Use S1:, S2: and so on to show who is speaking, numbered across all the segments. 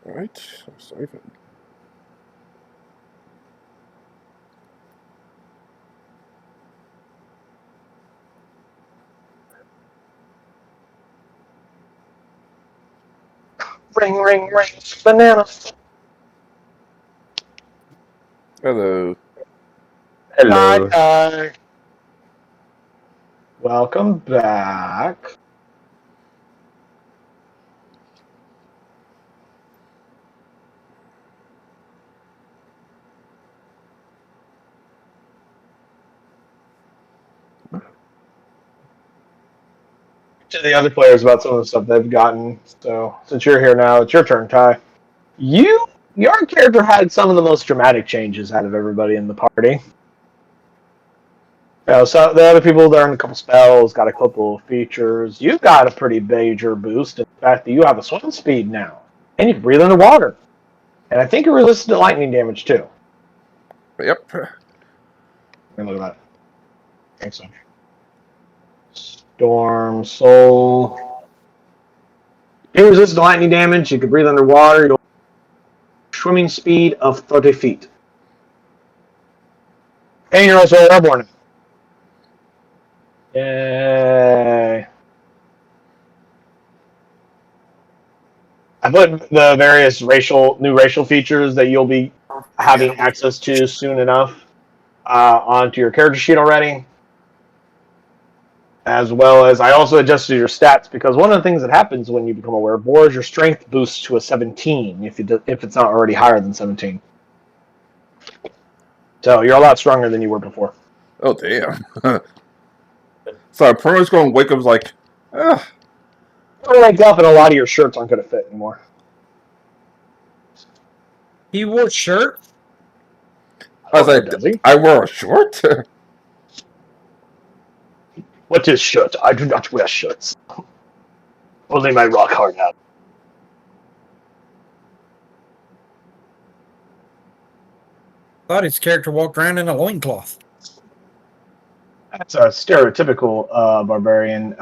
S1: Alright, I'm sorry.
S2: Ring, ring, ring, banana.
S1: Hello.
S3: Hello.
S2: Hi. Welcome back. To the other players about some of the stuff they've gotten. So since you're here now, it's your turn, Ty. Your character had some of the most dramatic changes out of everybody in the party. So the other people learned a couple spells, got a couple of features. You got a pretty major boost in the fact that you have a swim speed now, and you can breathe underwater. And I think you're resistant to lightning damage too.
S1: Yep.
S2: Let me look at that. Thanks so. Storm, Soul. You're resistant to lightning damage. You can breathe underwater. You swimming speed of 30 feet. And you're also airborne. Yay. I put the various new racial features that you'll be having access to soon enough onto your character sheet already. As well as I also adjusted your stats because one of the things that happens when you become a wereboar is your strength boosts to a 17 if it's not already higher than 17. So you're a lot stronger than you were before.
S1: Oh, damn. So I'm pretty much going to wake up like, ugh.
S2: You'll wake up and a lot of your shirts aren't going to fit anymore.
S4: He wore shirt?
S1: I was like,
S2: does he?
S1: I wore a short?
S2: What is shirt? I do not wear shirts. Only my rock hard hat.
S4: Thought his character walked around in a loincloth.
S2: That's a stereotypical barbarian.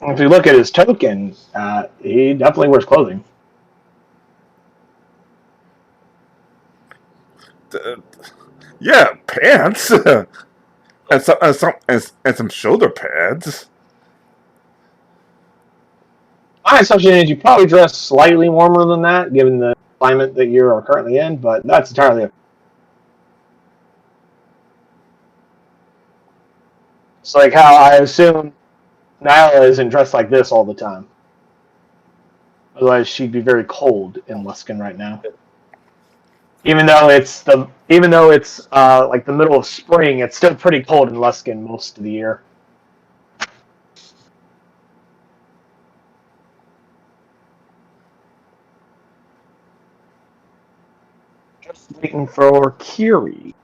S2: If you look at his token, he definitely wears clothing.
S1: Yeah, pants. and some shoulder pads.
S2: My assumption is you probably dress slightly warmer than that, given the climate that you are currently in, but that's entirely. It's like how I assume Nyla isn't dressed like this all the time. Otherwise, she'd be very cold in Luskin right now. Even though it's like the middle of spring, it's still pretty cold in Luskin most of the year. Just waiting for Kiri.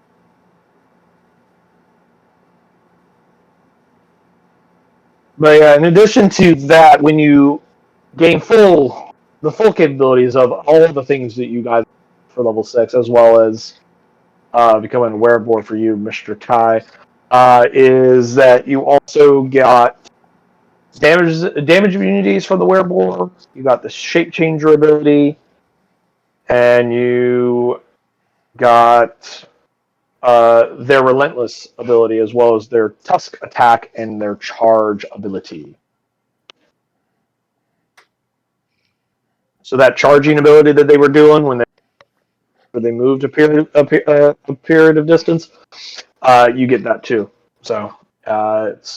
S2: But yeah, in addition to that, when you gain the full capabilities of all the things that you guys for level 6, as well as becoming a wearable for you, Mr. Ty, is that you also got damage immunities for the wearable. You got the shape changer ability, and you got their relentless ability, as well as their tusk attack and their charge ability. So that charging ability that they were doing when they moved a period of distance, you get that too. So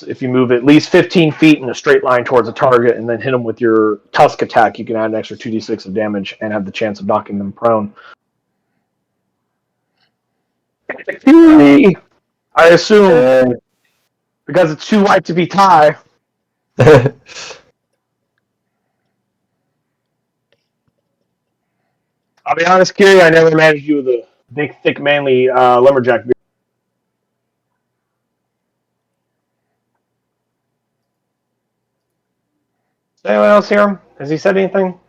S2: if you move at least 15 feet in a straight line towards a target and then hit them with your tusk attack, you can add an extra 2d6 of damage and have the chance of knocking them prone. I assume because it's too light to be Ty. I'll be honest, Kiri, I never managed you with a big, thick, manly lumberjack beard. Does anyone else hear him? Has he said anything?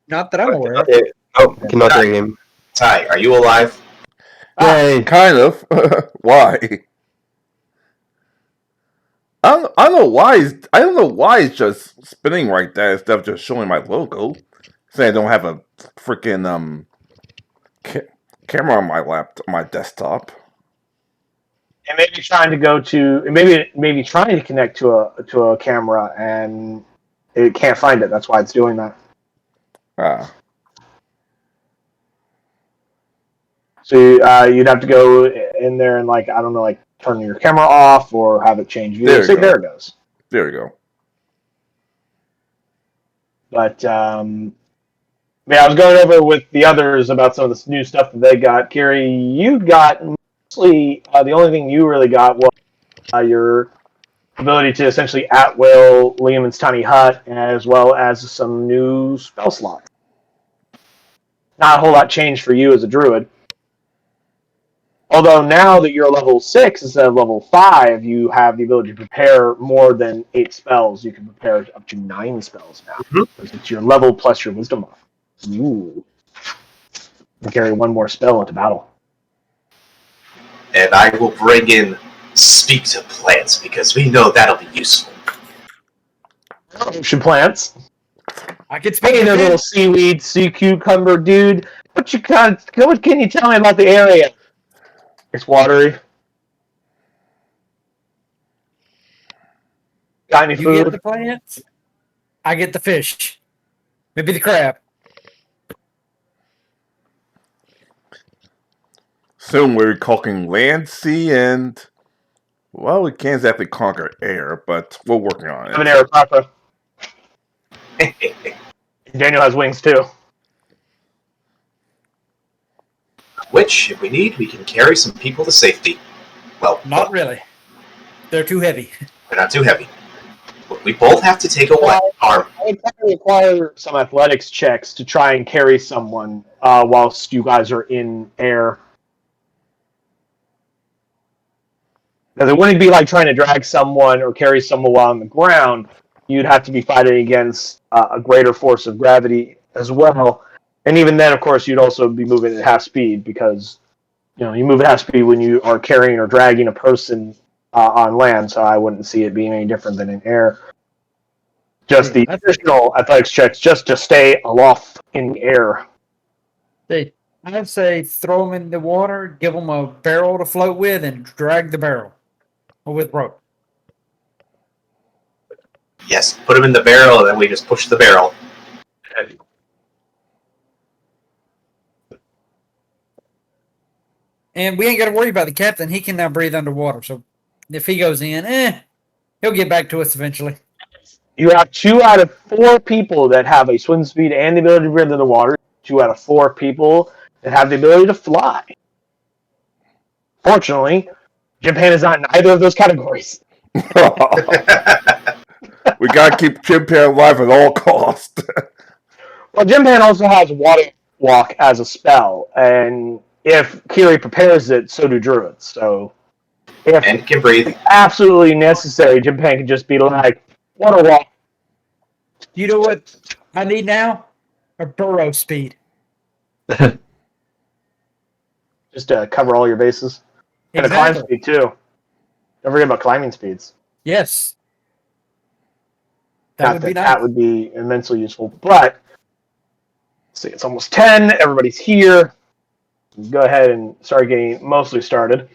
S4: Not that I'm aware of.
S3: Oh, cannot hear him.
S5: Ty, are you alive?
S3: Yay!
S1: Kind of. Why? I don't know why. I don't know why it's just spinning like that instead of just showing my logo. Say I don't have a freaking camera on my desktop.
S2: And maybe trying to connect to a camera, and it can't find it. That's why it's doing that.
S1: Ah.
S2: So you'd have to go in there and turn your camera off or have it change view. There it goes.
S1: There we go.
S2: But I was going over with the others about some of this new stuff that they got. Kiri, you got mostly the only thing you really got was your ability to essentially at will Liam's tiny hut, as well as some new spell slots. Not a whole lot changed for you as a druid. Although now that you're level 6 instead of level 5, you have the ability to prepare more than 8 spells. You can prepare up to 9 spells now. Mm-hmm. It's your level plus your wisdom buff. Ooh. You carry one more spell into battle.
S5: And I will bring in Speak to Plants, because we know that'll be useful.
S2: Ocean plants.
S4: I can speak
S2: to the little seaweed, sea cucumber dude. What can you tell me about the area? It's watery. Got any food?
S4: You get the plants, I get the fish. Maybe the crab.
S1: Soon we're conquering land, sea, and... Well, we can't exactly conquer air, but we're working on it.
S2: I have an air papa. Daniel has wings, too.
S5: Which, if we need, we can carry some people to safety. Well,
S4: not really. They're too heavy.
S5: They're not too heavy. We both have to take a arm.
S2: I would probably require some athletics checks to try and carry someone whilst you guys are in air. Because it wouldn't be like trying to drag someone or carry someone while on the ground. You'd have to be fighting against a greater force of gravity as well. And even then, of course, you'd also be moving at half speed because, you move at half speed when you are carrying or dragging a person on land, so I wouldn't see it being any different than in air. Just the additional athletics checks just to stay aloft in the air.
S4: I'd say throw them in the water, give them a barrel to float with, and drag the barrel with rope.
S5: Yes, put them in the barrel, and then we just push the barrel.
S4: And we ain't got to worry about the captain. He can now breathe underwater. So if he goes in, he'll get back to us eventually.
S2: You have 2 out of 4 people that have a swim speed and the ability to breathe underwater. 2 out of 4 people that have the ability to fly. Fortunately, Japan is not in either of those categories.
S1: We gotta keep Jimpan alive at all costs.
S2: Well, Jimpan also has water walk as a spell, and if Kiri prepares it, so do druids. So,
S5: and can breathe.
S2: If absolutely necessary, Jimpan can just be like, water walk.
S4: You know what I need now? A burrow speed.
S2: Just to cover all your bases. And a climb speed, too. Don't forget about climbing speeds.
S4: Yes. That would be nice.
S2: That would be immensely useful. But, let's see, it's almost 10. Everybody's here. Go ahead and start getting mostly started.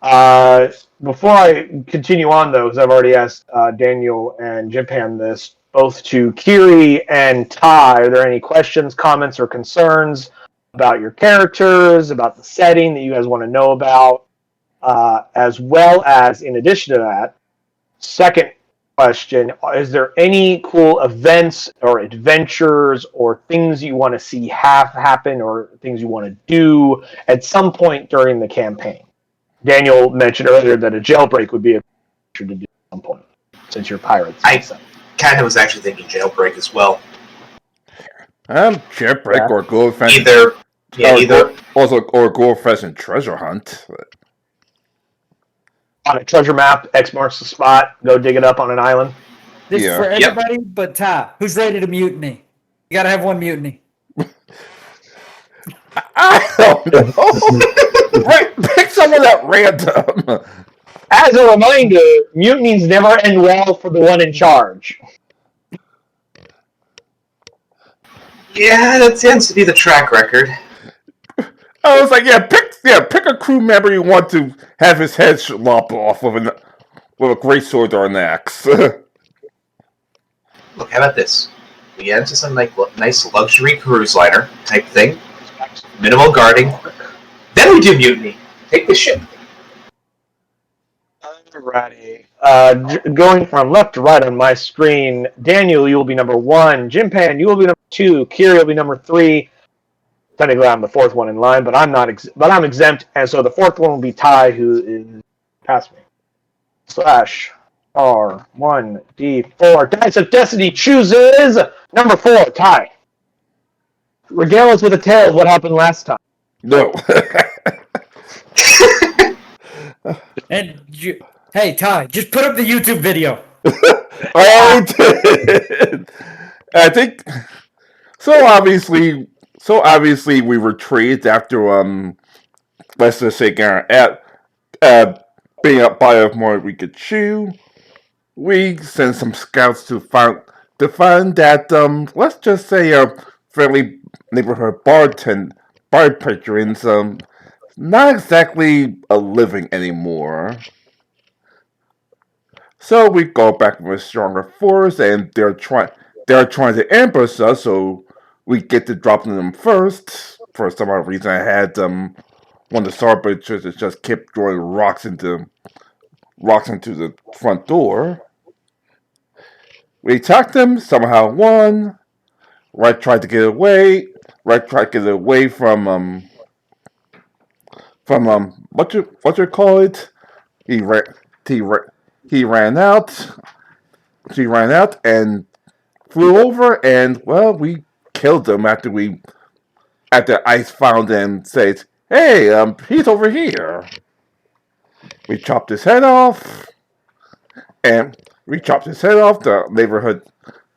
S2: Before I continue on, though, because I've already asked Daniel and Jimpan this, both to Kiri and Ty, are there any questions, comments, or concerns about your characters, about the setting that you guys want to know about? As well as, in addition to that, second question, is there any cool events or adventures or things you want to see happen or things you want to do at some point during the campaign? Daniel mentioned earlier that a jailbreak would be a feature to do at some point, since you're pirates.
S5: I kind of was actually thinking jailbreak as well.
S1: Jailbreak or go offense.
S5: Either.
S1: Or go offense and treasure hunt.
S2: On a treasure map, X marks the spot. Go dig it up on an island.
S4: This is for everybody but Ty. Who's ready to mutiny? You gotta have one mutiny.
S1: I don't know. Pick someone at random.
S2: As a reminder, mutinies never end well for the one in charge.
S5: Yeah, that tends to be the track record.
S1: I was like, pick a crew member you want to have his head lop off with a great sword or an axe.
S5: Look, how about this? We get into some nice luxury cruise liner type thing, minimal guarding. Then we do mutiny. Take the ship.
S2: Alrighty. Going from left to right on my screen, Daniel, you will be number 1. Jim Pan, you will be number 2. Kiri will be number 3. Technically, I'm the 4th one in line, but I'm not. But I'm exempt, and so the 4th one will be Ty, who is past me. /R1D4. Dice of Destiny chooses number 4, Ty. Regale us with a tale of what happened last time.
S1: No.
S4: And hey, Ty, just put up the YouTube video.
S1: I already did. I think so. Obviously, we retreated after let's just say being up by a more we could chew. We sent some scouts to find that let's just say friendly neighborhood bar patrons not exactly a living anymore. So we go back with a stronger force, and they're trying to ambush us. So we get to drop them first. For some odd reason, I had one of the Stormbreakers just kept throwing rocks into the front door. We attacked them, somehow won. Right tried to get away. Right tried to get away from what you call it? He ran he ran he ran out. She ran out and flew over, and well, we killed him after Ice found him. Says, "Hey, he's over here." We chopped his head off, and The neighborhood,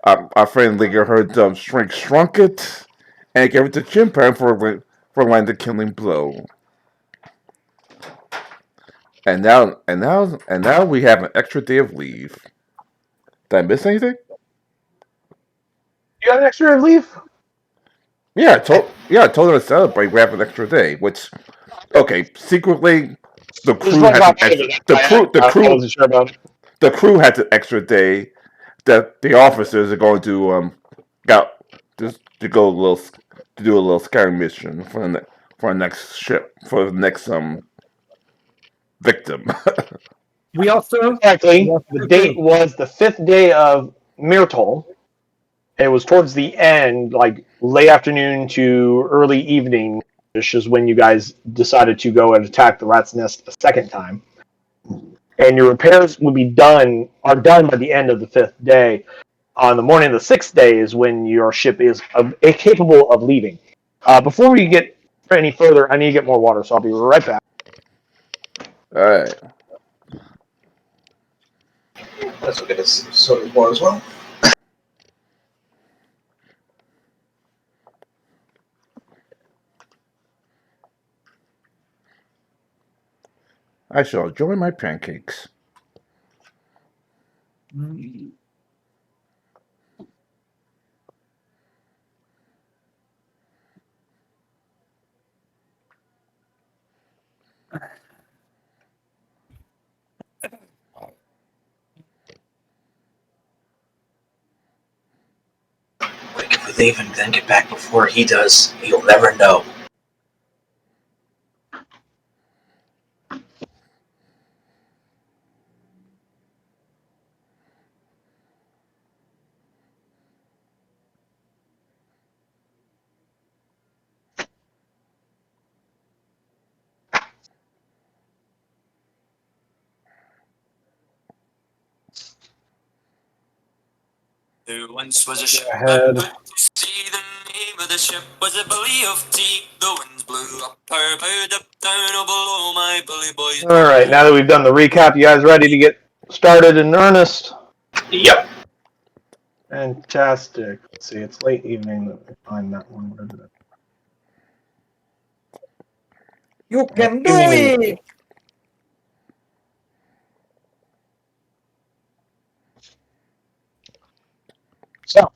S1: our friend neighborhood shrunk it, and gave it to Chimpan for landing the killing blow. And now we have an extra day of leave. Did I miss anything?
S2: You got an extra leave?
S1: Yeah, I told them to celebrate. We have an extra day, which secretly the crew has an extra.
S2: I wasn't sure about it.
S1: The crew has an extra day that the officers are going to got just to go to do a little scouting mission for the next ship for the next victim.
S4: We also
S2: Exactly. The date was the 5th day of Myrtle. It was towards the end, like late afternoon to early evening, which is when you guys decided to go and attack the rat's nest a second time. And your repairs are done by the end of the 5th day. On the morning of the 6th day is when your ship is capable of leaving. Before we get any further, I need to get more water, so I'll be right back.
S1: All right.
S5: Let's look at this sort of more as well.
S1: I shall enjoy my pancakes.
S5: Quick, if we leave and then get back before he does, he'll never know.
S6: There once was a ship
S2: ahead.
S6: I put to sea. The name of the ship was a Billy of Tea. The winds blew up her bow, up down oh below my bully boys.
S2: All right, now that we've done the recap, you guys ready to get started in earnest?
S5: Yep.
S2: Fantastic. Let's see, it's late evening. Let me find that one. What is it?
S4: You can do
S2: Give me a minute.
S4: it.
S2: So,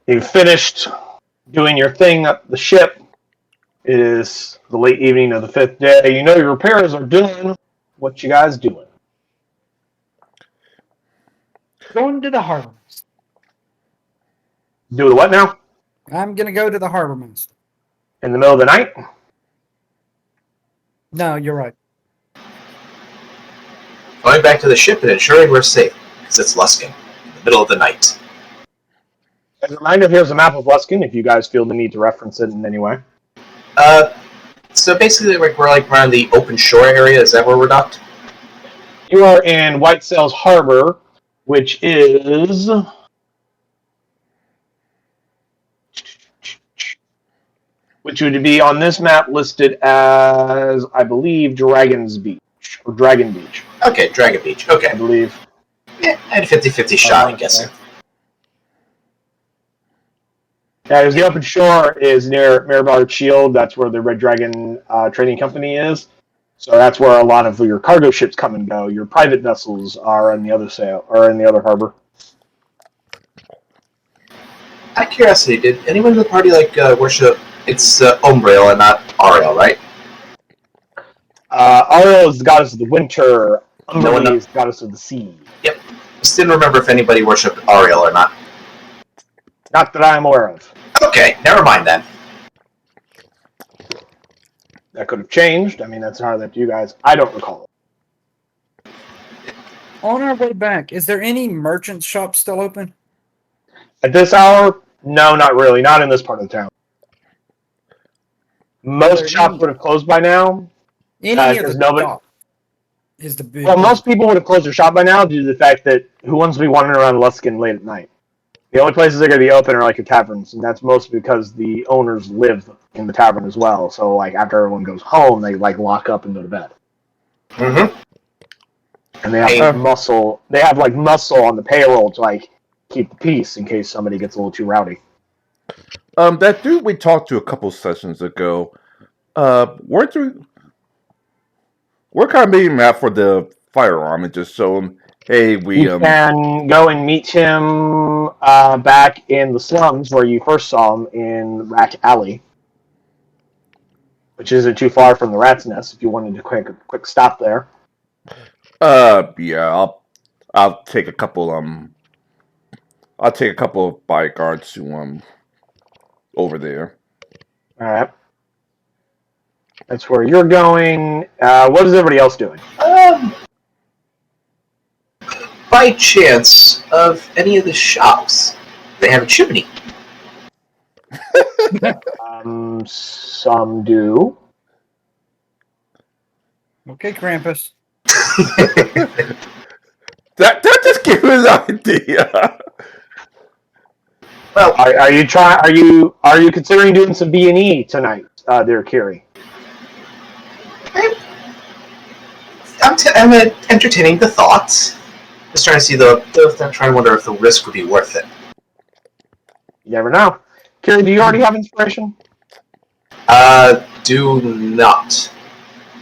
S2: you finished doing your thing up the ship. It is the late evening of the 5th day. You know your repairs are done. What you guys doing?
S4: Going to the harbor.
S2: Do the what now?
S4: I'm gonna go to the harbor master.
S2: In the middle of the night?
S4: No, you're right.
S5: Going back to the ship and ensuring we're safe, because it's Luskin, in the middle of the night.
S2: As a reminder, here's a map of Luskin, if you guys feel the need to reference it in any way.
S5: So basically, we're like around the open shore area. Is that where we're docked?
S2: You are in White Sails Harbor, which is... which would be on this map listed as, I believe, Dragon's Beach, or Dragon Beach,
S5: Okay, Dragon Beach. Okay.
S2: I believe.
S5: Yeah, I had a 50-50 shot, I'm guessing.
S2: Yeah, the open shore is near Mirabard Shield. That's where the Red Dragon Trading Company is. So that's where a lot of your cargo ships come and go. Your private vessels are in the other harbor.
S5: Out of curiosity, did anyone in the party worship? It's Umbriel and not Ariel, right?
S2: Ariel is the goddess of the winter.
S5: No one
S2: Umbriel is the goddess of the sea.
S5: Just didn't remember if anybody worshipped Ariel or not.
S2: Not that I'm aware of.
S5: Okay, never mind then.
S2: That could have changed. I mean, that's hard up to you guys. I don't recall it.
S4: On our way back, is there any merchant shop still open?
S2: At this hour, no, not really. Not in this part of the town. Most shops would have closed by now.
S4: Any of the
S2: nobody.
S4: shop is the big.
S2: Well, most people would have closed their shop by now due to the fact that who wants to be wandering around Luskin late at night? The only places that are going to be open are like your taverns, and that's mostly because the owners live in the tavern as well. So, like, after everyone goes home, they like lock up and go to bed.
S5: Mm-hmm.
S2: And they have muscle. They have like muscle on the payroll to like keep the peace in case somebody gets a little too rowdy.
S1: That dude we talked to a couple sessions ago. We're kind of making map for the firearm and just show him. Hey, we
S2: You can go and meet him back in the slums where you first saw him in Rack Alley, which isn't too far from the Rat's Nest. If you wanted to quick stop there.
S1: Yeah, I'll take a couple of bodyguards to over there.
S2: All right, that's where you're going. What is everybody else doing?
S5: By chance of any of the shops, they have a chimney.
S2: Some do.
S4: Okay, Krampus.
S1: that just gave me an idea.
S5: Well,
S2: Are you considering doing some B&E tonight, there, Kiri?
S5: I'm entertaining the thoughts. Just trying to see I'm trying to wonder if the risk would be worth it.
S2: You never know. Kiri, do you already have inspiration?
S5: Do not.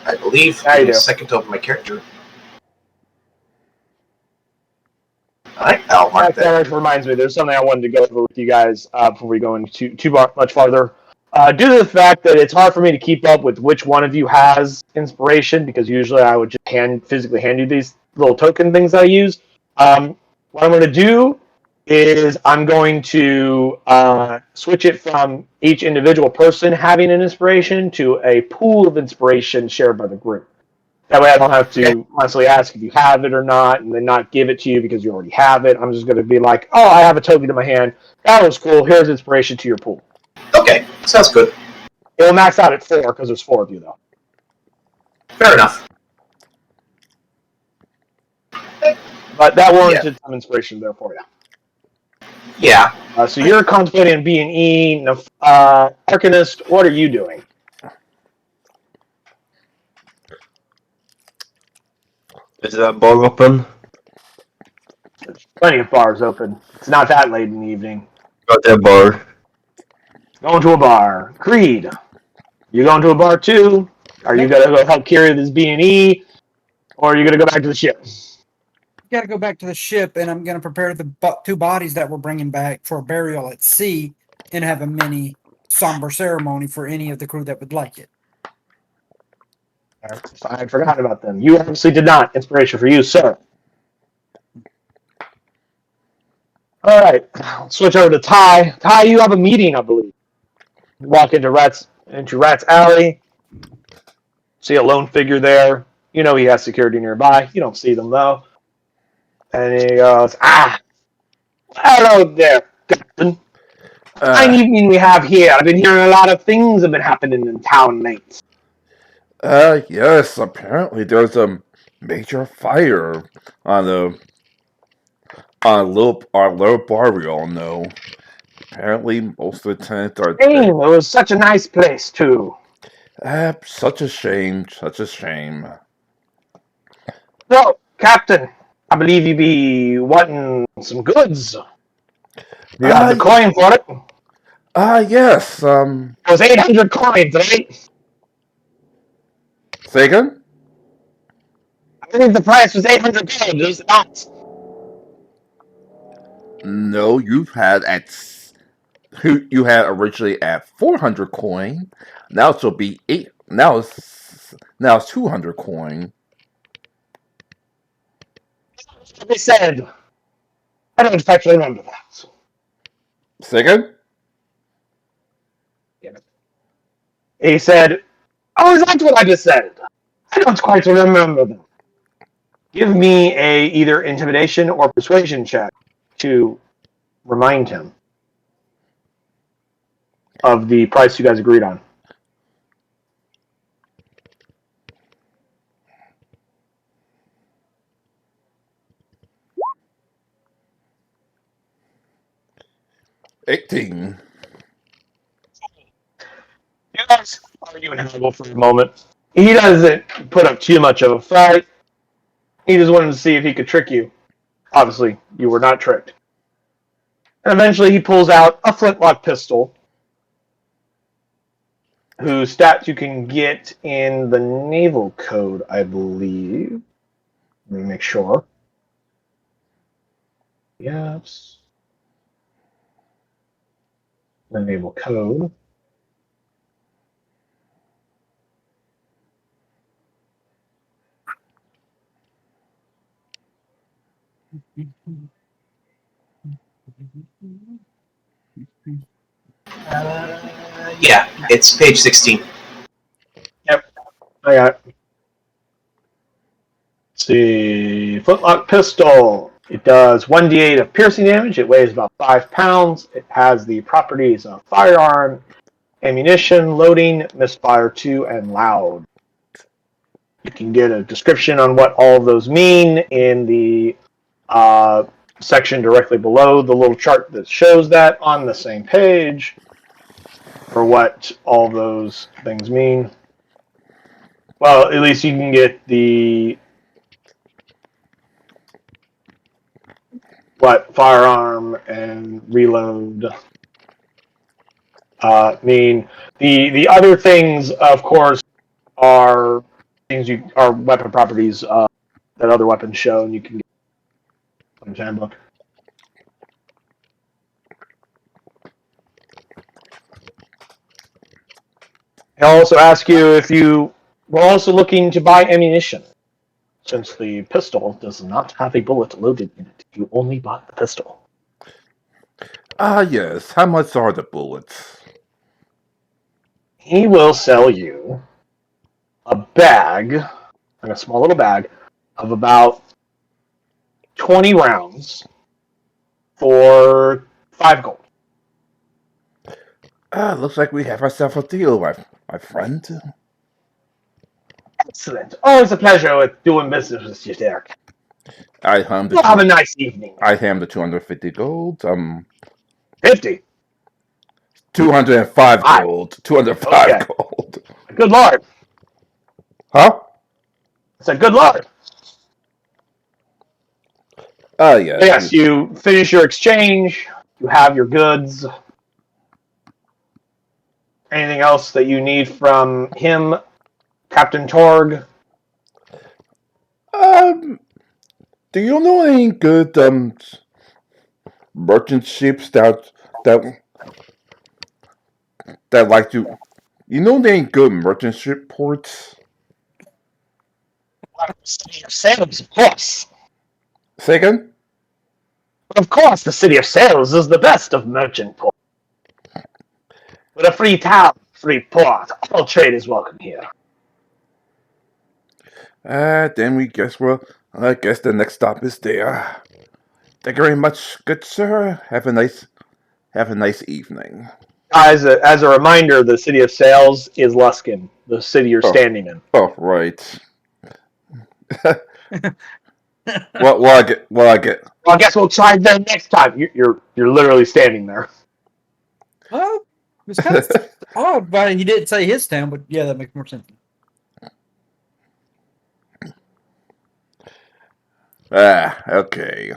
S5: I believe
S2: Now you do.
S5: second to open my character. Alright, I'll mark that.
S2: That reminds me, there's something I wanted to go over with you guys before we go into too much farther. Due to the fact that it's hard for me to keep up with which one of you has inspiration, because usually I would just physically hand you these little token things that I use. What I'm going to do is I'm going to switch it from each individual person having an inspiration to a pool of inspiration shared by the group. That way I don't have to constantly ask if you have it or not, and then not give it to you because you already have it. I'm just going to be like, oh, I have a token in my hand. That was cool. Here's inspiration to your pool.
S5: Okay, sounds good.
S2: It will max out at 4 because there's 4 of you, though.
S5: Fair enough.
S2: But that warranted some inspiration there for you.
S5: Yeah.
S2: So you're contemplating B&E, Arcanist. What are you doing?
S3: Is that bar open?
S2: There's plenty of bars open. It's not that late in the evening.
S3: Got that bar.
S2: Going to a bar. Creed. You going to a bar too? Are you going to go help carry this B&E? Or are you going to go back to the ship?
S4: Got to go back to the ship, and I'm going to prepare the 2 bodies that we're bringing back for a burial at sea, and have a mini somber ceremony for any of the crew that would like it.
S2: I forgot about them. You obviously did not. Inspiration for you, sir. All right, switch over to Ty. Ty, you have a meeting, I believe. You walk into Rat's Alley. See a lone figure there. You know he has security nearby. You don't see them though. And he goes, hello there, Captain. Fine evening we have here. I've been hearing a lot of things have been happening in town, mate.
S1: Yes, apparently there's a major fire on our little bar we all know. Apparently most of the tenants are
S2: Hey,
S1: dead.
S2: it was such a nice place too.
S1: Such a shame, such a shame.
S2: So, Captain, I believe you be wanting some goods. You got the coin for it.
S1: Yes,
S2: It was 800 coins, right?
S1: say again?
S2: I think the price was 800 coins, was it not?
S1: No, you had originally at 400 coin. Now it'll be 8. Now it's 200 coin.
S2: They said, I don't actually remember that.
S1: Say again?
S2: He said, oh, that's what I just said. I don't quite remember them. Give me a either intimidation or persuasion check to remind him of the price you guys agreed on.
S1: $18.
S2: You guys argue and haggle for a moment. He doesn't put up too much of a fight. He just wanted to see if he could trick you. Obviously, you were not tricked. And eventually he pulls out a flintlock pistol, whose stats you can get in the Naval Code, I believe. Let me make sure. Yes. The Naval Code.
S5: Yeah, it's page 16.
S2: Yep. I got it. Let's see. Flintlock pistol. It does 1d8 of piercing damage. It weighs about 5 pounds. It has the properties of firearm, ammunition, loading, misfire 2, and loud. You can get a description on what all of those mean in the section directly below the little chart that shows that on the same page for what all those things mean. Well, at least you can get the what firearm and reload mean. The other things, of course, are things are weapon properties that other weapons show, and you can get from the handbook. He'll also ask you if you were also looking to buy ammunition. Since the pistol does not have a bullet loaded in it, you only bought the pistol.
S1: Yes. How much are the bullets?
S2: He will sell you a bag, like a small little bag, of about 20 rounds for 5 gold.
S1: Looks like we have ourselves a deal, my friend.
S2: Excellent. Always a pleasure with doing business with you, Derek.
S1: I ham
S2: You'll have a nice evening.
S1: I ham the 250 gold.
S2: 50.
S1: 205
S2: Five.
S1: gold. 205
S2: Okay.
S1: gold.
S2: Good lord.
S1: Huh?
S2: I said, good lord.
S1: Yes.
S2: Yes, you finish your exchange. You have your goods. Anything else that you need from him, Captain Torg?
S1: Do you know any good merchant ships that that like to. You know they ain't good merchant ship ports.
S2: City of Sales, of course.
S1: Say again?
S2: Of course, the City of Sales is the best of merchant ports. With a free town, free port, all trade is welcome here.
S1: Then we guess I guess the next stop is there. Thank you very much, good sir. Have a nice evening.
S2: As a reminder, the City of Sales is Luskin, the city you're standing in.
S1: Oh, right. What I get?
S2: Well, I guess we'll try there next time. You're literally standing there.
S4: Well, it's kind of odd, but he didn't say his town, but yeah, that makes more sense.
S1: Okay.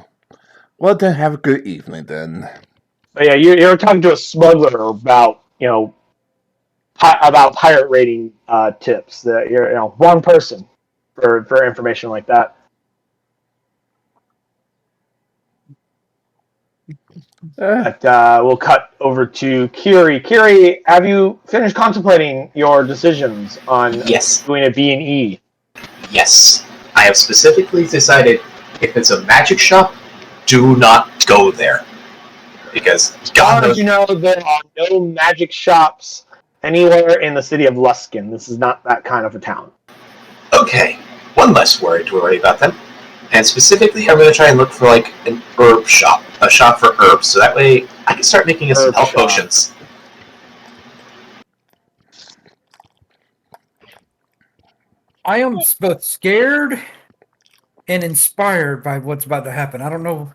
S1: Well, then have a good evening then.
S2: But yeah, you're talking to a smuggler about about pirate rating tips. That you're one person for information like that. But we'll cut over to Kiri. Kiri, have you finished contemplating your decisions on
S5: Yes.
S2: doing a B&E?
S5: Yes. I have specifically decided if it's a magic shop, do not go there. Because God knows.
S2: You know, there are no magic shops anywhere in the city of Luskin. This is not that kind of a town.
S5: Okay, one less worry to worry about them. And specifically, I'm going to try and look for like an herb shop, a shop for herbs, so that way I can start making us some
S2: Herb
S5: health
S2: shop.
S5: potions.
S4: I am both scared and inspired by what's about to happen. I don't know.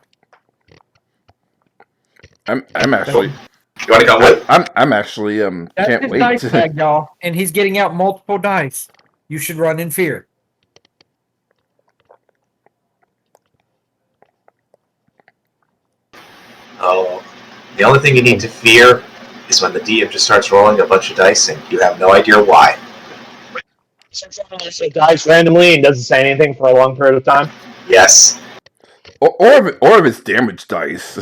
S1: I'm actually.
S5: You want to come with?
S1: I'm actually
S4: That's
S1: can't
S4: his
S1: wait.
S4: dice bag, y'all, and he's getting out multiple dice. You should run in fear.
S5: Oh, the only thing you need to fear is when the DM just starts rolling a bunch of dice and you have no idea why.
S2: It dies randomly and doesn't say anything for a long period of time.
S5: Yes.
S1: or if it's damage dice.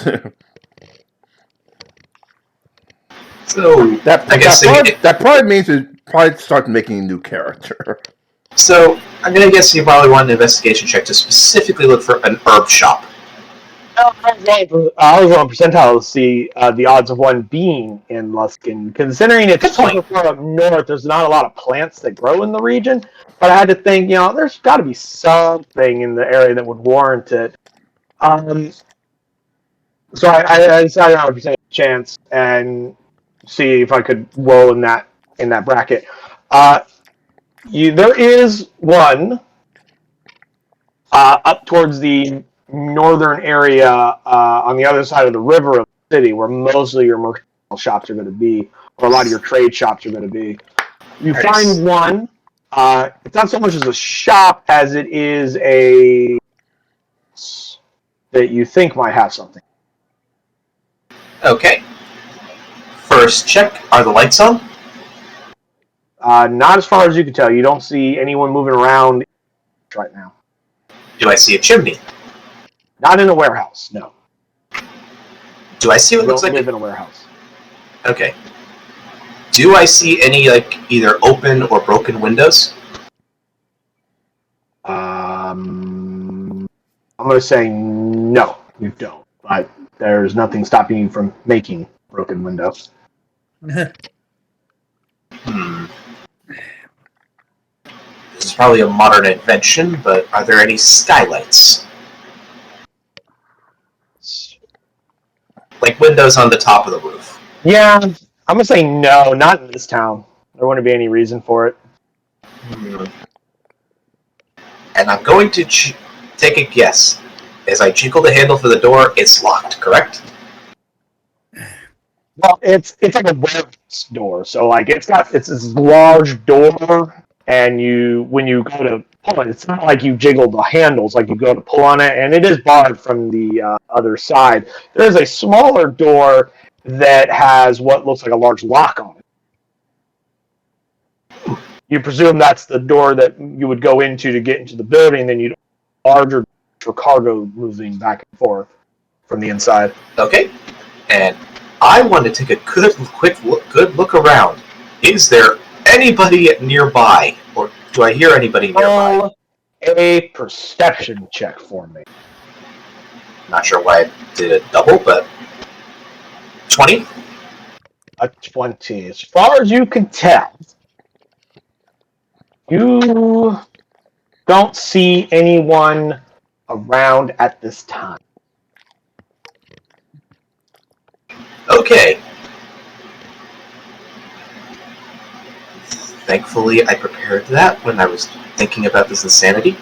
S5: So
S1: that probably means it probably start making a new character.
S5: So I'm gonna guess you probably want an investigation check to specifically look for an herb shop.
S2: I was on percentile to see the odds of one being in Luskin. Considering it's super far up north, there's not a lot of plants that grow in the region. But I had to think, there's got to be something in the area that would warrant it. So I decided on a percentage chance and see if I could roll in that bracket. There is one up towards the northern area on the other side of the river of the city, where most of your mercantile shops are going to be, or a lot of your trade shops are going to be. You find one. It's not so much as a shop as it is a that you think might have something.
S5: Okay. First check, are the lights on?
S2: Not as far as you can tell. You don't see anyone moving around right now.
S5: Do I see a chimney?
S2: Not in a warehouse, no.
S5: Do I see what
S2: You
S5: looks
S2: don't
S5: like
S2: live in a warehouse.
S5: Okay. Do I see any either open or broken windows?
S2: I'm going to say no, you don't. But there's nothing stopping you from making broken windows.
S5: This is probably a modern invention, but are there any skylights? Like windows on the top of the roof?
S2: Yeah, I'm going to say no, not in this town. There wouldn't be any reason for it.
S5: And I'm going to take a guess. As I jiggle the handle for the door, it's locked, correct?
S2: Well, it's like a warehouse door, so like it's this large door, and when you go to pull it, it's not like you jiggle the handles, like you go to pull on it, and it is barred from the other side. There's a smaller door that has what looks like a large lock on it. You presume that's the door that you would go into to get into the building, then you'd larger for cargo moving back and forth from the inside.
S5: Okay. And I want to take a good look around. Is there anybody nearby, or do I hear anybody nearby?
S2: Roll a perception check for me.
S5: Not sure why I did a double, but 20.
S2: A 20. As far as you can tell, you don't see anyone around at this time.
S5: Okay. Thankfully, I prepared that when I was thinking about this insanity.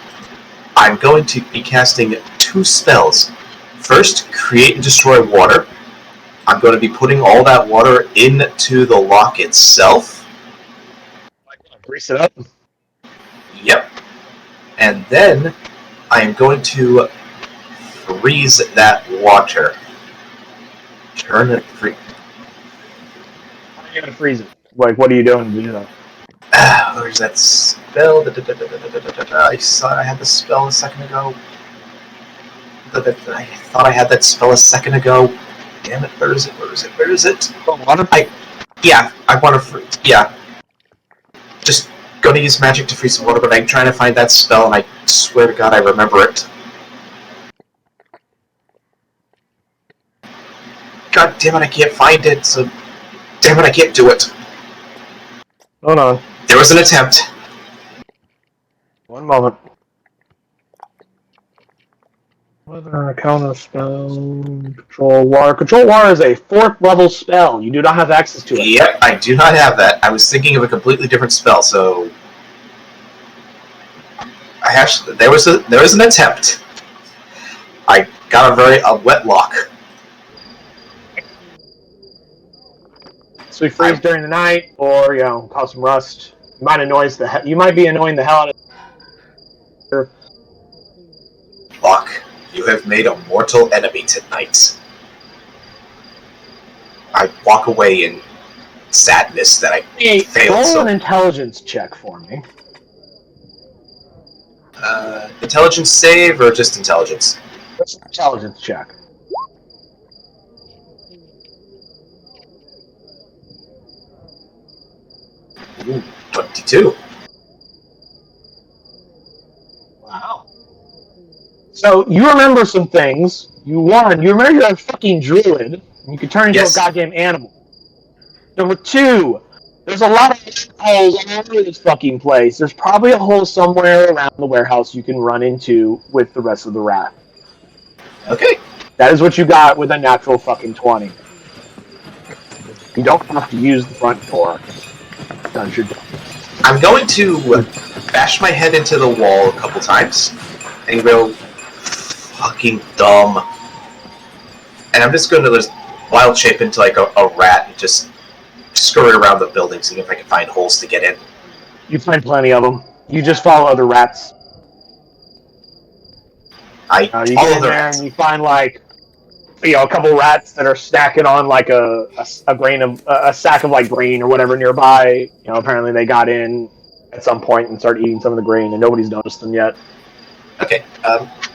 S5: I'm going to be casting 2 spells. First, create and destroy water. I'm going to be putting all that water into the lock itself.
S2: Grease it up.
S5: Yep. And then I am going to freeze that water. Turn it free.
S2: How are you going to freeze it? Like, what are you doing to do that?
S5: Where's that spell? I thought I had the spell a second ago. I thought I had that spell a second ago. Damn it! Where is it?
S2: Water?
S5: Yeah, I want to. Yeah, just going to use magic to freeze some water, but I'm trying to find that spell, and I swear to God, I remember it. God damn it! I can't find it. So, damn it! I can't do it.
S2: Hold on.
S5: There was an attempt.
S2: One moment. Whether a counter spell, control water. Control water is a 4th level spell. You do not have access to it.
S5: Yep, I do not have that. I was thinking of a completely different spell, so there was an attempt. I got a wet lock.
S2: So we freeze during the night, or cause some rust. You might be annoying the hell out of.
S5: Lock, you have made a mortal enemy tonight. I walk away in sadness that I failed.
S2: Roll
S5: So,
S2: an intelligence check for me.
S5: intelligence save or just intelligence?
S2: What's an intelligence check?
S5: Ooh, 22.
S2: Wow. So you remember some things. You remember you're a fucking druid. And you could turn into
S5: Yes.
S2: a goddamn animal. Number 2, there's a lot of holes all over this fucking place. There's probably a hole somewhere around the warehouse you can run into with the rest of the rat.
S5: Okay.
S2: That is what you got with a natural fucking 20. You don't have to use the front door. Because you're done.
S5: I'm going to bash my head into the wall a couple times and go, fucking dumb. And I'm just going to just wild shape into like a rat and just scurry around the building, seeing if I can find holes to get in.
S2: You find plenty of them. You just follow other rats.
S5: I
S2: You
S5: follow
S2: get in
S5: the
S2: there
S5: rats.
S2: and you find like a couple rats that are stacking on like a sack of like grain or whatever nearby. Apparently they got in at some point and started eating some of the grain, and nobody's noticed them yet.
S5: Okay.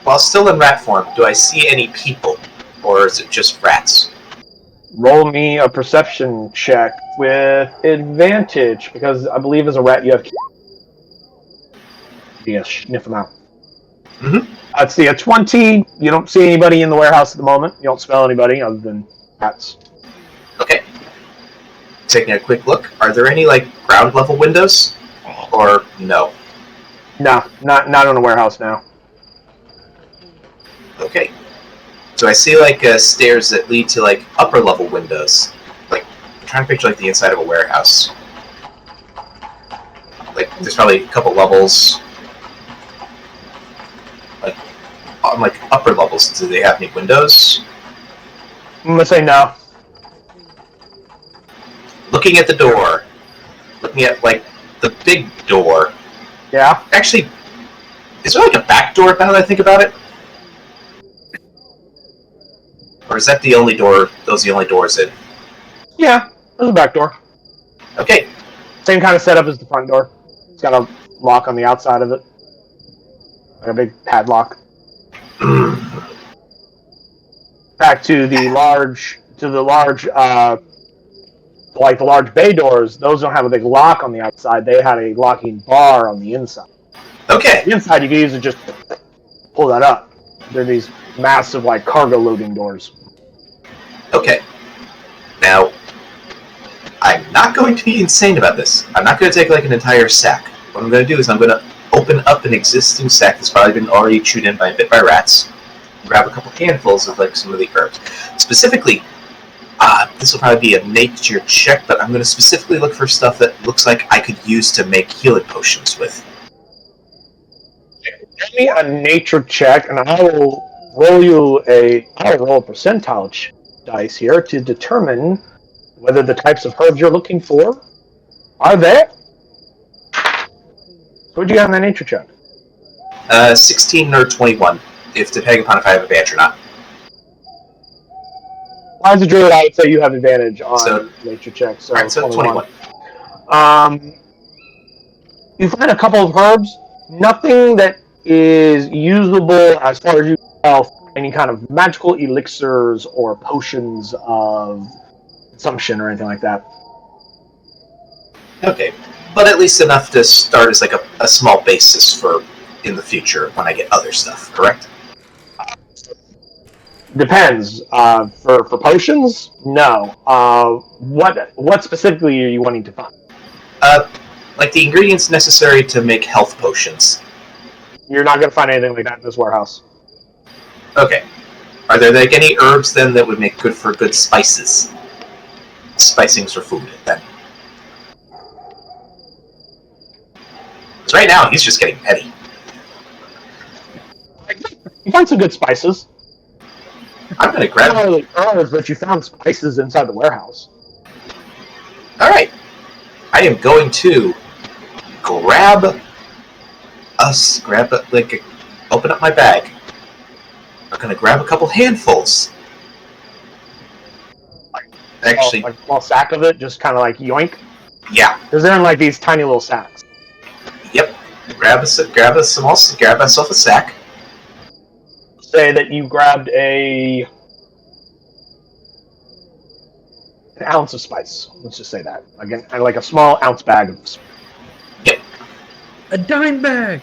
S5: While still in rat form, do I see any people, or is it just rats?
S2: Roll me a perception check with advantage, because I believe as a rat you have. Yeah, sniff them out.
S5: Mm-hmm.
S2: Let's see, a 20. You don't see anybody in the warehouse at the moment. You don't smell anybody other than rats.
S5: Okay. Taking a quick look, are there any like ground level windows, or no?
S2: No, not in a warehouse now.
S5: Okay. So I see like stairs that lead to like upper level windows. Like I'm trying to picture like the inside of a warehouse. Like there's probably a couple levels. Like on like upper levels, do they have any windows?
S2: I'm gonna say no.
S5: Looking at the door. Looking at like the big door.
S2: Yeah.
S5: Actually, is there like a back door now that I think about it? Or is that the only door? Those are the only doors in?
S2: Yeah, there's a back door.
S5: Okay.
S2: Same kind of setup as the front door. It's got a lock on the outside of it. Like a big padlock. Back to the large to the large, like the large bay doors, those don't have a big lock on the outside. They had a locking bar on the inside.
S5: Okay.
S2: The inside, you can use it just pull that up. They're these massive, like, cargo loading doors.
S5: Okay. Now, I'm not going to be insane about this. I'm not going to take like an entire sack. What I'm going to do is I'm going to open up an existing sack that's probably been already chewed in by bit by rats. Grab a couple handfuls of like some of the herbs. Specifically, this will probably be a nature check, but I'm going to specifically look for stuff that looks like I could use to make healing potions with.
S2: Give me a nature check, and I will roll a percentile dice here to determine whether the types of herbs you're looking for are there. So what'd you get on that nature check?
S5: 16 or 21, if depending upon if I have advantage or not.
S2: As a druid, I would say you have advantage on
S5: So-
S2: nature checks. So,
S5: Alright, so 21.
S2: You find a couple of herbs, nothing that is usable as far as you can tell, any kind of magical elixirs or potions of consumption or anything like that.
S5: Okay, but at least enough to start as like a small basis for in the future when I get other stuff, correct?
S2: Depends. For potions, no. What specifically are you wanting to find?
S5: Like the ingredients necessary to make health potions.
S2: You're not going to find anything like that in this warehouse.
S5: Okay. Are there like any herbs then that would make good for good spices? Spicings for food, then. Because right now he's just getting petty.
S2: You find some good spices.
S5: I'm gonna grab.
S2: Not really herbs, but you found spices inside the warehouse.
S5: All right. I am going to grab us. Open up my bag. I'm gonna grab a couple handfuls. Actually,
S2: Like a small sack of it, just kind of like yoink.
S5: yeah.
S2: Because they're in like these tiny little sacks.
S5: Yep. Grab myself a sack.
S2: Say that you grabbed an ounce of spice. Let's just say that again, like a small ounce bag of.
S4: A dime bag.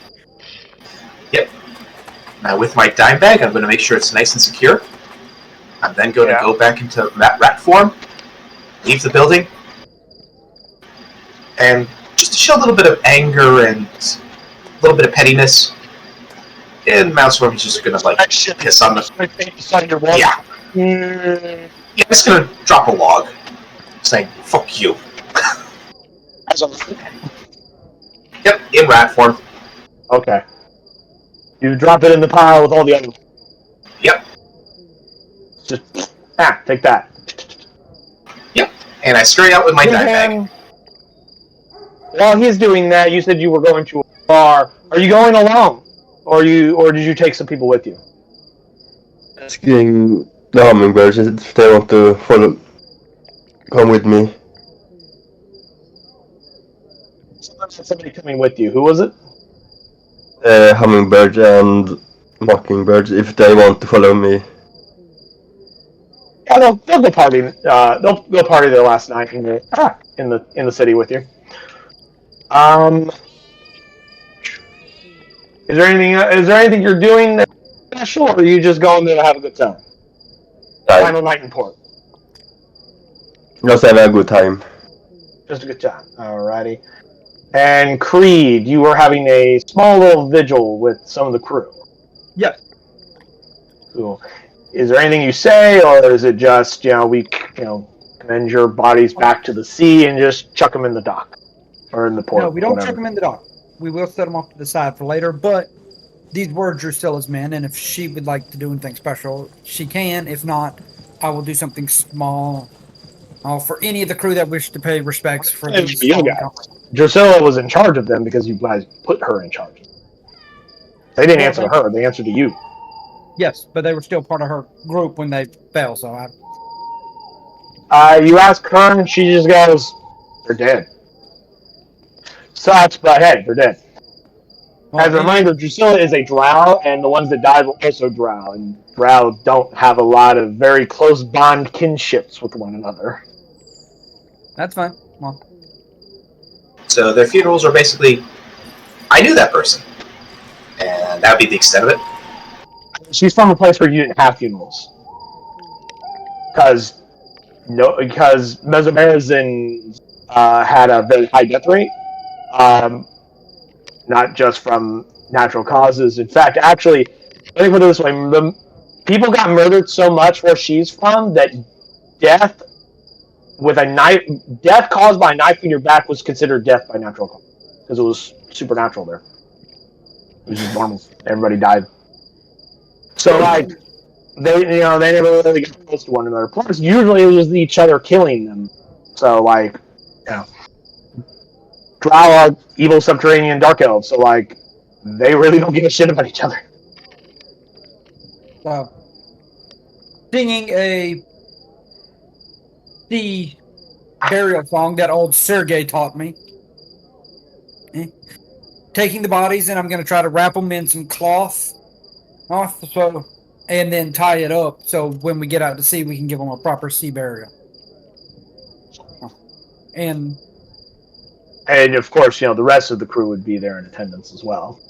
S5: Now with my dime bag, I'm going to make sure it's nice and secure. I'm then going to go back into rat form, leave the building, and just to show a little bit of anger and a little bit of pettiness, in mouse form, he's just going to like piss on the. Yeah. Yeah, I'm just going to drop a log, saying "fuck you." Yep, in rat form.
S2: Okay. You drop it in the pile with all the other.
S5: Yep.
S2: Just take that.
S5: Yep. And I scurry out with my dime bag.
S2: While he's doing that, you said you were going to a bar. Are you going alone, or did you take some people with you?
S3: Asking the hummingbirds if they want to come with me.
S2: Somebody coming with you. Who was it?
S3: Hummingbirds and mockingbirds if they want to follow me.
S2: Yeah, they'll go party. They'll go party their last night in the city with you. Is there anything you're doing that's special, or are you just going there to have a good time? Final night in port.
S3: Just have a good time.
S2: Just a good time. Alrighty. And Creed, you were having a small little vigil with some of the crew.
S4: Yes.
S2: Cool. Is there anything you say, or is it just we commend your bodies back to the sea and just chuck them in the dock or in the port?
S4: No, we don't
S2: whatever.
S4: chuck them in the dock. We will set them off to the side for later, but these words are still as men, and if she would like to do anything special, she can. If not, I will do something small for any of the crew that wish to pay respects for
S2: It's
S4: these.
S2: for you guys. Drusilla was in charge of them because you guys put her in charge. They didn't answer to her; they answered to you.
S4: Yes, but they were still part of her group when they fell. So
S2: You ask her, and she just goes, "They're dead." Sucks, but hey, they're dead. As a reminder, Drusilla is a drow, and the ones that died were also drow, and drow don't have a lot of very close bond kinships with one another.
S4: That's fine. Well,
S5: So their funerals are basically, I knew that person, and that would be the extent of it.
S2: She's from a place where you didn't have funerals. Because Mesoamerican had a very high death rate, not just from natural causes. In fact, actually, let me put it this way: people got murdered so much where she's from that death caused by a knife in your back was considered death by natural cause because it was supernatural there. It was just normal. Everybody died. So like. They never really got close to one another. Plus, usually it was each other killing them. So, like, Drow are evil subterranean dark elves, so, like, they really don't give a shit about each other.
S4: so, singing the burial song that old Sergei taught me. Taking the bodies, and I'm going to try to wrap them in some cloth. And then tie it up so when we get out to sea, we can give them a proper sea burial. And
S2: of course, the rest of the crew would be there in attendance as well,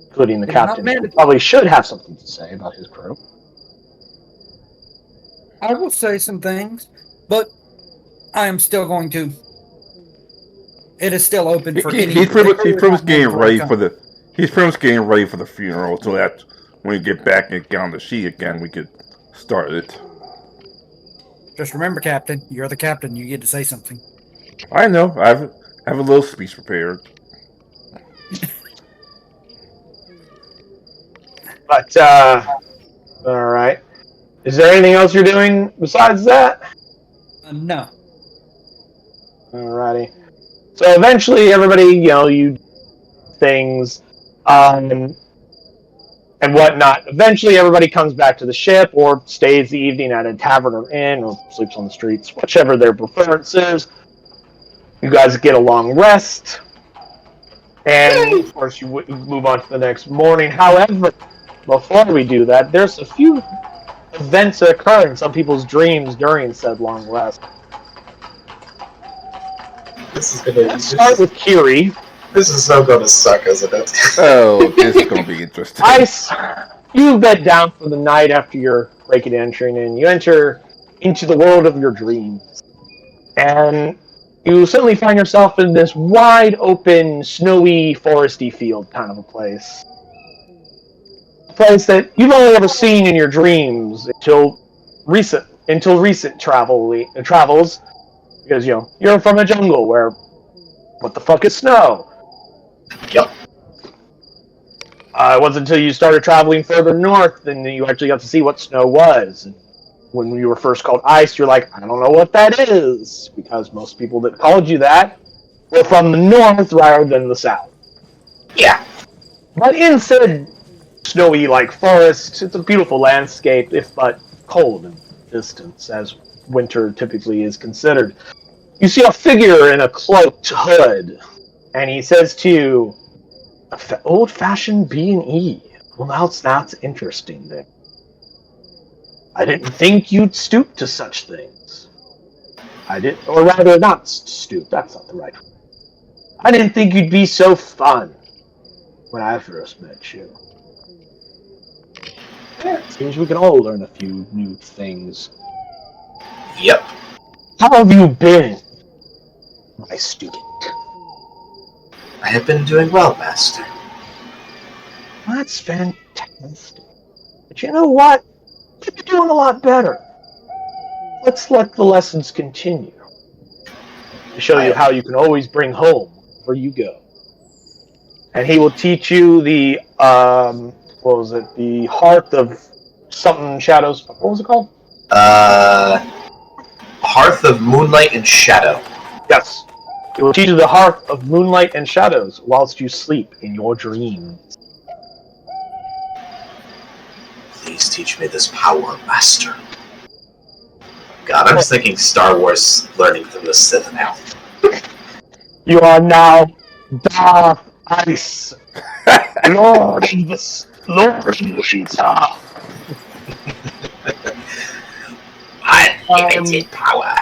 S2: including the captain. Who probably should have something to say about his crew.
S4: I will say some things, but I am still going to. It is still open for any.
S1: He's pretty much getting ready for the. He's pretty much getting ready for the funeral, so that when we get back and get on the sea again, we could start it.
S4: Just remember, Captain, you're the captain. You get to say something.
S1: I know. I have a little speech prepared.
S2: But, alright. Is there anything else you're doing besides that?
S4: No.
S2: Alrighty. So eventually everybody, you things, and whatnot. Eventually, everybody comes back to the ship or stays the evening at a tavern or inn or sleeps on the streets, whichever their preference is. You guys get a long rest. And, of course, you move on to the next morning. However, before we do that, there's a few events that occur in some people's dreams during said long rest. Let's start with Kiri.
S5: This is so going to suck, isn't it?
S1: Oh, this is going to be interesting.
S2: You bed down for the night after your break-in entering, and you enter into the world of your dreams. And you suddenly find yourself in this wide-open, snowy, foresty field kind of a place. A place that you've only ever seen in your dreams until recent travels. Because, you're from a jungle where, what the fuck is snow?
S5: Yep.
S2: It wasn't until you started traveling further north and you actually got to see what snow was. And when you were first called ice, you're like, I don't know what that is. Because most people that called you that were from the north rather than the south.
S5: Yeah.
S2: But in said snowy, forest, it's a beautiful landscape, if but cold in distance, as winter typically is considered. You see a figure in a cloaked hood, and he says to you, old-fashioned B&E. Well, that's interesting then. I didn't think you'd stoop to such things. Or rather, not stoop, that's not the right word. I didn't think you'd be so fun when I first met you. It seems we can all learn a few new things.
S5: Yep.
S2: How have you been, my student?
S5: I have been doing well, Master.
S2: That's fantastic. But you know what? You're doing a lot better. Let's let the lessons continue. To show you how you can always bring home where you go. And he will teach you the, the Hearth of something Shadows. What was it called?
S5: Hearth of Moonlight and Shadow.
S2: Yes. It will teach you the Hearth of Moonlight and Shadows whilst you sleep in your dreams.
S5: Please teach me this power, Master. God, I'm just thinking Star Wars learning from the Sith now.
S2: You are now Darth Ice Lord of the Ocean, sir.
S5: Unlimited power.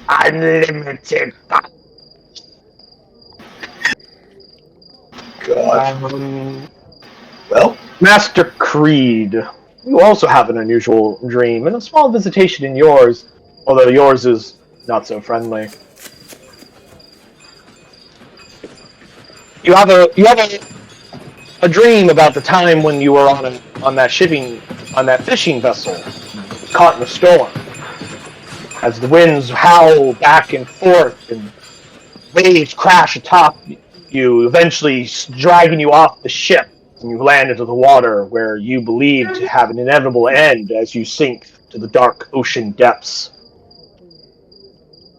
S2: Unlimited power.
S5: God. Well,
S2: Master Creed, you also have an unusual dream and a small visitation in yours, although yours is not so friendly. You have a dream about the time when you were on that fishing vessel, caught in a storm, as the winds howl back and forth and waves crash atop you, eventually dragging you off the ship. And you land into the water where you believe to have an inevitable end as you sink to the dark ocean depths.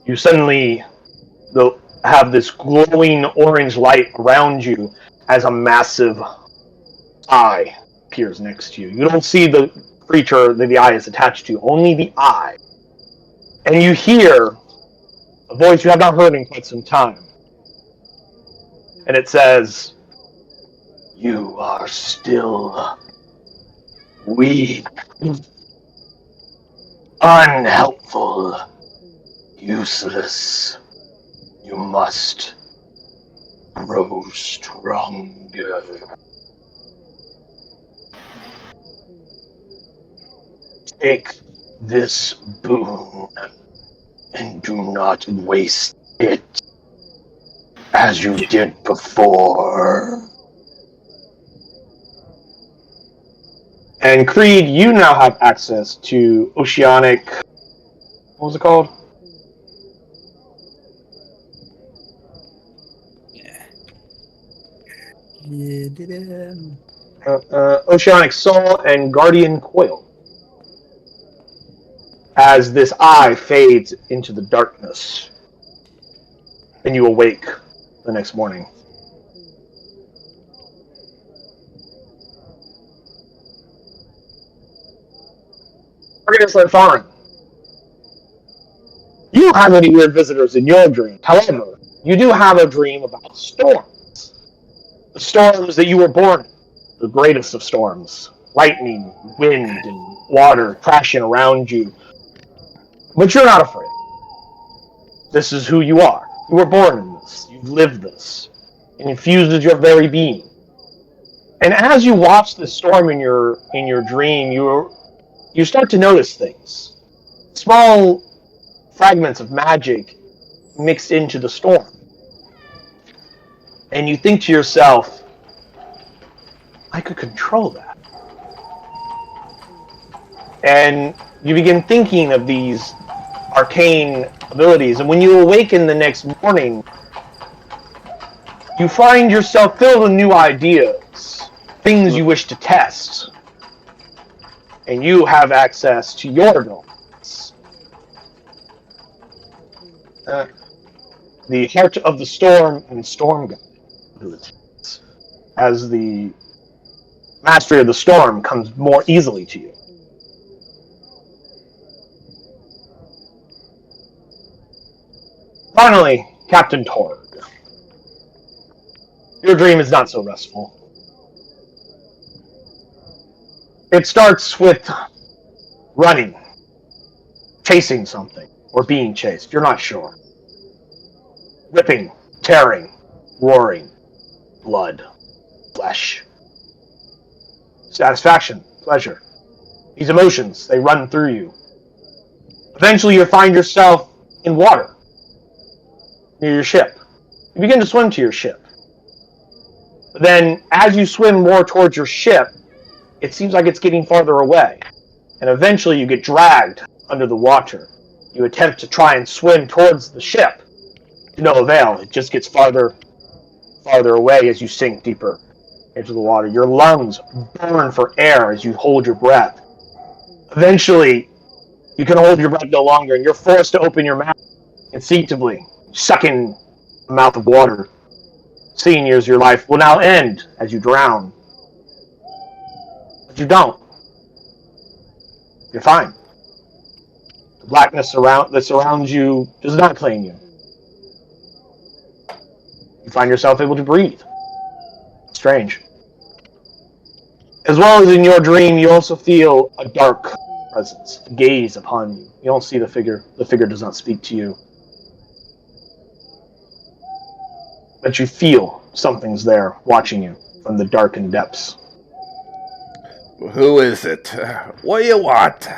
S2: You suddenly have this glowing orange light around you as a massive eye appears next to you. You don't see the creature that the eye is attached to, only the eye. And you hear a voice you have not heard in quite some time. And it says, "You are still weak, unhelpful, useless. You must grow stronger. Take this boon and do not waste it as you did before." And Creed, you now have access to oceanic. What was it called? Oceanic Soul and Guardian Coil. As this eye fades into the darkness, and you awake the next morning. Target Foreign. You don't have any weird visitors in your dream. However, you do have a dream about storms. The storms that you were born in. The greatest of storms. Lightning, wind, and water crashing around you. But you're not afraid. This is who you are. You were born in this. You've lived this. It infuses your very being. And as you watch the storm in your dream, you start to notice things. Small fragments of magic mixed into the storm. And you think to yourself, I could control that. And you begin thinking of these arcane abilities. And when you awaken the next morning, you find yourself filled with new ideas, things you wish to test. And you have access to your abilities. The Heart of the Storm and Storm God abilities. As the Mastery of the Storm comes more easily to you. Finally, Captain Torg. Your dream is not so restful. It starts with running, chasing something, or being chased. You're not sure. Ripping, tearing, roaring, blood, flesh. Satisfaction, pleasure. These emotions, they run through you. Eventually you find yourself in water, near your ship. You begin to swim to your ship. But then, as you swim more towards your ship, it seems like it's getting farther away. And eventually you get dragged under the water. You attempt to try and swim towards the ship. To no avail. It just gets farther away as you sink deeper into the water. Your lungs burn for air as you hold your breath. Eventually, you can hold your breath no longer, and you're forced to open your mouth instinctively, sucking a mouth of water. Seeing years of your life will now end as you drown. But you don't. You're fine. The blackness that surrounds you does not claim you. You find yourself able to breathe. Strange. As well as in your dream, you also feel a dark presence gaze upon you. You don't see the figure. The figure does not speak to you. But you feel something's there watching you from the darkened depths.
S1: Who is it? What do you want?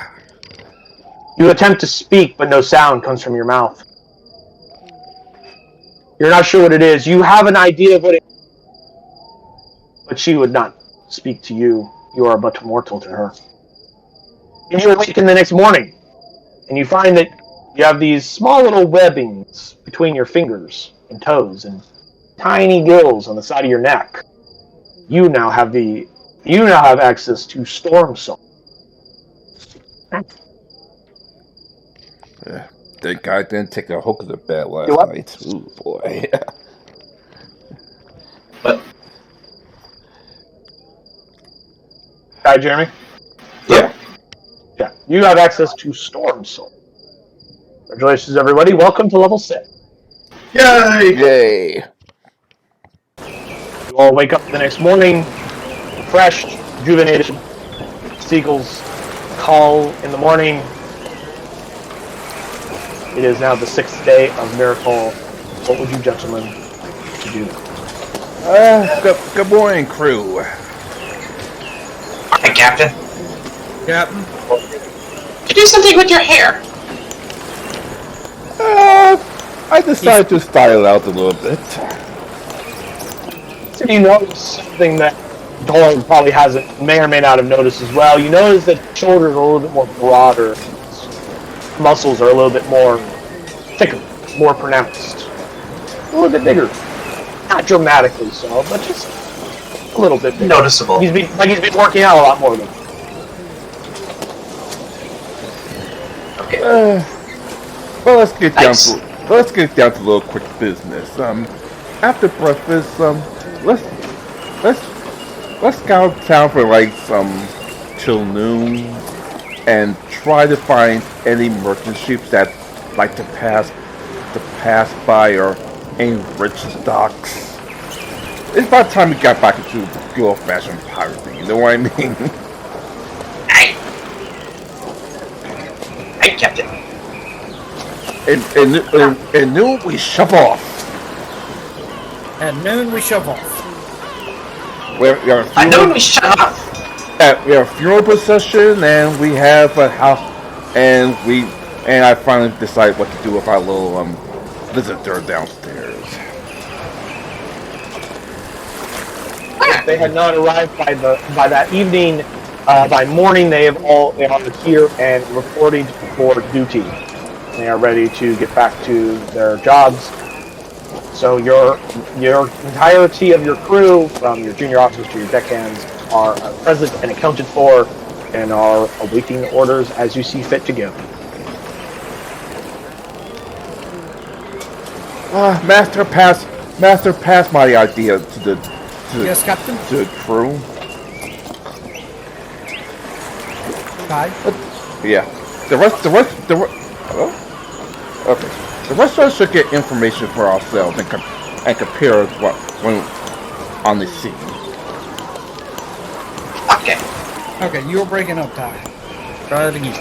S2: You attempt to speak, but no sound comes from your mouth. You're not sure what it is. You have an idea of what it is, but she would not speak to you. You are but mortal to her. And you awaken the next morning, and you find that you have these small little webbings between your fingers and toes, and tiny gills on the side of your neck. You now have access to Storm Soul.
S1: Think I didn't take a hook of the bed last
S2: You what?
S1: night. Ooh, boy.
S5: But
S2: Hi, Jeremy.
S5: yeah,
S2: Yeah, you have access to Storm Soul. Congratulations, everybody. Welcome to level 6.
S5: yay!
S1: Yay.
S2: You all wake up the next morning, refreshed, rejuvenated. Seagulls call in the morning. It is now the 6th day of Miracle. What would you gentlemen like to do?
S1: Good morning, crew.
S5: Alright, Captain.
S4: Captain.
S5: You do something with your hair.
S1: I decided to style it out a little bit.
S2: So you notice something that Dolan probably may or may not have noticed as well. You notice that shoulders are a little bit more broader. Muscles are a little bit more thicker, more pronounced. A little bit bigger. Not dramatically so, but just a little bit bigger.
S5: Noticeable.
S2: He's been working out a lot more than.
S5: Okay.
S1: Well, let's get
S5: Nice.
S1: down to a little quick business. After breakfast, let's scout town for like till noon, and try to find any merchant ships that like to pass by or any rich docks. It's about time we got back into good old-fashioned piracy. You know what I mean?
S5: Hey! Hey, Captain.
S1: And noon we shove off.
S4: At noon, we shove off.
S1: We have a
S5: I know
S1: funeral,
S5: we shut up.
S1: we have a funeral procession, and we have a house, and I finally decide what to do with our little visitor downstairs.
S2: If they had not arrived by that evening, by morning they are here and reporting for duty. They are ready to get back to their jobs. So your entirety of your crew, from your junior officers to your deckhands, are present and accounted for, and are awaiting orders as you see fit to give.
S1: Master, pass my idea to the
S4: Yes, Captain.
S1: to the crew.
S4: Hi.
S1: Yeah. Okay. The rest of us should get information for ourselves and compare what when on the sea.
S5: Okay.
S4: Okay, you were breaking up, Ty. Try it again.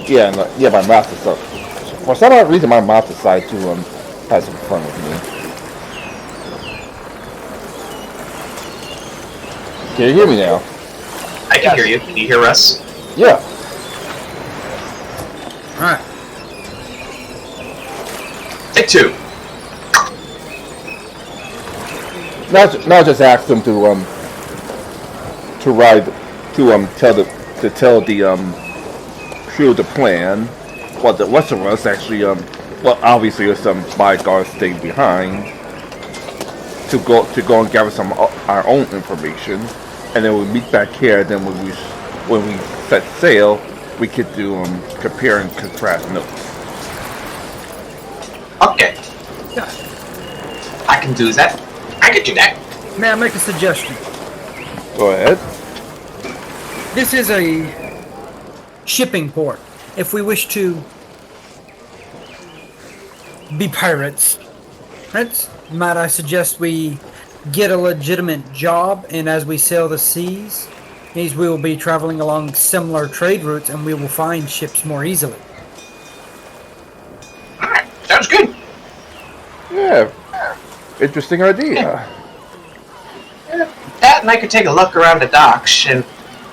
S1: Yeah, my mouth is up. For some odd reason, my mouth decided to have some fun with me. Can you hear me now?
S5: I can hear you. Can you hear us?
S1: Yeah.
S4: Alright.
S5: Take 2.
S1: Now just ask them to tell the crew the plan. Well, the rest of us actually obviously there's some bodyguards staying behind to go and gather some our own information, and then we meet back here. Then when we set sail, we could do compare and contrast notes.
S5: Okay. I can do that. I can do that.
S4: May I make a suggestion?
S1: Go ahead.
S4: This is a shipping port. If we wish to be pirates, might I suggest we get a legitimate job, and as we sail the seas, we will be traveling along similar trade routes, and we will find ships more easily.
S5: Alright, sounds good.
S1: Yeah, interesting idea.
S5: That and I could take a look around the docks and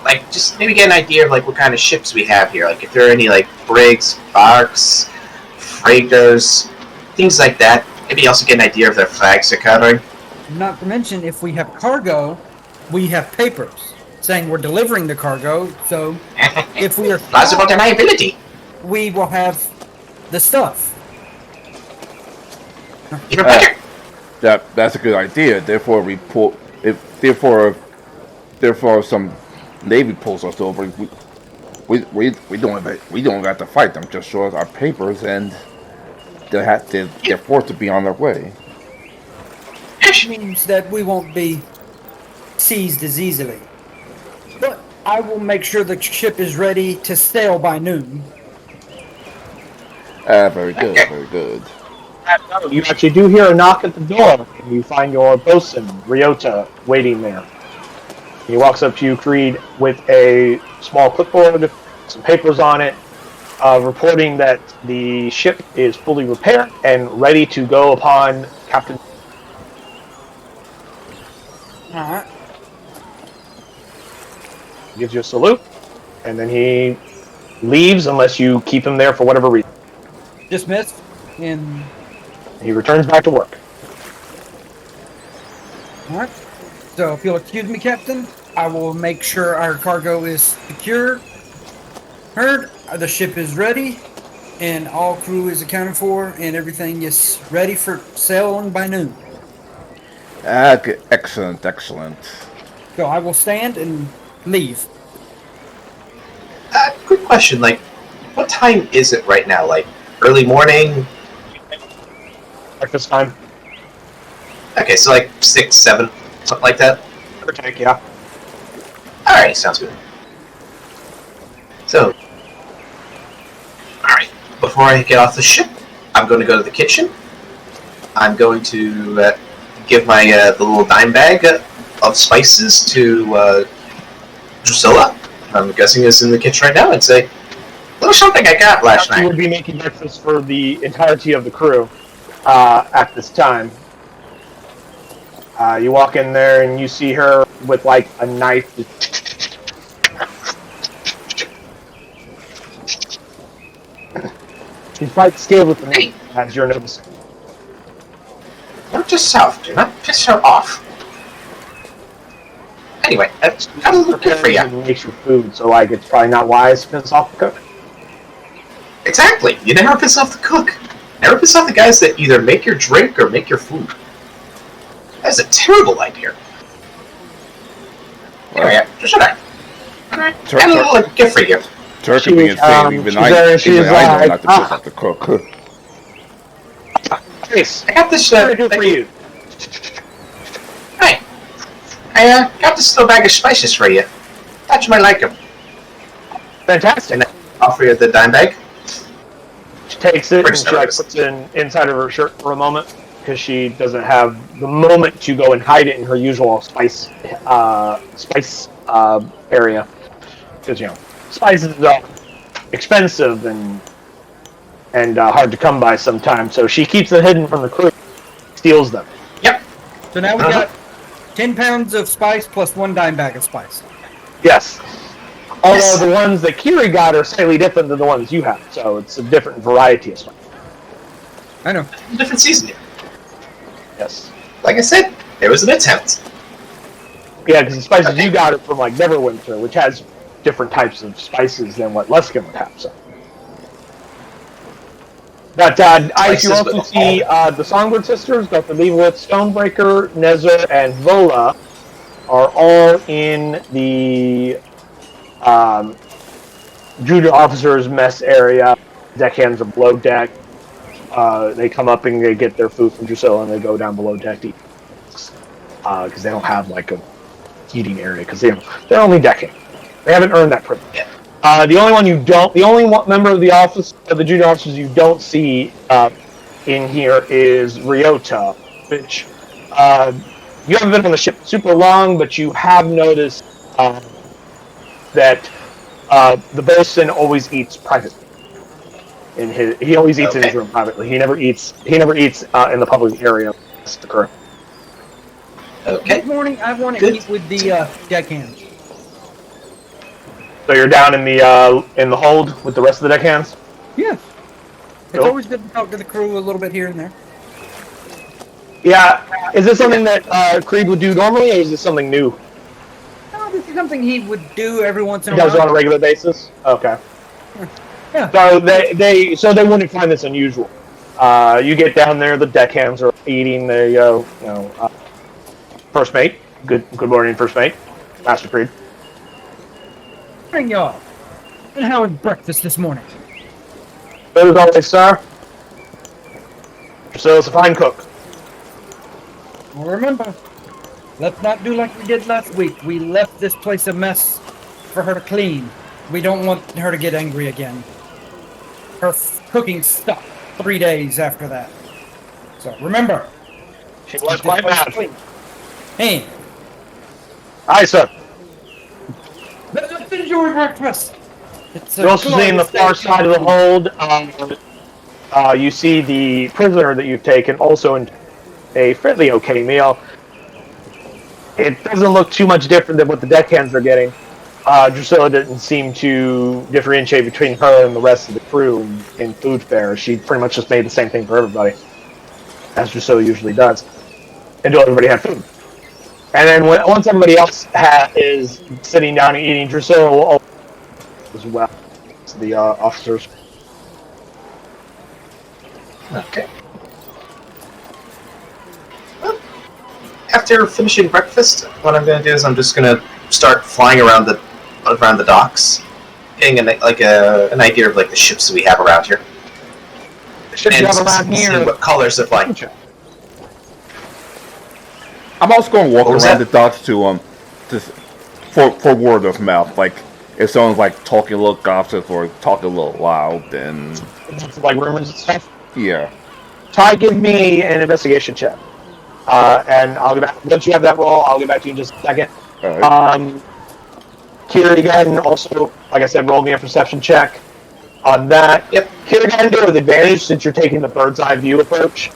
S5: like just maybe get an idea of like what kind of ships we have here. Like if there are any like brigs, barks, freighters, things like that. Maybe also get an idea of their flags they're covering.
S4: Not to mention, if we have cargo, we have papers saying we're delivering the cargo. So if we are
S5: Plausible deniability.
S4: we will have the stuff.
S5: Even better.
S1: That's a good idea. Therefore, therefore some Navy pulls us over. We don't have to fight them. Just show us our papers, and they're forced to be on their way.
S4: Which means that we won't be seized as easily. But I will make sure the ship is ready to sail by noon.
S1: Very good, very good.
S2: You actually do hear a knock at the door, and you find your bosun, Ryota, waiting there. He walks up to you, Creed, with a small clipboard, some papers on it, reporting that the ship is fully repaired and ready to go upon Captain.
S4: Alright.
S2: He gives you a salute, and then he leaves unless you keep him there for whatever reason.
S4: Dismissed. And
S2: He returns back to work.
S4: alright. So if you'll excuse me, Captain, I will make sure our cargo is secure. Heard, the ship is ready, and all crew is accounted for, and everything is ready for sailing by noon.
S1: Excellent, excellent.
S4: So I will stand and leave.
S5: Quick question, like, what time is it right now? Like, early morning?
S2: Breakfast time.
S5: Okay, so like 6, 7, something like that?
S2: Take, yeah.
S5: Alright, sounds good. So, alright, before I get off the ship, I'm going to go to the kitchen. I'm going to give my the little dime bag of spices to Drusilla. I'm guessing is in the kitchen right now, and say, little something I got last
S2: You
S5: night.
S2: would be making breakfast for the entirety of the crew at this time. You walk in there and you see her with like a knife. She's quite skilled with the meat, as you're noticing.
S5: Note to self, do not piss her off. Anyway, that's got a little gift for
S2: Prepares
S5: you.
S2: and makes your food, so like it's probably not wise to piss off the cook.
S5: Exactly. You never piss off the cook. Never piss off the guys that either make your drink or make your food. That's a terrible idea. Anyway, just shut up. Alright, got a little gift for you.
S1: Turkey being insane, even I know not to piss off the cook.
S2: Chris,
S5: I got this.
S2: what can I do for you?
S5: Hey, I got this little bag of spices for you. Thought you might like them.
S2: Fantastic.
S5: And I offer you the dime bag.
S2: She takes it and
S5: Brings
S2: she like,
S5: notice.
S2: puts it inside of her shirt for a moment because she doesn't have the moment to go and hide it in her usual spice area. Because spices are expensive and hard to come by sometimes. So she keeps it hidden from the crew, steals them.
S5: Yep.
S4: So now we got 10 pounds of spice plus 1 dime bag of spice.
S2: Yes. Although
S5: Yes.
S2: the ones that Kiri got are slightly different than the ones you have, so it's a different variety of spice.
S4: I know.
S5: Different seasoning.
S2: Yes.
S5: Like I said, there was an attempt.
S2: Yeah, because the spices you got are from like Neverwinter, which has different types of spices than what Luskin would have. So. But Ice, you
S5: Spices
S2: also
S5: with
S2: see the Songbird sisters, Dr. Leibowitz, Stormbreaker, Nezer, and Vola are all in the junior officers' mess area. Deckhands are below deck. They come up and they get their food from Drusilla and they go down below deck to eat. Because they don't have like a eating area because they're only deckhand. They haven't earned that privilege. The only member of the office, of the junior officers you don't see in here is Ryota, which you haven't been on the ship super long, but you have noticed that the bosun always eats privately. He always eats in his room privately. He never eats in the public area.
S5: Okay.
S4: This morning, I want to eat with the deckhands.
S2: So you're down in the hold with the rest of the deckhands?
S4: Yeah. It's
S2: Cool.
S4: always good to talk to the crew a little bit here and there.
S2: Yeah. Is this something that Creed would do normally, or is this something new?
S4: No, this is something he would do every once in
S2: He
S4: a
S2: does it on
S4: while.
S2: a regular basis? Okay.
S4: Yeah.
S2: So they wouldn't find this unusual. You get down there, the deckhands are eating the first mate. Good morning, first mate. Master Creed.
S4: Morning, y'all. And how was breakfast this morning?
S2: Good as always, sir. So it's a fine cook.
S4: Well, remember, let's not do like we did last week. We left this place a mess for her to clean. We don't want her to get angry again. Her cooking stopped 3 days after that. So remember,
S2: She was quite mad.
S4: hey,
S2: Aye, sir.
S4: let's enjoy breakfast.
S2: You also see in the far side of the hold, you see the prisoner that you've taken also in a fairly okay meal. It doesn't look too much different than what the deckhands are getting. Drusilla didn't seem to differentiate between her and the rest of the crew in food fare. She pretty much just made the same thing for everybody, as Drusilla usually does, until everybody had food. And then once everybody else is sitting down and eating, Drusilla will as well as the officers.
S5: Okay. Well, after finishing breakfast, what I'm going to do is I'm just going to start flying around the docks, getting an idea of like the ships that we have around here.
S2: The ships you have around
S5: See
S2: here.
S5: what colors they're flying.
S1: I'm also going to walk
S5: What was
S1: around
S5: that?
S1: the docks to for word of mouth. Like if someone's like talking a little gossip or talking a little loud, then
S2: Like rumors and stuff.
S1: yeah.
S2: Ty, give me an investigation check. And I'll get back. Once you have that roll, I'll get back to you in just a second.
S1: All right.
S2: Kira again, also, like I said, roll me a perception check on that.
S5: Yep.
S2: Kira again, do it with advantage since you're taking the bird's eye view approach.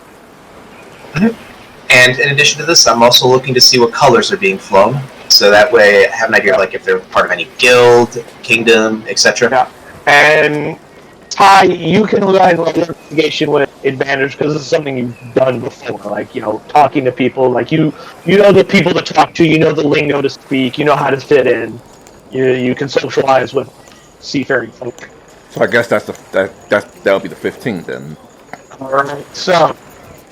S5: And in addition to this, I'm also looking to see what colors are being flown, so that way I have an idea of like if they're part of any guild, kingdom, etc.
S2: Yeah. And Ty, you can rely on your investigation with advantage because this is something you've done before. Like, talking to people. Like, you know the people to talk to. You know the lingo to speak. You know how to fit in. You can socialize with seafaring folk.
S1: So I guess that'll be the 15th then.
S2: Alright, so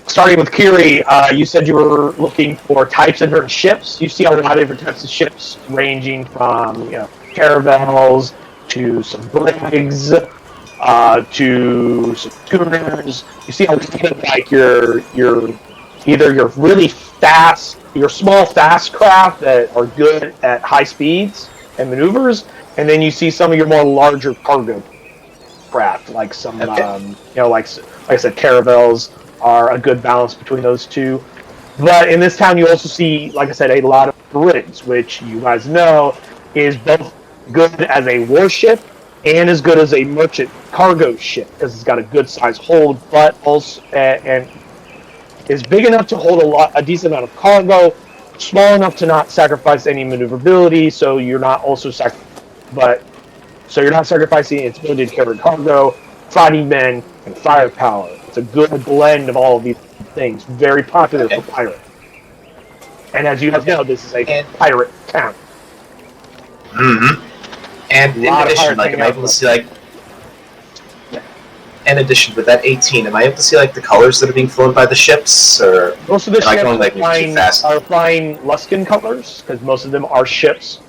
S2: starting with Kiri, you said you were looking for types of different ships. You see a lot of different types of ships, ranging from caravels to some brigs, to some schooners. You see a lot of like your really fast, your small fast craft that are good at high speeds and maneuvers, and then you see some of your more larger cargo craft, like some, like I said, caravels are a good balance between those two. But in this town, you also see, like I said, a lot of brigs, which you guys know is both good as a warship and as good as a merchant cargo ship because it's got a good size hold, but also and is big enough to hold a decent amount of cargo, small enough to not sacrifice any maneuverability, so you're not also you're not sacrificing its ability to carry cargo, fighting men, and firepower. It's a good blend of all of these things. Very popular for pirate. And as you guys know, this is a pirate town.
S5: Mm-hmm. And in addition, like, am I able to see like? In addition, with that 18, am I able to see like the colors that are being flown by the ships, or
S2: most of the ships
S5: are
S2: flying Luskan colors because most of them are ships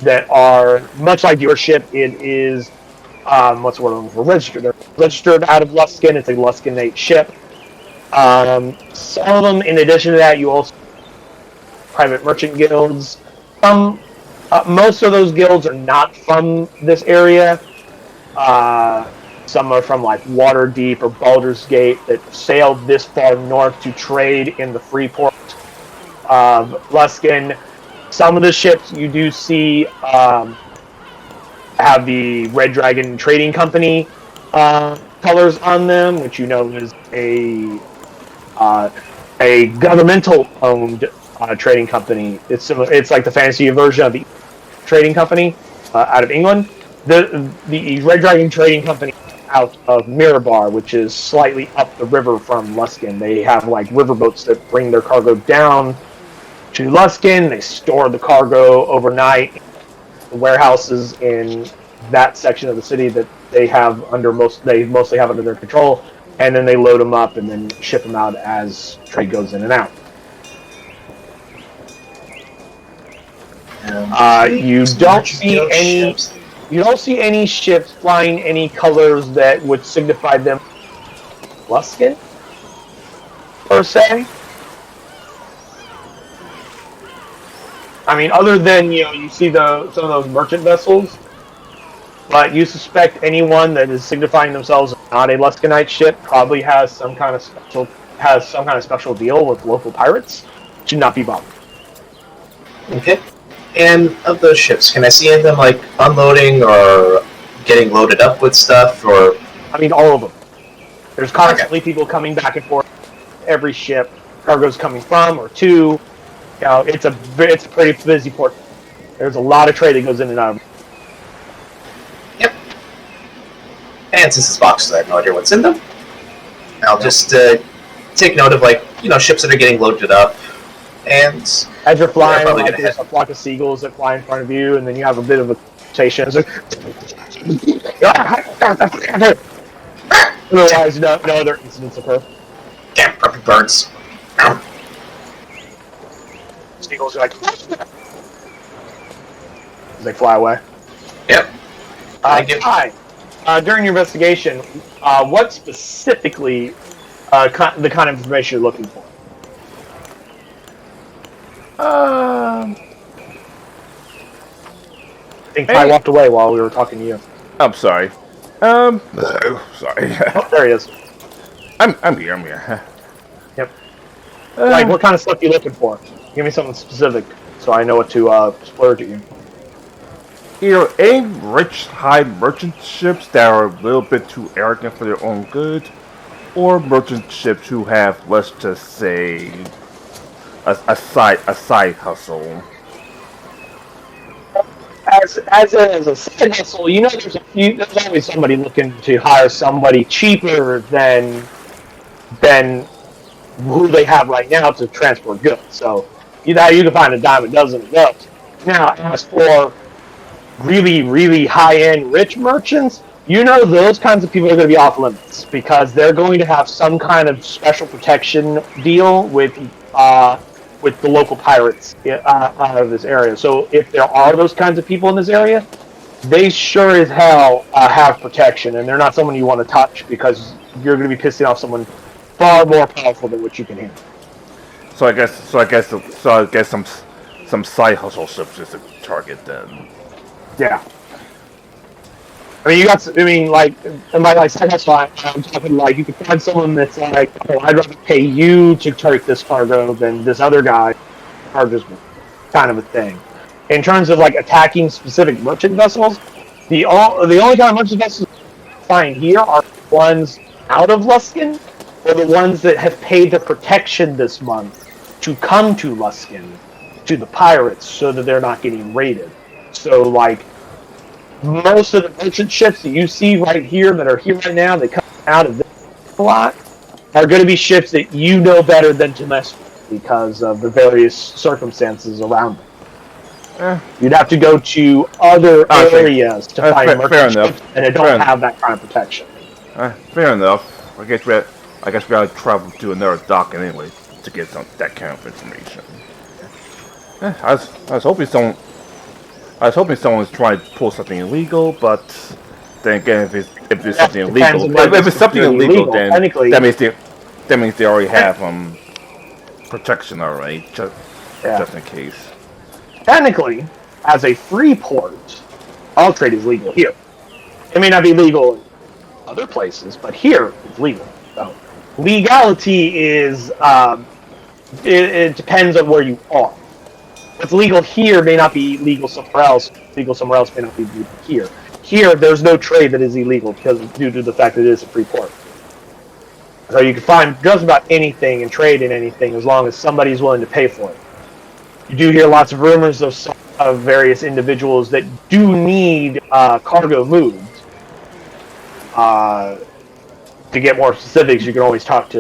S2: that are much like your ship. It is what's the word I'm looking for? Registered. They're registered out of Luskan. It's a Luskanate ship. Some of them, in addition to that, you also private merchant guilds. Most of those guilds are not from this area. Some are from like Waterdeep or Baldur's Gate that sailed this far north to trade in the Freeport. of Luskin. Some of the ships you do see have the Red Dragon Trading Company colors on them, which you know is a governmental-owned trading company. It's similar. It's like the fantasy version of the trading company out of England. The Red Dragon Trading Company out of Mirabar, which is slightly up the river from Luskin. They have like riverboats that bring their cargo down to Luskin. They store the cargo overnight in the warehouses in that section of the city that they mostly have under their control, and then they load them up and then ship them out as trade goes in and out. You don't see any ships flying any colors that would signify them Luskin, per se. I mean, other than, you see some of those merchant vessels, but you suspect anyone that is signifying themselves not a Luskinite ship probably has some kind of special deal with local pirates. Should not be bothered.
S5: Okay. And of those ships, can I see any of them like unloading or getting loaded up with stuff, or?
S2: I mean, all of them. There's constantly people coming back and forth. Every ship, cargo's coming from or to. It's a pretty busy port. There's a lot of trade that goes in and out of it.
S5: Yep. And since it's boxes, I have no idea what's in them. I'll just take note of ships that are getting loaded up. And
S2: as you're flying, there's a flock of seagulls that fly in front of you, and then you have a bit of a rotation. Otherwise, no other incidents occur.
S5: Damn puppy birds.
S2: Seagulls are like as they fly away.
S5: Yep.
S2: Hi. During your investigation, what specifically the kind of information you're looking for? I think Ty walked away while we were talking to you.
S1: I'm sorry. Sorry.
S2: Oh, there he is.
S1: I'm here.
S2: Yep. What kind of stuff are you looking for? Give me something specific so I know what to splurge at you.
S1: Either A, rich, high merchant ships that are a little bit too arrogant for their own good, or merchant ships who have, let's just say, a side hustle.
S2: As a side hustle, there's always somebody looking to hire somebody cheaper than who they have right now to transport goods. So you can find a dime a dozen of those. Now, as for really, really high-end rich merchants, those kinds of people are going to be off limits because they're going to have some kind of special protection deal with the local pirates out of this area. So if there are those kinds of people in this area, they sure as hell have protection, and they're not someone you want to touch because you're going to be pissing off someone far more powerful than what you can handle.
S1: So I guess some side hustle ships is a target then.
S2: Yeah. And by side hustle, I'm talking you could find someone that's like, oh, I'd rather pay you to take this cargo than this other guy charges me, kind of a thing. In terms of attacking specific merchant vessels, the only kind of merchant vessels you find here are ones out of Luskin, or the ones that have paid the protection this month to come to Luskin, to the pirates, so that they're not getting raided. So, most of the merchant ships that you see right here that are here right now, that come out of this lot, are going to be ships that you know better than to mess with because of the various circumstances around them. You'd have to go to other areas to find merchant ships, and they don't have that kind of protection.
S1: Fair enough. I guess we gotta travel to another dock anyway to get that kind of information. I was hoping someone was trying to pull something illegal, but then again, if it's something illegal, then that means they already have protection already, just in case.
S2: Technically, as a free port, all trade is legal here. It may not be legal in other places, but here it's legal. So legality is it depends on where you are. What's legal here may not be legal somewhere else. Legal somewhere else may not be legal here. Here, there's no trade that is illegal because due to the fact that it is a free port. So you can find just about anything and trade in anything as long as somebody's willing to pay for it. You do hear lots of rumors of various individuals that do need cargo moved. To get more specifics, you can always talk to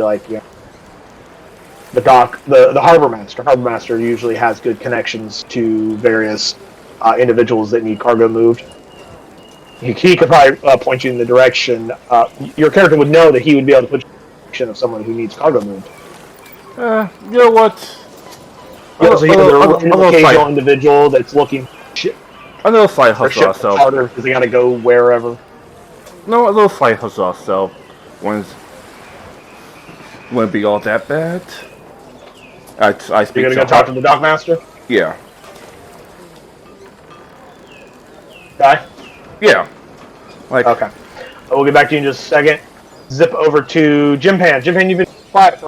S2: the harbor master. Harbor master usually has good connections to various individuals that need cargo moved. He could probably point you in the direction. Your character would know that he would be able to put you in the direction of someone who needs cargo moved.
S1: You know what?
S2: You also hear an occasional individual that's looking
S1: a little side
S2: for
S1: hustle
S2: ship
S1: ourselves.
S2: powder because they got to go wherever.
S1: No, a little side hustle ourselves. Wouldn't be all that bad. I speak.
S2: You're gonna go talk to the dockmaster?
S1: Yeah.
S2: Okay.
S1: Yeah. Like.
S2: Okay. We'll get back to you in just a second. Zip over to Jimpan. Jimpan, you've been quiet.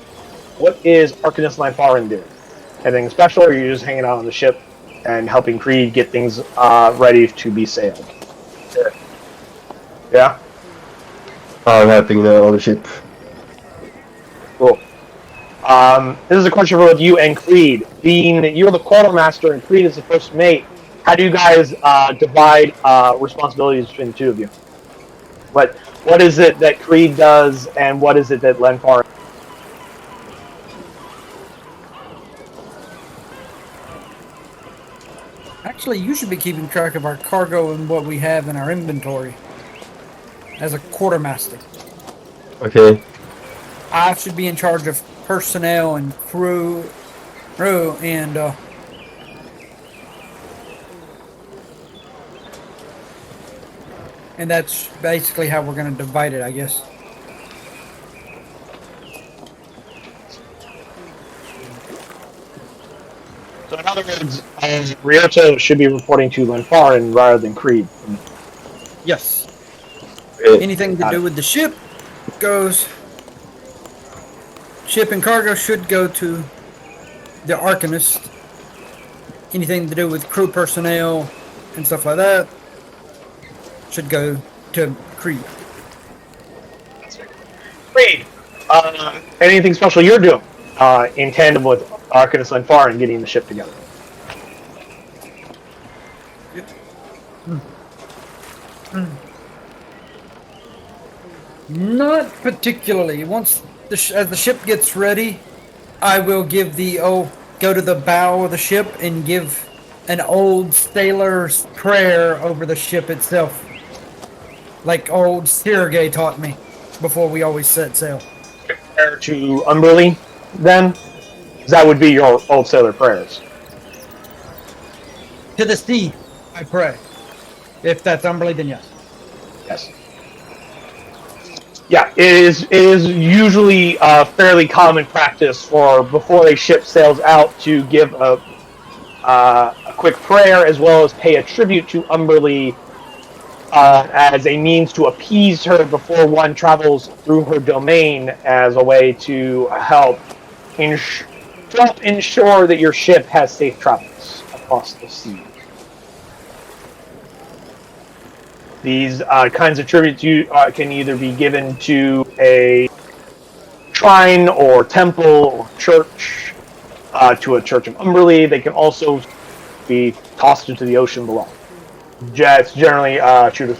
S2: What is Arcanist Lanfarin doing? Anything special, or are you just hanging out on the ship and helping Creed get things ready to be sailed? Yeah?
S3: I'm helping on the ship.
S2: Cool. This is a question for both you and Creed. Being that you're the quartermaster and Creed is the first mate, how do you guys divide responsibilities between the two of you? What is it that Creed does, and what is it that Lenfar?
S4: Actually, you should be keeping track of our cargo and what we have in our inventory as a quartermaster.
S3: Okay.
S4: I should be in charge of personnel and crew and that's basically how we're going to divide it, I guess.
S2: So in other words, Ryoto should be reporting to Lenfarin rather than Creed.
S4: Yes.
S3: Okay.
S4: Anything to do with the ship goes. Ship and cargo should go to the Arcanist. Anything to do with crew personnel and stuff like that should go to Creed.
S2: Creed, anything special you're doing in tandem with Arcanist Lenfarin getting the ship together?
S4: Not particularly. Once as the ship gets ready, I will give go to the bow of the ship and give an old sailor's prayer over the ship itself, like old Sirigay taught me before we always set sail.
S2: Prayer to Umberly, then? That would be your old sailor prayers.
S4: To the sea, I pray. If that's Umberly, then yes.
S2: Yes. Yeah, it is usually fairly common practice for before a ship sails out to give a quick prayer as well as pay a tribute to Umberly as a means to appease her before one travels through her domain as a way to help ensure that your ship has safe travels across the sea. These kinds of tributes can either be given to a shrine or temple or church, to a church of Umberly. They can also be tossed into the ocean below. It's generally shooters,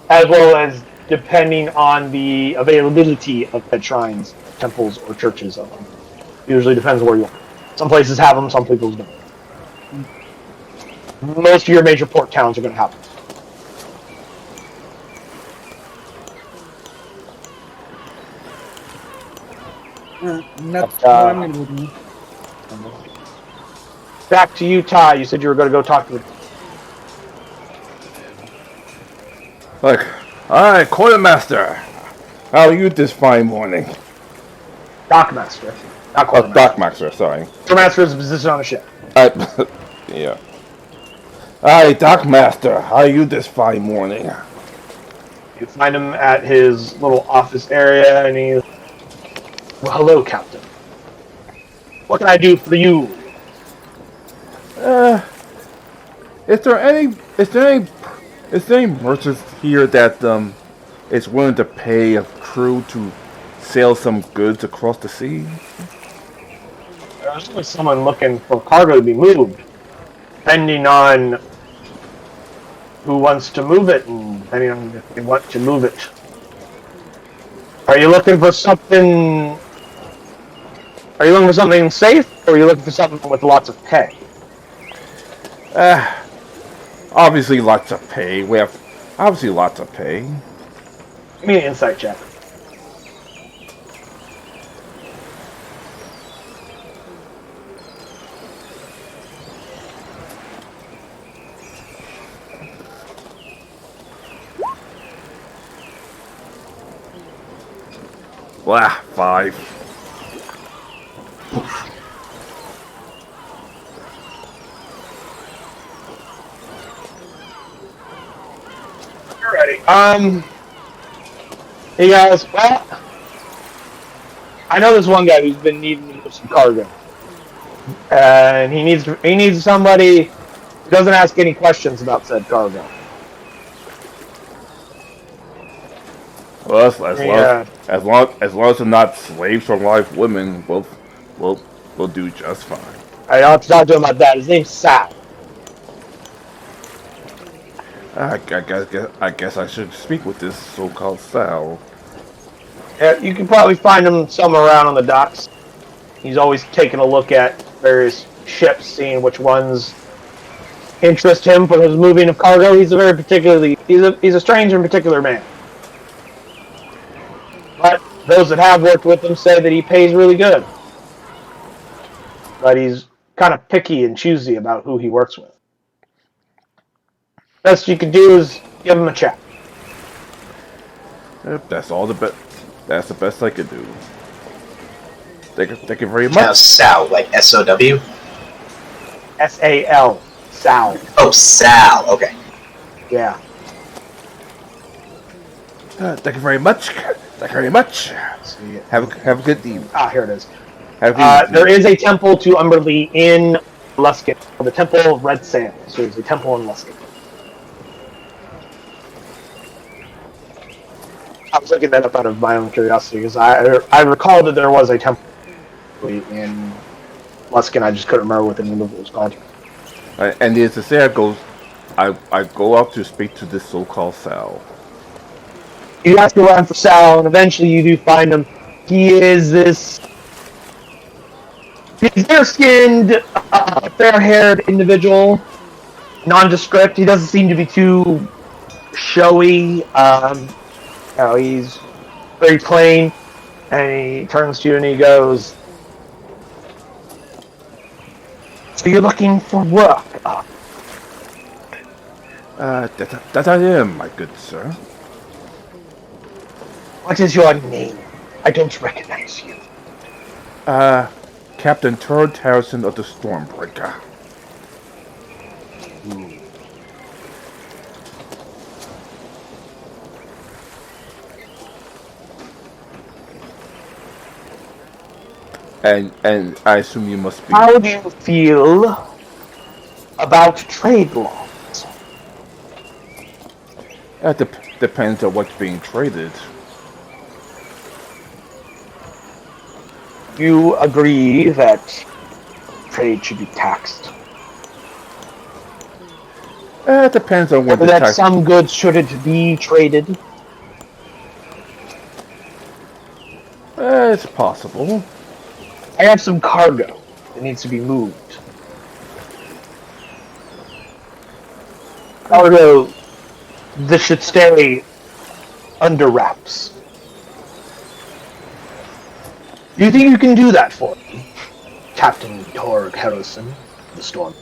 S2: as well as depending on the availability of said shrines, temples, or churches of them. Usually depends where you are. Some places have them, some people don't. Most of your major port towns are going to have them.
S4: And that's what I'm going to do.
S2: Back to you, Ty. You said you were going to go talk to the...
S1: Like, alright, quartermaster. How are you this fine morning?
S2: Dockmaster. Not
S1: Oh,
S2: quartermaster.
S1: dockmaster, sorry.
S2: Quartermaster is a position on the ship.
S1: Yeah. Alright, dockmaster. How are you this fine morning?
S2: You find him at his little office area, and he's... Well, hello, Captain. What can I do for you?
S1: Is there any merchants here that is willing to pay a crew to sail some goods across the sea?
S2: There's always someone looking for cargo to be moved, depending on who wants to move it and depending on if they want to move it. Are you looking for something? Are you looking for something safe, or are you looking for something with lots of pay?
S1: Obviously lots of pay. We have obviously lots of pay.
S2: Give me an insight check.
S1: Blah, 5.
S2: Alrighty. Hey guys, well, I know this one guy who's been needing to move some cargo, and he needs somebody who doesn't ask any questions about said cargo.
S1: Well, as long as they're not slaves or live women, we'll do just fine.
S2: I'll have to talk to him about that. His name's Sal.
S1: I guess I should speak with this so-called Sal.
S2: Yeah, you can probably find him somewhere around on the docks. He's always taking a look at various ships, seeing which ones interest him for his moving of cargo. He's a strange and particular man. But those that have worked with him say that he pays really good. But he's kind of picky and choosy about who he works with. Best you can do is give him a chat.
S1: Yep, that's the best I could do. Thank you very much.
S5: Now, Sal, like S-O-W?
S2: S-A-L. Sal.
S5: Oh, Sal, okay.
S2: Yeah.
S1: Thank you very much. Thank you very much. Have a good evening.
S2: Ah, here it is.
S1: There
S2: is a temple to Umberlee in Luskin. The Temple of Red Sand. So there's a temple in Luskin. I was looking that up out of my own curiosity because I recall that there was a temple in Luskin. I just couldn't remember what the name of it was called.
S1: And needless to say, I go out to speak to this so-called Sal.
S2: You ask around for Sal, and eventually you do find him. He is this fair-skinned, fair-haired individual, nondescript. He doesn't seem to be too showy. He's very plain, and he turns to you and he goes, "So you're looking for work?"
S1: That I am, my good sir.
S2: What is your name? I don't recognize you.
S1: Captain Turd Harrison of the Stormbreaker. And I assume you must be.
S2: How do you feel about trade laws?
S1: That depends on what's being traded.
S2: You agree that trade should be taxed?
S1: It depends on what the
S2: that
S1: tax.
S2: Some goods shouldn't be traded?
S1: It's possible.
S2: I have some cargo that needs to be moved. Cargo that should stay under wraps. Do you think you can do that for me, Captain Torg Harrison, the Storm?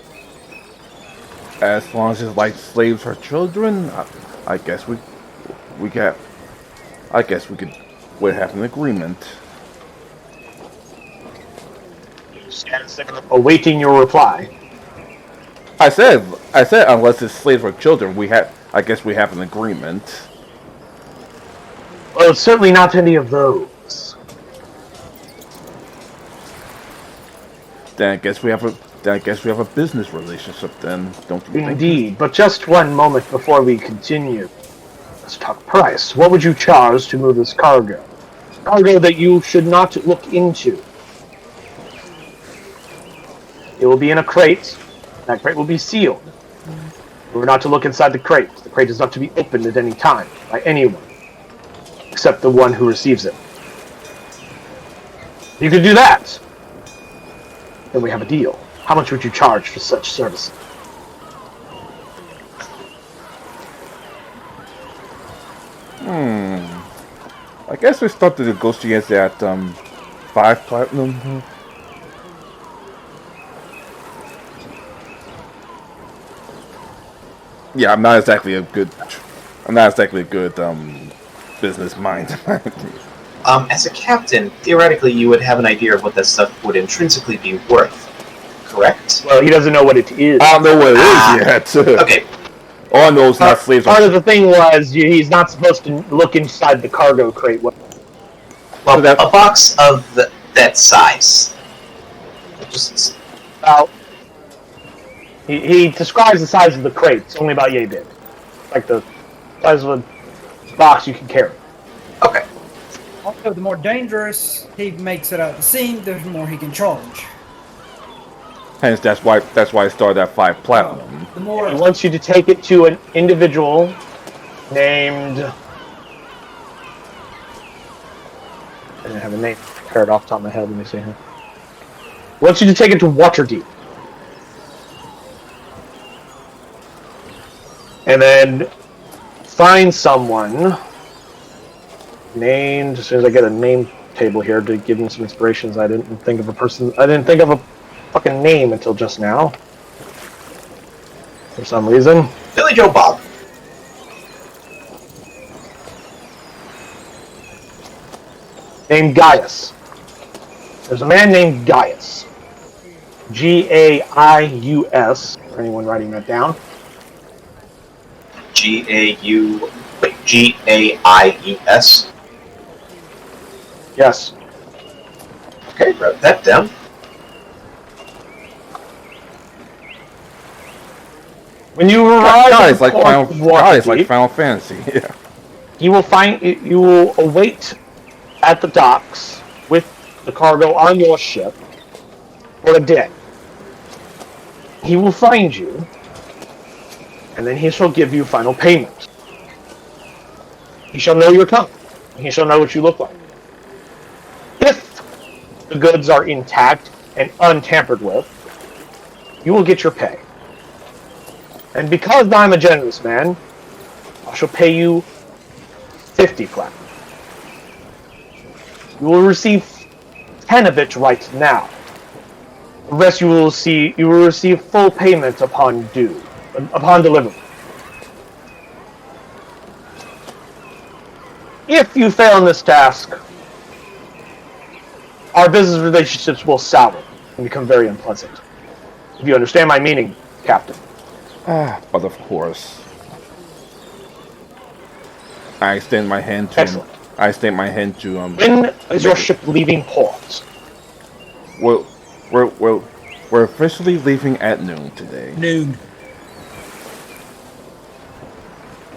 S1: As long as it's like slaves or children, I guess we could would have an agreement.
S2: Awaiting your reply.
S1: I said unless it's slaves or children, I guess we have an agreement.
S2: Well, it's certainly not any of those.
S1: Then I guess we have a business relationship. Then don't you think?
S2: Indeed, but just one moment before we continue. Let's talk price. What would you charge to move this cargo? Cargo that you should not look into. It will be in a crate. That crate will be sealed. We're not to look inside the crate. The crate is not to be opened at any time by anyone, except the one who receives it. You could do that. Then we have a deal. How much would you charge for such services?
S1: I guess we start to negotiate at 5 platinum. Yeah, I'm not exactly a good business mind.
S5: As a captain, theoretically, you would have an idea of what that stuff would intrinsically be worth, correct?
S2: Well, he doesn't know what it is.
S1: I don't know what it is yet.
S5: Okay.
S1: All I know is not slaves.
S2: Part of the thing was he's not supposed to look inside the cargo crate.
S5: Well, a box of that size. Just
S2: He describes the size of the crate. It's only about yay big. Like the size of a box you can carry.
S5: okay.
S4: Also, the more dangerous he makes it out the scene, the more he can charge.
S1: Hence, that's why I started at 5 platinum.
S4: The more
S2: He wants you to take it to an individual named... I didn't have a name prepared off the top of my head. Let me see here. He wants you to take it to Waterdeep. And then find someone named, as soon as I get a name table here to give him some inspirations, I didn't think of a fucking name until just now. For some reason.
S5: Billy Joe Bob.
S2: Named Gaius. There's a man named Gaius. Gaius, for anyone writing that down.
S5: Gaius.
S2: Yes.
S5: Okay, wrote that down.
S2: When you arrive
S1: God,
S2: at
S1: it's
S2: the
S1: like
S2: port
S1: Final.
S2: of
S1: God, it's like
S2: Waterdeep,
S1: Final Fantasy. Yeah.
S2: you will await at the docks with the cargo on your ship for a day. He will find you, and then he shall give you final payment. He shall know your tongue. He shall know what you look like. If the goods are intact and untampered with, you will get your pay. And because I'm a generous man, I shall pay you 50 platinum. You will receive 10 of it right now. The rest you will receive full payment upon delivery. If you fail in this task, our business relationships will sour and become very unpleasant. If you understand my meaning, Captain.
S1: But of course, I extend my hand to.
S2: Excellent.
S1: I extend my hand to.
S2: When is your ship leaving port?
S1: We're officially leaving at noon today.
S4: noon.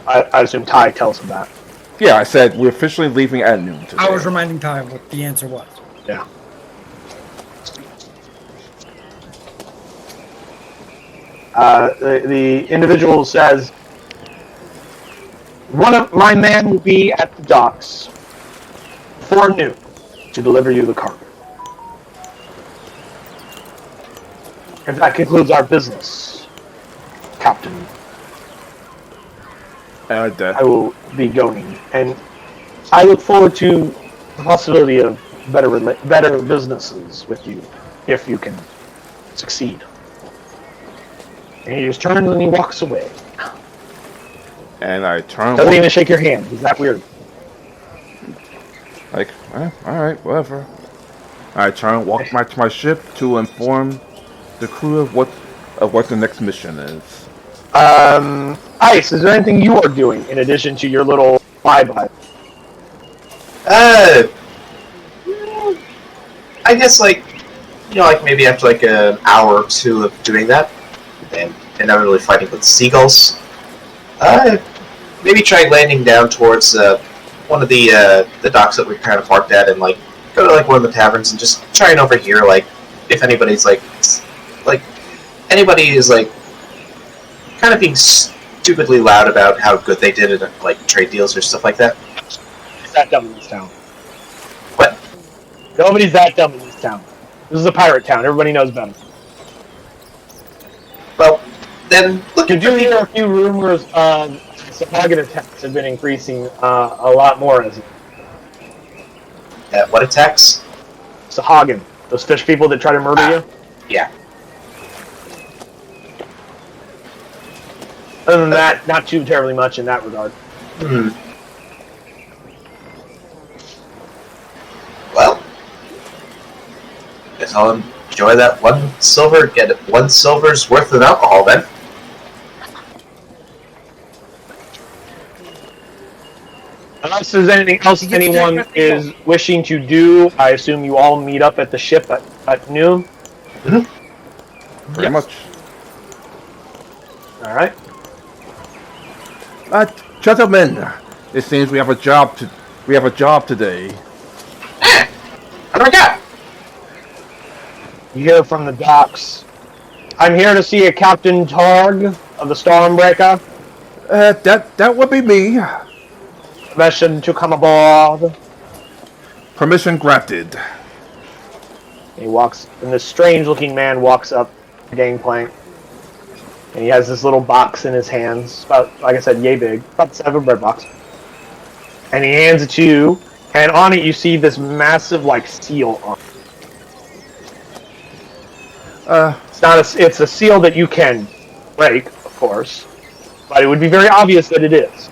S2: I assume Ty tells him that.
S1: Yeah, I said we're officially leaving at noon today.
S4: I was reminding Ty what the answer was.
S2: Yeah. The individual says, one of my men will be at the docks before noon to deliver you the cargo. And that concludes our business, Captain. I will be going, and I look forward to the possibility of better businesses with you if you can succeed. And he just turns and he walks away.
S1: And I turn.
S2: Doesn't even shake your hand. He's that weird.
S1: Like, all right, whatever. I turn, walk back to my ship to inform the crew of what the next mission is.
S2: Ice, is there anything you are doing in addition to your little bye-bye?
S5: I guess, like, like maybe after like an hour or two of doing that, and inevitably fighting with seagulls, maybe try landing down towards one of the docks that we kind of parked at, and like go to like one of the taverns and just try and overhear like if anybody's like anybody is like kind of being stupidly loud about how good they did at like trade deals or stuff like that.
S2: Nobody's that dumb in this town.
S5: What?
S2: Nobody's that dumb in this town. This is a pirate town. Everybody knows better.
S5: Well, then look
S2: You
S5: at
S2: do hear a few rumors of Sahagan attacks have been increasing a lot more as
S5: what attacks?
S2: Sahagan. Those fish people that try to murder you?
S5: Yeah.
S2: Other than that, not too terribly much in that regard.
S5: Hmm. Well, guess I'll enjoy that 1 silver, get 1 silver's worth of alcohol then.
S2: Unless there's anything else anyone is wishing to do, I assume you all meet up at the ship at noon.
S1: Pretty much.
S2: Alright.
S1: Gentlemen, it seems we have a job today.
S5: What do I got?
S2: You hear from the docks. I'm here to see a Captain Targ of the Stormbreaker.
S1: That would be me.
S2: Permission to come aboard.
S1: Permission granted.
S2: And this strange-looking man walks up the gangplank. And he has this little box in his hands, about, like I said, yay big, about the size of a bread box. And he hands it to you, and on it you see this massive, like, seal on it. It's a seal that you can break, of course, but it would be very obvious that it is.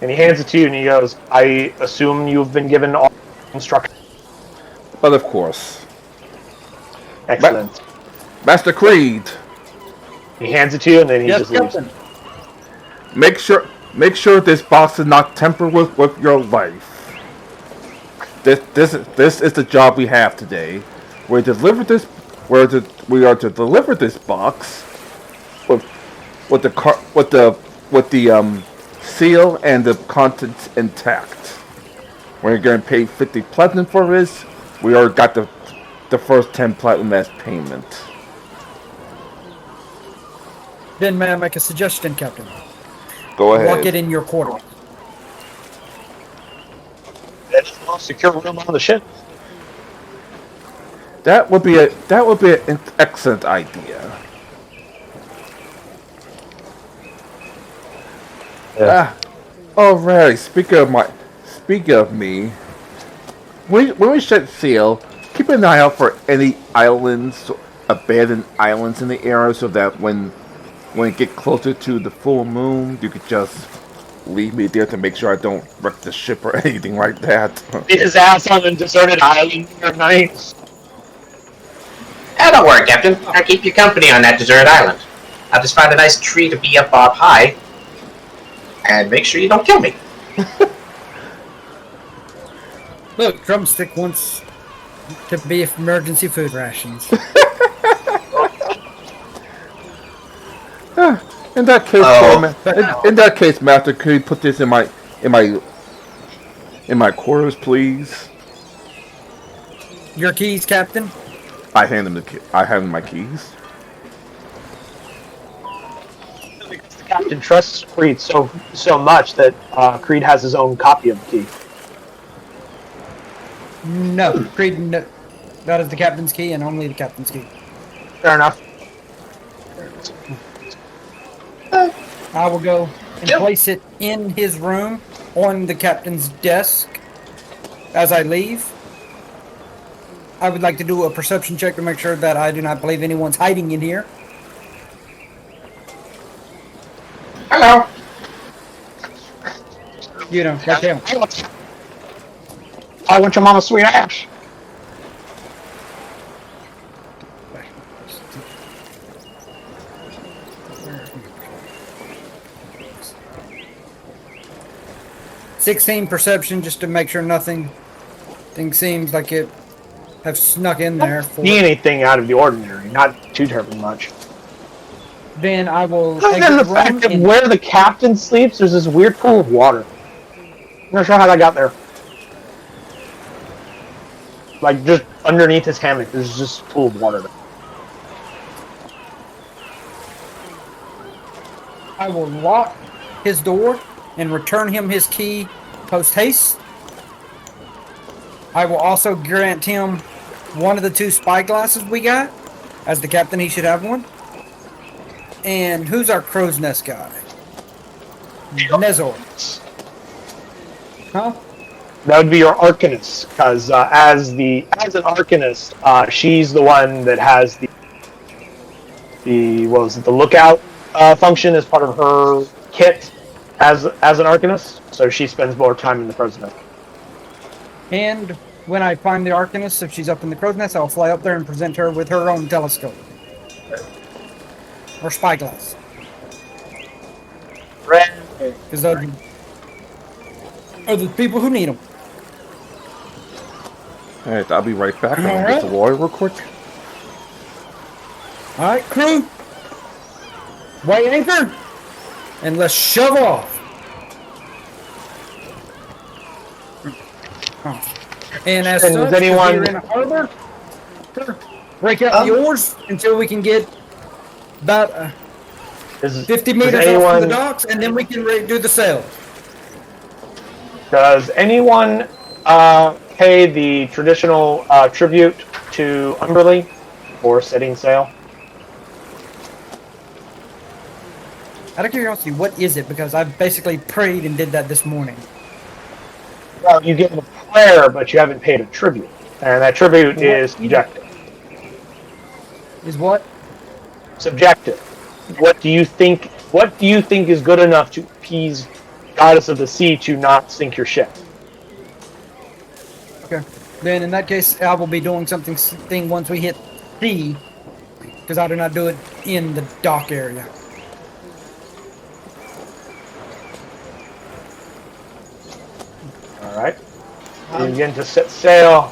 S2: And he hands it to you, and he goes, I assume you've been given all instructions.
S1: But of course.
S2: Excellent.
S1: Master Creed.
S2: He hands it to you, and then he just leaves.
S1: Make sure this box is not tampered with your life. This is the job we have today. We are to deliver this box with the seal and the contents intact. We're going to pay 50 platinum for this. We already got the first 10 platinum as payment.
S4: Then may I make a suggestion, Captain?
S1: Go ahead.
S4: Lock it in your quarters.
S2: That's the most secure room on the ship.
S1: That would be an excellent idea.
S2: Yeah.
S1: Alright. Speaking of me, when we set sail, keep an eye out for any islands, abandoned islands in the area, so that when it get closer to the full moon, you could just leave me there to make sure I don't wreck the ship or anything like that.
S2: His ass on a deserted island at night.
S5: Don't worry, Captain. I'll keep you company on that deserted island. I'll just find a nice tree to be up high, and make sure you don't kill me.
S4: Look, Drumstick wants to be emergency food rations.
S1: In that case, Master, could you put this in my quarters, please?
S4: Your keys, Captain?
S1: I hand him my keys.
S2: The captain trusts Creed so much that Creed has his own copy of the key.
S4: No, Creed. No. That is the captain's key, and only the captain's key.
S2: Fair enough.
S4: I will go and place it in his room on the captain's desk as I leave. I would like to do a perception check to make sure that I do not believe anyone's hiding in here.
S5: Hello.
S4: You know, right there.
S2: I want your mama's sweet ass. ...16 perception, just to make sure nothing seems like it
S4: have snuck in there.
S2: See anything out of the ordinary? Not too terribly much.
S4: Then I will
S2: Other
S4: exit
S2: than the
S4: the room
S2: fact that
S4: and
S2: where the captain sleeps, there's this weird pool of water. I'm not sure how that got there. Like, just underneath his hammock, there's just a pool of water there.
S4: I will lock his door and return him his key post haste. I will also grant him one of the 2 spy glasses we got. As the captain, he should have one. And who's our crow's nest guy? Nezor. Huh?
S2: That would be your Arcanist, because as an Arcanist, she's the one that has the lookout function as part of her kit as an Arcanist. So she spends more time in the crow's nest.
S4: And when I find the Arcanist, if she's up in the crow's nest, I'll fly up there and present her with her own telescope. Or spyglass. Because those are the people who need them.
S1: Alright, I'll be right back. I'm gonna
S4: Alright.
S1: get the water real quick.
S4: Alright, crew. Weigh anchor. And let's shove off. And as
S2: And
S4: such,
S2: does anyone-
S4: if we're in a harbor, break out the oars until we can get about 50 meters off from the docks, and then we can do the sail.
S2: Does anyone pay the traditional tribute to Umberly for setting sail?
S4: Out of curiosity, what is it? Because I basically prayed and did that this morning.
S2: Well, you give a prayer, but you haven't paid a tribute, and that tribute is subjective.
S4: Is what?
S2: Subjective. What do you think? What do you think is good enough to appease Goddess of the Sea to not sink your ship?
S4: Okay. Then in that case, I will be doing something once we hit sea, because I do not do it in the dock area.
S2: All right. You begin to set sail.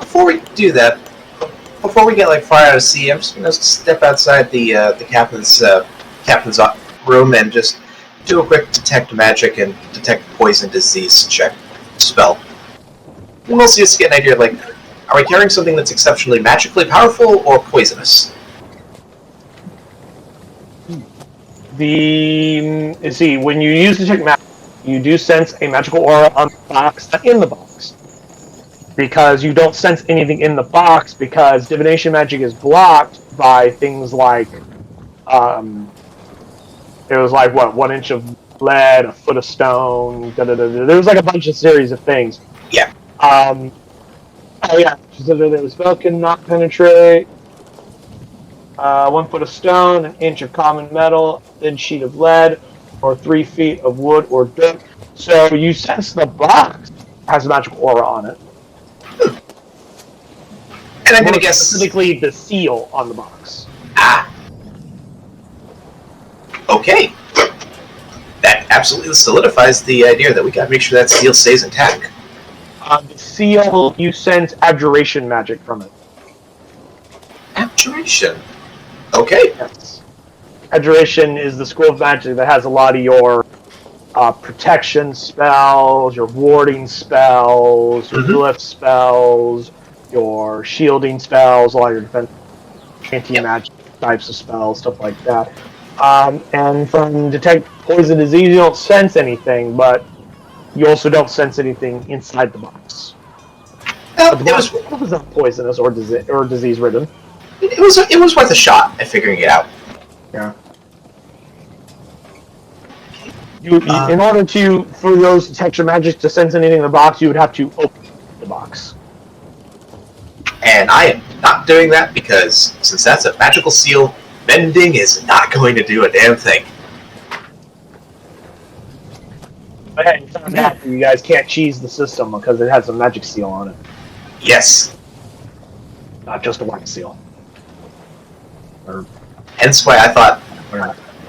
S5: Before we do that, before we get far out of sea, I'm just gonna step outside the captain's room and just do a quick detect magic and detect poison disease check spell. And we'll see, just get an idea of are we carrying something that's exceptionally magically powerful or poisonous?
S2: You see, when you use detect magic, you do sense a magical aura on the box, not in the box. Because you don't sense anything in the box, because divination magic is blocked by things like, it was 1 inch of lead, a foot of stone, there was a bunch of series of things.
S5: Yeah.
S2: The spell cannot penetrate 1 foot of stone, 1 inch of common metal, a thin sheet of lead, or 3 feet of wood or dirt. So you sense the box has a magical aura on it.
S5: And I'm gonna guess
S2: specifically the seal on the box.
S5: Ah. Okay. That absolutely solidifies the idea that we gotta make sure that seal stays intact.
S2: The seal, you sense abjuration magic from it.
S5: Abjuration. Okay.
S2: Yes. Abjuration is the school of magic that has a lot of your protection spells, your warding spells, your glyph spells, your shielding spells, a lot of your defense, anti-magic types of spells, stuff like that. And from detect poison disease, you don't sense anything, but you also don't sense anything inside the box.
S5: Well,
S2: It was not poisonous or disease ridden.
S5: it was worth a shot at figuring it out.
S2: Yeah. In order for those detection magic to sense anything in the box, you would have to open the box.
S5: And I am not doing that because since that's a magical seal, bending is not going to do a damn thing.
S2: But hey, you found out that you guys can't cheese the system because it has a magic seal on it,
S5: Yes.
S2: not just a white seal.
S5: Hence why I thought,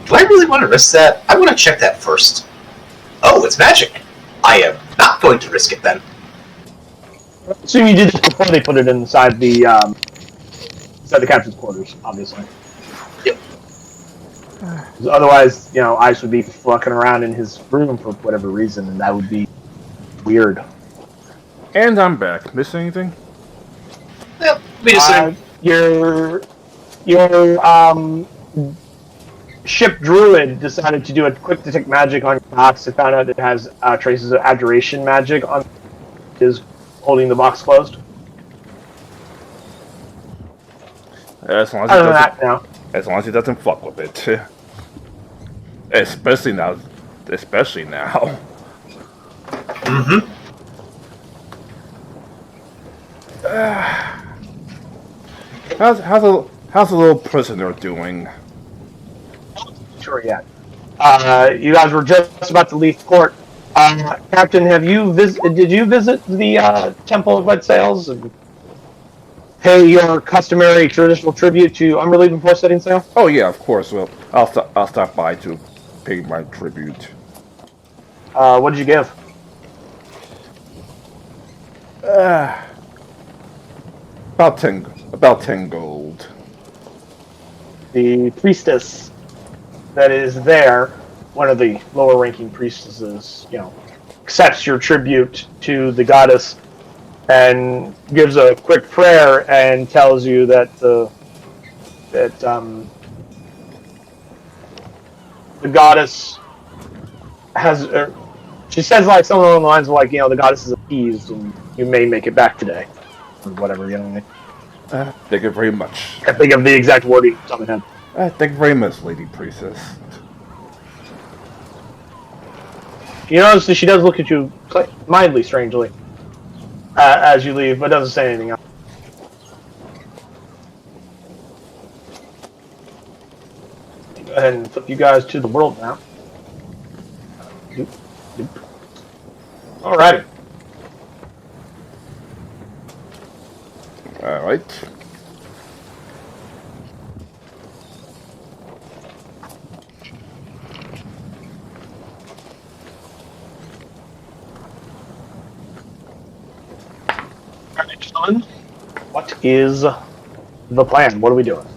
S5: do I really want to risk that? I want to check that first. Oh, it's magic. I am not going to risk it then.
S2: Assume you did this before they put it inside the captain's quarters, obviously.
S5: Yep.
S2: Otherwise, Ice would be fucking around in his room for whatever reason, and that would be weird.
S1: And I'm back. Miss anything?
S5: Yep. We just
S2: Your ship druid decided to do a quick detect magic on your box and found out it has traces of abjuration magic on is holding the box closed.
S1: As long as
S2: Other than that, no.
S1: As long as he doesn't fuck with it. Especially now.
S5: Mm-hmm.
S1: How's the little prisoner doing?
S2: Sure yet. You guys were just about to leave court. Captain, did you visit the Temple of Wet Sails and pay your customary traditional tribute to Unrelieved before setting sail?
S1: Oh yeah, of course. Well, I'll stop by to pay my tribute.
S2: What did you give?
S1: About 10 gold.
S2: The priestess that is there, one of the lower ranking priestesses, accepts your tribute to the goddess and gives a quick prayer and tells you that the goddess has. She says like something along the lines of like, the goddess is appeased and you may make it back today, or whatever.
S1: Thank you very much.
S2: I think of the exact wording off the top of my head.
S1: Thank you very much, Lady Priestess.
S2: You notice that she does look at you mildly strangely as you leave, but doesn't say anything else. Go ahead and flip you guys to the world now. Alrighty.
S1: Alright.
S2: Alright, gentlemen. What is the plan? What are we doing?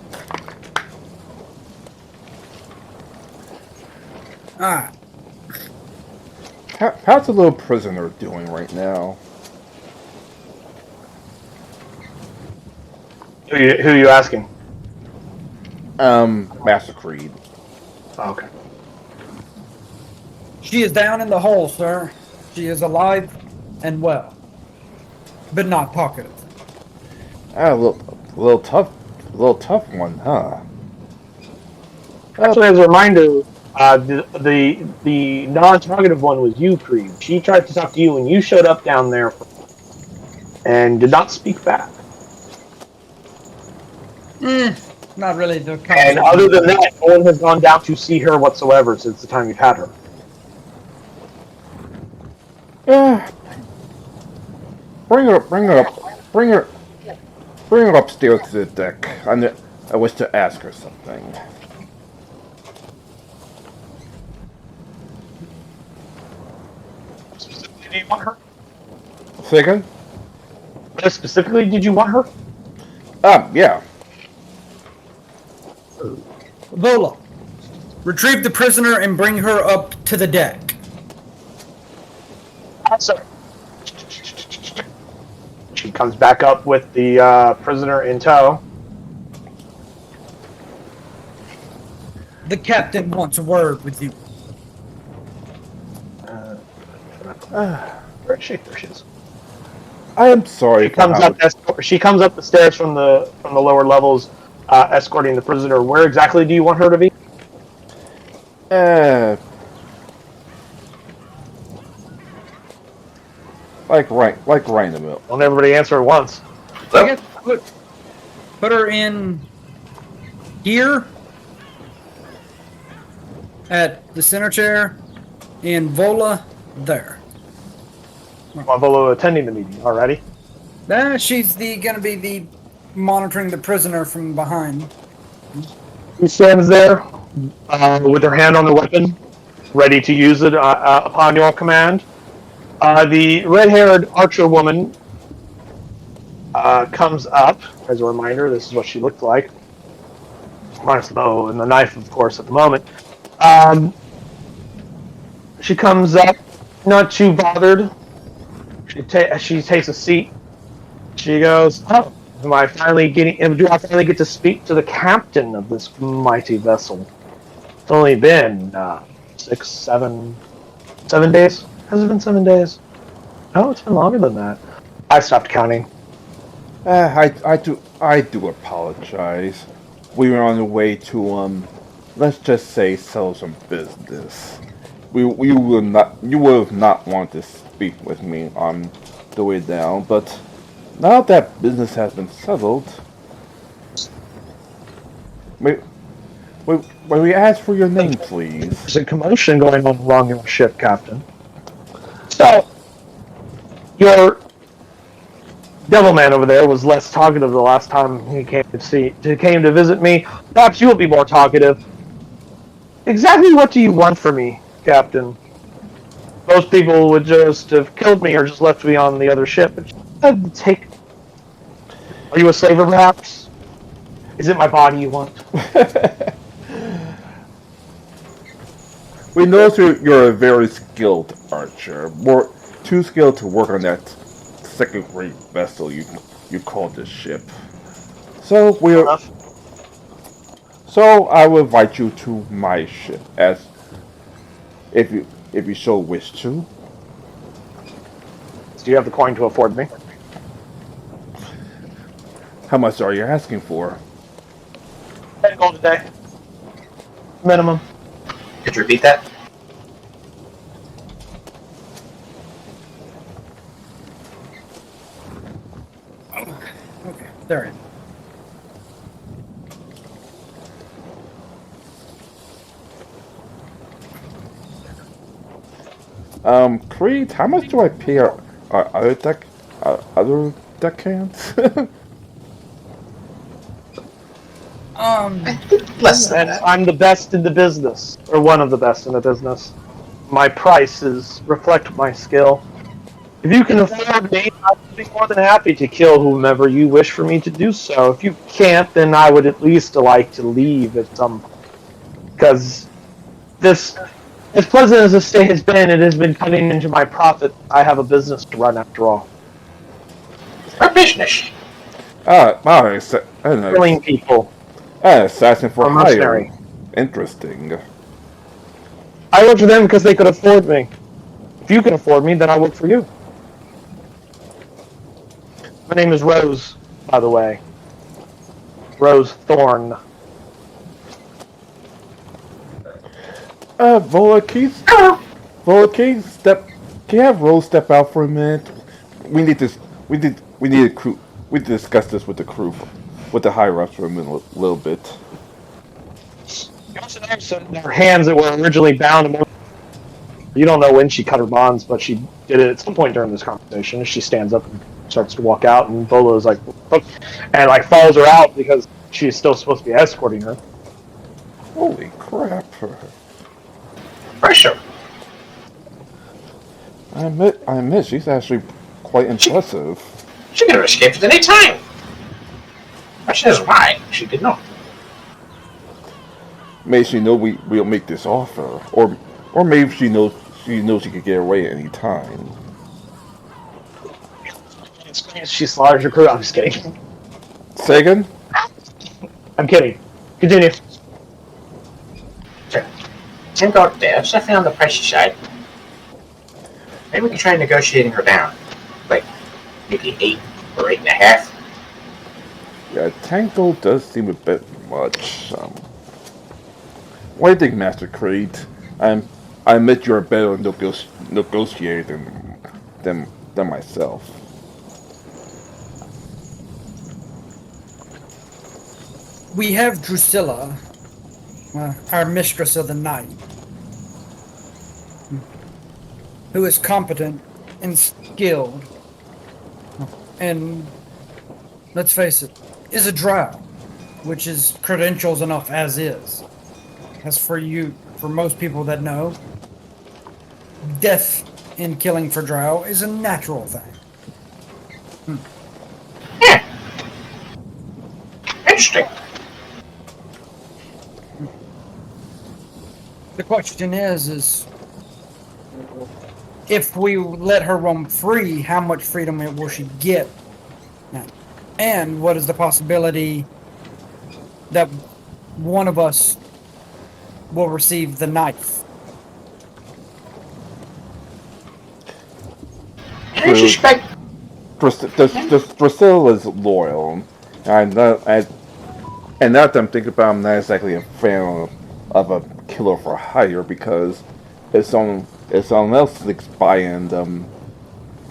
S4: Alright.
S1: How's the little prisoner doing right now?
S2: Who are you asking?
S1: Master Creed.
S2: Oh, okay.
S4: She is down in the hole, sir. She is alive and well, but not talkative.
S1: A little tough one, huh?
S2: Actually, as a reminder, the non-talkative one was you, Creed. She tried to talk to you when you showed up down there and did not speak back.
S4: Not really the
S2: And other than that, no one has gone down to see her whatsoever since the time you've had her.
S1: Bring her upstairs to the deck. I wish to ask her something.
S2: Did you want her?
S1: Say again?
S2: What specifically did you want her?
S1: Yeah.
S4: Vola, retrieve the prisoner and bring her up to the deck.
S2: Sir. She comes back up with the prisoner in tow.
S4: The captain wants a word with you.
S2: Where is she? There she is.
S1: I am sorry.
S2: She comes up the stairs from the lower levels, escorting the prisoner. Where exactly do you want her to be?
S1: Like right in the middle.
S2: Don't everybody answer at once.
S4: I guess put her in here at the center chair, and Vola there.
S2: Volo attending the meeting already.
S4: She's gonna be the monitoring the prisoner from behind.
S2: She stands there with her hand on the weapon, ready to use it upon your command. The red-haired archer woman comes up. As a reminder, this is what she looked like. Minus the bow and the knife, of course, at the moment. She comes up, not too bothered. She takes a seat. She goes, "Oh, do I finally get to speak to the captain of this mighty vessel? It's only been 7 days. Has it been 7 days? No, it's been longer than that. I stopped counting.
S1: I do apologize. We were on the way to let's just say settle some business. You would not want to speak with me on the way down, but now that business has been settled, may we ask for your name, please?
S2: There's a commotion going on along your ship, Captain. So, your Devilman over there was less talkative the last time he came to visit me. Perhaps you'll be more talkative. Exactly what do you want from me, Captain? Most people would just have killed me or just left me on the other ship. But Are you a slaver, perhaps? Is it my body you want?
S1: We know you're a very skilled archer, more too skilled to work on that second-rate vessel you call this ship. So I will invite you to my ship, as if you so wish to.
S2: Do you have the coin to afford me?
S1: How much are you asking for?
S2: 10 gold a day. Minimum.
S5: Could you repeat that?
S4: Okay, there it is.
S1: Creed, how much do I pay our other deckhands?
S5: Less than
S2: And
S5: that.
S2: I'm the best in the business, or one of the best in the business. My prices reflect my skill. If you can afford me, I would be more than happy to kill whomever you wish for me to do so. If you can't, then I would at least like to leave at some point. Because this, as pleasant as this day has been, it has been cutting into my profit. I have a business to run after all.
S5: Our business.
S2: Killing people.
S1: Assassin for
S2: Or
S1: hire.
S2: mercenary.
S1: Interesting.
S2: I work for them because they could afford me. If you can afford me, then I work for you. My name is Rose, by the way. Rose Thorn.
S1: Vola, can you have Rose step out for a minute? We need a crew. We need to discuss this with the crew, with the higher ups for a little bit.
S2: You also notice that her hands that were originally bound. You don't know when she cut her bonds, but she did it at some point during this conversation. She stands up and starts to walk out, and Bola is like, and like follows her out because she's still supposed to be escorting her.
S1: Holy crap!
S5: Pressure.
S1: I admit, she's actually quite impressive.
S5: She could have escaped at any time. Question is why she did not.
S1: Maybe she know we'll make this offer, or maybe she knows she could get away at any time.
S2: She slaughters her crew. I'm just kidding.
S1: Say again?
S2: I'm kidding. Continue.
S5: Sure. 10 gold a day. That's definitely on the pricey side. Maybe we can try negotiating her down. Like, maybe 8 or 8.5.
S1: Yeah, 10 gold does seem a bit much. What do you think, Master Creed? I admit you're a better negotiator than myself.
S4: We have Drusilla, our mistress of the night, who is competent and skilled, and let's face it, is a drow, which is credentials enough as is. As for most people that know, death in killing for drow is a natural thing.
S5: interesting.
S4: The question is if we let her roam free, how much freedom will she get? And what is the possibility that one of us will receive the knife?
S5: I suspect.
S1: Drusilla is loyal. And not that I'm thinking about, I'm not exactly a fan of a killer for hire, because if someone else sticks by and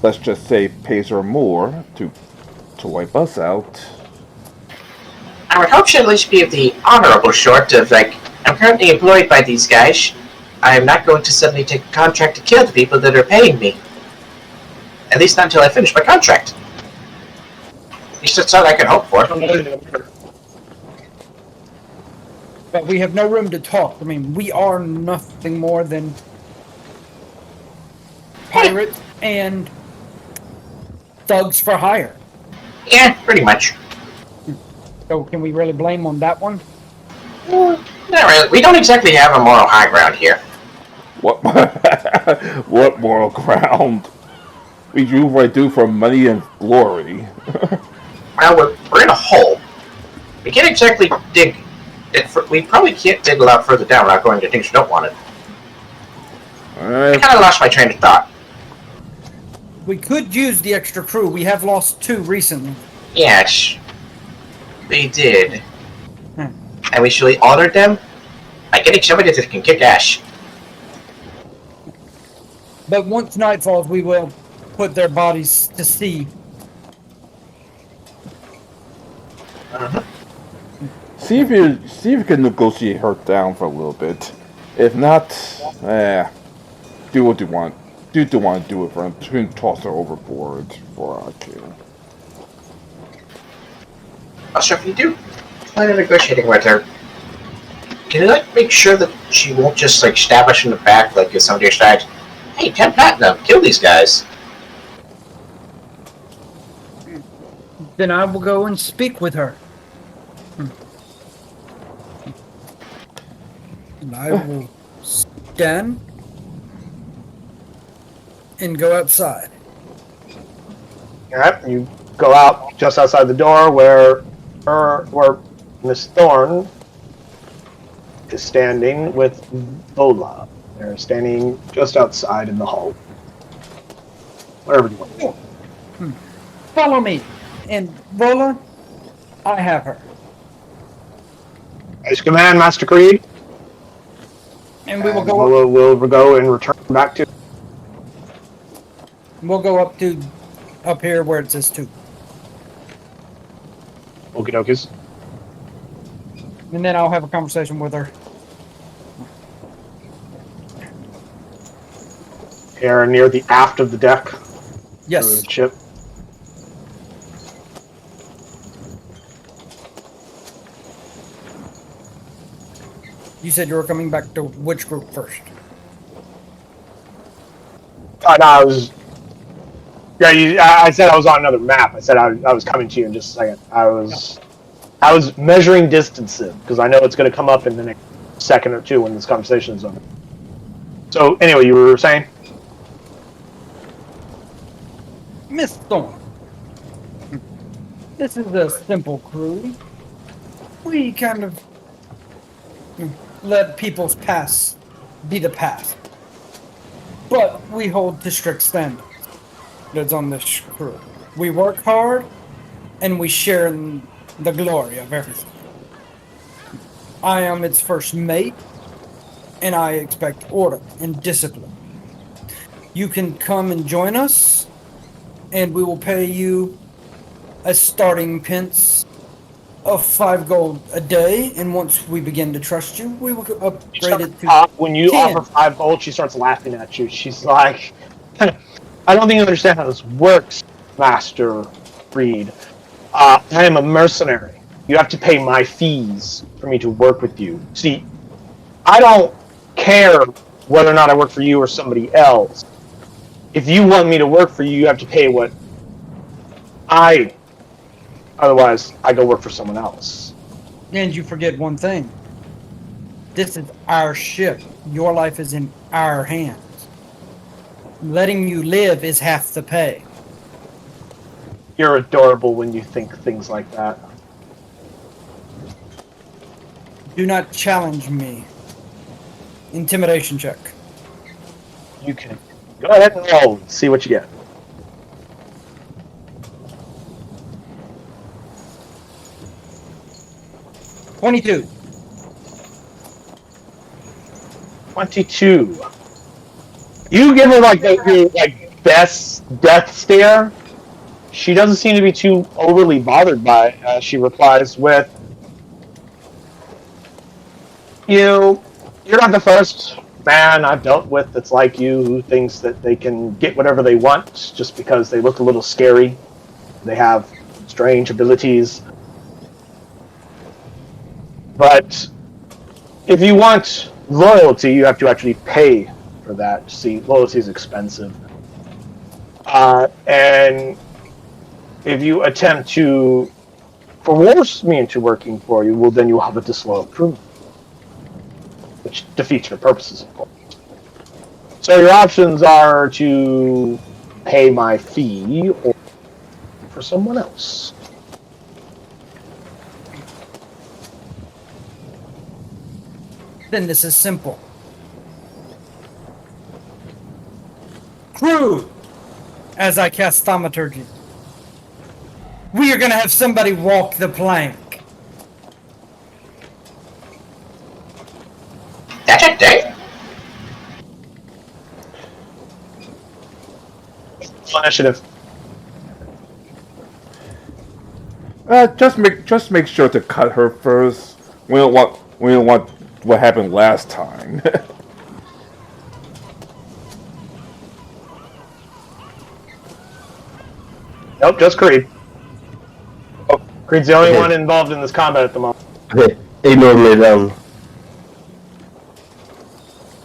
S1: let's just say pays her more to wipe us out.
S5: I would hope she'd at least be of the honorable sort of, like, I'm currently employed by these guys. I am not going to suddenly take a contract to kill the people that are paying me. At least not until I finish my contract. At least that's all I can hope for.
S4: But we have no room to talk. I mean, we are nothing more than pirates and thugs for hire.
S5: Yeah, pretty much.
S4: So can we really blame on that one?
S5: Not really. We don't exactly have a moral high ground here.
S1: What what moral ground? We do what I do for money and glory.
S5: Well, we're in a hole. We can't exactly dig. We probably can't dig a lot further down without going to things you don't want it. I kind of lost my train of thought.
S4: We could use the extra crew. We have lost 2 recently.
S5: Yes, we did. And we should honor them by getting somebody that can kick ass.
S4: But once night falls, we will put their bodies to sea.
S1: See if you can negotiate her down for a little bit. If not, do what you want. Do what you want to do with her. You can toss her overboard for our kill.
S5: Also, if you do plan on negotiating with her, can you make sure that she won't just stab us in the back if somebody decides, hey, 10 platinum, kill these guys.
S4: Then I will go and speak with her. And I will stand and go outside.
S2: Alright, you go out just outside the door where Miss Thorne is standing with Vola. They're standing just outside in the hall. Wherever you want to go.
S4: Follow me. And Vola, I have her.
S2: As command, Master Creed.
S4: And we will go
S2: Vola will go and return back to.
S4: We'll go up here where it says 2.
S2: Okie dokies.
S4: And then I'll have a conversation with her.
S2: Here near the aft of the deck.
S4: Yes.
S2: Of the ship.
S4: You said you were coming back to which group first?
S2: No, I was. Yeah, I said I was on another map. I said I was coming to you in just a second. I was measuring distances because I know it's going to come up in the next second or 2 when this conversation is over. So anyway, you were saying?
S4: Miss Thorne. This is a simple crew. We kind of let people's past be the past. But we hold to strict standards that's on this crew. We work hard, and we share in the glory of everything. I am its first mate, and I expect order and discipline. You can come and join us, and we will pay you a starting pence of 5 gold a day, and once we begin to trust you, we will upgrade it to
S2: when you
S4: 10.
S2: offer 5 gold, she starts laughing at you. She's like, I don't think you understand how this works, Master Reed. I am a mercenary. You have to pay my fees for me to work with you. See, I don't care whether or not I work for you or somebody else. If you want me to work for you, you have to pay what otherwise I go work for someone else.
S4: And you forget one thing. This is our ship. Your life is in our hands. Letting you live is half the pay.
S2: You're adorable when you think things like that.
S4: Do not challenge me. Intimidation check.
S2: You can go ahead and roll and see what you get.
S4: $22.
S2: 22. You give her like your like best death stare. She doesn't seem to be too overly bothered by it. She replies with, You're not the first man I've dealt with that's like you, who thinks that they can get whatever they want just because they look a little scary. They have strange abilities. But if you want loyalty, you have to actually pay for that. See, loyalty is expensive. And if you attempt to coerce me into working for you, well, then you'll have a disloyal crew, which defeats your purposes, of course. So your options are to pay my fee or for someone else.
S4: Then this is simple. Crew, as I cast Thaumaturgy, we are going to have somebody walk the plank.
S5: That's a day.
S2: Initiative.
S1: Just make sure to cut her first. We don't want what happened last time.
S2: Nope, just Creed. Oh, Creed's the only one involved in this combat at the moment.
S3: Okay, ignore me then.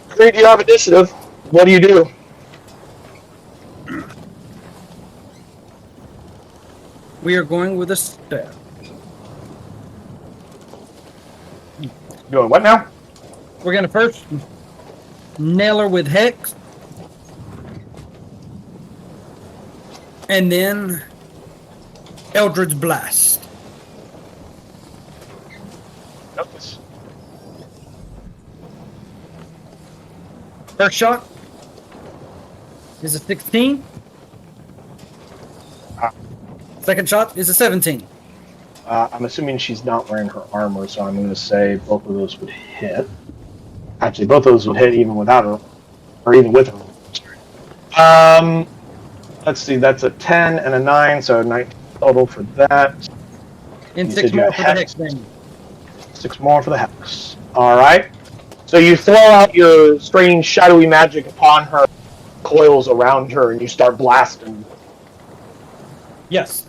S2: Creed, you have initiative. What do you do?
S4: We are going with a step.
S2: Doing what now?
S4: We're going to first nail her with Hex. And then Eldritch Blast.
S2: Notice.
S4: First shot is a 16. Second shot is a 17.
S2: I'm assuming she's not wearing her armor, so I'm going to say both of those would hit. Actually, both of those would hit even without her, or even with her. Let's see, that's a 10 and a 9, so 9 total for that.
S4: And
S2: You
S4: 6
S2: said you
S4: more
S2: had
S4: for the
S2: Hex.
S4: Hex damage.
S2: 6 more for the Hex. Alright. So you throw out your strange shadowy magic upon her, coils around her, and you start blasting.
S4: Yes.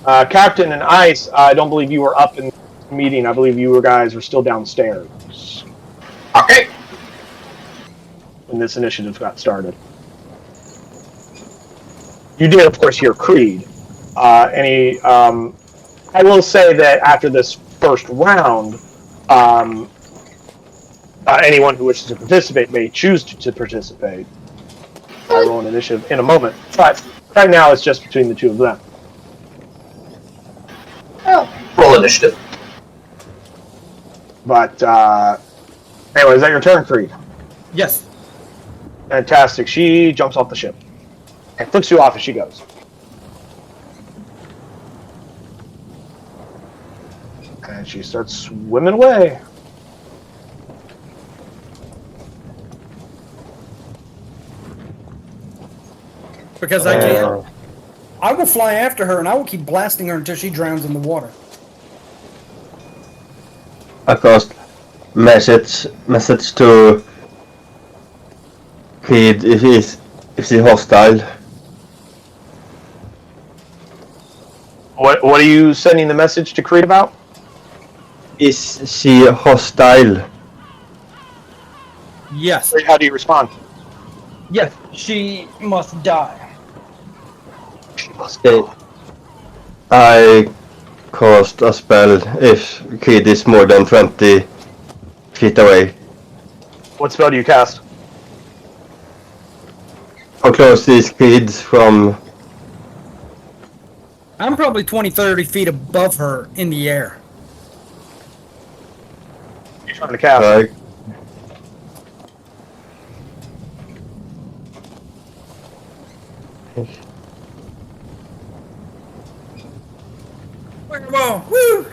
S2: Captain and Ice, I don't believe you were up in the meeting. I believe you guys were still downstairs
S5: Okay.
S2: when this initiative got started. You did, of course, hear Creed. I will say that after this first round, anyone who wishes to participate may choose to participate. I'll roll an initiative in a moment, but right now it's just between the two of them.
S5: Roll initiative.
S2: But anyway, is that your turn, Creed?
S4: Yes.
S2: Fantastic. She jumps off the ship and flicks you off as she goes. And she starts swimming away.
S4: Because I can. I will fly after her and I will keep blasting her until she drowns in the water.
S3: I cast message to Creed if he's hostile.
S2: What are you sending the message to Creed about?
S3: Is she hostile?
S4: Yes.
S2: Creed, how do you respond?
S4: Yes. She must die.
S2: She must
S3: Okay.
S2: go.
S3: I cast a spell if Kid is more than 20 feet away.
S2: What spell do you cast?
S3: How close is Kid from...
S4: I'm probably 20, 30 feet above her in the air.
S2: You're trying to cast.
S3: Right.
S4: Whoa! Woo!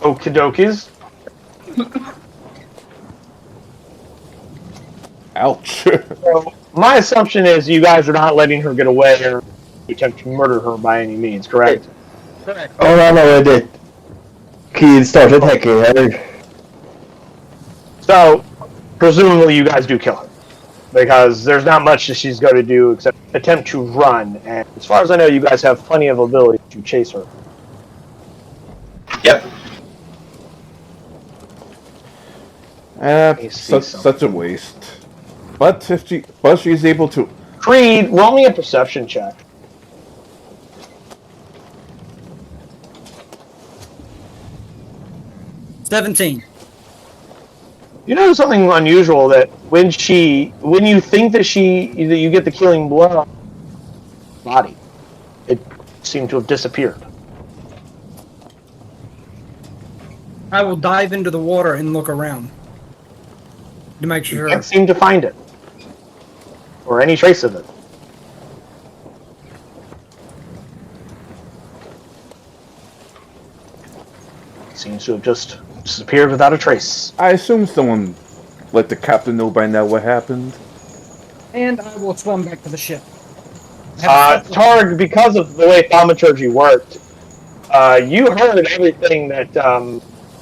S2: Okie dokies.
S1: Ouch.
S2: So my assumption is you guys are not letting her get away or attempt to murder her by any means, correct?
S4: Correct.
S3: Oh no, it. Kid started hacking her.
S2: So presumably you guys do kill her. Because there's not much that she's going to do except attempt to run. And as far as I know, you guys have plenty of ability to chase her.
S5: Yep.
S1: Such a waste. But she's able to.
S2: Creed, roll me a perception check.
S4: $17.
S2: You know something unusual that when you think that you get the killing blow on her body, it seemed to have disappeared.
S4: I will dive into the water and look around to make sure.
S2: Can't seem to find it or any trace of it. Seems to have just disappeared without a trace.
S1: I assume someone let the captain know by now what happened.
S4: And I will swim back to the ship.
S2: Targ, because of the way thaumaturgy worked, you heard everything that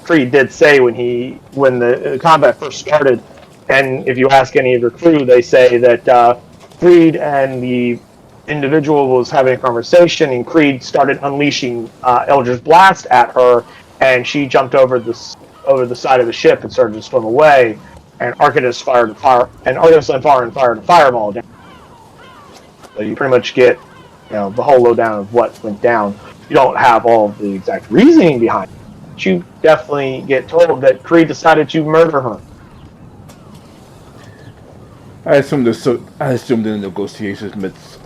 S2: Creed did say when the combat first started. And if you ask any of your crew, they say that Creed and the individual was having a conversation, and Creed started unleashing Eldritch Blast at her, and she jumped over the side of the ship and started to swim away. And Arcanist fired a fireball down. So you pretty much get, the whole lowdown of what went down. You don't have all of the exact reasoning behind it, but you definitely get told that Creed decided to murder her.
S1: I assume the negotiations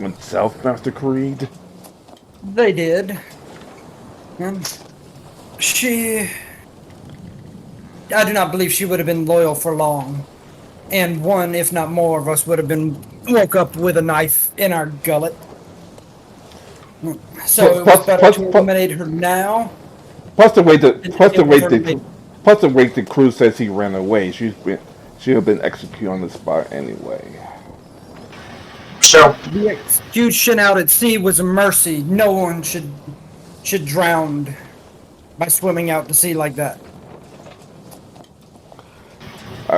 S1: went south, Master Creed.
S4: They did. And I do not believe she would have been loyal for long. And one, if not more, of us would have been woke up with a knife in our gullet. So it was better to eliminate her now.
S1: Plus the way the crew says he ran away, she'd have been executed on the spot anyway.
S5: So
S4: The execution out at sea was a mercy. No one should drown by swimming out to sea like that.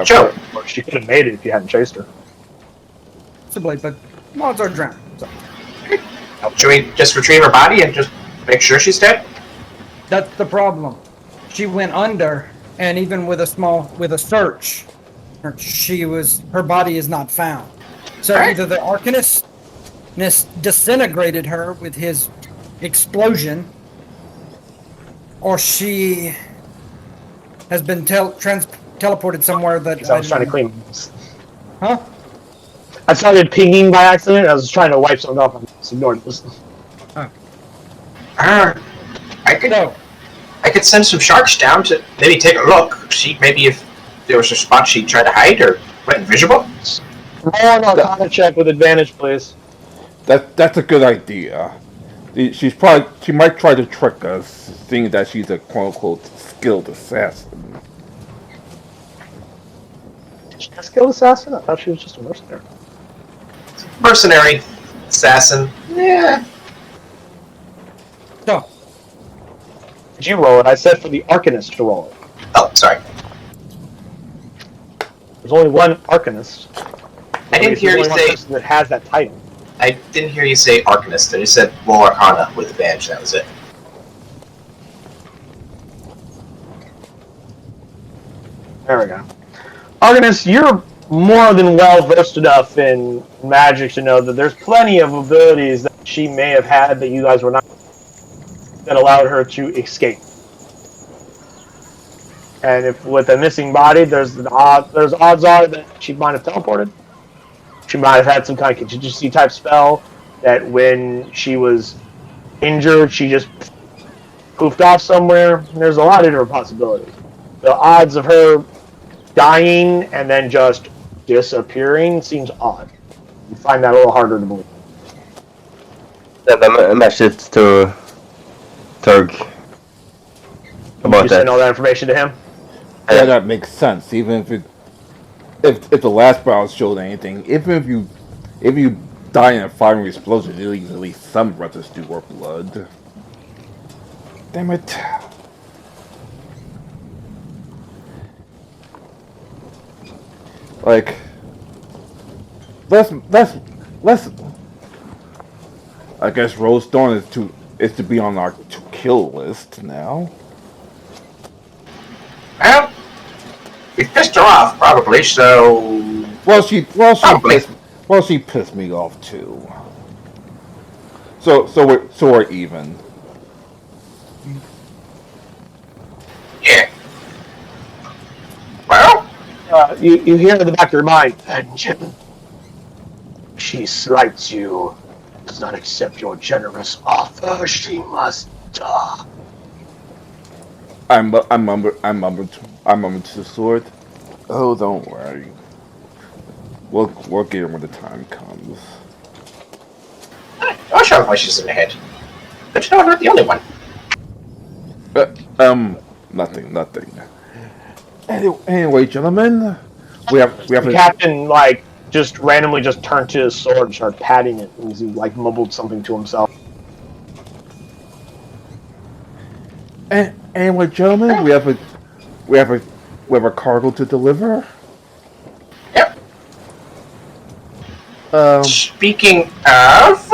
S5: Sure.
S2: Or she could have made it if you hadn't chased her.
S4: Possibly, but mods are drowned. So.
S5: Should we just retrieve her body and just make sure she's dead?
S4: That's the problem. She went under, and even with a search, her body is not found. So either the Arcanist disintegrated her with his explosion, or she has been teleported somewhere that
S2: I was trying to clean.
S4: Huh?
S2: I started pinging by accident. I was trying to wipe something off. I just ignored this.
S5: I could send some sharks down to maybe take a look. See maybe if there was a spot she'd try to hide or went invisible.
S2: Roll an Arcana check with advantage, please.
S1: That's a good idea. She might try to trick us, seeing that she's a quote-unquote skilled assassin.
S2: Is she a skilled assassin? I thought she was just a mercenary.
S5: Mercenary, assassin. Yeah.
S4: So,
S2: Did you roll it? I said for the Arcanist to roll it.
S5: Oh, sorry.
S2: There's only one Arcanist.
S5: I didn't hear you say.
S2: That has that title.
S5: I didn't hear you say Arcanist. I just said roll Arcana with advantage. That was it.
S2: There we go. Arcanist, you're more than well versed enough in magic to know that there's plenty of abilities that she may have had that you guys were not, that allowed her to escape. And if with a missing body, there's odds are that she might have teleported. She might have had some kind of contingency type spell that when she was injured, she just poofed off somewhere. There's a lot of different possibilities. The odds of her dying and then just disappearing seems odd. You find that a little harder to believe.
S3: Send a message to Turk about
S2: You
S3: that.
S2: send all that information to him?
S1: Yeah, that makes sense. Even if the last battle showed anything, even if you die in a firing explosion, it leaves at least some residue or blood. Damn it. Like, let's. I guess Rose Dawn is to be on our to kill list now.
S5: Well, we pissed her off, probably, so... Probably.
S1: She pissed me off too. So we're even.
S5: Yeah. Well,
S2: You hear in the back of your mind, vengeance. She slights you, does not accept your generous offer. She must die.
S1: I'm mumbled to the sword. Oh, don't worry. We'll get him when the time comes.
S5: I'll show her voices in the head. But you know, I'm not the only one.
S1: Nothing. Anyway, gentlemen, we have
S2: The captain just randomly just turned to his sword and started patting it, and he mumbled something to himself.
S1: Anyway, gentlemen, we have a cargo to deliver.
S5: Yep.
S1: Um,
S5: Speaking of...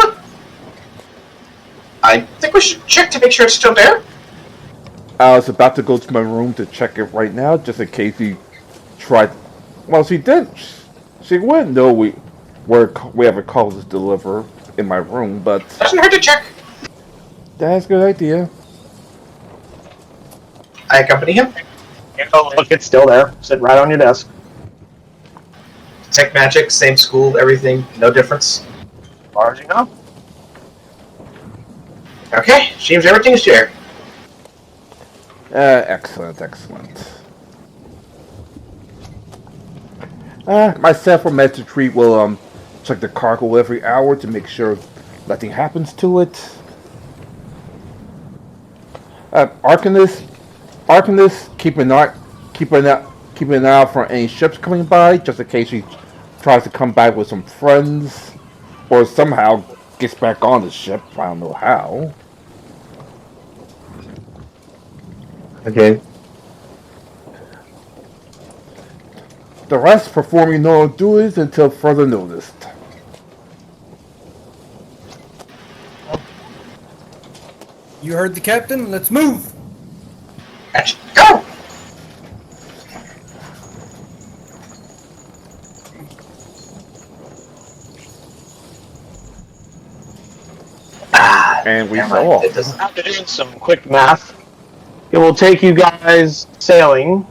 S5: I think we should check to make sure it's still there.
S1: I was about to go to my room to check it right now, just in case he tried. Well, she did. She wouldn't know we have a call to deliver in my room, but
S5: Doesn't hurt to check.
S1: that's a good idea.
S5: I accompany him.
S2: Oh, look, it's still there, sitting right on your desk.
S5: Tech magic, same school, everything, no difference.
S2: As far as you know.
S5: Okay, seems everything's there.
S1: Excellent. My Saffron Magic Tree will check the cargo every hour to make sure nothing happens to it. Arcanist, keep an eye out for any ships coming by, just in case she tries to come back with some friends, or somehow gets back on the ship. I don't know how.
S3: Okay.
S1: The rest performing normal duties until further noticed.
S4: You heard the captain. Let's move.
S5: Let's go!
S1: And we
S5: Never
S1: saw.
S5: mind, it doesn't-
S2: After doing some quick math, it will take you guys sailing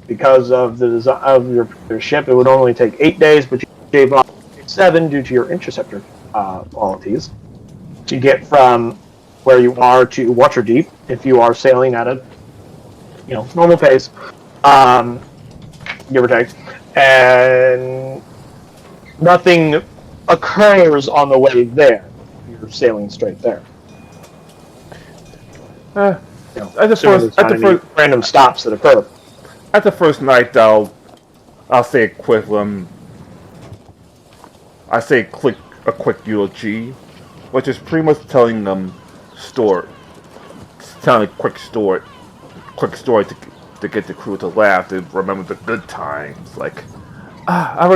S2: because of the design of your ship. It would only take 8 days, but you shave off 7 due to your interceptor qualities to get from where you are to Waterdeep if you are sailing at a normal pace, give or take, and nothing occurs on the way there. You're sailing straight there.
S1: At the
S2: Assuming
S1: first,
S2: there's not any random stops that occur.
S1: At the first night, I'll say a quick a quick eulogy, which is pretty much telling them telling a quick story to get the crew to laugh and remember the good times. Like, I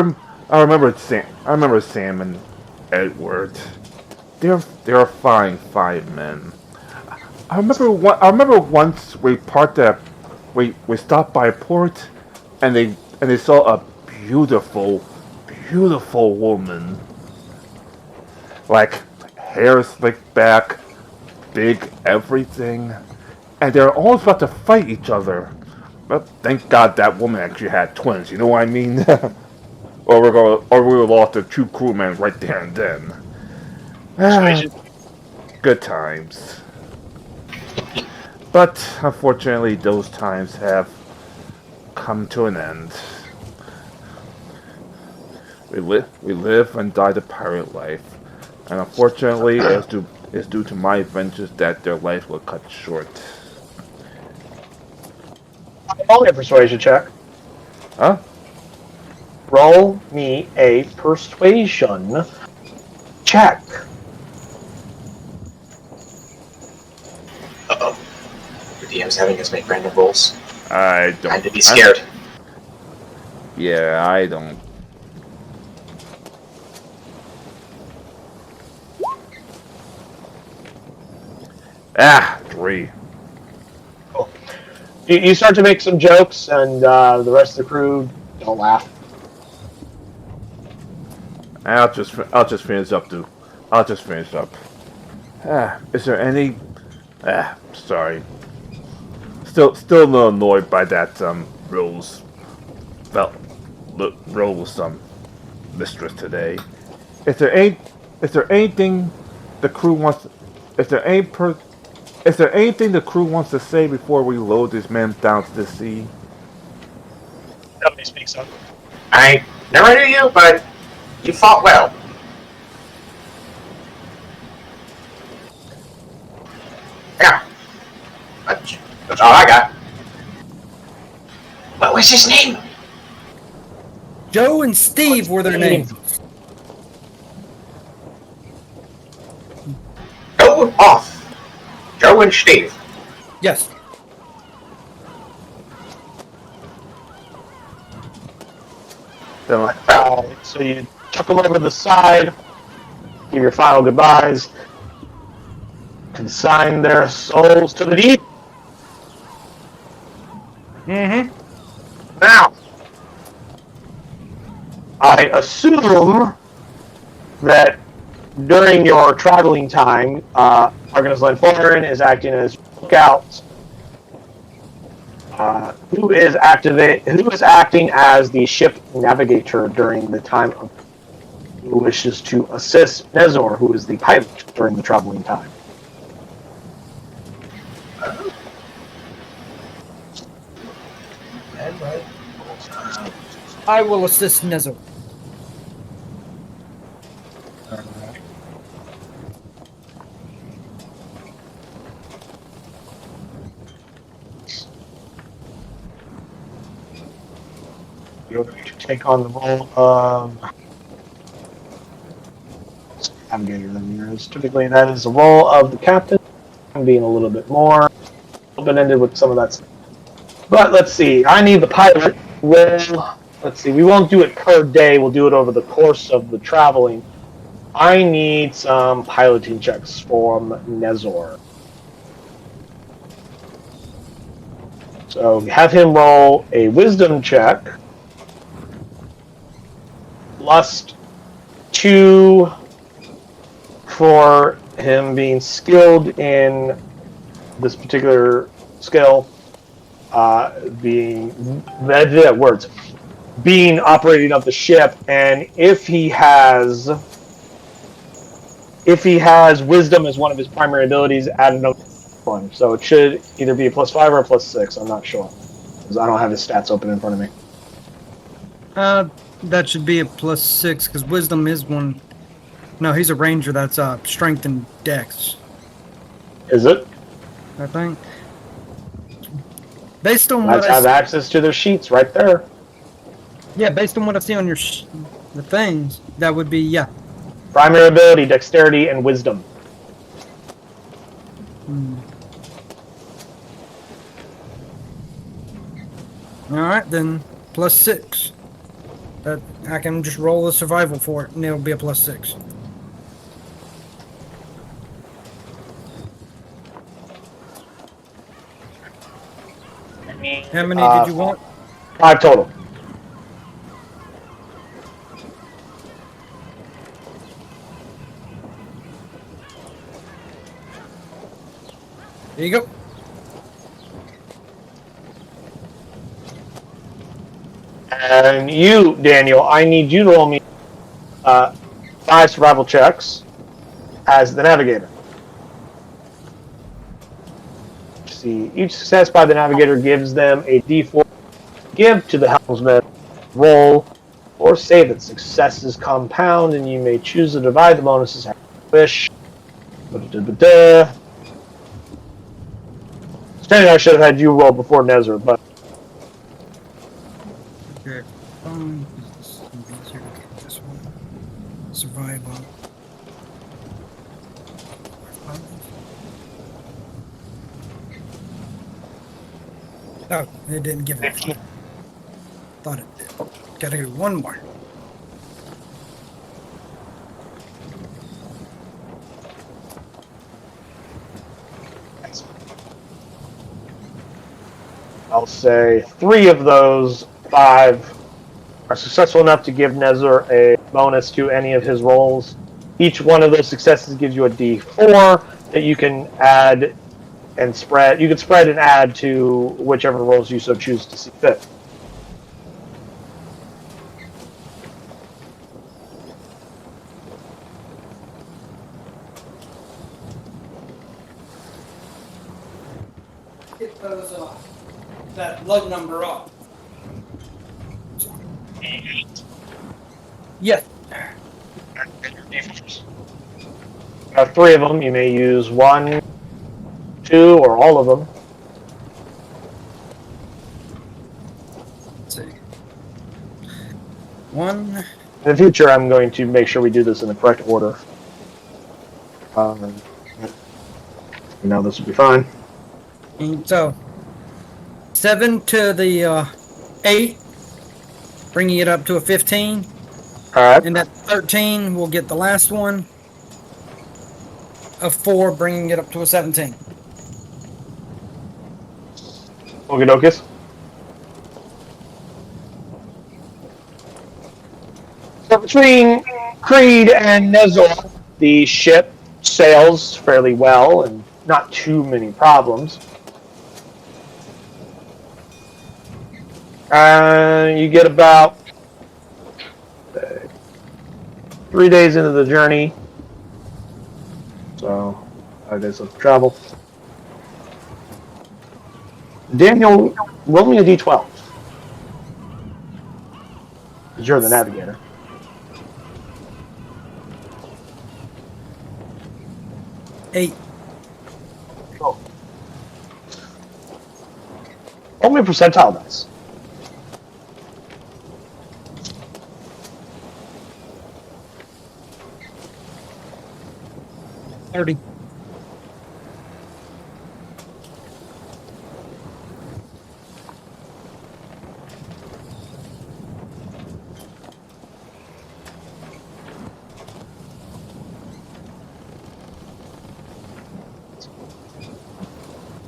S1: remember Sam and Edward. They're fine men. I remember once we stopped by a port, and they saw a beautiful, beautiful woman. Like, hair slicked back, big everything. And they're all about to fight each other. But thank God that woman actually had twins, you know what I mean? or we would have lost the two crewmen right there and then.
S2: Persuasion.
S1: Good times. But unfortunately, those times have come to an end. We live and die the pirate life, and unfortunately, it's due to my adventures that their life will cut short.
S2: Roll me a persuasion check.
S1: Huh?
S2: Roll me a persuasion check.
S5: Uh-oh. The DM's having us make random rolls.
S1: I don't.
S5: Time to be scared.
S1: Yeah, I don't. Ah, 3.
S2: Cool. You start to make some jokes, and the rest of the crew don't laugh.
S1: I'll just finish up, dude. I'll just finish up. Is there any? Sorry. Still a little annoyed by that Rose mistress today. Is there anything the crew wants? Is there anything the crew wants to say before we load these men down to the sea?
S2: Nobody speaks up.
S5: I never knew you, but you fought well. Yeah. That's all I got. What was his name?
S4: Joe and Steve were their names.
S5: Go off. Joe and Steve.
S4: Yes.
S2: So you chuck them over the side, give your final goodbyes, consign their souls to the deep.
S4: Mm-hmm.
S2: Now, I assume that during your traveling time, Argonus Lanforan is acting as lookout. Who is acting as the ship navigator during the time of who wishes to assist Nezor, who is the pilot during the traveling time?
S4: I will assist Nezo.
S2: You're going to take on the role of navigator than yours. Typically, that is the role of the captain. I'm being a little bit more open-ended with some of that stuff. But let's see. I need the pilot. Well, let's see. We won't do it per day. We'll do it over the course of the traveling. I need some piloting checks from Nezor. So have him roll a wisdom check. Plus 2 for him being skilled in this particular skill, being operating of the ship, and if he has wisdom as one of his primary abilities, add another one. So it should either be a +5 or a +6. I'm not sure because I don't have his stats open in front of me.
S4: That should be a +6 because wisdom is one. No, he's a ranger. That's strength and dex.
S2: Is it?
S4: I think. Based on what
S2: Let's have access to their sheets right there.
S4: Yeah, based on what I see on your the things, that would be yeah.
S2: Primary ability, dexterity, and wisdom.
S4: All right, then +6. That I can just roll a survival for it, and it'll be a +6. How many did you want?
S2: 5 total.
S4: There you go.
S2: And you, Daniel, I need you to roll me 5 survival checks as the navigator. See, each success by the navigator gives them a D4. Give to the helmsman. Roll or save it. Successes compound, and you may choose to divide the bonuses as you wish. Standing, I should have had you roll before Nezra, but
S4: Okay. This is gonna be easier to get this one. Survival. Oh, it didn't give it. Thought it did. Gotta do one more.
S2: I'll say 3 of those 5 are successful enough to give Nezra a bonus to any of his rolls. Each one of those successes gives you a D4 that you can add and spread. You can spread and add to whichever rolls you so choose to see fit.
S4: Get those that lug number up. Yes.
S2: You have 3 of them. You may use 1, 2, or all of them.
S4: Let's see. 1.
S2: In the future, I'm going to make sure we do this in the correct order. Now this will be fine.
S4: And so 7 to the 8, bringing it up to a 15.
S2: All right.
S4: And that 13 will get the last one. A 4, bringing it up to a 17.
S2: Okey-dokes. So between Creed and Nezor, the ship sails fairly well and not too many problems. You get about 3 days into the journey. So, 5 days of travel. Daniel, roll me a d12. Because you're the navigator.
S4: Eight.
S2: Oh. Roll me a percentile dice.
S4: $30.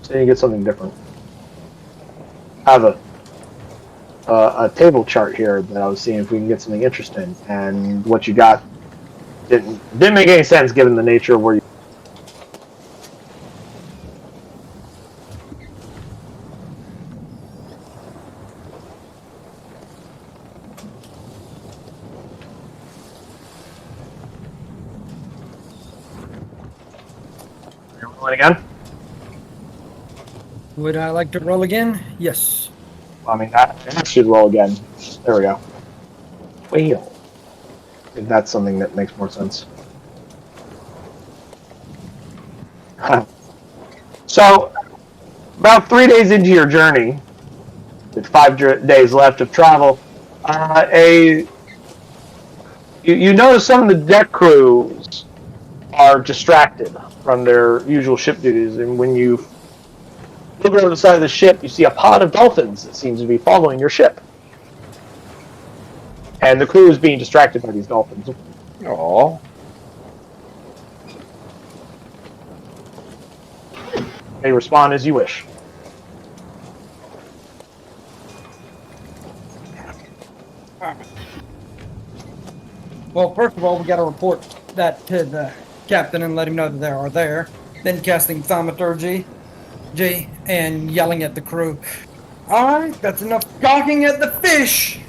S2: So you get something different. I have a table chart here that I was seeing if we can get something interesting, and what you got didn't make any sense given the nature of where you. You're rolling again?
S4: Would I like to roll again? Yes.
S2: I mean, that should roll again. There we go. Wheel. If that's something that makes more sense. So, about 3 days into your journey, with 5 days left of travel, you notice some of the deck crews are distracted from their usual ship duties, and when you look over the side of the ship, you see a pod of dolphins that seems to be following your ship. And the crew is being distracted by these dolphins.
S1: Aww.
S2: They respond as you wish.
S4: Well, first of all, we got to report that to the captain and let him know that they are there. Then casting thaumaturgy Jay, and yelling at the crew. Alright, that's enough gawking at the fish!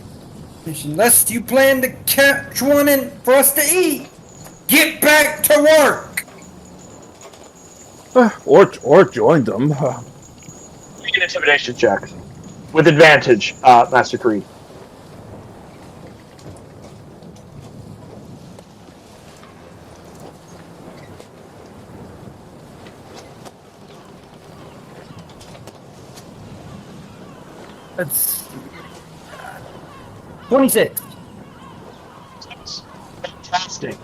S4: Unless you plan to catch one for us to eat, get back to work!
S1: Or join them.
S2: Make an intimidation check. With advantage, Master Creed.
S4: That's 26.
S2: Fantastic.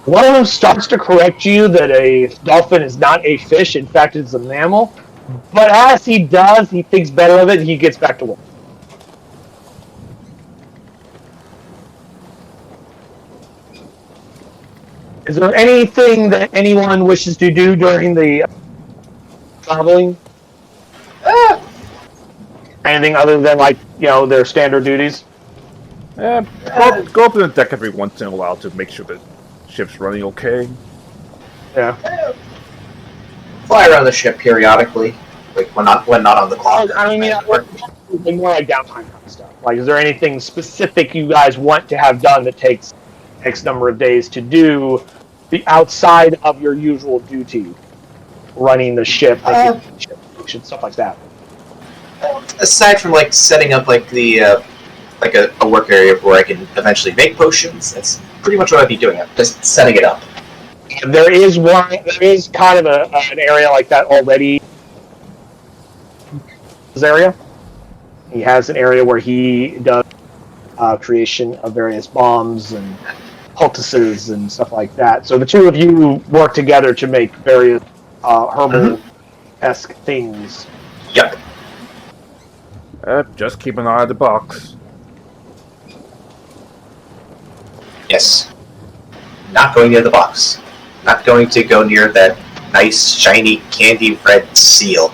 S2: One of them starts to correct you that a dolphin is not a fish, in fact, it's a mammal. But as he does, he thinks better of it, and he gets back to work. Is there anything that anyone wishes to do during the traveling? Anything other than, like, their standard duties?
S1: Go up to the deck every once in a while to make sure the ship's running okay.
S2: Yeah.
S5: Fly around the ship periodically, like when not on the clock.
S2: I mean, more like downtime kind of stuff. Like, is there anything specific you guys want to have done that takes X number of days to do, the outside of your usual duty, running the ship, stuff like that?
S5: Aside from like setting up like the like a work area where I can eventually make potions, that's pretty much what I'd be doing. I'm just setting it up.
S2: There is kind of an area like that already. His area. He has an area where he does creation of various bombs and poultices and stuff like that. So the two of you work together to make various herbal-esque things.
S5: Yep.
S1: Just keep an eye on the box.
S5: Yes. Not going near the box. Not going to go near that nice, shiny, candy red seal.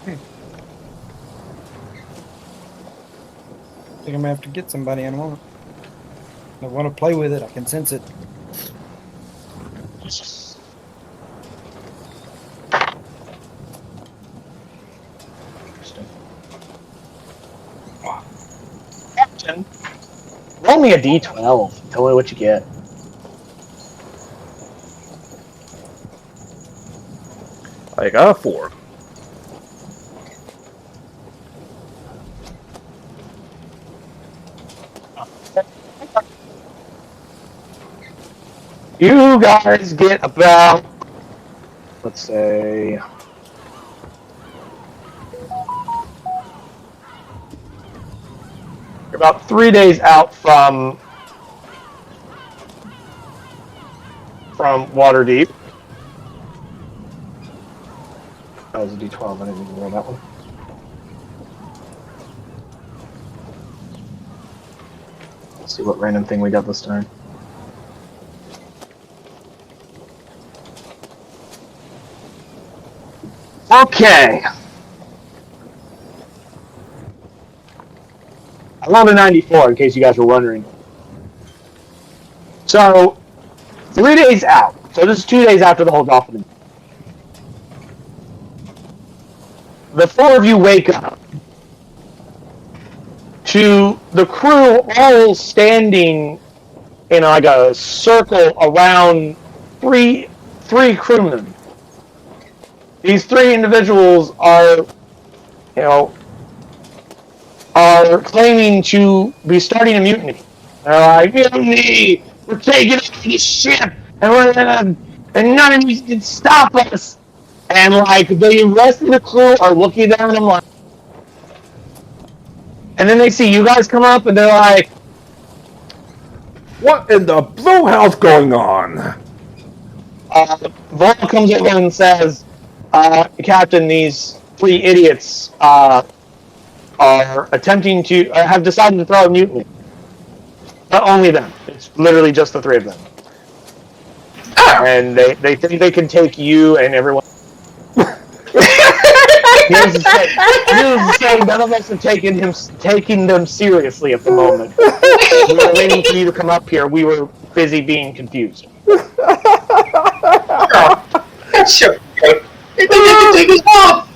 S4: I think I'm gonna have to get somebody in a moment. I want to play with it. I can sense it.
S2: Captain, roll me a d12. Tell me what you get.
S1: I got a 4.
S2: You guys get about, let's say, you're about 3 days out from Waterdeep. That was a d12. I didn't even roll that one. Let's see what random thing we got this time. Okay. I rolled a 94 in case you guys were wondering. So, 3 days out. So this is 2 days after the whole dolphin. The four of you wake up to the crew all standing in like a circle around three crewmen. These three individuals are claiming to be starting a mutiny. They're like, mutiny! We're taking over the ship, and none of you can stop us. And like the rest of the crew are looking down at them like, and then they see you guys come up, and they're like,
S1: What in the blue hell's going on?
S2: Vol comes over and says, Captain, these three idiots are attempting to have decided to throw a mutiny. Not only them; it's literally just the three of them. And they think they can take you and everyone. Needless to say, none of us are taking them seriously at the moment. We were waiting for you to come up here. We were busy being confused.
S5: That's your great. They can take his mom.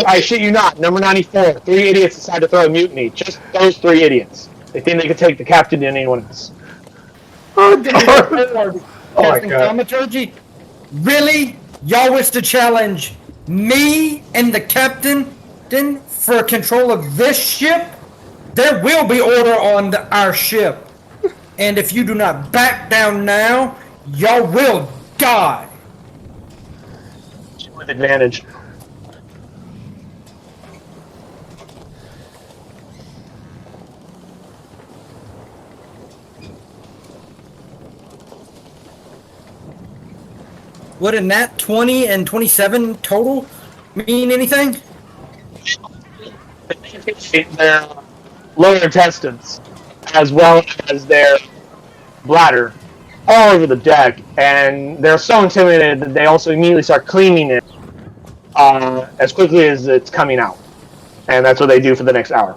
S2: I shit you not. Number 94. 3 idiots decide to throw a mutiny. Just those 3 idiots. They think they could take the captain and anyone else.
S4: I'm gonna go forward.
S5: Oh my
S4: Casting
S5: God.
S4: thaumaturgy. Really? Y'all wish to challenge me and the captain then for control of this ship? There will be order on our ship. And if you do not back down now, y'all will die.
S2: With advantage.
S4: Would a nat 20 and 27 total mean anything?
S2: Their lower intestines, as well as their bladder, all over the deck, and they're so intimidated that they also immediately start cleaning it as quickly as it's coming out. And that's what they do for the next hour.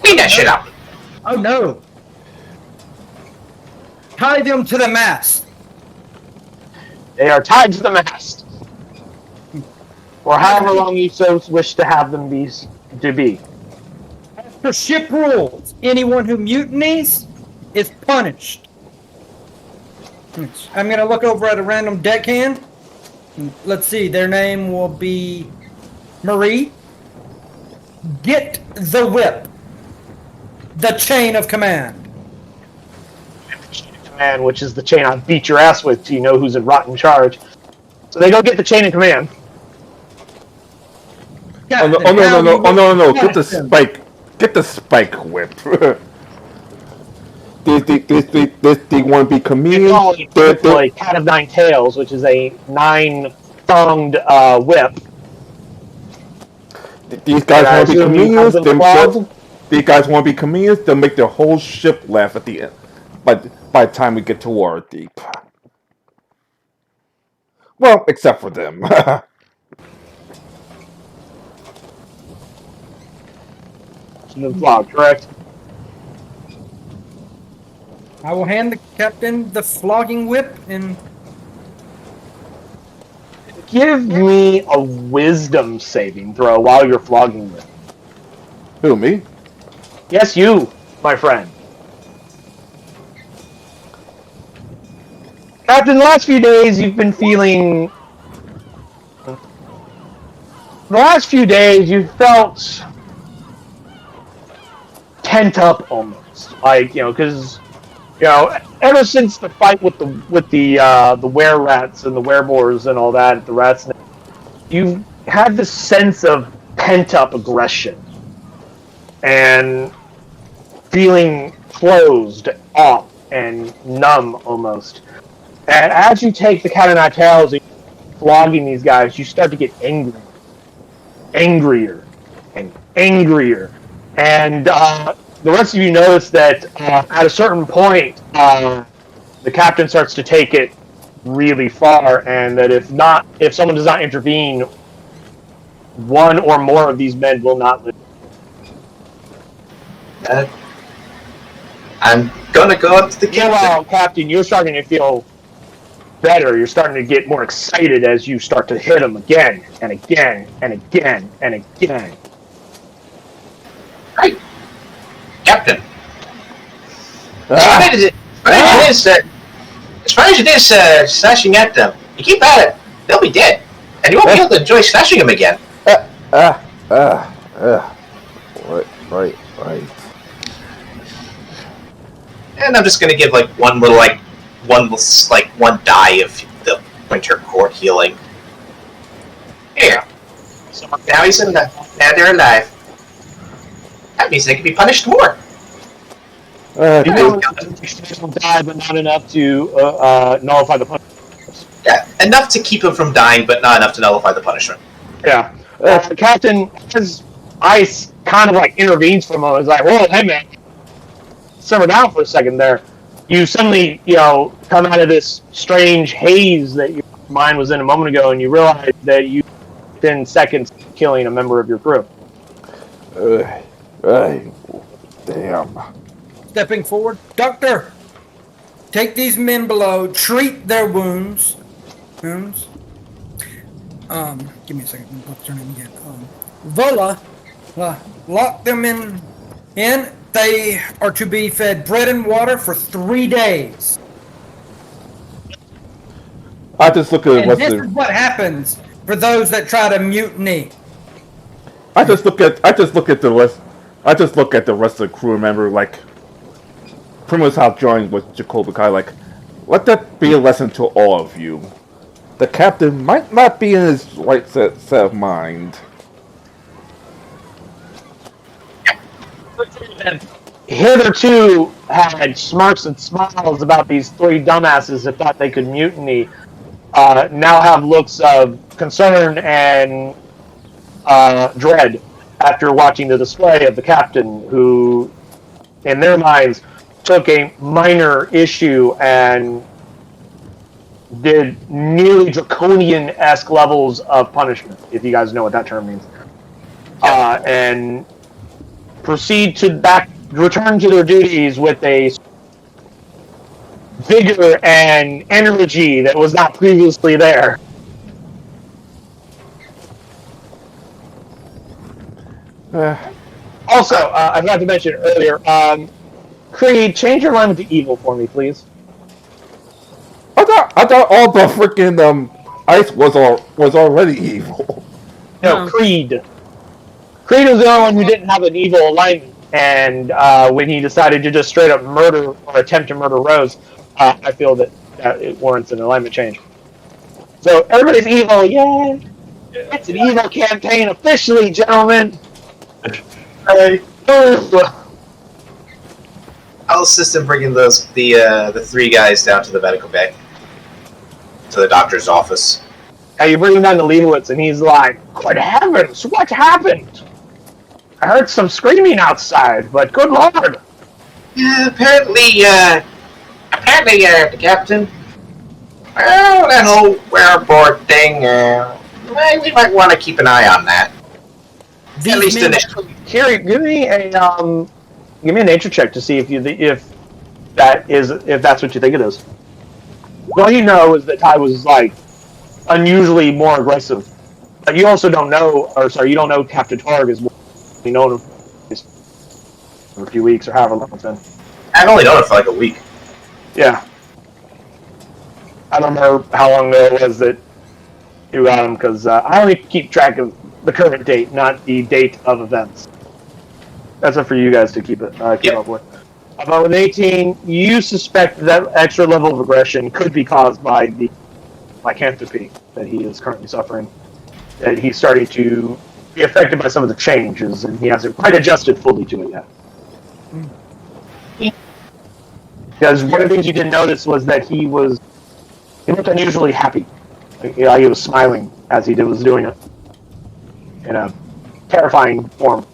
S5: Clean that shit up.
S4: Oh no. Tie them to the mast.
S2: They are tied to the mast, or however long you so wish to have them be.
S4: For ship rules, anyone who mutinies is punished. I'm gonna look over at a random deckhand. Let's see, their name will be Marie. Get the whip. The chain of command.
S2: Command, which is the chain I beat your ass with, so you know who's in rotten charge. So they go get the chain of command.
S4: Captain,
S1: no! Get the
S4: Captain.
S1: spike. Get the spike whip. They want to be
S2: They
S1: chameleons.
S2: call it a cat of 9 tails, which is a 9-thonged whip.
S1: These guys want to be
S2: assume you have
S1: chameleons
S2: them
S1: themselves.
S2: claws?
S1: These guys want to be chameleons. They'll make their whole ship laugh at the end. By the time we get to Waterdeep. Well, except for them.
S2: The flag, correct?
S4: I will hand the captain the flogging whip and
S2: Give me a wisdom saving throw while you're flogging them.
S1: Who, me?
S2: Yes, you, my friend. Captain, the last few days you've been feeling... The last few days you felt... pent up almost. Like, because... ever since the fight with the were-rats and the were-boars and all that at the rat's nest, you've had this sense of pent-up aggression. And feeling closed off and numb almost. And as you take the cat o' nine tails and flogging these guys, you start to get angry. Angrier. And angrier. And the rest of you notice that at a certain point, the captain starts to take it really far, and that if someone does not intervene, one or more of these men will not live.
S5: I'm gonna go up to the captain.
S2: Meanwhile, Captain, you're starting to feel better. You're starting to get more excited as you start to hit him again and again and again and again.
S5: Right. Captain. As far as it is slashing at them, you keep at it, they'll be dead. And you won't be able to enjoy slashing them again.
S1: Right.
S5: And I'm just gonna give one die of the winter court healing. Here. Now he's in the. Now they're alive. That means they can be punished more.
S2: You know, will die, but not enough to nullify the punishment.
S5: Yeah, enough to keep him from dying, but not enough to nullify the punishment.
S2: Yeah. Captain, as Ice kind of intervenes for a moment, is like, whoa, hey man, simmer down for a second there. You suddenly, come out of this strange haze that your mind was in a moment ago, and you realize that you've been seconds killing a member of your crew.
S1: Damn.
S4: stepping forward. Doctor, take these men below, treat their wounds. Give me a second. What's her name again? Vola. Lock them in. They are to be fed bread and water for 3 days.
S1: I just look at
S4: And this is what happens for those that try to mutiny.
S1: I just look at the rest. I just look at the rest of the crew member like pretty much how joined with Jacoby Kai. Like, let that be a lesson to all of you. The captain might not be in his right set of mind.
S2: Hitherto had smirks and smiles about these three dumbasses that thought they could mutiny. Now have looks of concern and dread after watching the display of the captain, who, in their minds, took a minor issue and did nearly draconian-esque levels of punishment, if you guys know what that term means, and proceed to return to their duties with a vigor and energy that was not previously there. Also, I forgot to mention earlier, Creed, change your alignment to evil for me, please.
S1: I thought all the freaking ice was already evil.
S2: No, Creed. Creed was the only one who didn't have an evil alignment, and when he decided to just straight up murder or attempt to murder Rose, I feel that it warrants an alignment change. So everybody's evil, yay! It's an evil campaign officially, gentlemen.
S5: Hey. I'll assist in bringing the 3 guys down to the medical bay, to the doctor's office.
S2: Now you bring him down to Leibowitz, and he's like, "Good heavens, what happened? I heard some screaming outside, but good lord!"
S5: Yeah, apparently, the captain. Well, that whole wearboard thing. We might want to keep an eye on that. At least initially.
S2: Carrie, give me a nature check to see if that's what you think it is. All you know is that Ty was like unusually more aggressive. But you also don't know, you don't know Captain Targ is. You know him for a few weeks or however long it's been.
S5: I've only known it for like a week.
S2: Yeah. I don't know how long ago it was that you got him, because I only keep track of the current date, not the date of events. That's up for you guys to keep up with. About with 18, you suspect that extra level of aggression could be caused by the lycanthropy that he is currently suffering. That he's starting to be affected by some of the changes, and he hasn't quite adjusted fully to it yet. Because one of the things you did notice was that he looked unusually happy. He was smiling as he was doing it in a terrifying form.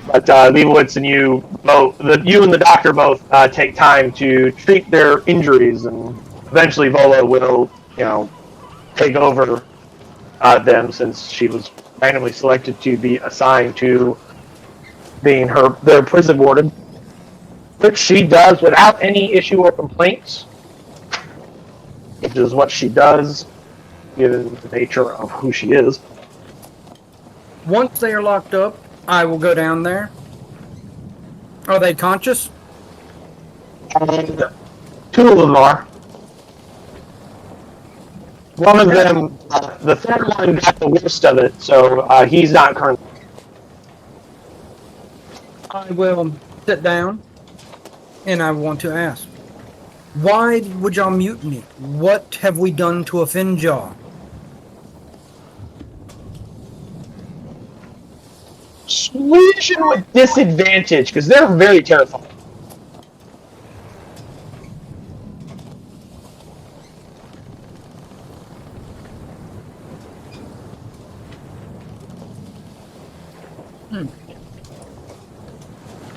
S2: But Leibowitz and you and the doctor both take time to treat their injuries, and eventually Vola will, take over them, since she was randomly selected to be assigned to being their prison warden, which she does without any issue or complaints, which is what she does, given the nature of who she is.
S4: Once they are locked up, I will go down there. Are they conscious?
S2: And 2 of them are. One of them, the third one, got the worst of it, so he's not currently.
S4: I will sit down, and I want to ask, why would y'all mutiny? What have we done to offend y'all?
S2: Persuasion with disadvantage, because they're very terrifying.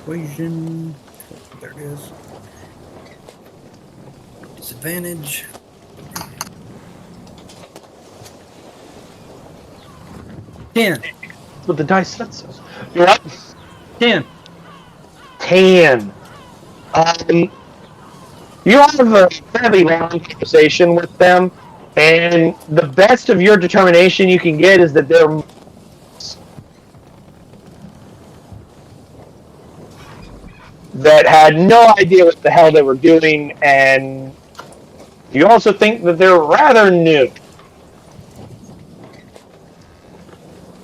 S4: Persuasion. There it is. Disadvantage. $10.
S2: That's what the dice says. You're up.
S4: 10.
S2: 10. You have a fairly long conversation with them, and the best of your determination you can get is that they're that had no idea what the hell they were doing, and you also think that they're rather new.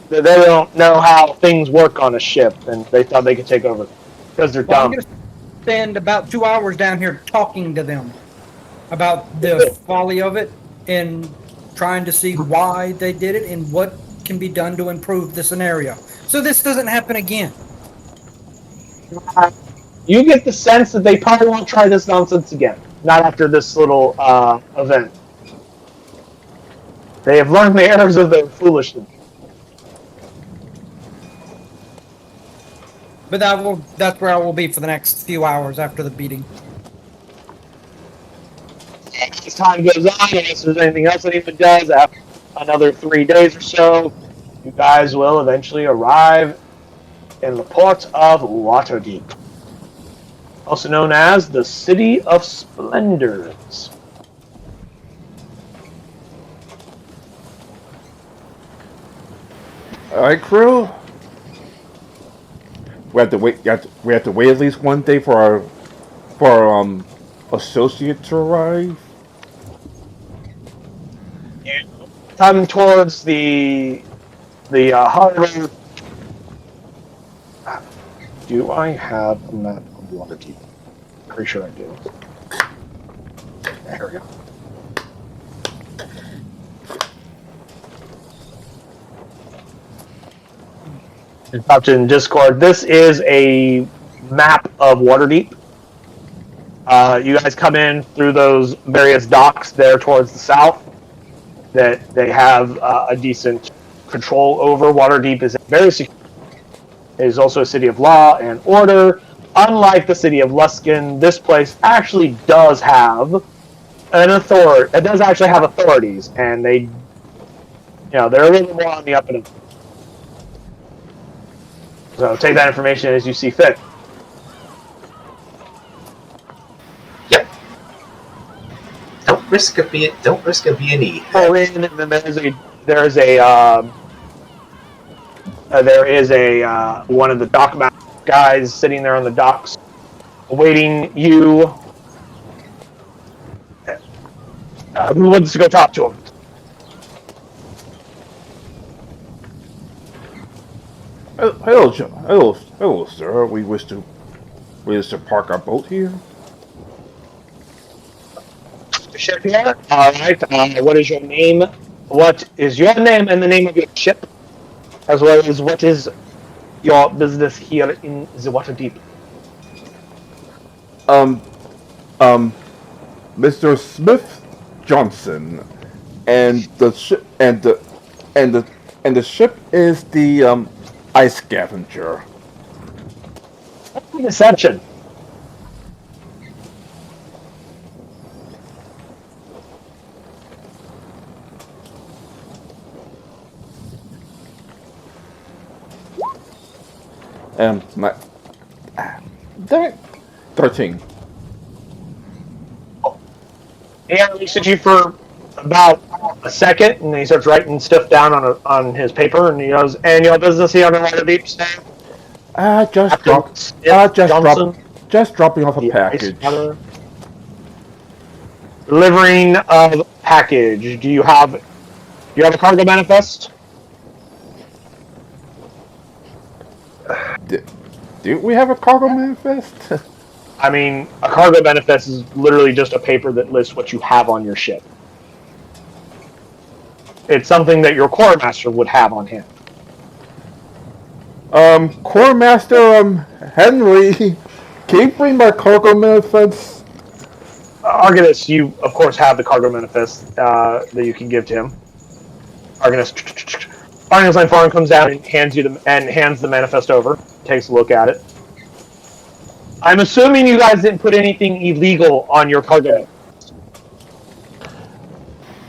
S2: That they don't know how things work on a ship, and they thought they could take over because they're
S4: Well, I'm
S2: dumb.
S4: going to spend about 2 hours down here talking to them about the folly of it and trying to see why they did it and what can be done to improve the scenario. So this doesn't happen again.
S2: You get the sense that they probably won't try this nonsense again. Not after this little event. They have learned the errors of their foolishness.
S4: But that's where I will be for the next few hours after the beating.
S2: As time goes on, unless there's anything else anyone does, after another 3 days or so, you guys will eventually arrive in the port of Waterdeep, also known as the City of Splendors.
S1: All right, crew. We have to wait. We have to wait at least one day for our associate to arrive.
S2: Coming towards the harbor. Do I have a map of Waterdeep? Pretty sure I do. There we go. It's popped in Discord. This is a map of Waterdeep. You guys come in through those various docks there towards the south that they have a decent control over. Waterdeep is very secure. It is also a city of law and order. Unlike the city of Luskin, this place actually does have an authority. It does actually have authorities, and they're a little more on the up and up. So take that information as you see fit.
S5: Yep. Don't risk a B&E.
S2: Oh, and then there is a one of the dock guys sitting there on the docks, awaiting you. Who wants to go talk to him?
S1: Hello, sir. We wish to park our boat here.
S2: Ship here. All right. What is your name? What is your name and the name of your ship, as well as what is your business here in the Waterdeep?
S1: Mr. Smith Johnson, and the ship and the ship is the Ice Scavenger.
S2: Deception.
S1: My damn it, 13.
S2: He looks at you for about a second, and then he starts writing stuff down on his paper, and he goes, "And your business here on the Waterdeep, Sam?"
S1: Just dropping off a package.
S2: Delivering of package. Do you have a cargo manifest?
S1: Do we have a cargo manifest?
S2: I mean, a cargo manifest is literally just a paper that lists what you have on your ship. It's something that your core master would have on hand.
S1: Core Master, Henry, can you bring my cargo manifest?
S2: Argus, you of course have the cargo manifest that you can give to him. Argus Line Foreign comes down and hands the manifest over. Takes a look at it. I'm assuming you guys didn't put anything illegal on your cargo.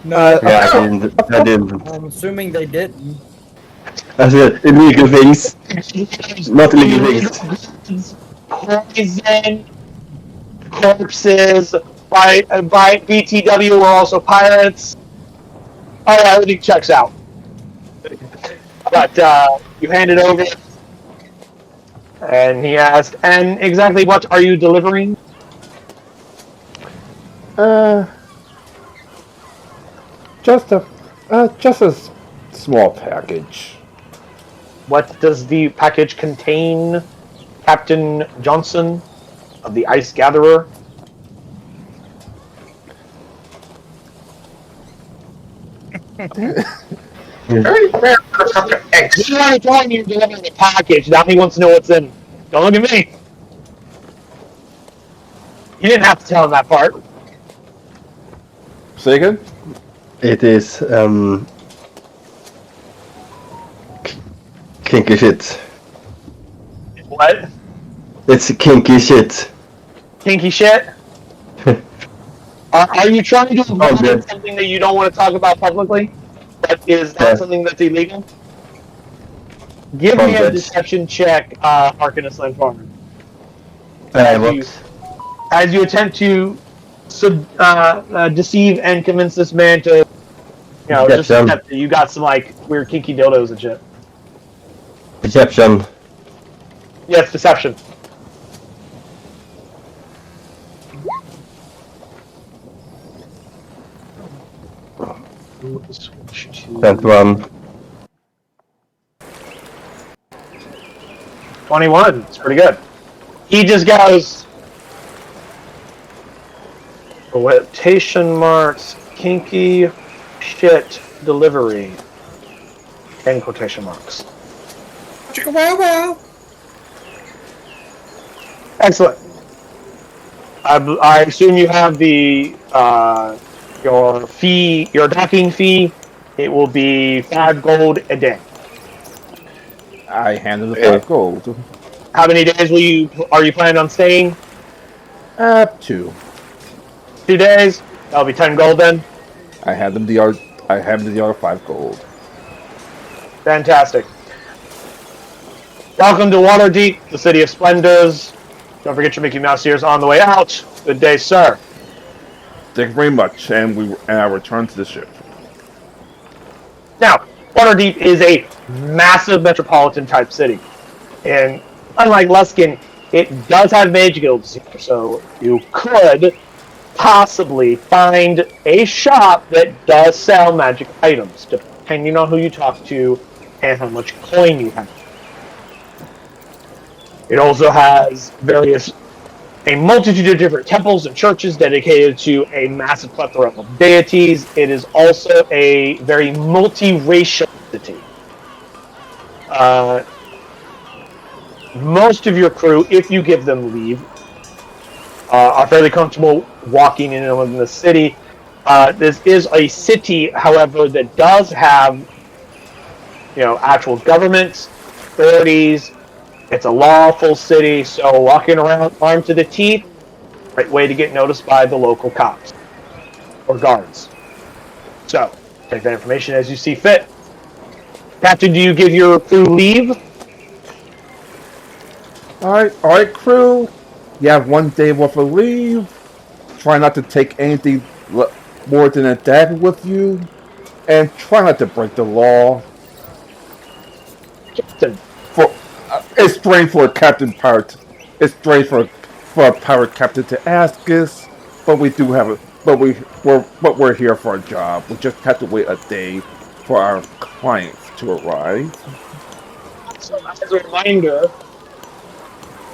S4: No,
S3: Yeah, I didn't.
S4: I'm assuming they didn't.
S3: I said illegal things, not illegal things.
S2: Poison, corpses, by BTW are also pirates. Oh, yeah, everything checks out. But you hand it over, and he asked, and exactly what are you delivering?
S1: Just a small package.
S2: What does the package contain, Captain Johnson of the Ice Gatherer?
S5: Very rare for fucking eggs.
S2: You are telling me you're delivering a package. Now he wants to know what's in. Don't look at me. You didn't have to tell him that part.
S1: Say again?
S3: It is kinky shit.
S2: What?
S3: It's kinky shit.
S2: Kinky shit? Are you trying to avoid
S3: good.
S2: something that you don't want to talk about publicly? That is not something that's illegal? Give me a
S3: good.
S2: deception check, Arcanist Landfarmer.
S3: What?
S2: As you attempt to deceive and convince this man to, you know, just
S3: Deception.
S2: accept that you got some, like, weird kinky dildos and shit.
S3: Deception.
S2: Yes, deception.
S3: That one.
S2: 21. It's pretty good. He just goes, quotation marks, kinky shit delivery, end quotation marks.
S4: Chicka wow wow.
S2: Excellent. I assume you have the your fee, your docking fee. It will be 5 gold a day.
S1: I handed the
S3: Okay.
S1: 5 gold.
S2: How many days are you planning on staying?
S1: 2.
S2: 2 days. That'll be 10 gold then.
S1: I handed him the other 5 gold.
S2: Fantastic. Welcome to Waterdeep, the city of splendors. Don't forget your Mickey Mouse ears on the way out. Good day, sir.
S1: Thank you very much, and I return to the ship.
S2: Now, Waterdeep is a massive metropolitan type city. And unlike Luskin, it does have mage guilds here, so you could possibly find a shop that does sell magic items, depending on who you talk to and how much coin you have. It also has a multitude of different temples and churches dedicated to a massive plethora of deities. It is also a very multiracial city. Most of your crew, if you give them leave, are fairly comfortable walking in and within the city. This is a city, however, that does have, actual government, authorities. It's a lawful city, so walking around armed to the teeth, right way to get noticed by the local cops or guards. So, take that information as you see fit. Captain, do you give your crew leave?
S1: Alright, crew. You have 1 day worth of leave. Try not to take anything more than a dagger with you. And try not to break the law.
S2: Captain.
S1: It's strange for a captain pirate. It's strange for a pirate captain to ask us, but we do have we're here for a job. We just have to wait a day for our clients to arrive.
S2: So as a reminder,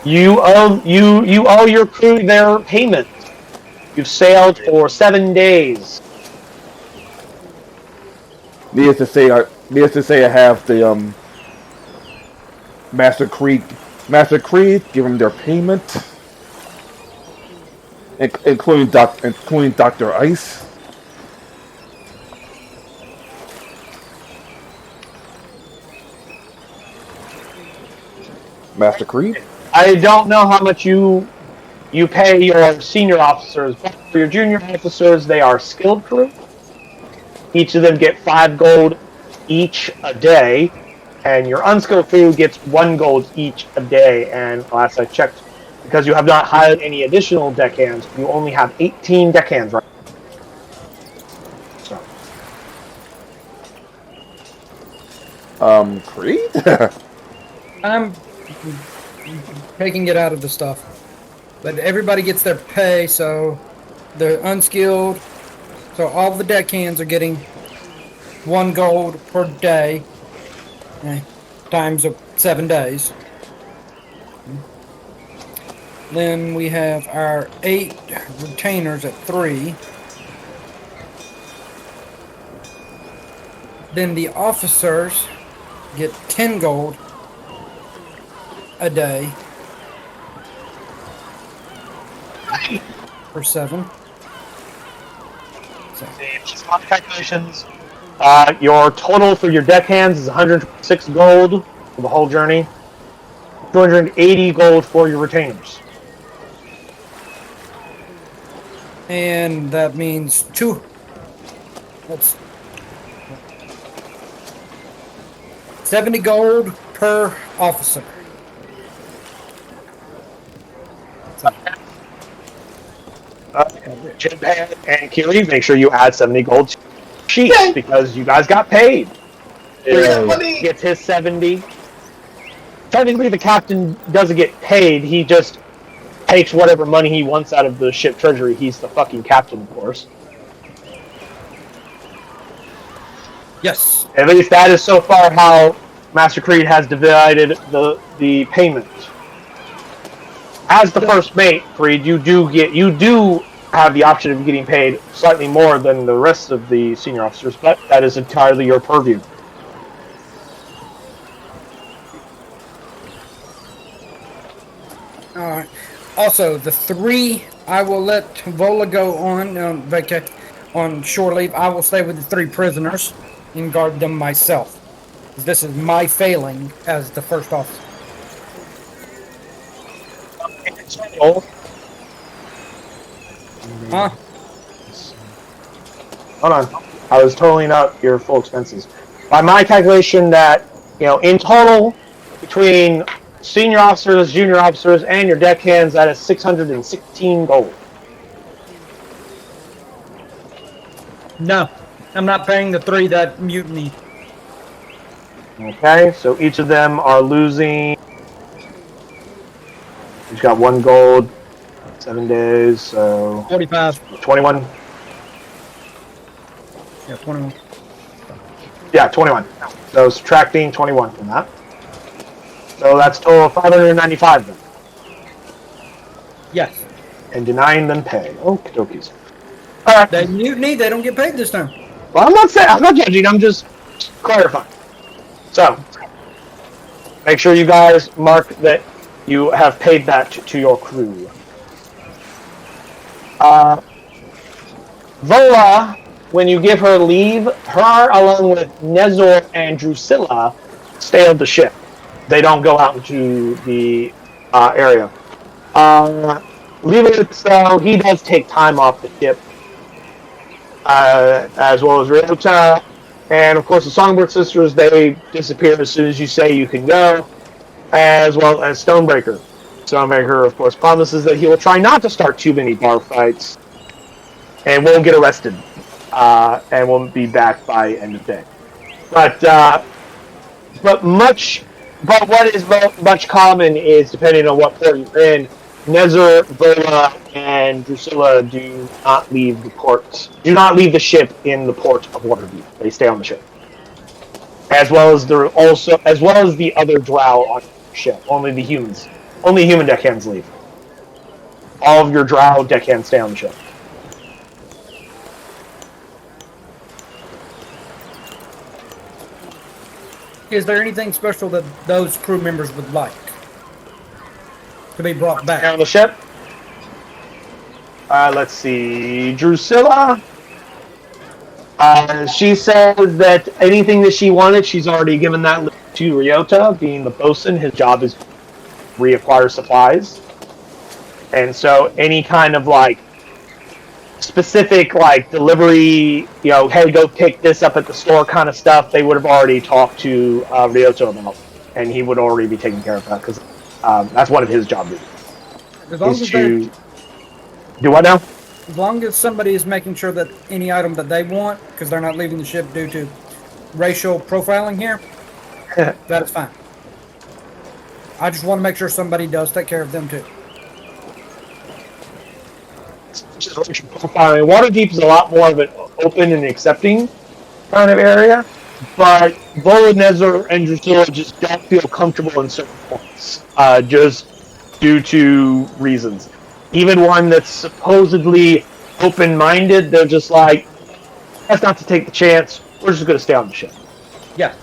S2: you owe your crew their payment. You've sailed for 7 days.
S1: Needless to say, I have the Master Creed give them their payment, including Dr. Ice. Master Creed?
S2: I don't know how much you pay your senior officers, but for your junior officers, they are skilled crew. Each of them get 5 gold each a day. and your unskilled crew gets 1 gold each a day. And last I checked, because you have not hired any additional deckhands, you only have 18 deckhands right now. So,
S1: Creed?
S4: I'm taking it out of the stuff. But everybody gets their pay, so the unskilled, so all the deckhands are getting 1 gold per day, times 7 days. Then we have our 8 retainers at 3. Then the officers get 10 gold a day for 7. So,
S2: just on calculations, your total for your deckhands is 106 gold for the whole journey. 280 gold for your retainers.
S4: and that means 2. That's 70 gold per officer.
S2: Chap and Keely, make sure you add 70 gold to your sheets because you guys got paid.
S5: Money.
S2: Gets his 70. Technically, the captain doesn't get paid. He just takes whatever money he wants out of the ship treasury. He's the fucking captain, of course.
S4: Yes.
S2: At least that is so far how Master Creed has divided the payment. As the first mate, Creed, you do have the option of getting paid slightly more than the rest of the senior officers, but that is entirely your purview.
S4: Alright. Also, the 3, I will let Vola go on on shore leave. I will stay with the 3 prisoners and guard them myself. This is my failing as the first officer. Huh?
S2: Hold on. I was totaling out your full expenses. By my calculation that, in total, between senior officers, junior officers, and your deckhands, that is 616 gold.
S4: No. I'm not paying the 3 that mutiny.
S2: Okay, so each of them are losing. Each got 1 gold, 7 days, so
S4: 45.
S2: 21.
S4: Yeah, 21.
S2: Yeah, 21. So subtracting 21 from that. So that's total of 595 then.
S4: Yes.
S2: And denying them pay. Okie dokies. Alright.
S4: They mutiny, they don't get paid this time.
S2: Well, I'm not judging, I'm just clarifying. So, make sure you guys mark that you have paid that to your crew. Vola, when you give her leave, her along with Nezor and Drusilla stay on the ship. They don't go out into the area. Leaving so he does take time off the ship. As well as Ryota, and of course the Songbird sisters, they disappear as soon as you say you can go, as well as Stormbreaker. Stormbreaker, of course, promises that he will try not to start too many bar fights, and won't get arrested, and won't be back by end of day. But what is much common is, depending on what port you're in, Nezor, Vola, and Drusilla do not leave the port. Do not leave the ship in the port of Waterdeep. They stay on the ship, as well as the other drow on the ship. Only human deckhands leave. All of your drow deckhands stay on the ship.
S4: Is there anything special that those crew members would like to be brought back?
S2: On the ship? Let's see. Drusilla. She says that anything that she wanted, she's already given that to Ryota, being the bosun. His job is to reacquire supplies. And so any kind of specific like delivery, hey, go pick this up at the store kind of stuff, they would have already talked to Ryoto about, and he would already be taking care of that because that's one of his job duties.
S4: As long
S2: Is
S4: as
S2: to do what now?
S4: as long as somebody is making sure that any item that they want, because they're not leaving the ship due to racial profiling here, that is fine. I just want to make sure somebody does take care of them too.
S2: Waterdeep is a lot more of an open and accepting kind of area, but Volodnezer and Drusilla just don't feel comfortable in certain points, just due to reasons. Even one that's supposedly open-minded, they're just like, that's not to take the chance, we're just going to stay on the ship.
S4: Yeah.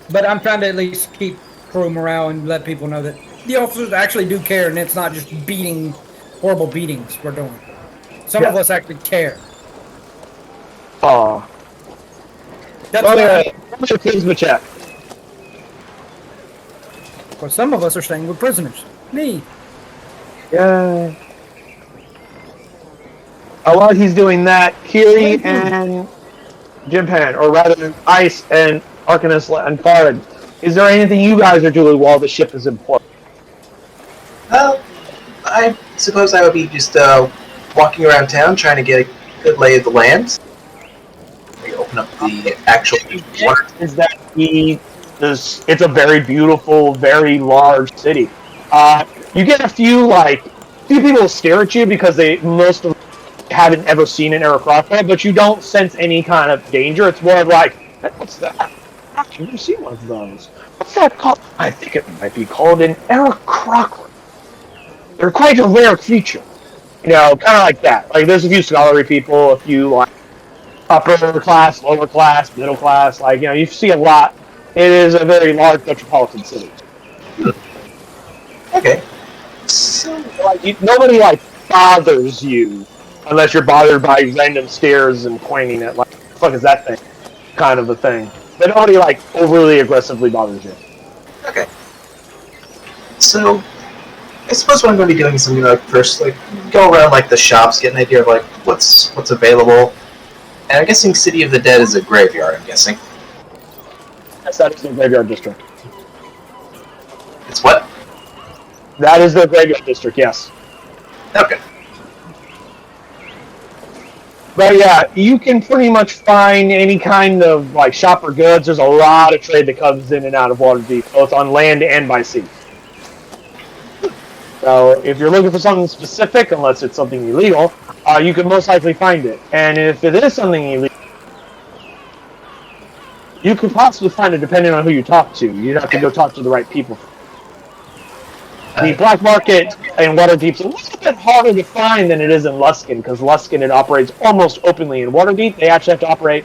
S4: But I'm trying to at least keep crew morale and let people know that the officers actually do care and it's not just horrible beatings we're doing. Some of us actually care.
S2: Aw.
S4: That's why.
S2: Please check.
S4: Well, some of us are staying with prisoners. Me.
S2: Yeah. While he's doing that, Kiri and Jimpan, or rather Ice and Arcanus and Farid, is there anything you guys are doing while the ship is in port?
S5: Well, I suppose I would be just walking around town trying to get a good lay of the land. Maybe open up the actual water.
S2: Is that it's a very beautiful, very large city. You get a few people stare at you because most of them haven't ever seen an Aerocrocodile, but you don't sense any kind of danger. It's more of like, what's that? I've never seen one of those. What's that called? I think it might be called an Aerocrocodile. They're quite a rare creature. Kind of like that. Like, there's a few scholarly people, a few upper class, lower class, middle class. You see a lot. It is a very large metropolitan city.
S5: Okay. So,
S2: nobody bothers you unless you're bothered by random stares and pointing at what the fuck is that thing? Kind of a thing. But nobody overly aggressively bothers you.
S5: Okay. So, I suppose what I'm going to be doing is something first, go around the shops, get an idea of what's available. And I'm guessing City of the Dead is a graveyard. I'm guessing.
S2: Yes, that is the graveyard district.
S5: It's what?
S2: That is the graveyard district. Yes.
S5: Okay.
S2: But yeah, you can pretty much find any kind of shop or goods. There's a lot of trade that comes in and out of Waterdeep, both on land and by sea. So if you're looking for something specific, unless it's something illegal, you can most likely find it. And if it is something illegal, you could possibly find it depending on who you talk to. You'd have to go talk to the right people. The black market in Waterdeep's a little bit harder to find than it is in Luskan, because Luskan, it operates almost openly. In Waterdeep, they actually have to operate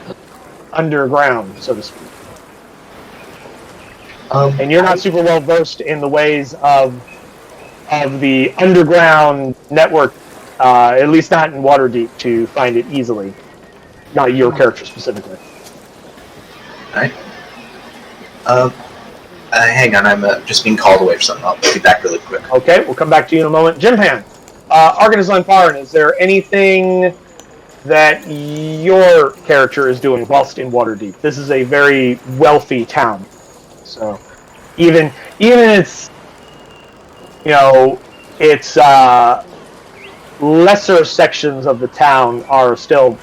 S2: underground, so to speak. And you're not super well versed in the ways of the underground network, at least not in Waterdeep, to find it easily. Not your character specifically.
S5: Alright. Hang on, I'm just being called away for something. I'll be back really quick.
S2: Okay, we'll come back to you in a moment. Jimpan, Arcanus and Farin, is there anything that your character is doing whilst in Waterdeep? This is a very wealthy town, so even it's its lesser sections of the town are still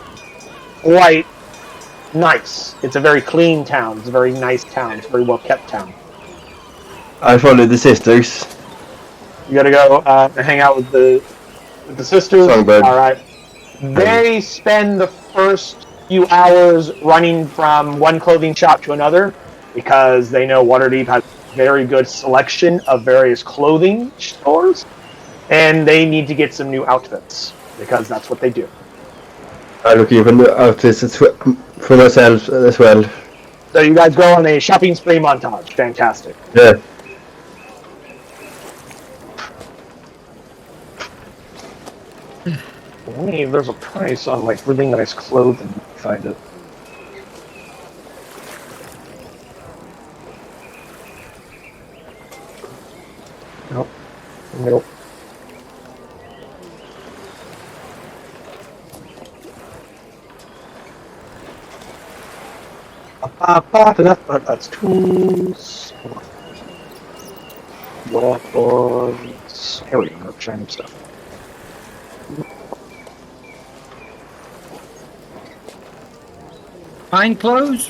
S2: quite nice. It's a very clean town. It's a very nice town. It's a very well kept town.
S3: I followed the sisters.
S2: You gotta go hang out with the sisters.
S3: Songbird.
S2: All right. They spend the first few hours running from one clothing shop to another because they know Waterdeep has a very good selection of various clothing stores, and they need to get some new outfits because that's what they do.
S3: I'm looking for new outfits for myself as well.
S2: So you guys go on a shopping spree montage. Fantastic.
S3: Yeah.
S2: There's a price on really nice clothing. Find it. Nope. That's tools. Weapons. Here we go. Shiny stuff.
S4: Fine clothes?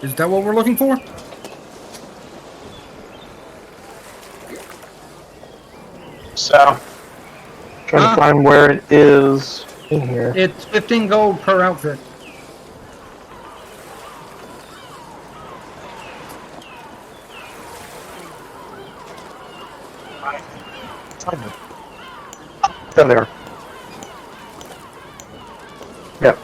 S4: Is that what we're looking for?
S2: So, trying to find where it is in here.
S4: It's 15 gold per outfit.
S2: Down there. Yep.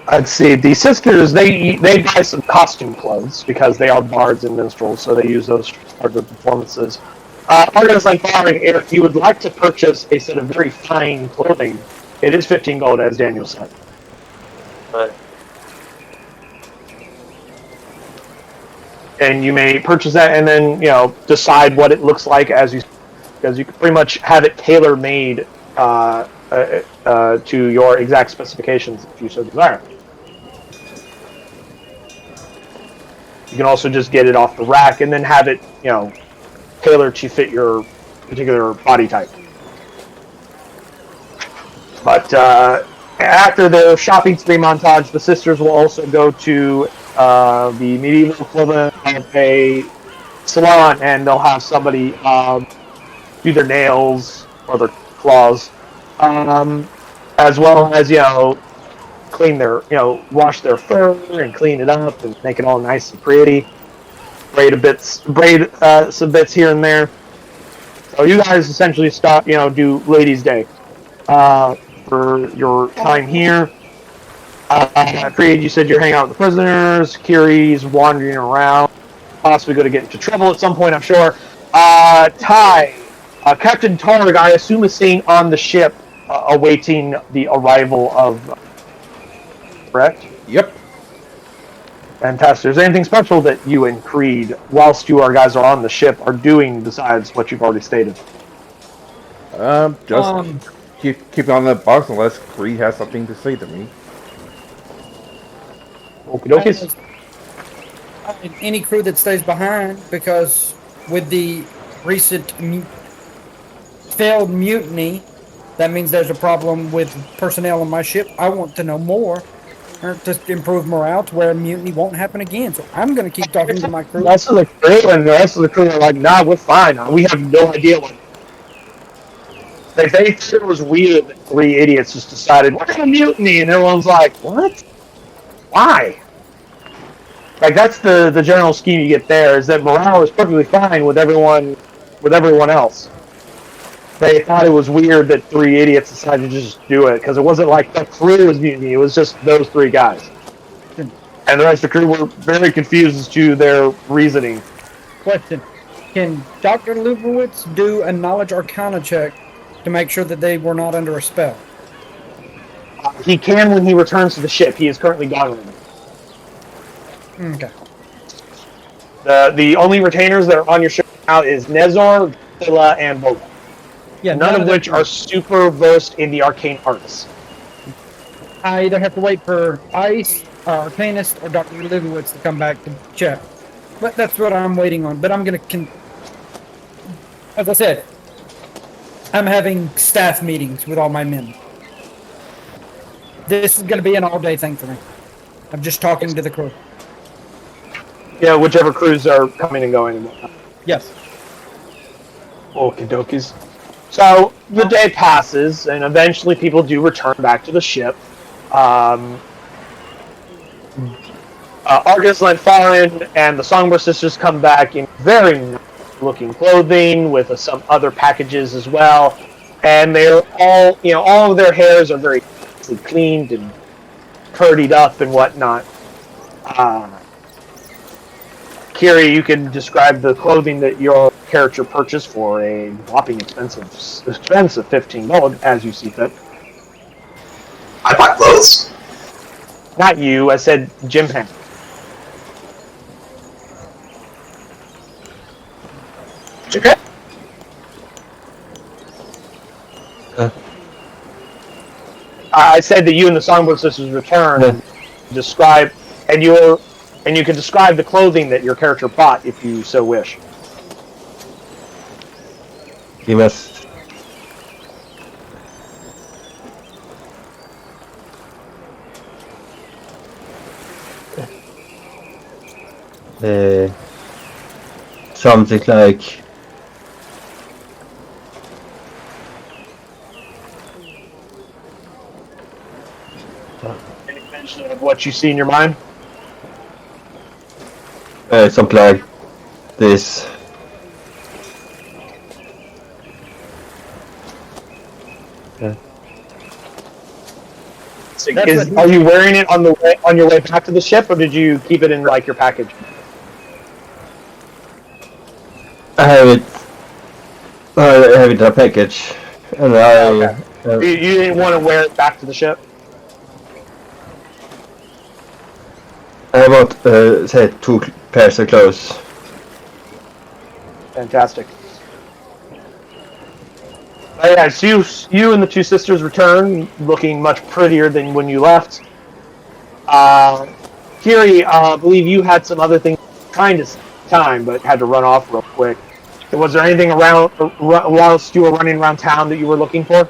S2: I'd see the sisters. They buy some costume clothes because they are bards and minstrels, so they use those for their performances. Artists like Barring, if you would like to purchase a set of very fine clothing, it is 15 gold, as Daniel said. But and you may purchase that and then decide what it looks like as you can pretty much have it tailor made to your exact specifications if you so desire. You can also just get it off the rack and then have it tailored to fit your particular body type. But after the shopping spree montage, the sisters will also go to the medieval equivalent of a salon, and they'll have somebody do their nails or their claws, as well as clean their wash their fur and clean it up and make it all nice and pretty. Braid some bits here and there. So you guys essentially do Ladies' Day for your time here. Creed, you said you're hanging out with the prisoners. Kiri's wandering around, possibly going to get into trouble at some point, I'm sure. Ty, Captain Targ, I assume, is staying on the ship, awaiting the arrival of. Correct?
S1: Yep.
S2: Fantastic. Is there anything special that you and Creed, whilst you guys are on the ship, are doing besides what you've already stated?
S1: Just keep on the box unless Creed has something to say to me.
S2: Okie dokies.
S4: Any crew that stays behind, because with the recent failed mutiny, that means there's a problem with personnel on my ship. I want to know more to improve morale to where a mutiny won't happen again. So I'm going to keep talking to my crew.
S2: The rest of the crew are like, nah, we're fine. We have no idea what. They thought it was weird that 3 idiots just decided, we're going to mutiny, and everyone's like, what? Why? Like, that's the general scheme you get there, is that morale is perfectly fine with everyone else. They thought it was weird that 3 idiots decided to just do it, because it wasn't like the crew was mutiny, it was just those 3 guys. And the rest of the crew were very confused as to their reasoning.
S4: Question. Can Dr. Lubowitz do a knowledge arcana check to make sure that they were not under a spell?
S2: He can when he returns to the ship. He is currently gone.
S4: Okay.
S2: The only retainers that are on your ship now is Nezor, Zilla, and Boga.
S4: Yeah,
S2: none of which are super versed in the arcane arts.
S4: I either have to wait for Ice, Arcanist, or Dr. Lubowitz to come back to check. But that's what I'm waiting on. But I'm going to... As I said, I'm having staff meetings with all my men. This is going to be an all-day thing for me. I'm just talking to the crew.
S2: Yeah, whichever crews are coming and going and whatnot.
S4: Yes.
S2: Okie dokies. So, the day passes, and eventually people do return back to the ship. Argus Lanfarin and the Songbird Sisters come back in very nice-looking clothing with some other packages as well. And they're all, all of their hairs are very cleaned and curdied up and whatnot. Kiri, you can describe the clothing that your character purchased for a whopping expensive 15 gold, as you see fit.
S5: I bought clothes?
S2: Not you, I said Jim Ham.
S5: Okay.
S3: Uh,
S2: I said that you and the Songbird Sisters returned, and describe and you can describe the clothing that your character bought if you so wish.
S3: He must. Something like
S2: Any mention of what you see in your mind?
S3: something like this.
S2: Are you wearing it on your way back to the ship, or did you keep it in like your package?
S3: I have it. I have it in a package, and
S2: You didn't want to wear it back to the ship?
S3: I bought say 2 pairs of clothes.
S2: Fantastic. Yeah, so you and the 2 sisters return, looking much prettier than when you left. Kiri, I believe you had some other things trying to time, but had to run off real quick. Was there anything around whilst you were running around town that you were looking for?
S5: At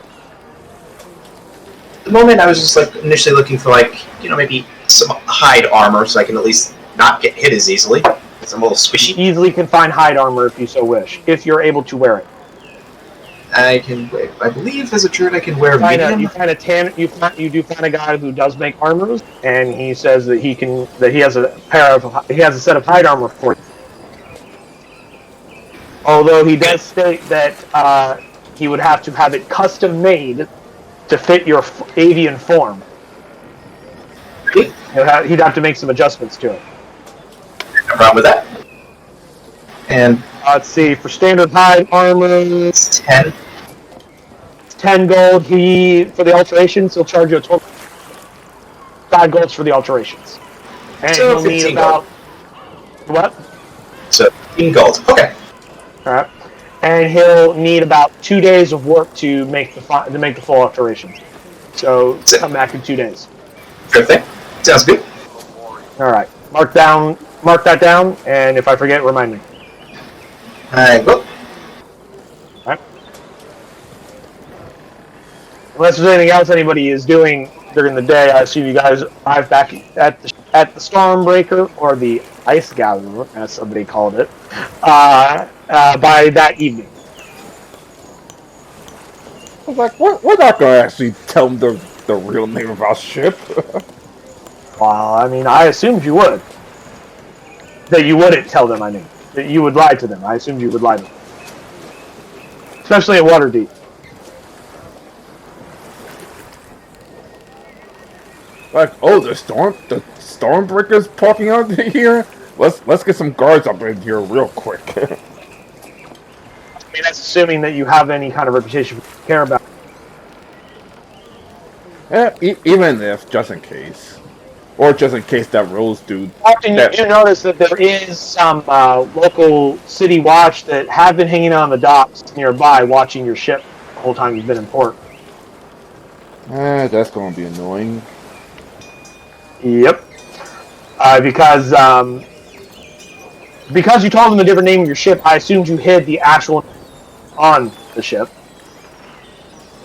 S5: the moment, I was just like initially looking for maybe some hide armor so I can at least not get hit as easily. Because I'm a little squishy.
S2: You easily can find hide armor if you so wish, if you're able to wear it.
S5: I believe as a druid I can wear medium.
S2: You do find a guy who does make armors, and he says that he has a set of hide armor for you. Although he does state that he would have to have it custom made to fit your avian form.
S5: Really?
S2: He'd have to make some adjustments to it.
S5: No problem with that. And
S2: Let's see, for standard hide armor,
S5: it's 10.
S2: It's 10 gold. For the alterations, he'll charge you a total 5 golds for the alterations. And
S5: So
S2: he'll need
S5: 15
S2: about
S5: gold.
S2: what?
S5: So 15 gold. Okay.
S2: All right. And he'll need about 2 days of work to make the full alterations. So come back in 2 days.
S5: Sure thing. Sounds good.
S2: All right. Mark that down, and if I forget, remind me.
S5: I will.
S2: All right. Unless there's anything else anybody is doing during the day, I assume you guys arrive back at the Stormbreaker, or the Ice Gatherer, as somebody called it, by that evening.
S1: I was like, we're not going to actually tell them the real name of our ship.
S2: Well, I mean, I assumed you would. That you wouldn't tell them, I mean. That you would lie to them. I assumed you would lie to them. Especially at Waterdeep.
S1: Like, oh, the Stormbreaker's parking out here? Let's get some guards up in here real quick.
S2: I mean, that's assuming that you have any kind of reputation to care about.
S1: Yeah, even if, just in case. Or just in case that Rose dude...
S2: Often you do notice that there is some local city watch that have been hanging on the docks nearby watching your ship the whole time you've been in port.
S1: That's going to be annoying.
S2: Yep. Because you told them the different name of your ship, I assumed you hid the actual on the ship.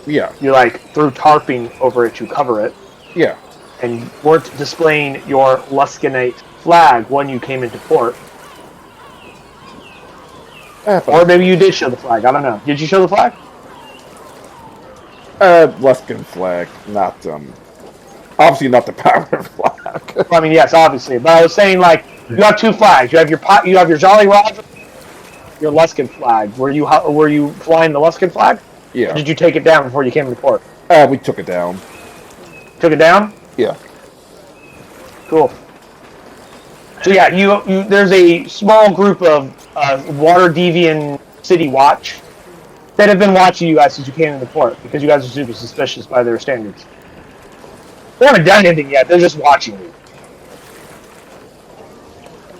S1: Yeah.
S2: You threw tarping over it to cover it.
S1: Yeah.
S2: And weren't displaying your Luskanite flag when you came into port. Or maybe you did show the flag, I don't know. Did you show the flag?
S1: Luskin flag, not, obviously not the power flag.
S2: I mean, yes, obviously. But I was saying, you have 2 flags. You have your Jolly Roger, your Luskin flag. Were you flying the Luskin flag?
S1: Yeah.
S2: Or did you take it down before you came into port?
S1: We took it down.
S2: Took it down?
S1: Yeah.
S2: Cool. So yeah, you there's a small group of Water Deviant City Watch that have been watching you guys since you came into port, because you guys are super suspicious by their standards. They haven't done anything yet, they're just watching you.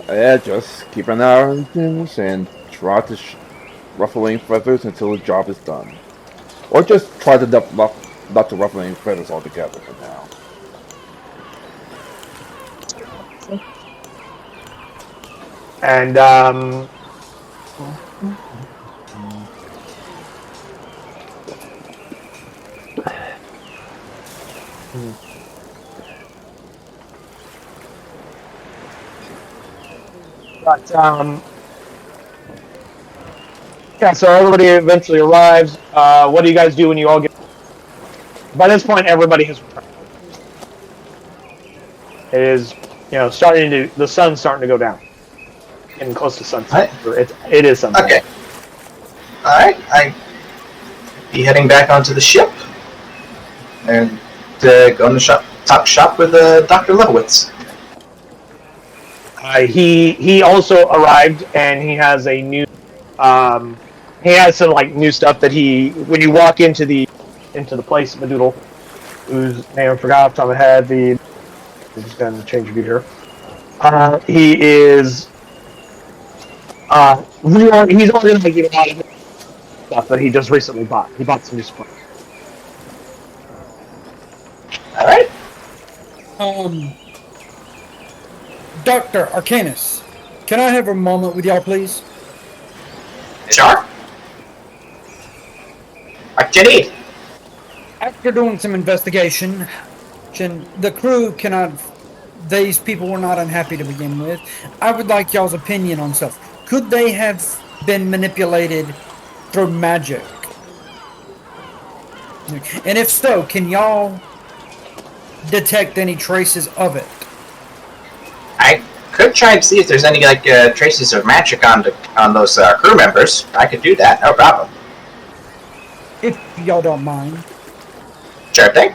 S1: Yeah, just keep an eye on things and try to ruffle any feathers until the job is done. Or just try to not to ruffle any feathers altogether for now.
S2: And but yeah, so everybody eventually arrives. What do you guys do when you all get? By this point, everybody has returned. It is, starting to. The sun's starting to go down, getting close to sunset. It is sunset.
S5: Okay. All right. I be heading back onto the ship and going to talk shop with Dr. Lowitz.
S2: He also arrived, and he has a new. He has some new stuff that when you walk into the place, Madoodle, whose name I forgot off the top of my head. I'm just gonna change view here. He is. He's already making a lot of stuff that he just recently bought. He bought some new supplies.
S5: All right.
S4: Dr. Arcanus, can I have a moment with y'all, please?
S5: Sure. What do you need?
S4: After doing some investigation, the crew these people were not unhappy to begin with. I would like y'all's opinion on stuff. Could they have been manipulated through magic? And if so, can y'all detect any traces of it?
S5: I could try and see if there's any traces of magic on those crew members. I could do that, no problem.
S4: If y'all don't mind.
S5: Sure thing.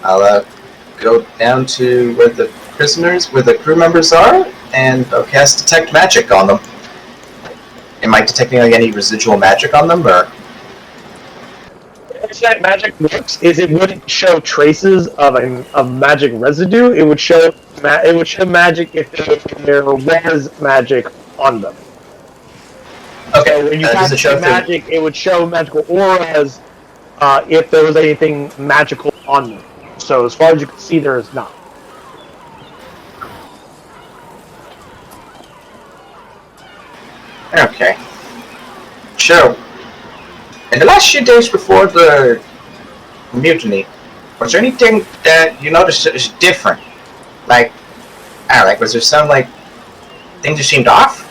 S5: I'll go down to where the crew members are, and I'll cast Detect Magic on them. Am I detecting any residual magic on them, or?
S2: That magic works is it wouldn't show traces of magic residue. It would show magic if there was magic on them.
S5: Okay.
S2: So when you cast magic, it would show magical auras if there was anything magical on them. So as far as you can see, there is not.
S5: Okay. So, in the last few days before the mutiny, was there anything that you noticed that was different? Was there some things that seemed off?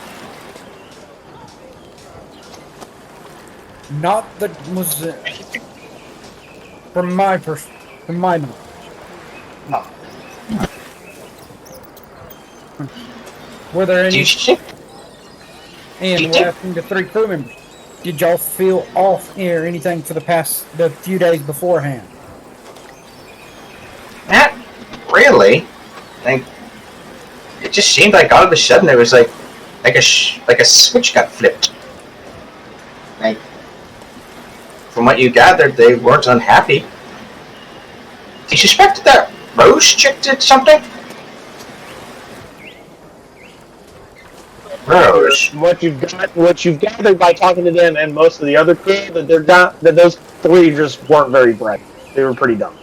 S4: Not that was from my knowledge.
S2: No.
S4: Were there any? And
S5: you
S4: we're asking the 3 crew members. Did y'all feel off or anything for the few days beforehand?
S5: Not really. It just seemed like all of a sudden there was like a switch got flipped. From what you gathered, they weren't unhappy. Do you suspect that Rose chick did something? Rose.
S2: What you've gathered by talking to them and most of the other crew that those 3 just weren't very bright. They were pretty dumb.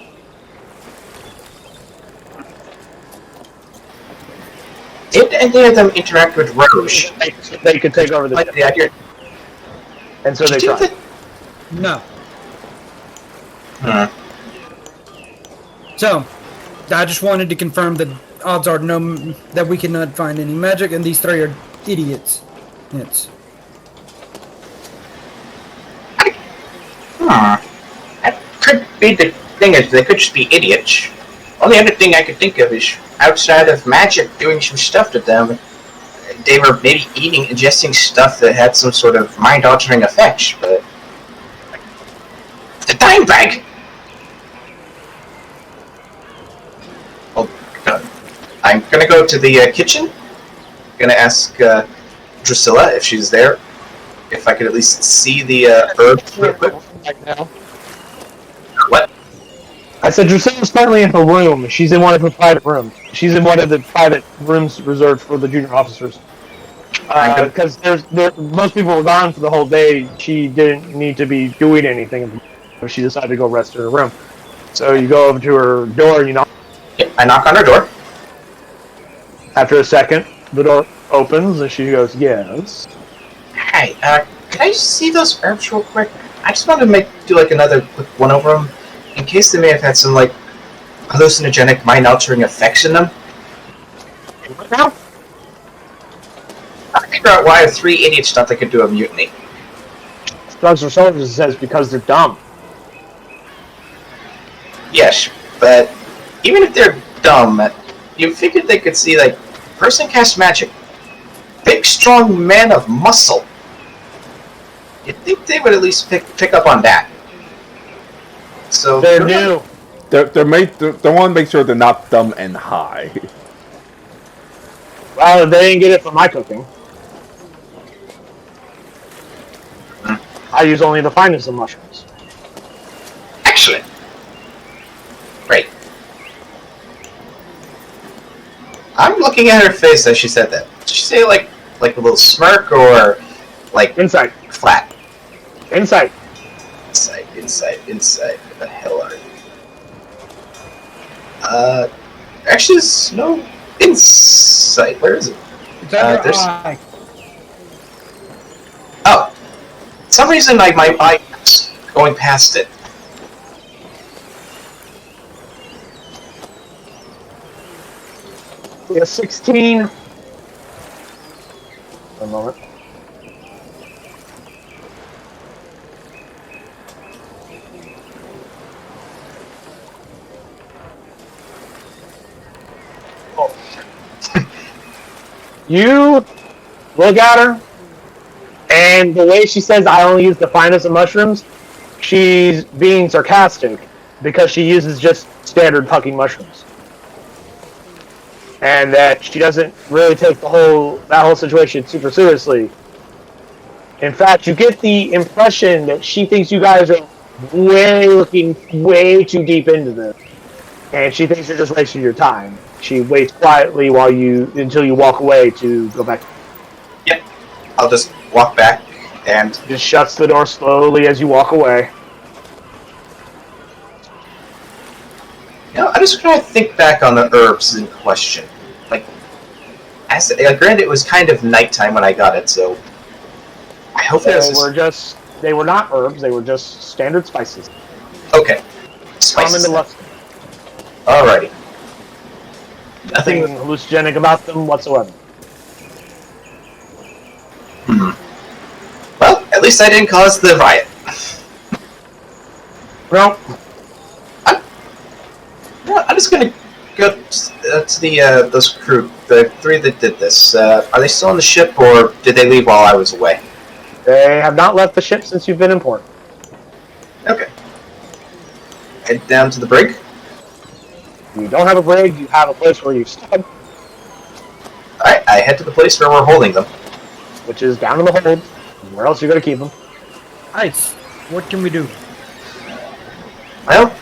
S5: Did any of them interact with Rose?
S2: They could take over the ship. And so they tried.
S4: No.
S5: Hmm.
S4: So, I just wanted to confirm that odds are that we cannot find any magic, and these 3 are idiots.
S5: That could be the thing, is they could just be idiots. Only other thing I could think of is outside of magic doing some stuff to them, they were maybe ingesting stuff that had some sort of mind-altering effects, but... The dime bag! Well, I'm gonna go to the kitchen. Gonna ask Drusilla if she's there. If I could at least see the herbs real quick.
S2: Right now.
S5: What?
S2: I said Drusilla's currently in her room. She's in one of her private rooms. She's in one of the private rooms reserved for the junior officers. Because most people were gone for the whole day. She didn't need to be doing anything. She decided to go rest in her room. So you go over to her door and you knock.
S5: I knock on her door.
S2: After a second, The door opens and she goes, "Yes."
S5: Hi, can I see those herbs real quick? I just wanted to do like another quick one over them, in case they may have had some like hallucinogenic, mind-altering effects in them.
S2: What now?
S5: I figure out why 3 idiots thought they could do a mutiny.
S2: Drugs or soldiers says because they're dumb.
S5: Yes, but even if they're dumb, you figured they could see like person cast magic, big strong man of muscle. You'd think they would at least pick up on that. So
S2: They're new.
S1: They want to make sure they're not dumb and high.
S2: Well, they didn't get it from my cooking. I use only the finest of mushrooms.
S5: Excellent. Great. I'm looking at her face as she said that. Did she say like a little smirk or like
S2: Insight.
S5: flat?
S2: Insight.
S5: Insight. What the hell are you? Actually, there's no insight. Where is it?
S4: It's under
S5: there's-
S4: eye.
S5: Oh. For some reason, like my eye is going past it.
S2: We have 16. A moment. Oh. You look at her, and the way she says, "I only use the finest of mushrooms," she's being sarcastic because she uses just standard fucking mushrooms. And that she doesn't really take that whole situation super seriously. In fact, you get the impression that she thinks you guys are looking way too deep into this, and she thinks you're just wasting your time. She waits quietly until you walk away to go back.
S5: Yep. I'll just walk back and
S2: Just shuts the door slowly as you walk away.
S5: I'm just trying to think back on the herbs in question. Like, granted, it was kind of nighttime when I got it, so I hope
S2: They were not herbs. They were just standard spices.
S5: Okay.
S2: Common
S5: Spices.
S2: to lust.
S5: Alrighty.
S2: Nothing hallucinogenic about them whatsoever.
S5: Well, at least I didn't cause the riot.
S2: Well,
S5: I'm just gonna go to the those crew, the 3 that did this. Are they still on the ship, or did they leave while I was away?
S2: they have not left the ship since you've been in port.
S5: Okay. Head down to the brig.
S2: You don't have a brig. You have a place where you stand,
S5: Alright, I head to the place where we're holding them.
S2: which is down in the hold. Where else are you going to keep them?
S4: Ice. What can we do?
S5: Well,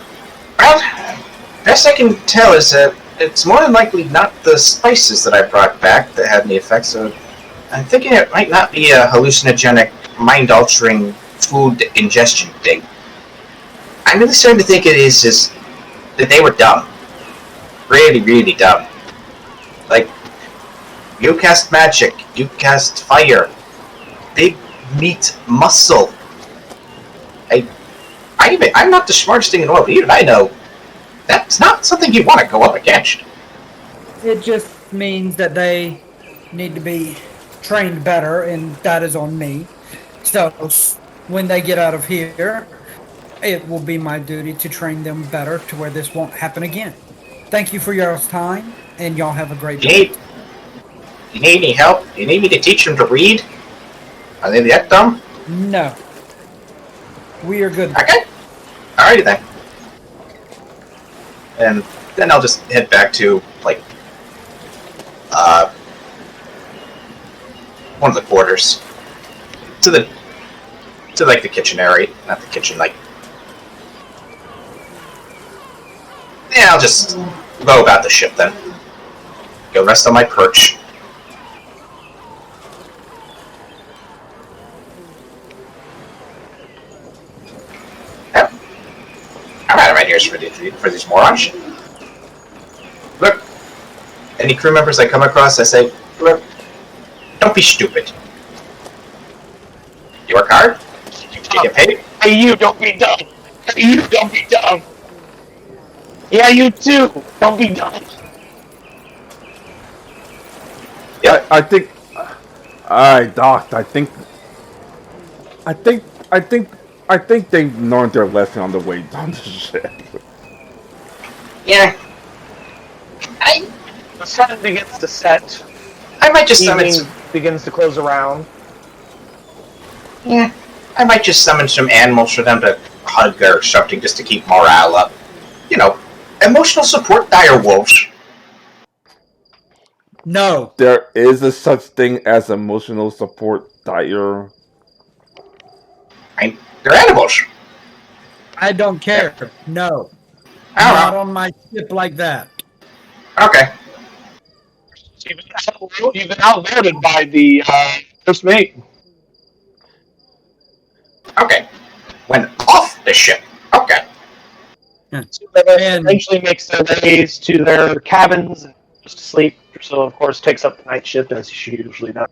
S5: best I can tell is that it's more than likely not the spices that I brought back that had any effect, so I'm thinking it might not be a hallucinogenic, mind-altering food ingestion thing. I'm really starting to think it is just that they were dumb. Really, really dumb. Like, you cast magic, you cast fire, big meat muscle. I'm not the smartest thing in the world, but even I know that's not something you want to go up against.
S4: It just means that they need to be trained better, and that is on me. So when they get out of here, it will be my duty to train them better to where this won't happen again. Thank you for your time, and y'all have a great day.
S5: You need any help? You need me to teach them to read? Are they that dumb?
S4: No. We are good.
S5: Okay. Alrighty then. And then I'll just head back to, like, one of the quarters. To the kitchen area. Not the kitchen, like... Yeah, I'll just go about the ship then. Go rest on my perch. Yep. I'm out of ideas for these morons. Look, any crew members I come across, I say, Don't be stupid. You work hard. You get paid.
S2: Hey, you, don't be dumb. Hey, you, don't be dumb. Yeah, you too. Don't be dumb.
S5: Yep.
S1: I think. Alright, Doc. I think they learned their lesson on the way down the ship.
S5: Yeah.
S2: The sun begins to set.
S5: I might just summon
S2: Evening begins to close around.
S5: Yeah. I might just summon some animals for them to hug or something just to keep morale up. You know, emotional support dire wolves.
S4: No.
S1: There is a such thing as emotional support dire.
S5: They're animals.
S4: I don't care. No.
S5: I don't
S4: Not
S5: know.
S4: on my ship like that.
S5: Okay.
S2: You've been outvoted by the first mate.
S5: Okay. Went off the ship. Okay.
S2: So they eventually makes their ways to their cabins and just to sleep. So, of course, takes up the night shift as she usually does.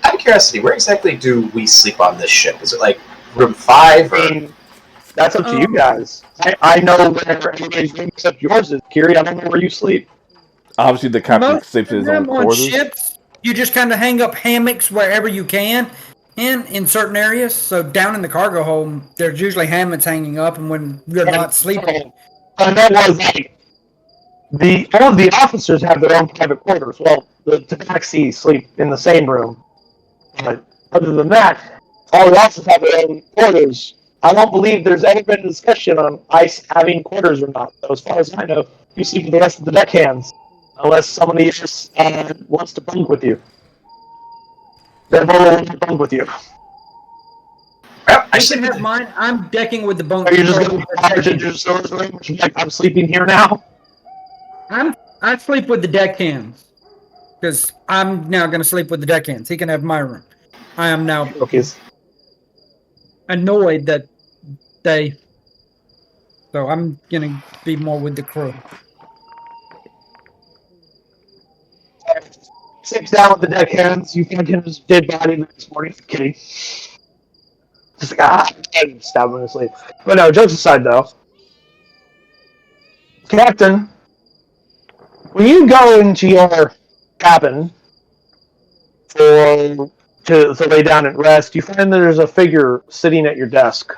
S5: Out of curiosity, where exactly do we sleep on this ship? Is it like room 5 or?
S2: That's up to you guys. I know where everybody's room except yours is, Kiri. I don't know where you sleep.
S1: Obviously, the captain
S4: Most
S1: sleeps in
S4: of
S1: his own
S4: them on
S1: quarters.
S4: ships, you just kind of hang up hammocks wherever you can, and in certain areas. So down in the cargo hold, there's usually hammocks hanging up, and when you're not sleeping,
S2: And that was like all of the officers have their own private quarters. Well, the taxi sleep in the same room, but other than that, all the officers have their own quarters. I don't believe there's ever been a discussion on ICE having quarters or not. So as far as I know, you sleep with the rest of the deckhands, unless somebody just wants to bunk with you. They're willing to bunk with you.
S5: Well, I
S4: you
S5: sleep
S4: can have
S5: with
S4: mine. I'm decking with the bunk.
S2: Are you just going to barge into your store's room? Like, I'm sleeping here now?
S4: I sleep with the deckhands because I'm now going to sleep with the deckhands. He can have my room. I am now
S2: Okay.
S4: annoyed that they. So I'm going to be more with the crew.
S2: Sits down with the deckhands. You find him his dead body the next morning. Kidding. Just like, and stab him in his sleep. But no, jokes aside though. Captain, when you go into your cabin to lay down and rest, you find that there's a figure sitting at your desk.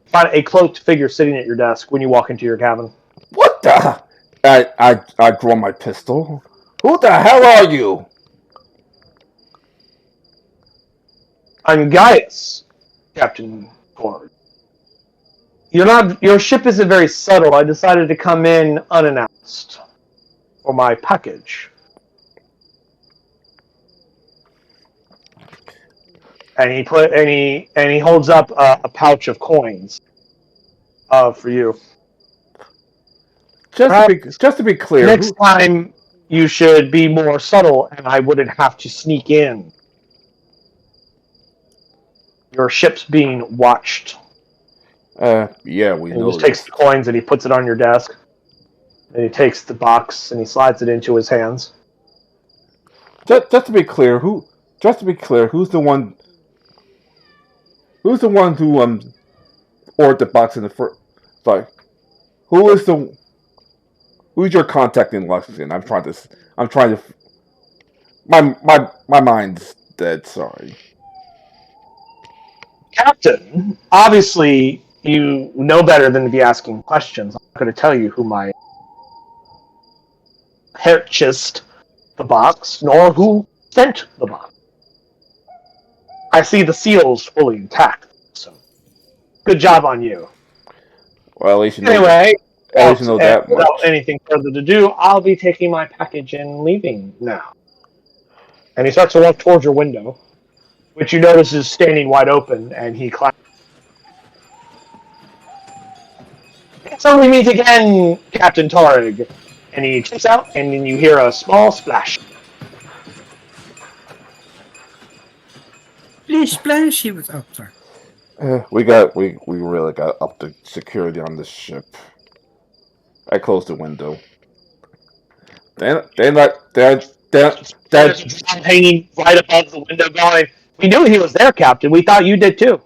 S2: Find a cloaked figure sitting at your desk when you walk into your cabin.
S1: What the? I draw my pistol. Who the hell are you?
S2: I'm Gaius, Captain Cord. Your ship isn't very subtle. I decided to come in unannounced for my package. And he holds up a pouch of coins for you.
S1: Just to be clear,
S2: Next time you should be more subtle, and I wouldn't have to sneak in. Your ship's being watched.
S1: Yeah, we
S2: And he
S1: know.
S2: just takes the coins and he puts it on your desk. And he takes the box and he slides it into his hands.
S1: Just to be clear, who's the one? Who's the one who ordered the box in the first? Sorry, who's your contact in Lexington? I'm trying to. My mind's dead. Sorry.
S2: Captain, obviously you know better than to be asking questions. I'm not going to tell you who my purchased the box, nor who sent the box. I see the seal's fully intact, so good job on you.
S1: Well, at least you know.
S2: Anyway,
S1: At least you know that much.
S2: without anything further to do, I'll be taking my package and leaving now. And he starts to walk towards your window, which you notice is standing wide open, and he climbs. So we meet again, Captain Torrig. And he jumps out, and then you hear a small splash.
S4: Splish splash. He was. Oh, sorry.
S1: We really got up the security on this ship. I closed the window. Then
S2: Hanging right above the window going, we knew he was there, Captain. We thought you did too.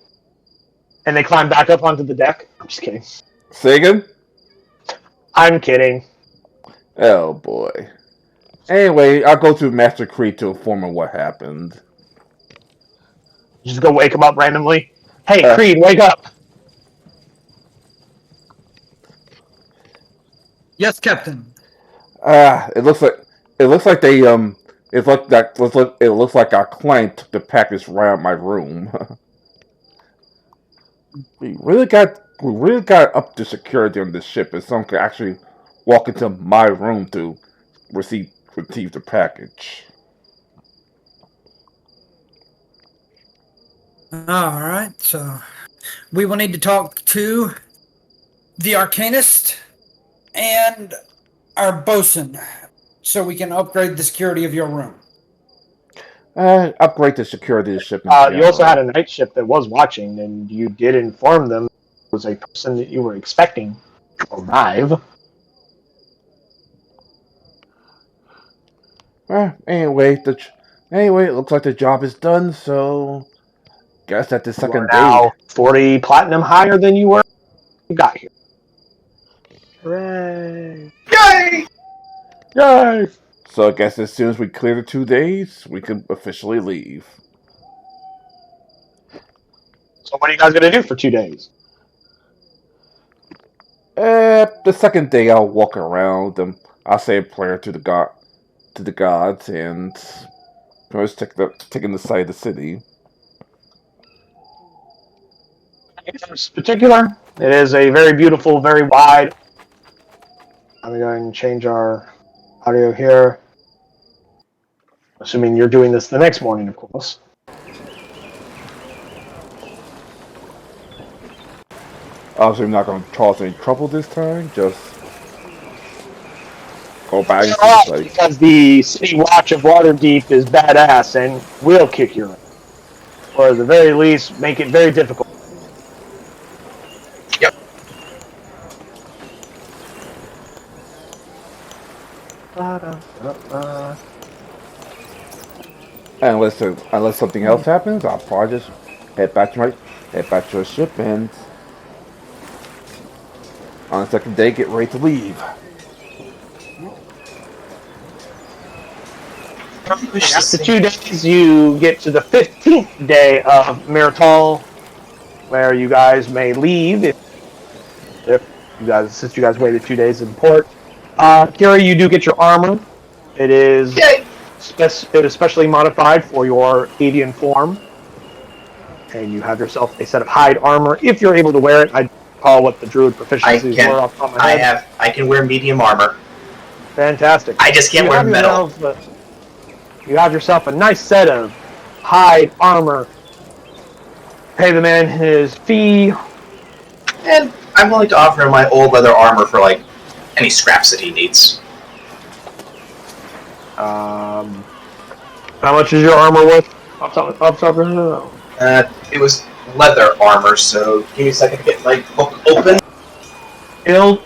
S2: And they climb back up onto the deck. I'm just kidding.
S1: say again?
S2: I'm kidding.
S1: Oh boy. Anyway, I'll go to Master Creed to inform him what happened.
S2: Just go wake him up randomly. Hey,
S1: Uh.
S2: Creed, wake up.
S4: Yes, Captain.
S1: It looks like they it looks like our client took the package right out of my room. we really got up to security on this ship, and someone could actually walk into my room to receive the package.
S4: All right, so we will need to talk to the Arcanist and our bosun so we can upgrade the security of your room.
S1: Upgrade the security of the ship.
S2: You also had a night shift that was watching, and you did inform them it was a person that you were expecting to arrive.
S1: Anyway, it looks like the job is done. So, guess that the second day.
S2: Now 40 platinum higher than you were. You got here. Hooray!
S5: Yay!
S2: Yay!
S1: So I guess as soon as we clear the 2 days, we can officially leave.
S2: So what are you guys gonna do for 2 days?
S1: The second day I'll walk around and I'll say a prayer to the gods, and first taking the side of the city.
S2: In particular, it is a very beautiful, very wide. I'm going to change our audio here. Assuming you're doing this the next morning, of course.
S1: Obviously, I'm not going to cause any trouble this time. Just go back and
S2: Right, because the City Watch of Waterdeep is badass and will kick your ass. Or at the very least, make it very difficult.
S5: Yep.
S1: Unless something else happens, I'll probably just head back to the ship, and on the second day, get ready to leave.
S2: After 2 days, you get to the 15th day of Miratal, where you guys may leave since you guys waited 2 days in port. Kira, you do get your armor. It is specially modified for your avian form, and you have yourself a set of hide armor if you're able to wear it. I recall what the druid proficiencies were off the top of my head.
S5: I can wear medium armor.
S2: Fantastic.
S5: I just can't wear metal.
S2: You have yourself a nice set of hide armor. Pay the man his fee.
S5: And I'm willing to offer him my old leather armor for, like, any scraps that he needs.
S2: How much is your armor worth?
S5: It was leather armor, so give me a second to get my book open.
S2: He'll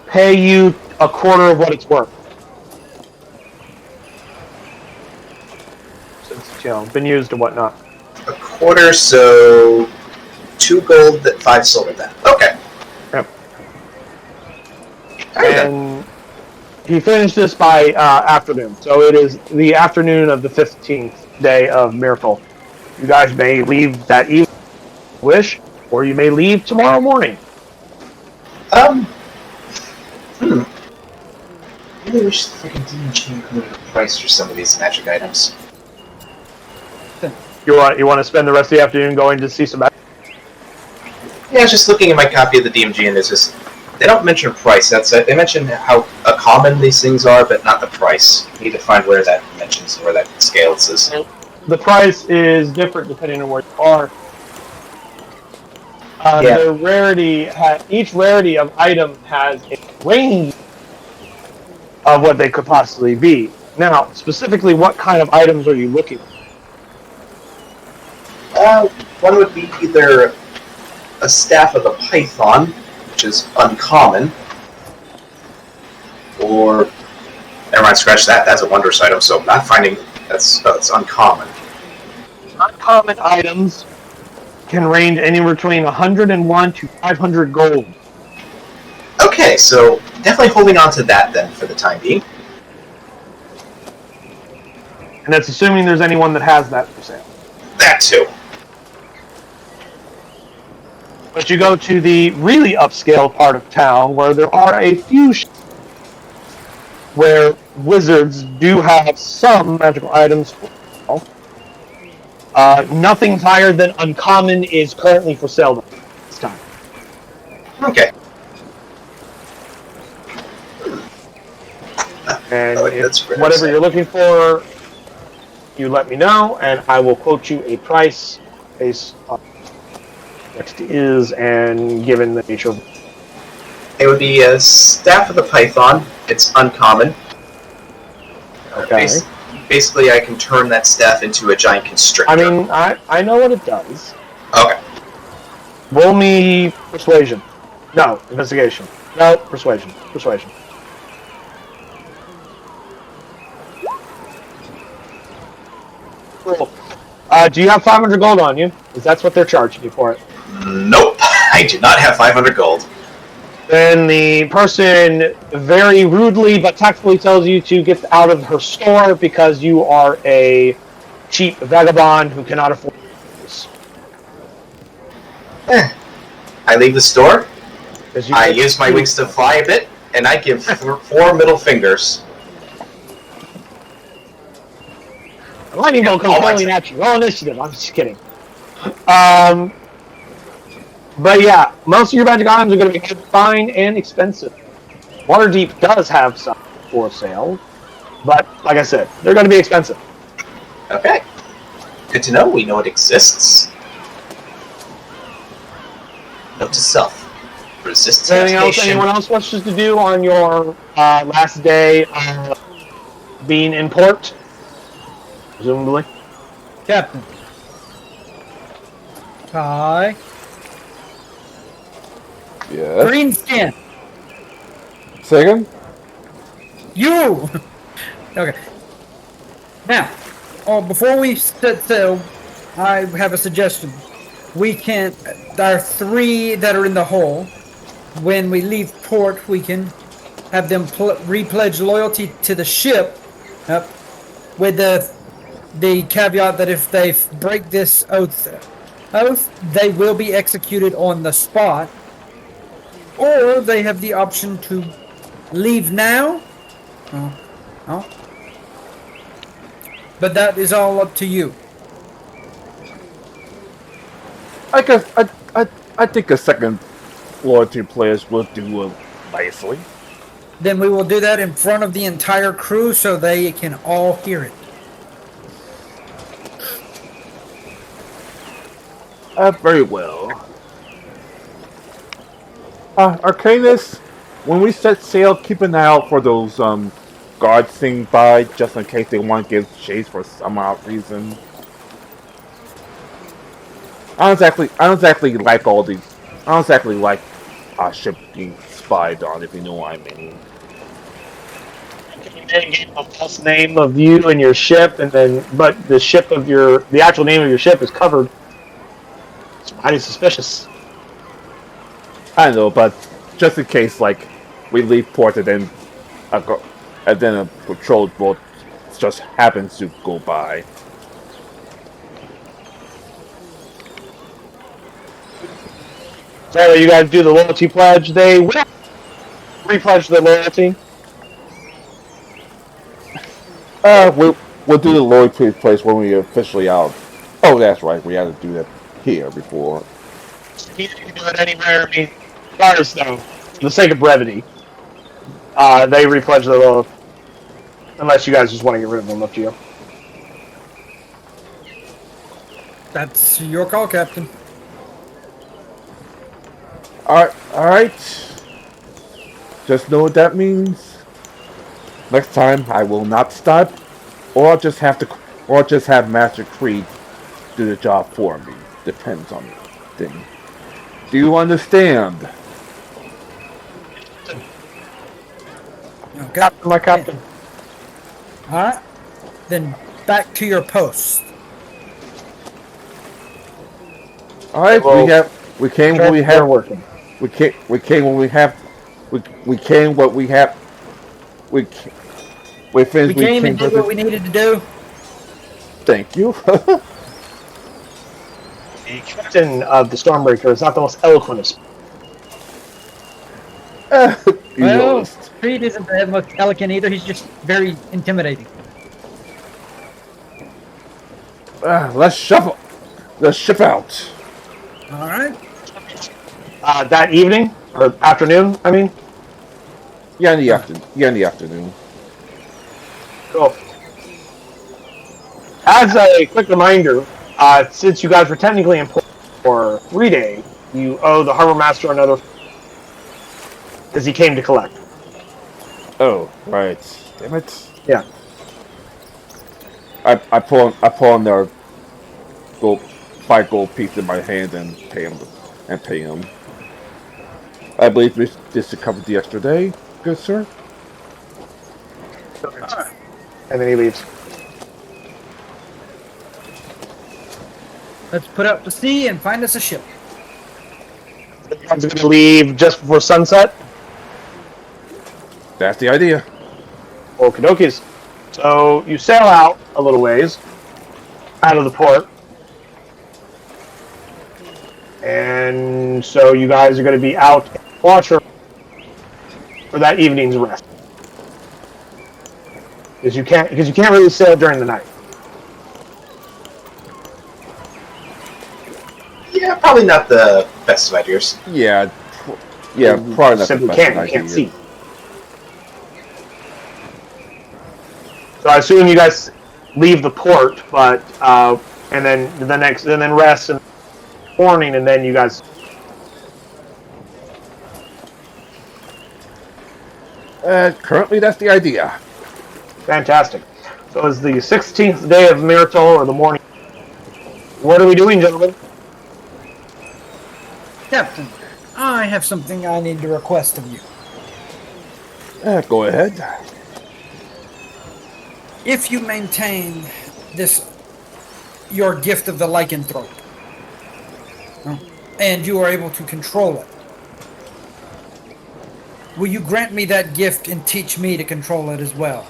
S2: pay you a quarter of what it's worth. Since it's been used and whatnot.
S5: A quarter, so 2 gold, 5 silver then. Okay.
S2: Yep.
S5: Alright then.
S2: And he finished this by afternoon, so it is the afternoon of the 15th day of Miracle. You guys may leave that evening if you wish, or you may leave tomorrow morning.
S5: I really wish the freaking DMG included a price for some of these magic items.
S2: You want to spend the rest of the afternoon going to see some.
S5: Yeah, I was just looking at my copy of the DMG, and it's just they don't mention price. That's it. They mention how common these things are, but not the price. You need to find where that mentions where that scales is.
S2: The price is different depending on where you are. The rarity each rarity of item has a range of what they could possibly be. Now, specifically, what kind of items are you looking for?
S5: One would be either a staff of the python, which is uncommon, Or never mind, scratch that. That's a wondrous item. So not finding that's uncommon.
S2: Uncommon items can range anywhere between 101 to 500 gold.
S5: Okay, so definitely holding on to that then for the time being.
S2: And that's assuming there's anyone that has that for sale.
S5: That too.
S2: But you go to the really upscale part of town where there are a few where wizards do have some magical items for sale. Nothing higher than uncommon is currently for sale this time.
S5: Okay.
S2: And
S5: That's
S2: if whatever you're looking for, you let me know, and I will quote you a price based on what it is and given the nature of it.
S5: It would be a Staff of the Python. It's uncommon.
S2: Okay.
S5: Basically, I can turn that staff into a giant constrictor.
S2: I mean, I know what it does.
S5: Okay.
S2: Roll me persuasion. No, investigation. No, persuasion. Persuasion. Cool. Do you have 500 gold on you? Because that's what they're charging you for it.
S5: Nope. I do not have 500 gold.
S2: Then the person very rudely but tactfully tells you to get out of her store because you are a cheap vagabond who cannot afford this.
S5: I leave the store. I
S2: You
S5: use my wings to fly a bit, and I give 4 middle fingers.
S2: The lightning bolt comes rolling at you. Roll initiative. I'm just kidding. But yeah, most of your magic items are going to be fine and expensive. Waterdeep does have some for sale, but like I said, they're going to be expensive.
S5: Okay. Good to know. We know it exists. Note to self. Resist
S2: Anything else
S5: temptation.
S2: anyone else wishes to do on your last day being in port? Presumably.
S4: Captain. Hi.
S1: Yes.
S4: Green skin.
S1: Second?
S4: You. Okay. Now, before we set sail, I have a suggestion. We can. There are 3 that are in the hull. When we leave port, we can have them repledge loyalty to the ship, with the caveat that if they break this oath, they will be executed on the spot. Or they have the option to leave now. Oh. But that is all up to you.
S1: I guess I think a second loyalty players will do nicely.
S4: Then we will do that in front of the entire crew so they can all hear it.
S1: Very well. Arcanus, when we set sail, keep an eye out for those guards sing by, just in case they want to give chase for some odd reason. I don't exactly like all these. I don't exactly like our ship being spied on, if you know what I mean.
S2: You then get a false name of you and your ship, but the actual name of your ship is covered. It's mighty suspicious.
S1: I know, but just in case, like, we leave port and then a patrol boat just happens to go by.
S2: So you guys do the loyalty pledge. They will repledge their loyalty.
S1: We'll do the loyalty place when we officially out. Oh, that's right. We had to do that here before.
S2: You can do it anywhere. I mean, regardless, though, for the sake of brevity, they repledge their loyalty. Unless you guys just want to get rid of them, up to you.
S4: That's your call, Captain.
S1: Alright. Just know what that means. Next time, I will not stop, or I'll just have Master Creed do the job for me. Depends on the thing. Do you understand?
S4: Okay.
S2: Captain, my captain.
S4: All right. Then back to your post.
S1: All right,
S2: Well,
S1: we came what we
S2: transfer
S1: have.
S2: working.
S1: We came what we have. We came what we have. We we finished.
S4: We
S1: We
S4: came
S1: came
S4: and did what we needed to do.
S1: Thank you.
S2: The captain of the Stormbreaker is not the most eloquent of speakers.
S1: You
S4: Well,
S1: noticed.
S4: Creed isn't that much elegant either. He's just very intimidating.
S1: Let's shuffle. Let's ship out.
S4: All right.
S2: That evening, or afternoon, I mean.
S1: Yeah, in the afternoon. Yeah, in the afternoon.
S2: Cool. As a quick reminder, since you guys were technically employed for 3 days, you owe the harbor master another, because he came to collect.
S1: Oh, right. Damn it.
S2: Yeah.
S1: I pull on their gold 5 gold piece in my hand and pay him. I believe this is covered yesterday, good sir.
S2: And then he leaves.
S4: Let's put out to sea and find us a ship.
S2: You guys are going to leave just before sunset?
S1: That's the idea.
S2: Okie dokies. So you sail out a little ways, out of the port. And so you guys are going to be out watcher for that evening's rest. Because you can't really sail during the night.
S5: Yeah, probably not the best of ideas.
S1: Yeah, probably not the
S2: Simply
S1: best
S2: can't. You
S1: idea.
S2: can't see. So I assume you guys leave the port, but and then rest in the morning, and then you guys.
S1: Currently, that's the idea.
S2: Fantastic. So it's the 16th day of Myrtle, or the morning. What are we doing, gentlemen?
S4: Captain, I have something I need to request of you.
S1: Go ahead.
S4: If you maintain your gift of the lycanthrope, and you are able to control it, will you grant me that gift and teach me to control it as well?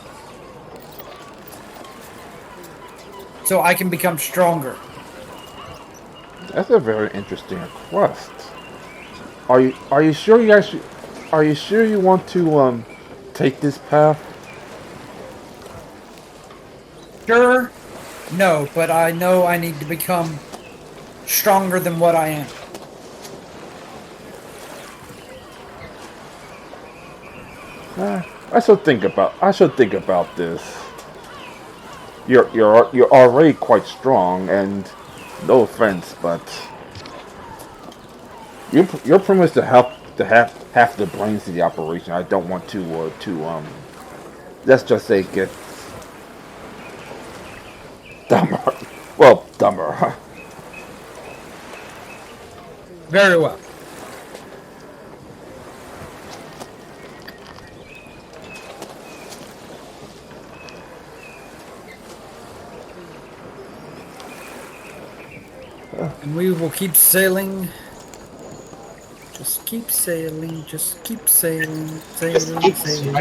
S4: So I can become stronger.
S1: That's a very interesting request. Are you sure you guys? Are you sure you want to take this path?
S4: Sure? No, but I know I need to become stronger than what I am.
S1: I should think about this. You're already quite strong, and no offense, but you're promised to help to have half the brains of the operation. I don't want to let's just say get dumber. Well, dumber.
S4: Very well. And we will keep sailing. Just keep sailing. Just keep sailing. Sailing.
S2: I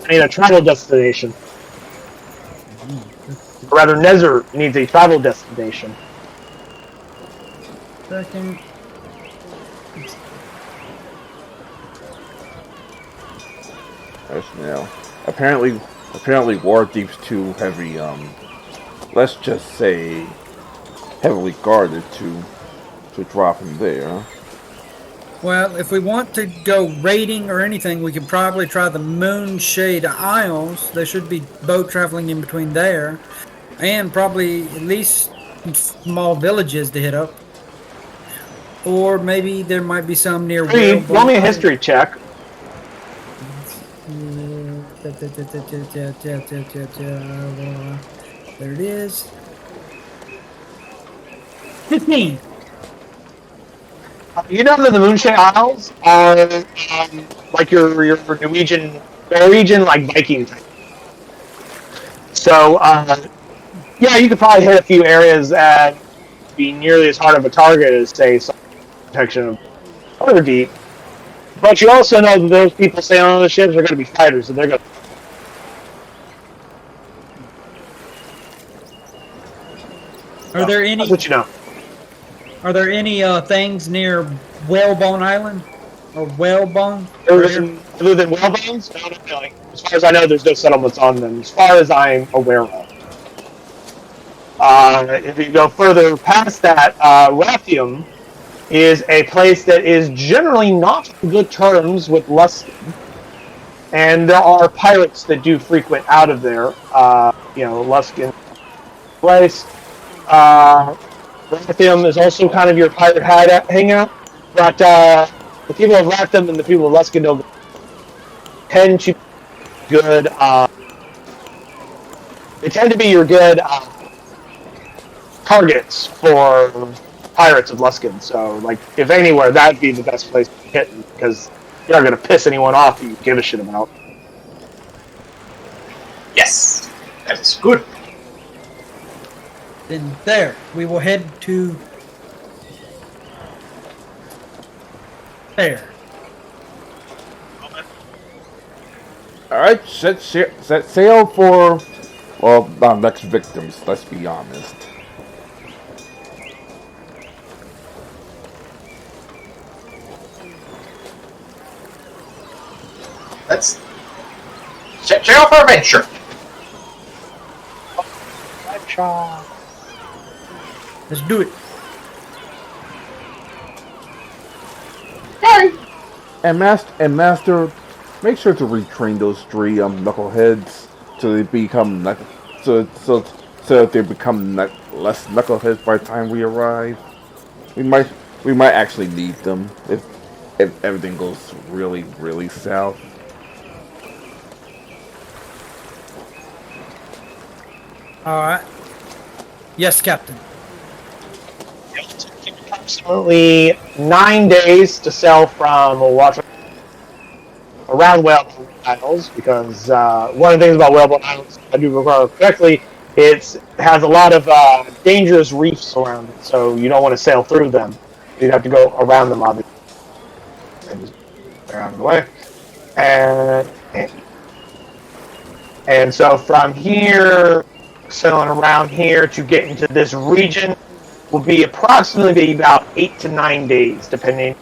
S2: need a travel destination. Or rather, Nezer needs a travel destination.
S4: Second.
S1: Now, apparently Waterdeep's too heavy. Let's just say heavily guarded to drop him there.
S4: Well, if we want to go raiding or anything, we could probably try the Moonshade Isles. There should be boat traveling in between there. And probably at least some small villages to hit up. Or maybe there might be some near
S2: Hey, roll me a history check.
S4: There it is. 15.
S2: You know that the Moonshade Isles are like your Norwegian Norwegian like Viking type. So yeah, you could probably hit a few areas and be nearly as hard of a target as say some protection of other deep. But you also know that those people sailing on the ships are going to be fighters, and they're going to.
S4: Are there any?
S2: That's what you know.
S4: Are there any things near Whalebone Island or Whalebone?
S2: Other than whalebones, no, not really. As far as I know, there's no settlements on them. As far as I'm aware of. If you go further past that, Rathium is a place that is generally not on good terms with Luskin. And there are pirates that do frequent out of there. Luskin place. Rathium is also kind of your pirate hangout. But the people of Rathium and the people of Luskin don't tend to be good. They tend to be your good targets for pirates of Luskin. So, like, if anywhere, that'd be the best place to hit because you're not going to piss anyone off you give a shit about.
S5: Yes, that is good.
S4: Then there, we will head to there.
S1: All right, set sail for, well, not next victims. Let's be honest.
S5: Let's set sail for adventure.
S4: Let's do it.
S1: And master, make sure to retrain those three knuckleheads so they become so that they become less knuckleheads by the time we arrive. We might actually need them if everything goes really south.
S4: All right. Yes, Captain.
S2: Approximately 9 days to sail from around Whalebone Isles because one of the things about Whalebone Isles, if I do recall correctly, it has a lot of dangerous reefs around it, so you don't want to sail through them. You'd have to go around them, obviously. They're out of the way. And so from here, sailing around here to get into this region will be approximately about 8 to 9 days, depending on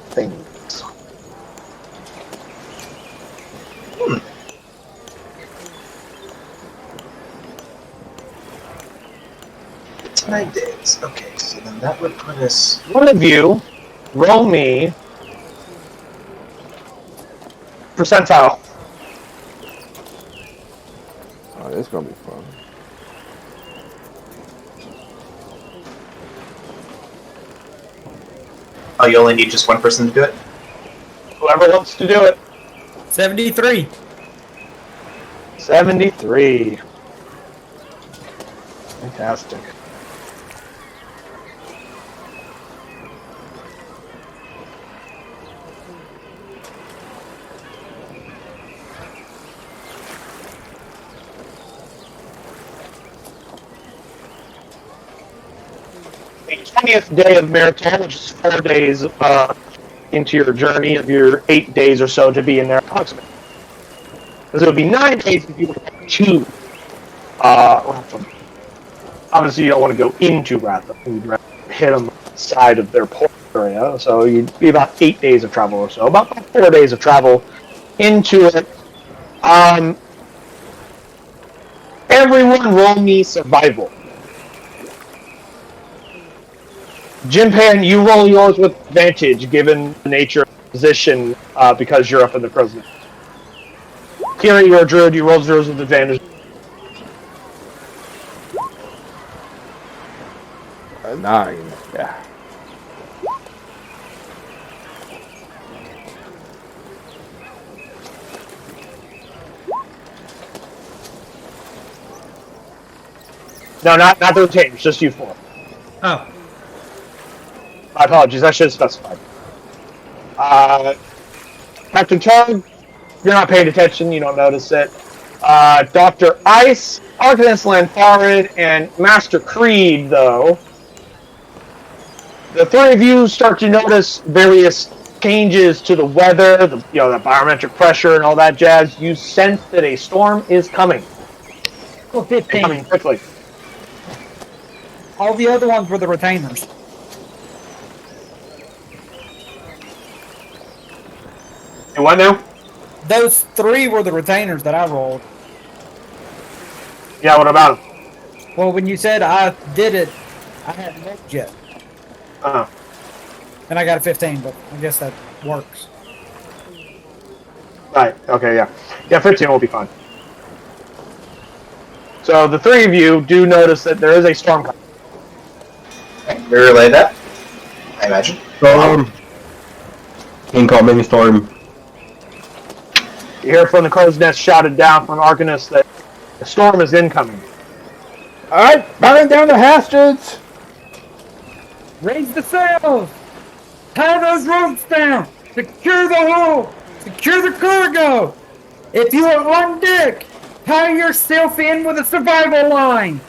S2: things.
S5: 9 days. Okay, so then that would put us.
S2: One of you, roll me percentile.
S1: Oh, it's gonna be fun.
S5: Oh, you only need just one person to do it?
S2: Whoever wants to do it.
S4: 73.
S2: 73. Fantastic. The 20th day of Marathon, which is 4 days into your journey of your 8 days or so to be in there approximately. Because it would be 9 days if you were to Ratham. Obviously, you don't want to go into Ratham. You'd rather hit them side of their port area. So you'd be about 8 days of travel or so. About 4 days of travel into it. Everyone roll me survival. Jinpan, you roll yours with advantage given the nature of the position because you're up in the crow's nest. Kiri, you're a druid, you roll yours with advantage.
S1: 9, yeah.
S2: No, not the retainers, just you four.
S4: Oh.
S2: My apologies, I should have specified. Captain Chug, you're not paying attention. You don't notice it. Dr. Ice, Arcanist Lanfarid, and Master Creed, though, the three of you start to notice various changes to the weather, the barometric pressure and all that jazz. You sense that a storm is coming.
S4: Well, 15.
S2: Coming quickly.
S4: All the other ones were the retainers.
S2: And what now?
S4: Those 3 were the retainers that I rolled.
S2: Yeah, what about them?
S4: Well, when you said I did it, I hadn't rolled yet.
S2: Uh-huh.
S4: And I got a 15, but I guess that works.
S2: Right, okay, yeah. Yeah, 15 will be fine. So the three of you do notice that there is a storm coming.
S5: We relay that, I imagine.
S3: Storm. Incoming storm.
S2: You hear from the crow's nest shouted down from Arcanist that the storm is incoming.
S1: Alright, batten down the hatches!
S4: Raise the sails! Tie those ropes down! Secure the hull! Secure the cargo! If you are on deck, tie yourself in with a survival line!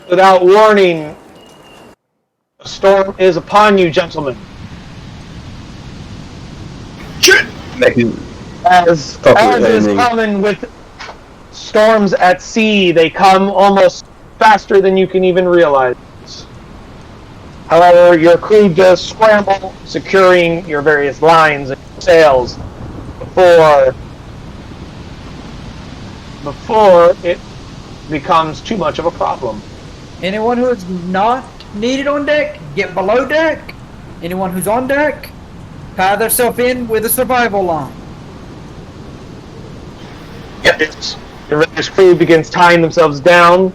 S2: Without warning, a storm is upon you, gentlemen.
S5: Shit!
S2: As is common with storms at sea, they come almost faster than you can even realize. However, your crew does scramble, securing your various lines and sails before it becomes too much of a problem.
S4: Anyone who is not needed on deck, get below deck. Anyone who's on deck, tie themselves in with a survival line.
S5: Yep.
S2: Your various crew begins tying themselves down.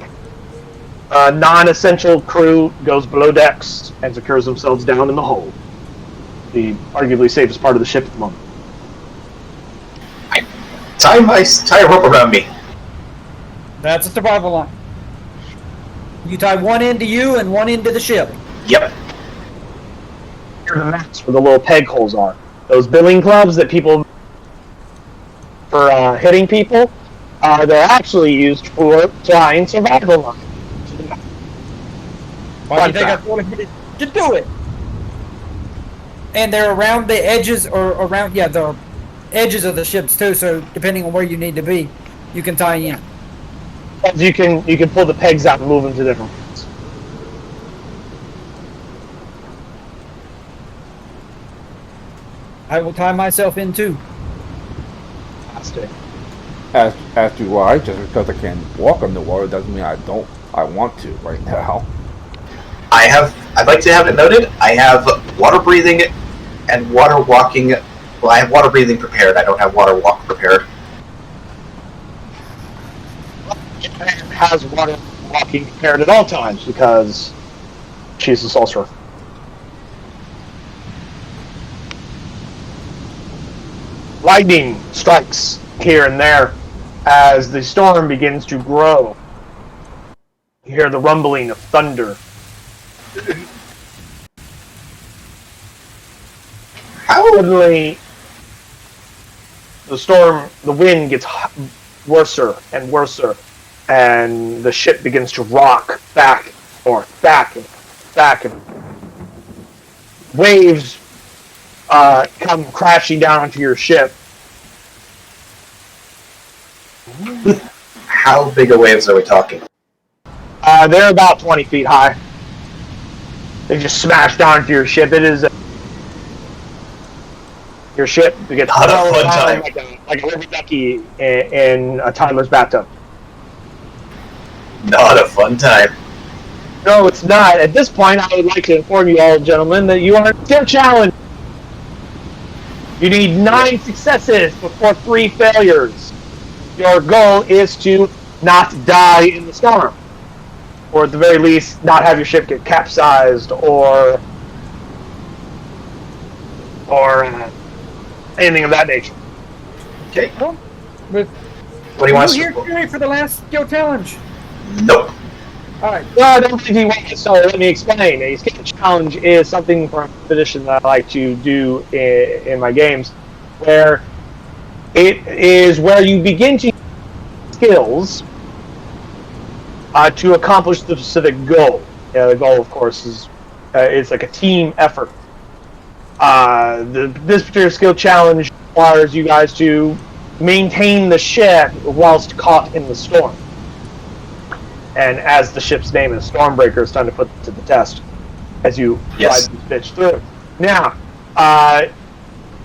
S2: Non-essential crew goes below decks and secures themselves down in the hold. The arguably safest part of the ship at the moment.
S5: Tie a rope around me.
S4: That's a survival line. You tie one end to you and one end to the ship.
S5: Yep.
S2: Here are the mats where the little peg holes are. Those billing clubs that people for hitting people, they're actually used for tying survival lines.
S4: Why do you think I told him to do it? And they're around the edges, or around, the edges of the ships too, so depending on where you need to be, you can tie in.
S2: You can pull the pegs out and move them to different points.
S4: I will tie myself in too.
S2: Fantastic.
S1: As do I, just because I can walk on the water doesn't mean I want to right now.
S5: I'd like to have it noted, I have water breathing and water walking. Well, I have water breathing prepared, I don't have water walk prepared.
S2: Has water walking prepared at all times because she's a sorcerer. Lightning strikes here and there as the storm begins to grow. You hear the rumbling of thunder. Suddenly, the wind gets worser and worser, and the ship begins to rock back and back, and waves come crashing down onto your ship.
S5: How big of waves are we talking?
S2: They're about 20 feet high. They just smash down into your ship. It is your ship. You get
S5: Not a fun time.
S2: like a rubber ducky in a toddler's bathtub.
S5: Not a fun time.
S2: No, it's not. At this point, I would like to inform you all, gentlemen, that you are still challenged. You need 9 successes before 3 failures. Your goal is to not die in the storm, or at the very least, not have your ship get capsized or anything of that nature.
S5: Okay.
S4: But
S5: What do you want us
S4: you
S5: to
S4: here for the last skill challenge?
S5: Nope.
S4: All right.
S2: Well, I don't think he wants, so let me explain. A skill challenge is something from a tradition that I like to do in my games, where it is where you begin to use skills to accomplish the specific goal. The goal, of course, is it's like a team effort. This particular skill challenge requires you guys to maintain the ship whilst caught in the storm. And as the ship's name is Stormbreaker, it's time to put it to the test as you
S5: Yes.
S2: ride this bitch through. Now,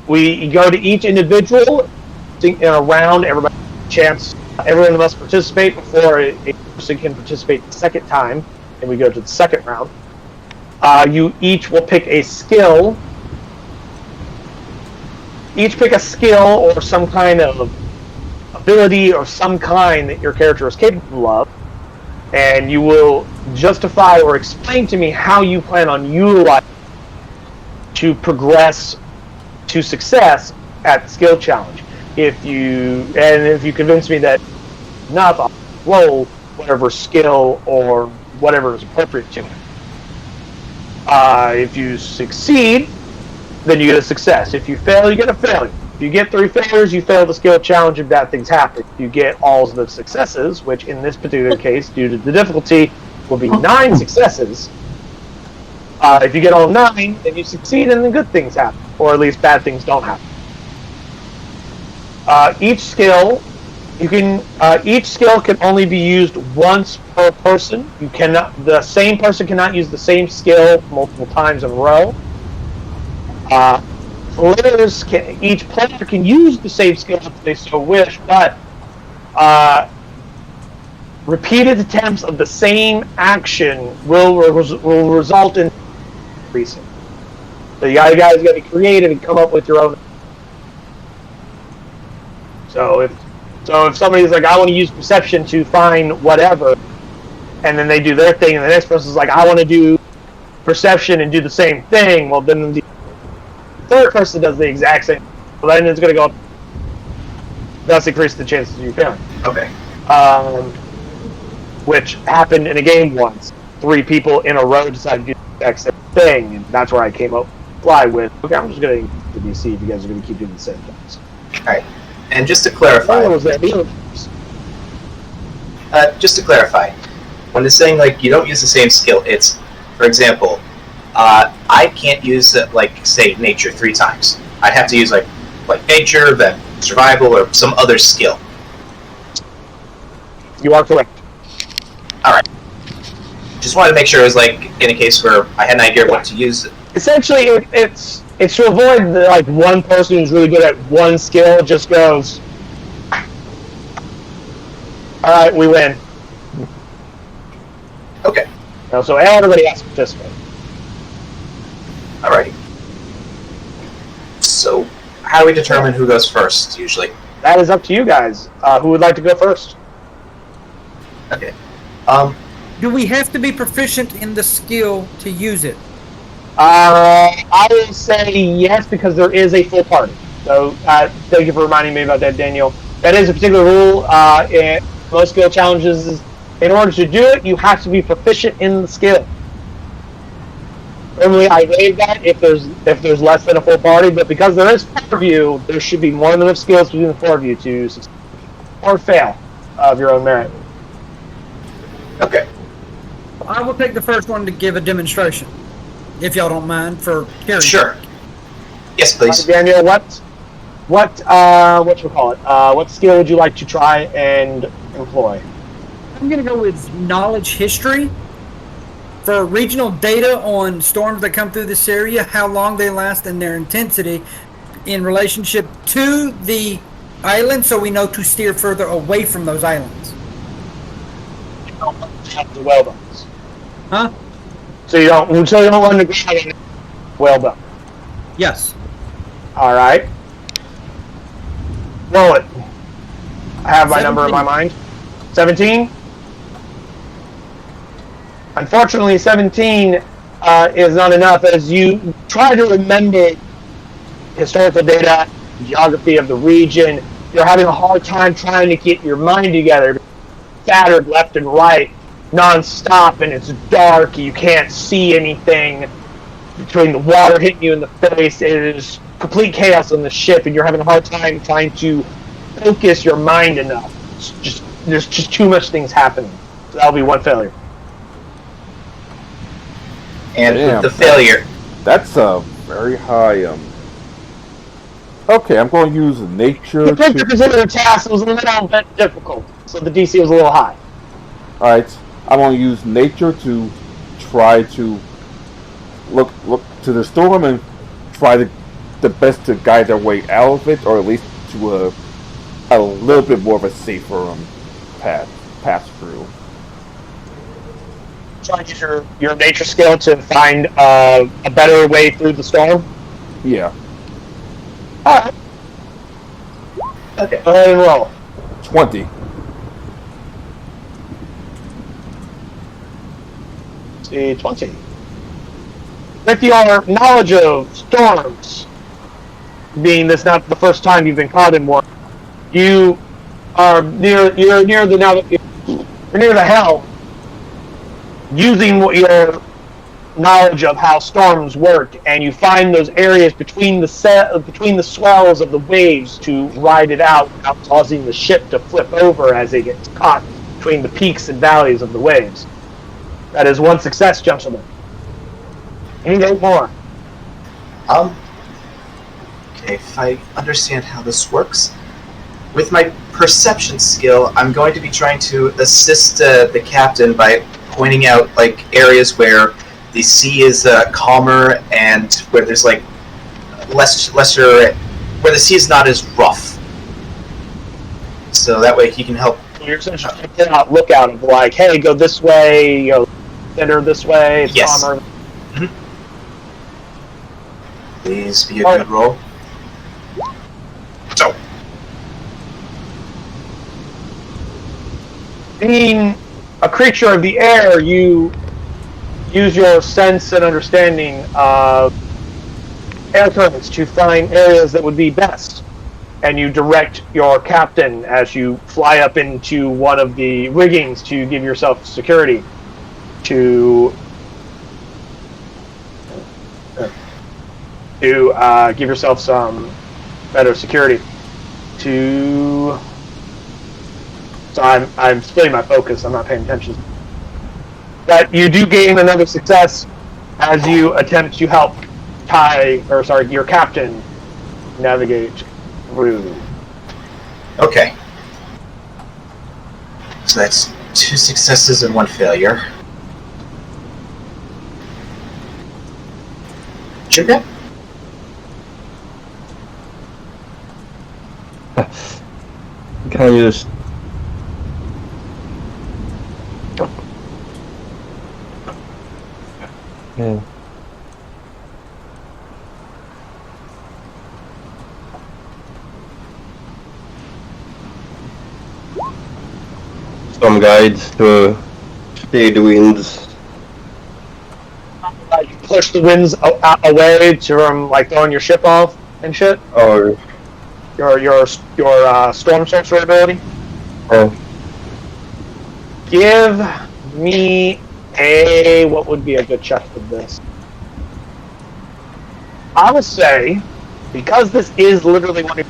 S2: we go to each individual in a round. Everybody chance. Everyone must participate before a person can participate the second time, and we go to the second round. You each will pick a skill. Each pick a skill or some kind of ability or some kind that your character is capable of, and you will justify or explain to me how you plan on utilizing to progress to success at the skill challenge. If you convince me that enough, I'll roll whatever skill or whatever is appropriate to it. If you succeed, then you get a success. If you fail, you get a failure. If you get 3 failures, you fail the skill challenge and bad things happen. If you get all the successes, which in this particular case, due to the difficulty, will be 9 successes. If you get all 9, then you succeed and then good things happen. Or at least bad things don't happen. Each skill can only be used once per person. The same person cannot use the same skill multiple times in a row. Each player can use the same skill if they so wish, but repeated attempts of the same action will result in increasing. So you guys got to be creative and come up with your own. So if somebody's like, I want to use perception to find whatever, and then they do their thing, and the next person's like, I want to do perception and do the same thing, well then the third person does the exact same. Well, then it's going to go up. Thus increase the chances of you failing.
S5: Okay.
S2: Which happened in a game once. 3 people in a row decided to do the exact same thing, and that's where I came up with, okay, I'm just going to see if you guys are going to keep doing the same things.
S5: Alright. And just to clarify, when it's saying, like, you don't use the same skill, it's, for example, I can't use, say, nature 3 times. I'd have to use, like nature, then survival, or some other skill.
S2: You are correct.
S5: Alright. Just wanted to make sure it was, like, in a case where I had an idea of what to use.
S2: Essentially, it's to avoid one person who's really good at one skill just goes, alright, we win.
S5: Okay.
S2: So everybody has to participate.
S5: Alrighty. So, how do we determine who goes first, usually?
S2: That is up to you guys. Who would like to go first?
S5: Okay.
S4: Do we have to be proficient in the skill to use it?
S2: I will say yes, because there is a full party. So, thank you for reminding me about that, Daniel. That is a particular rule in most skill challenges. In order to do it, you have to be proficient in the skill. Normally, I waive that if there's less than a full party, but because there is 4 of you, there should be more than enough skills between the 4 of you to succeed or fail of your own merit.
S5: Okay.
S4: I will take the first one to give a demonstration, if y'all don't mind, for hearing.
S5: Sure. Yes, please.
S2: Daniel, what you call it? What skill would you like to try and employ?
S4: I'm going to go with knowledge history. For regional data on storms that come through this area, how long they last and their intensity in relationship to the island, so we know to steer further away from those islands.
S2: Well done.
S4: Huh?
S2: So you don't run the ground. Well done.
S4: Yes.
S2: All right. Roll it. I have my
S4: 17.
S2: number in my mind. 17. Unfortunately, 17 is not enough. As you try to remember historical data, geography of the region, you're having a hard time trying to get your mind together. Scattered left and right. non-stop and it's dark, you can't see anything between the water hitting you in the face. It is complete chaos on the ship, and you're having a hard time trying to focus your mind enough. There's just too much things happening. So that'll be one failure.
S5: And
S1: Damn.
S5: with the failure,
S1: That's a very high. Okay, I'm going to use nature
S2: The picture
S1: to.
S2: considered task was a little bit difficult, so the DC was a little high.
S1: Alright, I'm going to use nature to try to look to the storm and try the best to guide their way out of it, or at least to a little bit more of a safer pass through.
S2: Try to use your nature skill to find a better way through the storm.
S1: Yeah,
S2: Alright.
S5: okay.
S2: Go ahead and roll.
S1: 20.
S2: See, 20. With your knowledge of storms, being this not the first time you've been caught in one, you are near the helm, using your knowledge of how storms work, and you find those areas between the swells of the waves to ride it out without causing the ship to flip over as it gets caught between the peaks and valleys of the waves. That is one success, gentlemen. Anything more?
S5: Okay, if I understand how this works, with my perception skill, I'm going to be trying to assist the captain by pointing out like areas where the sea is calmer and where there's like lesser, where the sea is not as rough. So that way he can help.
S2: You're essentially taking out lookout of like, hey, go this way, center this way, it's
S5: Yes.
S2: calmer.
S5: Please be a good roll. So,
S2: Being a creature of the air, you use your sense and understanding of air currents to find areas that would be best. And you direct your captain as you fly up into one of the riggings to give yourself security. To give yourself some better security. So I'm splitting my focus. I'm not paying attention. But you do gain another success as you attempt to help your captain navigate through.
S5: okay. So that's 2 successes and 1 failure. Chip?
S3: Can I use? Yeah. Some guides to stay the winds.
S2: You push the winds away from like throwing your ship off and shit.
S3: Or
S2: Your storm sorcerer ability.
S3: oh,
S2: Give me what would be a good check for this? I would say, because this is literally one of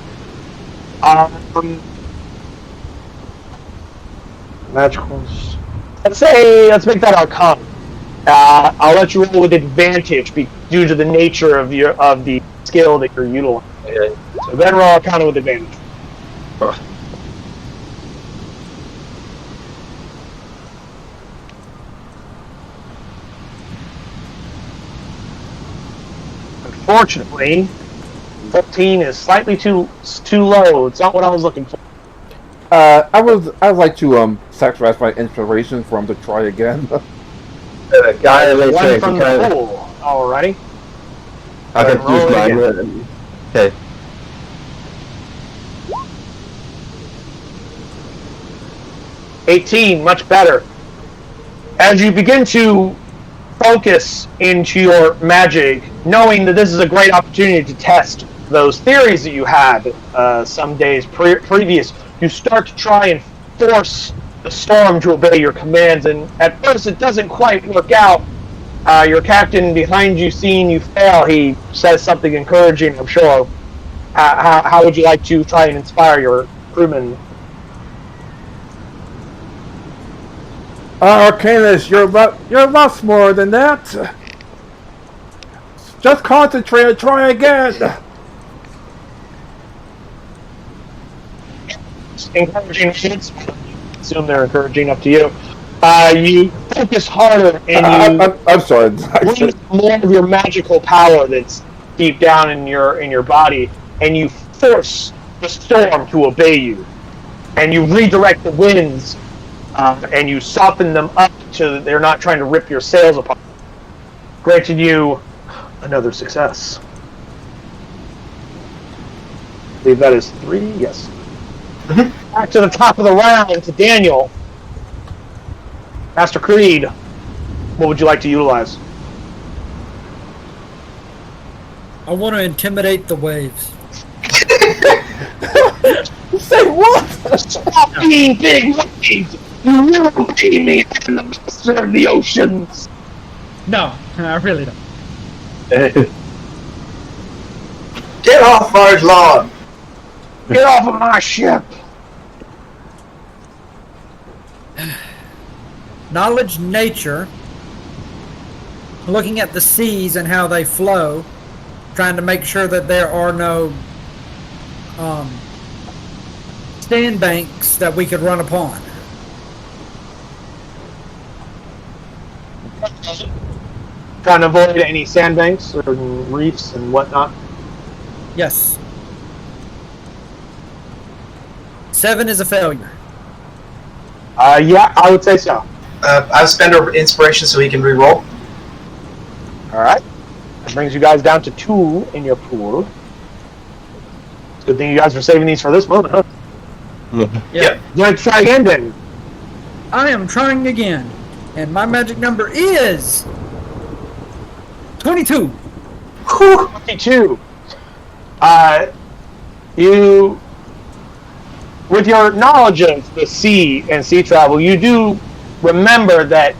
S2: magicals. Let's make that Arcana. I'll let you roll with advantage due to the nature of the skill that you're utilizing.
S3: okay.
S2: So then roll Arcana with advantage. Unfortunately, 14 is slightly too low. It's not what I was looking for.
S1: I'd like to sacrifice my inspiration for him to try again.
S3: Guy in
S2: One from the pool. Alrighty.
S3: I can
S2: Roll
S3: use
S2: it
S3: mine. Okay.
S2: $18, much better. As you begin to focus into your magic, knowing that this is a great opportunity to test those theories that you had some days previous, you start to try and force the storm to obey your commands, and at first it doesn't quite work out. Your captain behind you, seeing you fail, he says something encouraging, I'm sure. How would you like to try and inspire your crewmen?
S1: Arcanus, you're lots more than that. Just concentrate and try again.
S2: Encouraging words. Assume they're encouraging. Up to you. You focus harder and you
S1: I'm sorry.
S2: bring more of your magical power that's deep down in your body, and you force the storm to obey you, and you redirect the winds, and you soften them up so that they're not trying to rip your sails apart. Granted you another success. I believe that is 3. Yes.
S5: Mm-hmm.
S2: Back to the top of the round to Daniel. Master Creed, what would you like to utilize?
S4: I want to intimidate the waves.
S1: Say what?
S2: Stop being big waves! You will be me in the master of the oceans!
S4: No, I really don't.
S5: Get off our lawn!
S2: Get off of my ship!
S4: Knowledge nature, looking at the seas and how they flow, trying to make sure that there are no sandbanks that we could run upon.
S2: Trying to avoid any sandbanks or reefs and whatnot.
S4: Yes. 7 is a failure.
S2: Yeah, I would say so.
S5: I'll spend our inspiration so he can re-roll.
S2: Alright. That brings you guys down to 2 in your pool. It's a good thing you guys are saving these for this moment, huh?
S5: Yeah.
S2: You want to try again, then?
S4: I am trying again, and my magic number is 22.
S2: 22. You, with your knowledge of the sea and sea travel, you do remember that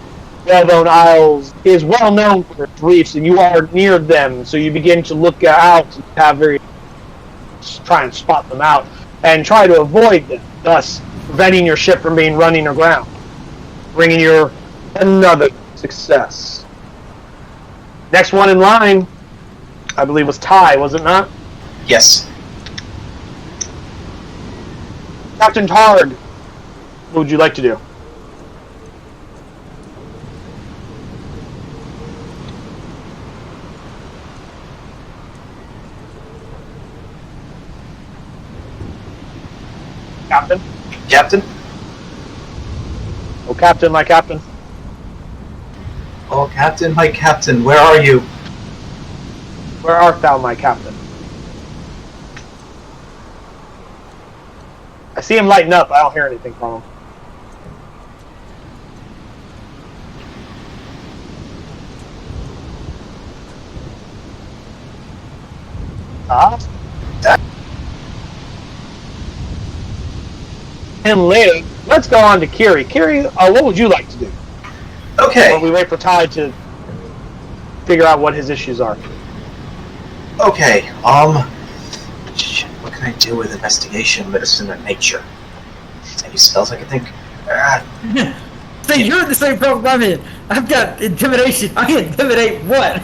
S2: Whalebone Isles is well known for its reefs, and you are near them, so you begin to look out and try and spot them out and try to avoid them, thus preventing your ship from being running aground, bringing you another success. Next one in line, I believe, was Ty, was it not?
S5: Yes.
S2: Captain Tard, what would you like to do? Captain?
S5: Captain?
S2: Oh, Captain, my Captain.
S5: Oh, Captain, my Captain, where are you?
S2: Where art thou, my Captain? I see him lighting up. I don't hear anything from him. Him later. Let's go on to Kiri. Kiri, what would you like to do?
S5: Okay.
S2: While we wait for Ty to figure out what his issues are.
S5: Okay, shit, what can I do with investigation, medicine, and nature? Any spells I can think?
S4: See, you're in the same problem I'm in. I've got intimidation. I can intimidate what?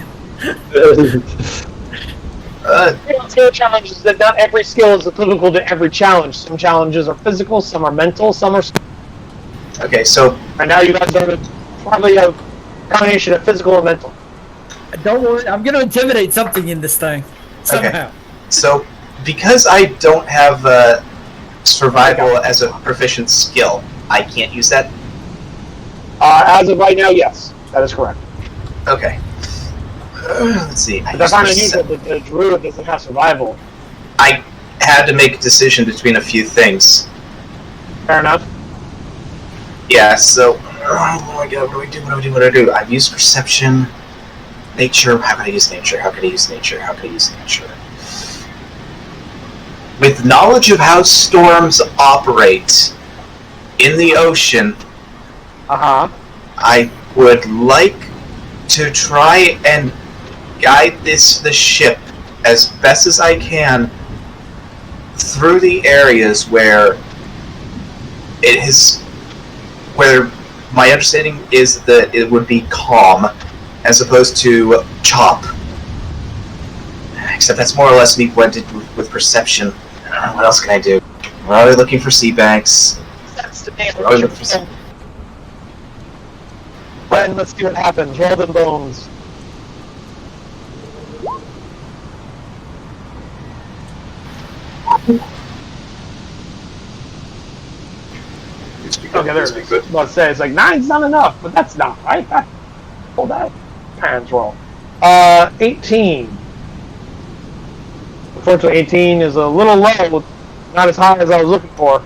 S2: Skill challenge is that not every skill is applicable to every challenge. Some challenges are physical, some are mental, some are...
S5: Okay, so...
S2: And now you guys are probably a combination of physical and mental.
S4: Don't worry, I'm going to intimidate something in this thing. Somehow.
S5: Okay. So, because I don't have survival as a proficient skill, I can't use that?
S2: As of right now, yes. That is correct.
S5: Okay. Let's see.
S2: That's not unusual, but the druid doesn't have survival.
S5: I had to make a decision between a few things.
S2: Fair enough.
S5: Yeah, so... Oh my god, what do I do? I've used perception... Nature, how can I use nature? With knowledge of how storms operate, in the ocean, I would like to try and guide the ship as best as I can through the areas where where my understanding is that it would be calm, as opposed to Chop. Except that's more or less me blended with perception. What else can I do? We're already looking for sea banks.
S2: Then let's see what happens. Roll them bones. Okay, there it is. I was about to say, it's like 9's not enough, but that's not right. Hold that. Hands roll. 18. Unfortunately, 18 is a little low, not as high as I was looking for.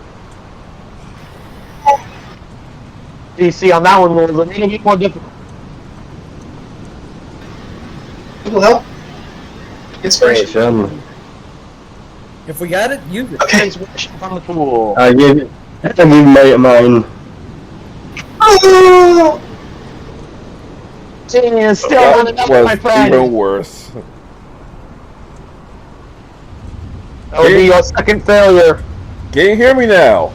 S2: DC on that one was a little bit more difficult.
S5: It'll help. Inspiration.
S4: If we got it, use it.
S5: Okay.
S2: Inspiration from the pool.
S3: I give mine.
S5: Oh!
S2: Is still
S1: That
S2: on enough, my
S1: was
S2: friend.
S1: even worse.
S2: That would be your second failure.
S1: Can you hear me now?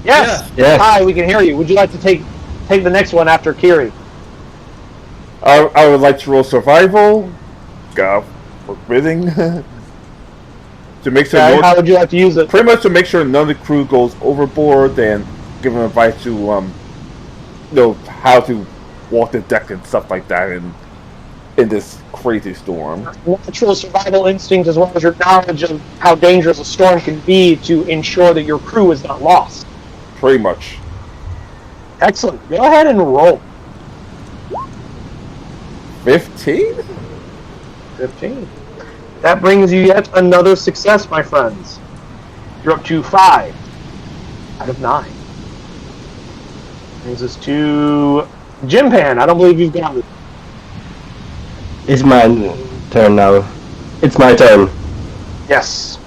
S2: Yes.
S3: Yes.
S2: Hi, we can hear you. Would you like to take the next one after Kiri?
S1: I would like to roll survival. God forbidding. To make sure
S2: Okay, how would you like to use it?
S1: pretty much to make sure none of the crew goes overboard, and give them advice to how to walk the deck and stuff like that in this crazy storm.
S2: Natural survival instinct, as well as your knowledge of how dangerous a storm can be, to ensure that your crew is not lost.
S1: Pretty much.
S2: Excellent. Go ahead and roll.
S1: 15?
S2: 15. That brings you yet another success, my friends. You're up to 5 out of 9. Brings us to Jimpan. I don't believe you've got it.
S3: It's my turn now. It's my turn.
S2: Yes.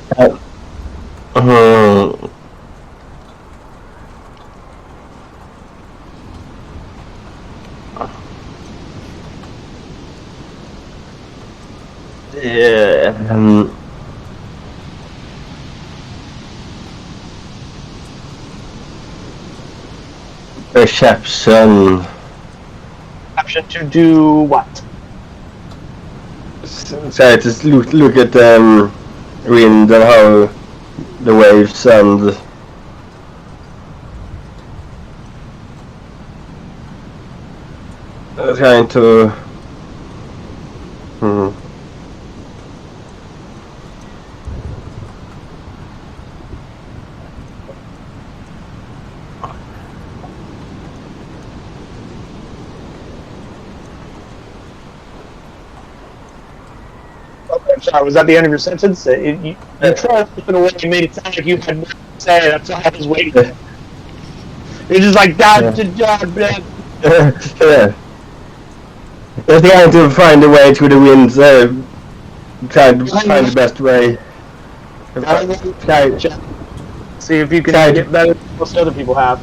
S3: Yeah. Perception.
S2: Option to do what?
S3: So just look at wind and how the waves and trying to
S2: I'm sorry, was that the end of your sentence? You tried to in a way and made it sound like you had more to say. That's why I was waiting. You're just like,
S3: Yeah. They're trying to find a way through the winds, trying to find the best way.
S2: See if you can get better than most other people have.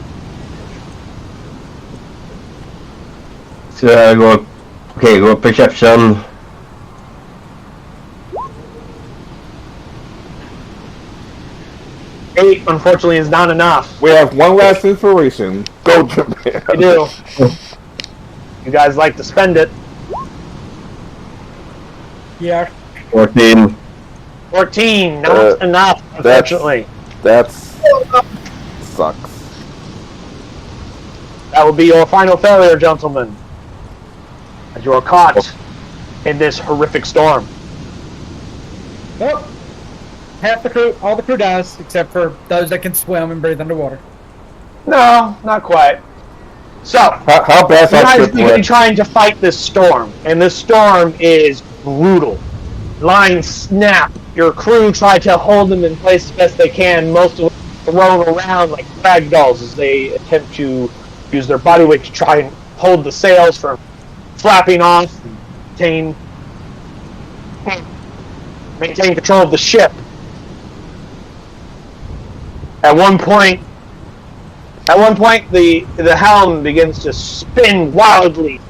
S3: So go perception.
S2: Eight, unfortunately, is not enough.
S1: We have one last inspiration. Go, Japan.
S2: You do. You guys like to spend it.
S4: Yeah.
S3: 14.
S2: 14, not enough, unfortunately.
S1: That's sucks.
S2: That will be your final failure, gentlemen. As you are caught in this horrific storm.
S4: Well, half the crew, all the crew dies, except for those that can swim and breathe underwater.
S2: No, not quite. So,
S1: How bad's
S2: you
S1: our
S2: guys
S1: trip
S2: begin
S1: went?
S2: trying to fight this storm, and this storm is brutal. Lines snap. Your crew try to hold them in place as best they can, most of them thrown around like rag dolls as they attempt to use their body weight to try and hold the sails from flapping off and maintain control of the ship. At one point, At one point, the helm begins to spin wildly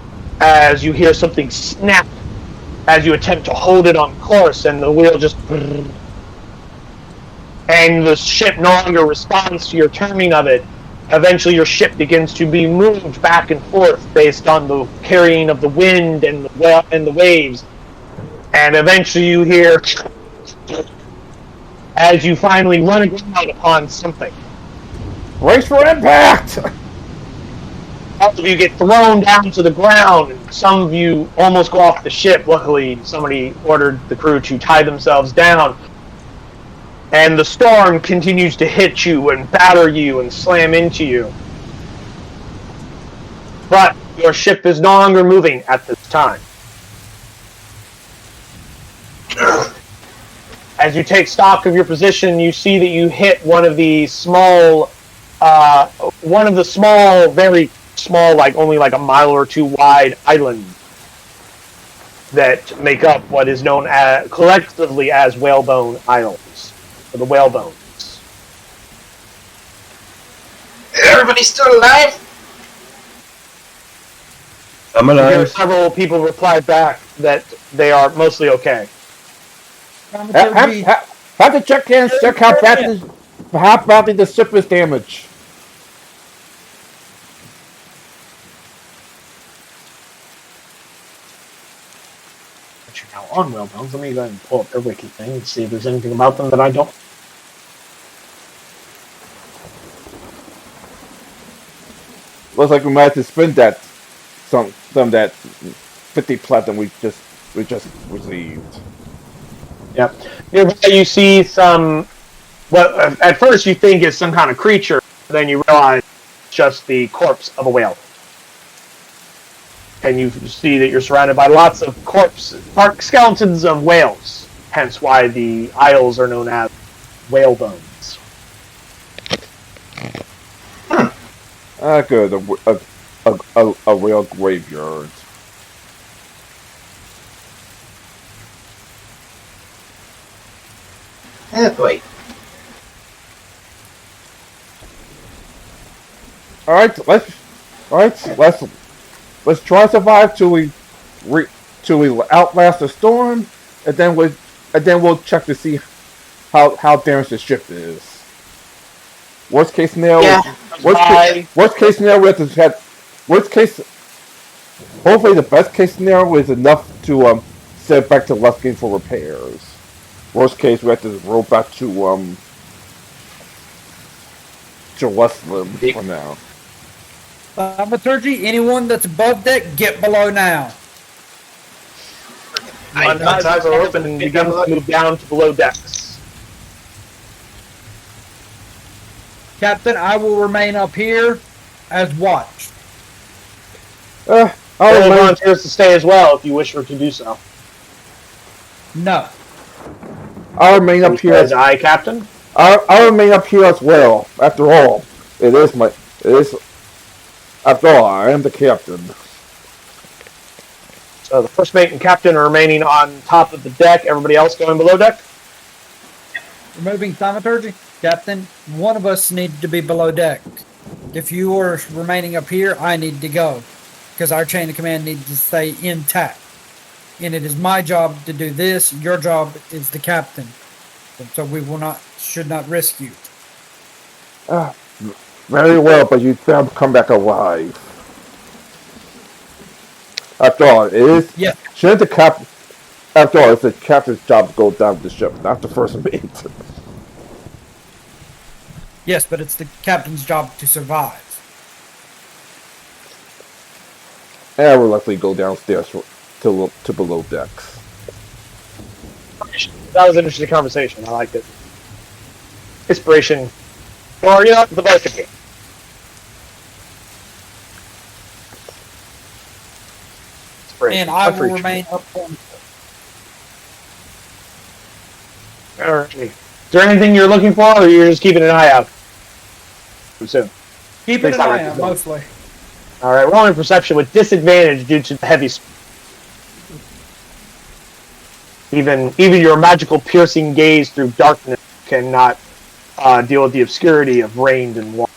S2: as you hear something snap as you attempt to hold it on course, and the wheel just... And the ship no longer responds to your turning of it. Eventually, your ship begins to be moved back and forth based on the carrying of the wind and the waves. And eventually, you hear as you finally run aground upon something.
S1: Brace for impact!
S2: All of you get thrown down to the ground, and some of you almost go off the ship. Luckily, somebody ordered the crew to tie themselves down. And the storm continues to hit you and batter you and slam into you. But your ship is no longer moving at this time. As you take stock of your position, you see that you hit one of the small, very small, like only like a mile or two wide islands that make up what is known as, collectively as Whalebone Isles, or the Whalebones.
S5: Everybody still alive?
S3: I'm
S2: You hear
S3: alive.
S2: several people reply back that they are mostly okay.
S4: Thaumaturgy,
S1: Have to check how badly the ship is damaged.
S2: But you're now on Whalebones. Let me go ahead and pull up their wiki thing and see if there's anything about them that I don't.
S1: Looks like we might have to spend that some that 50 platinum we just received.
S2: Yep. Nearby you see some, what at first you think is some kind of creature, then you realize it's just the corpse of a whale. And you see that you're surrounded by lots of skeletons of whales, hence why the isles are known as Whalebones.
S1: Ah, good. A whale graveyard.
S5: Oh boy.
S1: All right, let's try to survive till we outlast the storm, and then we'll check to see how damaged the ship is. Worst case scenario.
S5: Yeah.
S1: Worst case scenario, we have to have. Worst case. Hopefully, the best case scenario is enough to send it back to Luskin for repairs. Worst case, we have to roll back to Westland for now.
S4: Thaumaturgy, anyone that's above deck, get below now.
S2: Eyes are open and begin to move down to below decks.
S4: Captain, I will remain up here as watch.
S1: I'll
S2: All
S1: remain,
S2: volunteers to stay as well if you wish her to do so.
S4: No.
S1: I'll remain up here.
S2: As I, Captain.
S1: I'll remain up here as well. After all, it is. After all, I am the captain.
S2: So the first mate and captain are remaining on top of the deck. Everybody else going below deck.
S4: Removing thaumaturgy. Captain, one of us needs to be below deck. If you are remaining up here, I need to go. Because our chain of command needs to stay intact. And it is my job to do this. Your job is the captain. So we should not risk you.
S1: Very well, but you still come back alive. After all, it is.
S4: Yeah.
S1: Shouldn't the cap? After all, it's the captain's job to go down with the ship, not the first mate.
S4: Yes, but it's the captain's job to survive.
S1: And I will likely go downstairs to below decks.
S2: That was an interesting conversation. I liked it. Inspiration. Or, you know, the both of you. Inspiration.
S4: And I will remain up on.
S2: Alright. Is there anything you're looking for, or you're just keeping an eye out? Too soon.
S4: Keeping an eye out, mostly.
S2: Alright, rolling perception with disadvantage due to the heavy. Even your magical piercing gaze through darkness cannot deal with the obscurity of rain and water.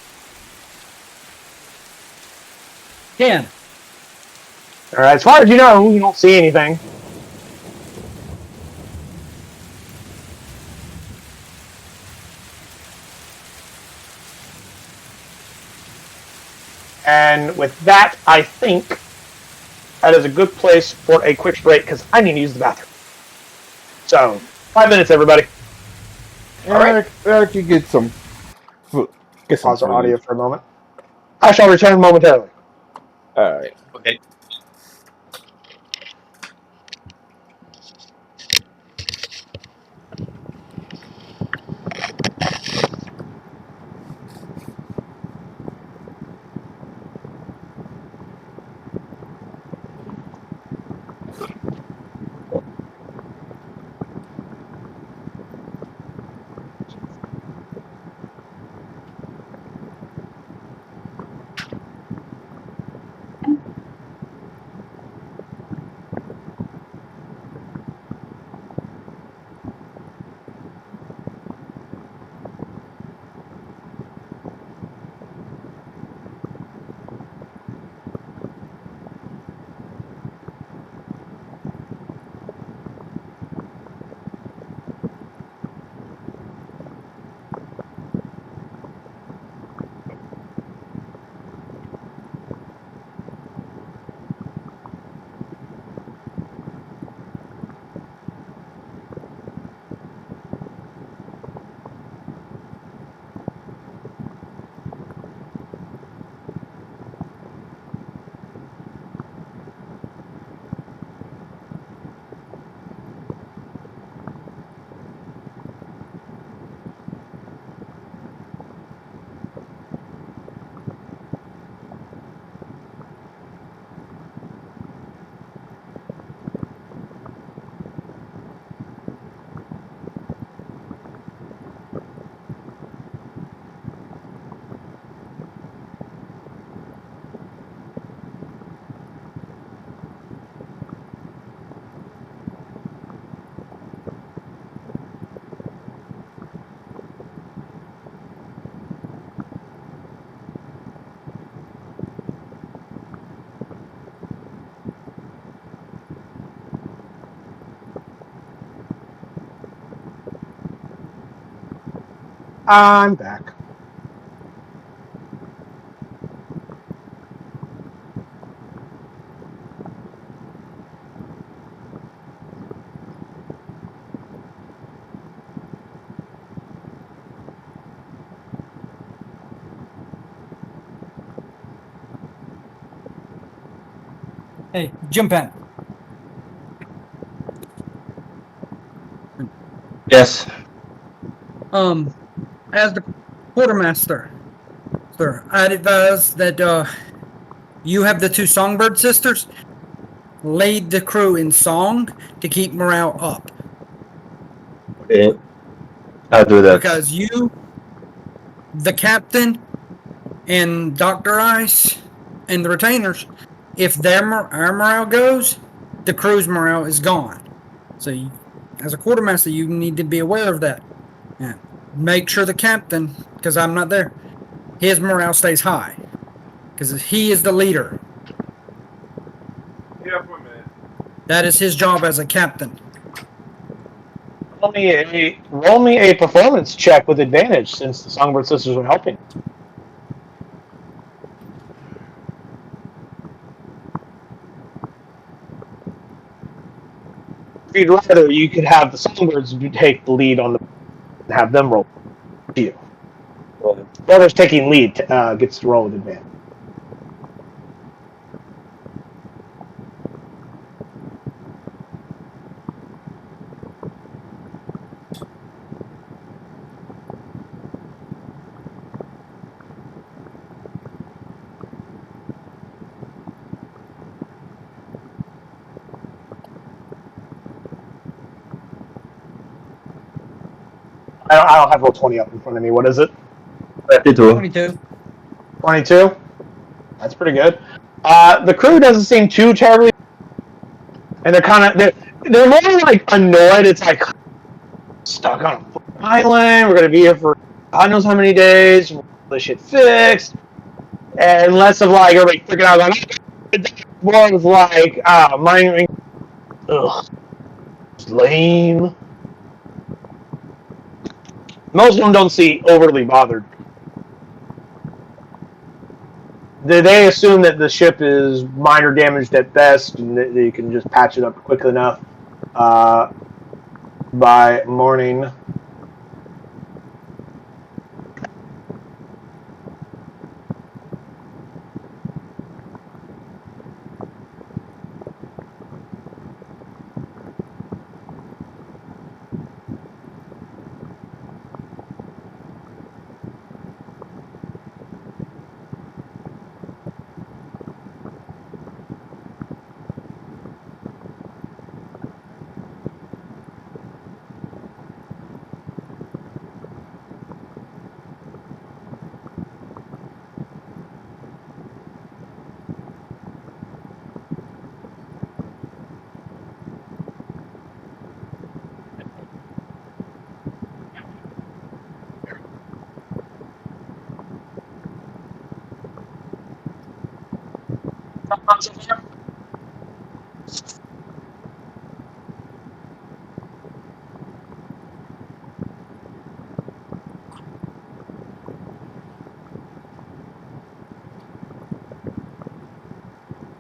S4: Ken.
S2: All right, as far as you know, you don't see anything. And with that, I think that is a good place for a quick break because I need to use the bathroom. So, 5 minutes, everybody.
S1: Eric, Eric, you get some food. Get some
S2: Pause our
S1: food.
S2: audio for a moment. I shall return momentarily.
S1: All right.
S5: Okay.
S2: I'm back.
S4: Hey, Jim Pen.
S3: Yes.
S4: As the quartermaster, sir, I'd advise that you have the two Songbird sisters lead the crew in song to keep morale up.
S3: Okay. I'll do that.
S4: Because you, the captain, and Dr. Ice, and the retainers, if our morale goes, the crew's morale is gone. So, as a quartermaster, you need to be aware of that. Yeah. Make sure the captain, because I'm not there, his morale stays high. Because he is the leader.
S1: Yeah, for a minute.
S4: That is his job as a captain.
S2: Roll me a performance check with advantage since the Songbird sisters are helping. If you'd rather, you could have the Songbirds take the lead on the and have them roll to you. Whoever's taking lead gets to roll with advantage. I don't have roll 20 up in front of me. What is it?
S3: 32.
S4: 22.
S2: 22? That's pretty good. The crew doesn't seem too terribly, and they're more like annoyed. It's like stuck on an island. We're gonna be here for God knows how many days. We'll get this shit fixed. and less of like everybody freaking out like more was like mine. Ugh, it's lame. Most of them don't seem overly bothered. They assume that the ship is minor damaged at best, and that you can just patch it up quickly enough by morning.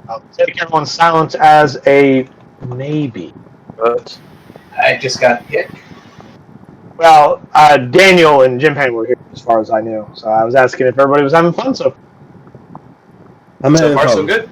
S2: I'll take everyone's silence as a maybe. But
S5: I just got hit.
S2: well, Daniel and Jim Penn were here as far as I knew, so I was asking if everybody was having fun. So
S3: I'm
S5: So
S3: having
S5: far, so
S3: fun.
S5: good.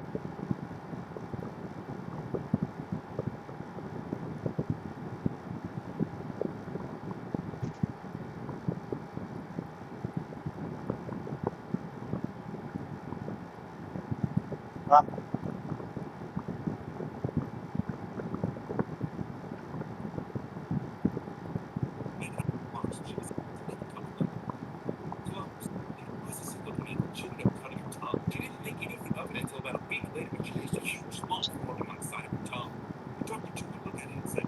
S6: She didn't think anything of it until about a week later when she noticed a huge lump forming on the side of her tongue. The doctor took a look at it and said,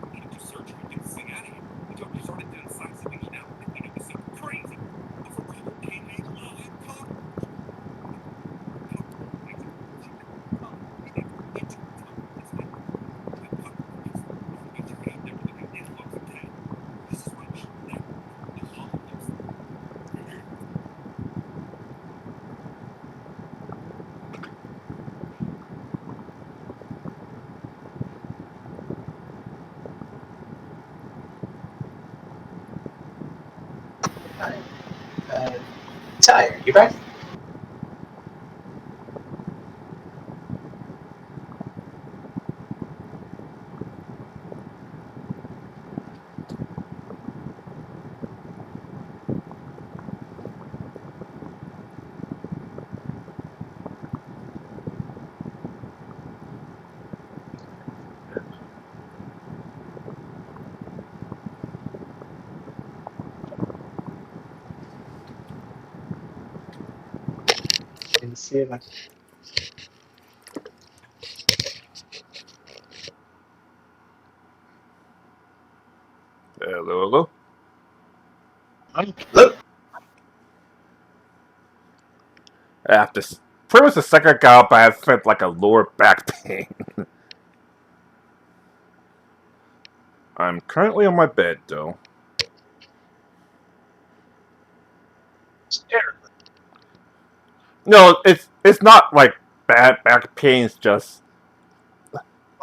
S6: "We need to do surgery and get this thing out of here." The doctor started doing signs of things now, thinking it was something crazy. But for people came in and caught her. This is why we should never the holidays.
S5: Uh, Tyre, you back?
S2: and see if I
S1: Hello, hello.
S5: Look,
S1: After pretty much the second gallop, I had felt like a lower back pain. I'm currently on my bed, though. No, it's not like bad back pain. It's just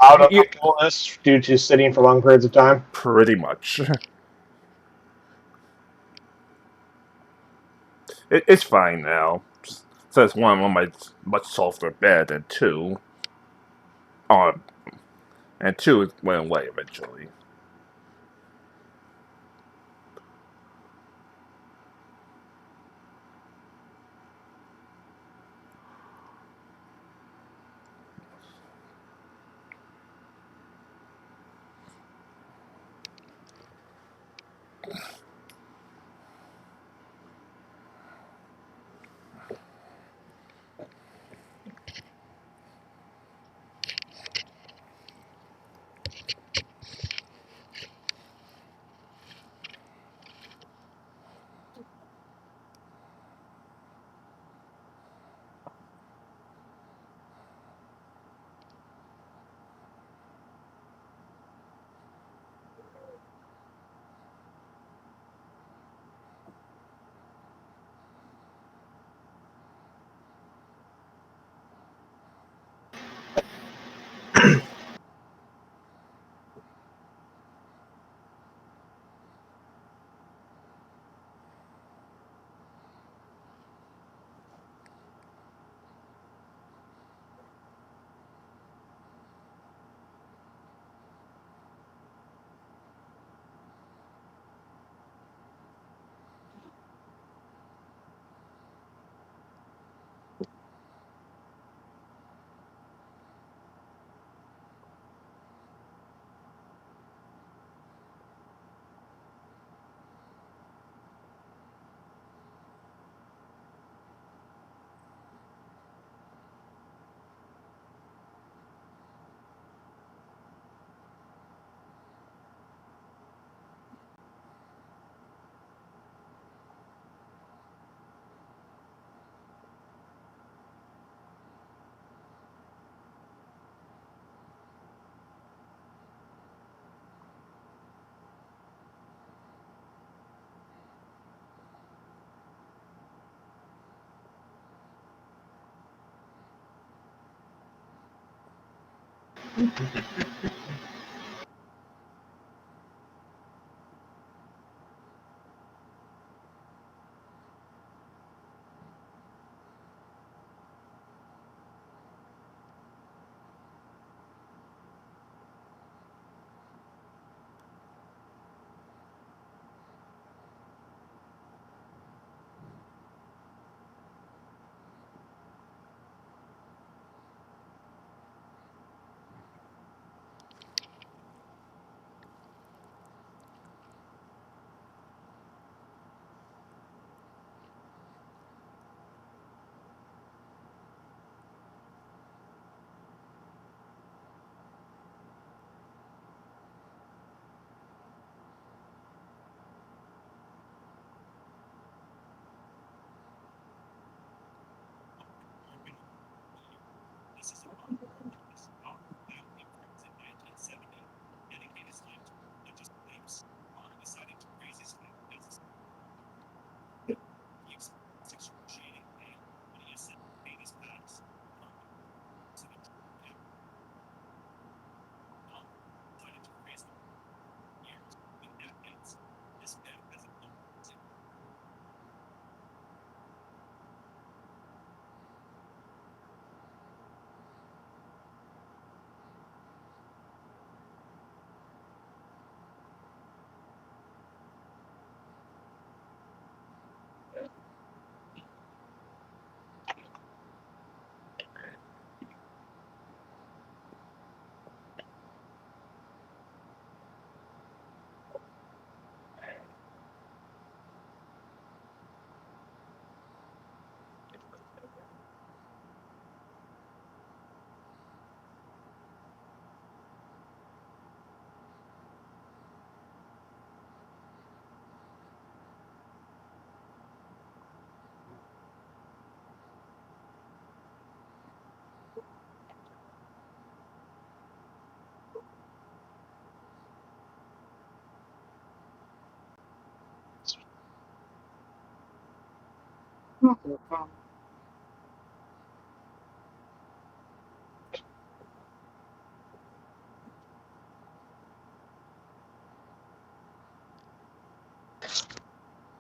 S2: out of
S1: you,
S2: comfortableness due to sitting for long periods of time.
S1: pretty much. It's fine now. Since one, I'm on my much softer bed, and two, uh, and two, it went away eventually.
S6: This is a fun this power that improves in 1970, dedicate his life to religious beliefs, are deciding to raise his family business. He experienced excruciating pain when he is sent to pay his past. So the him Tom decided to raise them years in decades. This man has a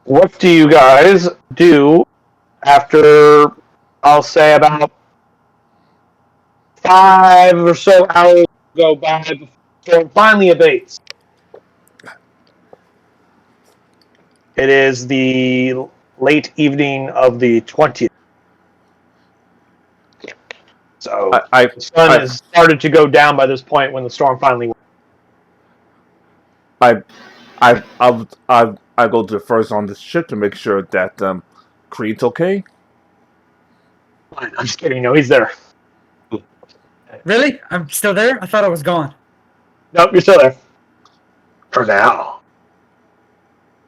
S2: What do you guys do after, I'll say, about 5 or so hours go by before the storm finally abates? It is the late evening of the 20th. So
S1: I
S2: the sun has started to go down by this point when the storm finally went.
S1: I I go to first on the ship to make sure that Creed's okay.
S2: I'm just kidding. No, he's there.
S4: Really? I'm still there? I thought I was gone.
S2: Nope, you're still there. For now.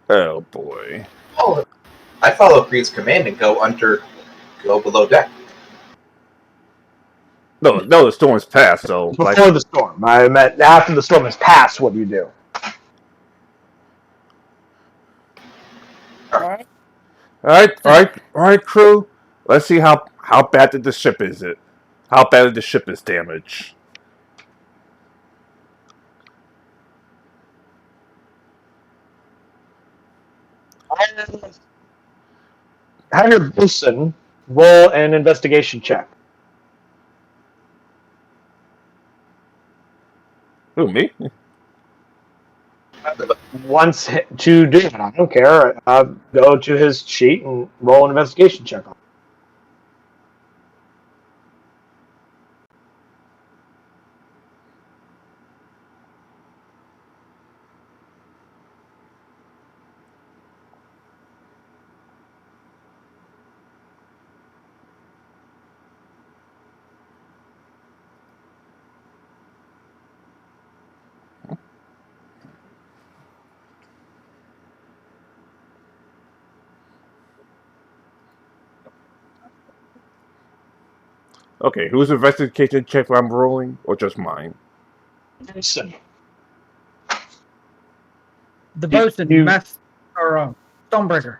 S1: Oh boy.
S5: Oh, I follow Creed's command and go below deck.
S1: No, the storm's passed. So
S2: Before the storm. I meant after the storm has passed, what do you do?
S4: All right.
S1: all right, crew. Let's see how bad the ship is. It how bad the ship is damaged.
S2: Have your bosun roll an investigation check.
S1: Who me?
S2: Once to do it, I don't care. Go to his sheet and roll an investigation check.
S1: Okay, whose investigation check I'm rolling, or just mine?
S2: Bosun.
S4: The bosun,
S2: You-
S4: Stormbreaker.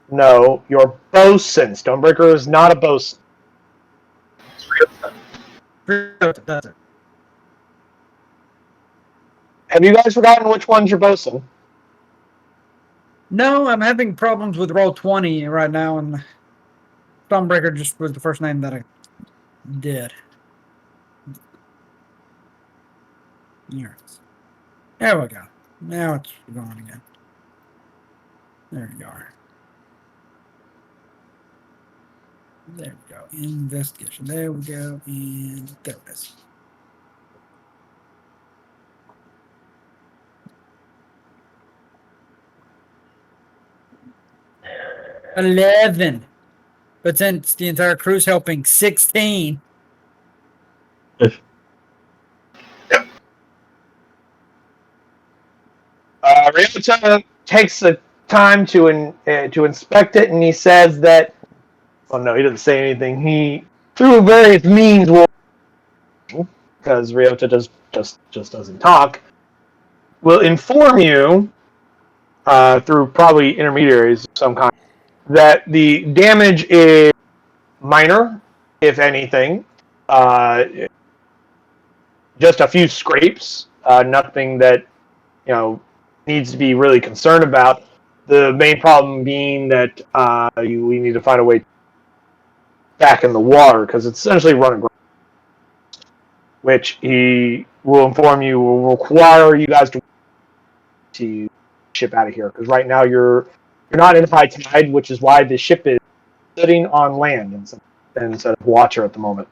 S2: No, your bosun. Stormbreaker is not a bosun.
S4: That's it.
S2: Have you guys forgotten which one's your bosun?
S4: No, I'm having problems with roll 20 right now, and Stormbreaker just was the first name that I did. Here. There we go. Now it's going again. There you are. There we go. Investigation. There we go. And there it is. $11. But since the entire crew's helping, 16.
S2: Ryota takes the time to inspect it, and he says that. Well, no, he doesn't say anything. He, through various means, will, because Ryota just doesn't talk, will inform you through probably intermediaries of some kind that the damage is minor, if anything. Just a few scrapes, nothing that needs to be really concerned about. The main problem being that we need to find a way back in the water because it's essentially running, which he will inform you will require you guys to ship out of here because right now you're not in high tide, which is why the ship is sitting on land instead of water at the moment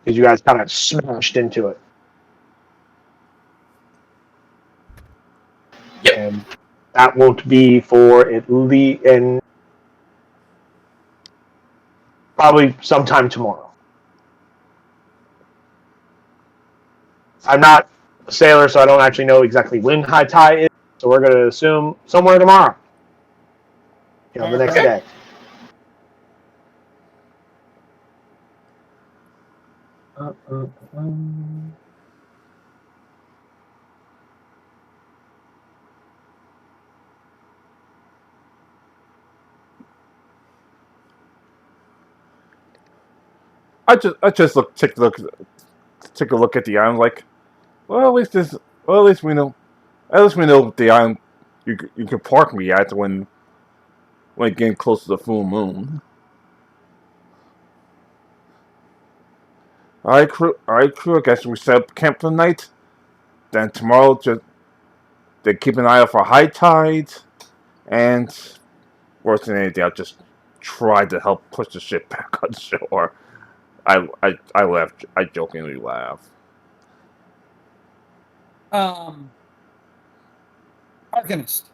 S2: because you guys kind of smashed into it.
S5: Yep.
S2: And that won't be for at least and probably sometime tomorrow. I'm not a sailor, so I don't actually know exactly when high tide is. So we're going to assume somewhere tomorrow. The next day.
S1: I just take a look at the island. Like, well, at least we know the island you can park me at when getting close to the full moon. All right, crew. I guess we set up camp for the night. Then tomorrow, they keep an eye out for high tides, and worse than anything, I'll just try to help push the ship back on shore. I laughed. I jokingly laugh.
S4: Arcanist.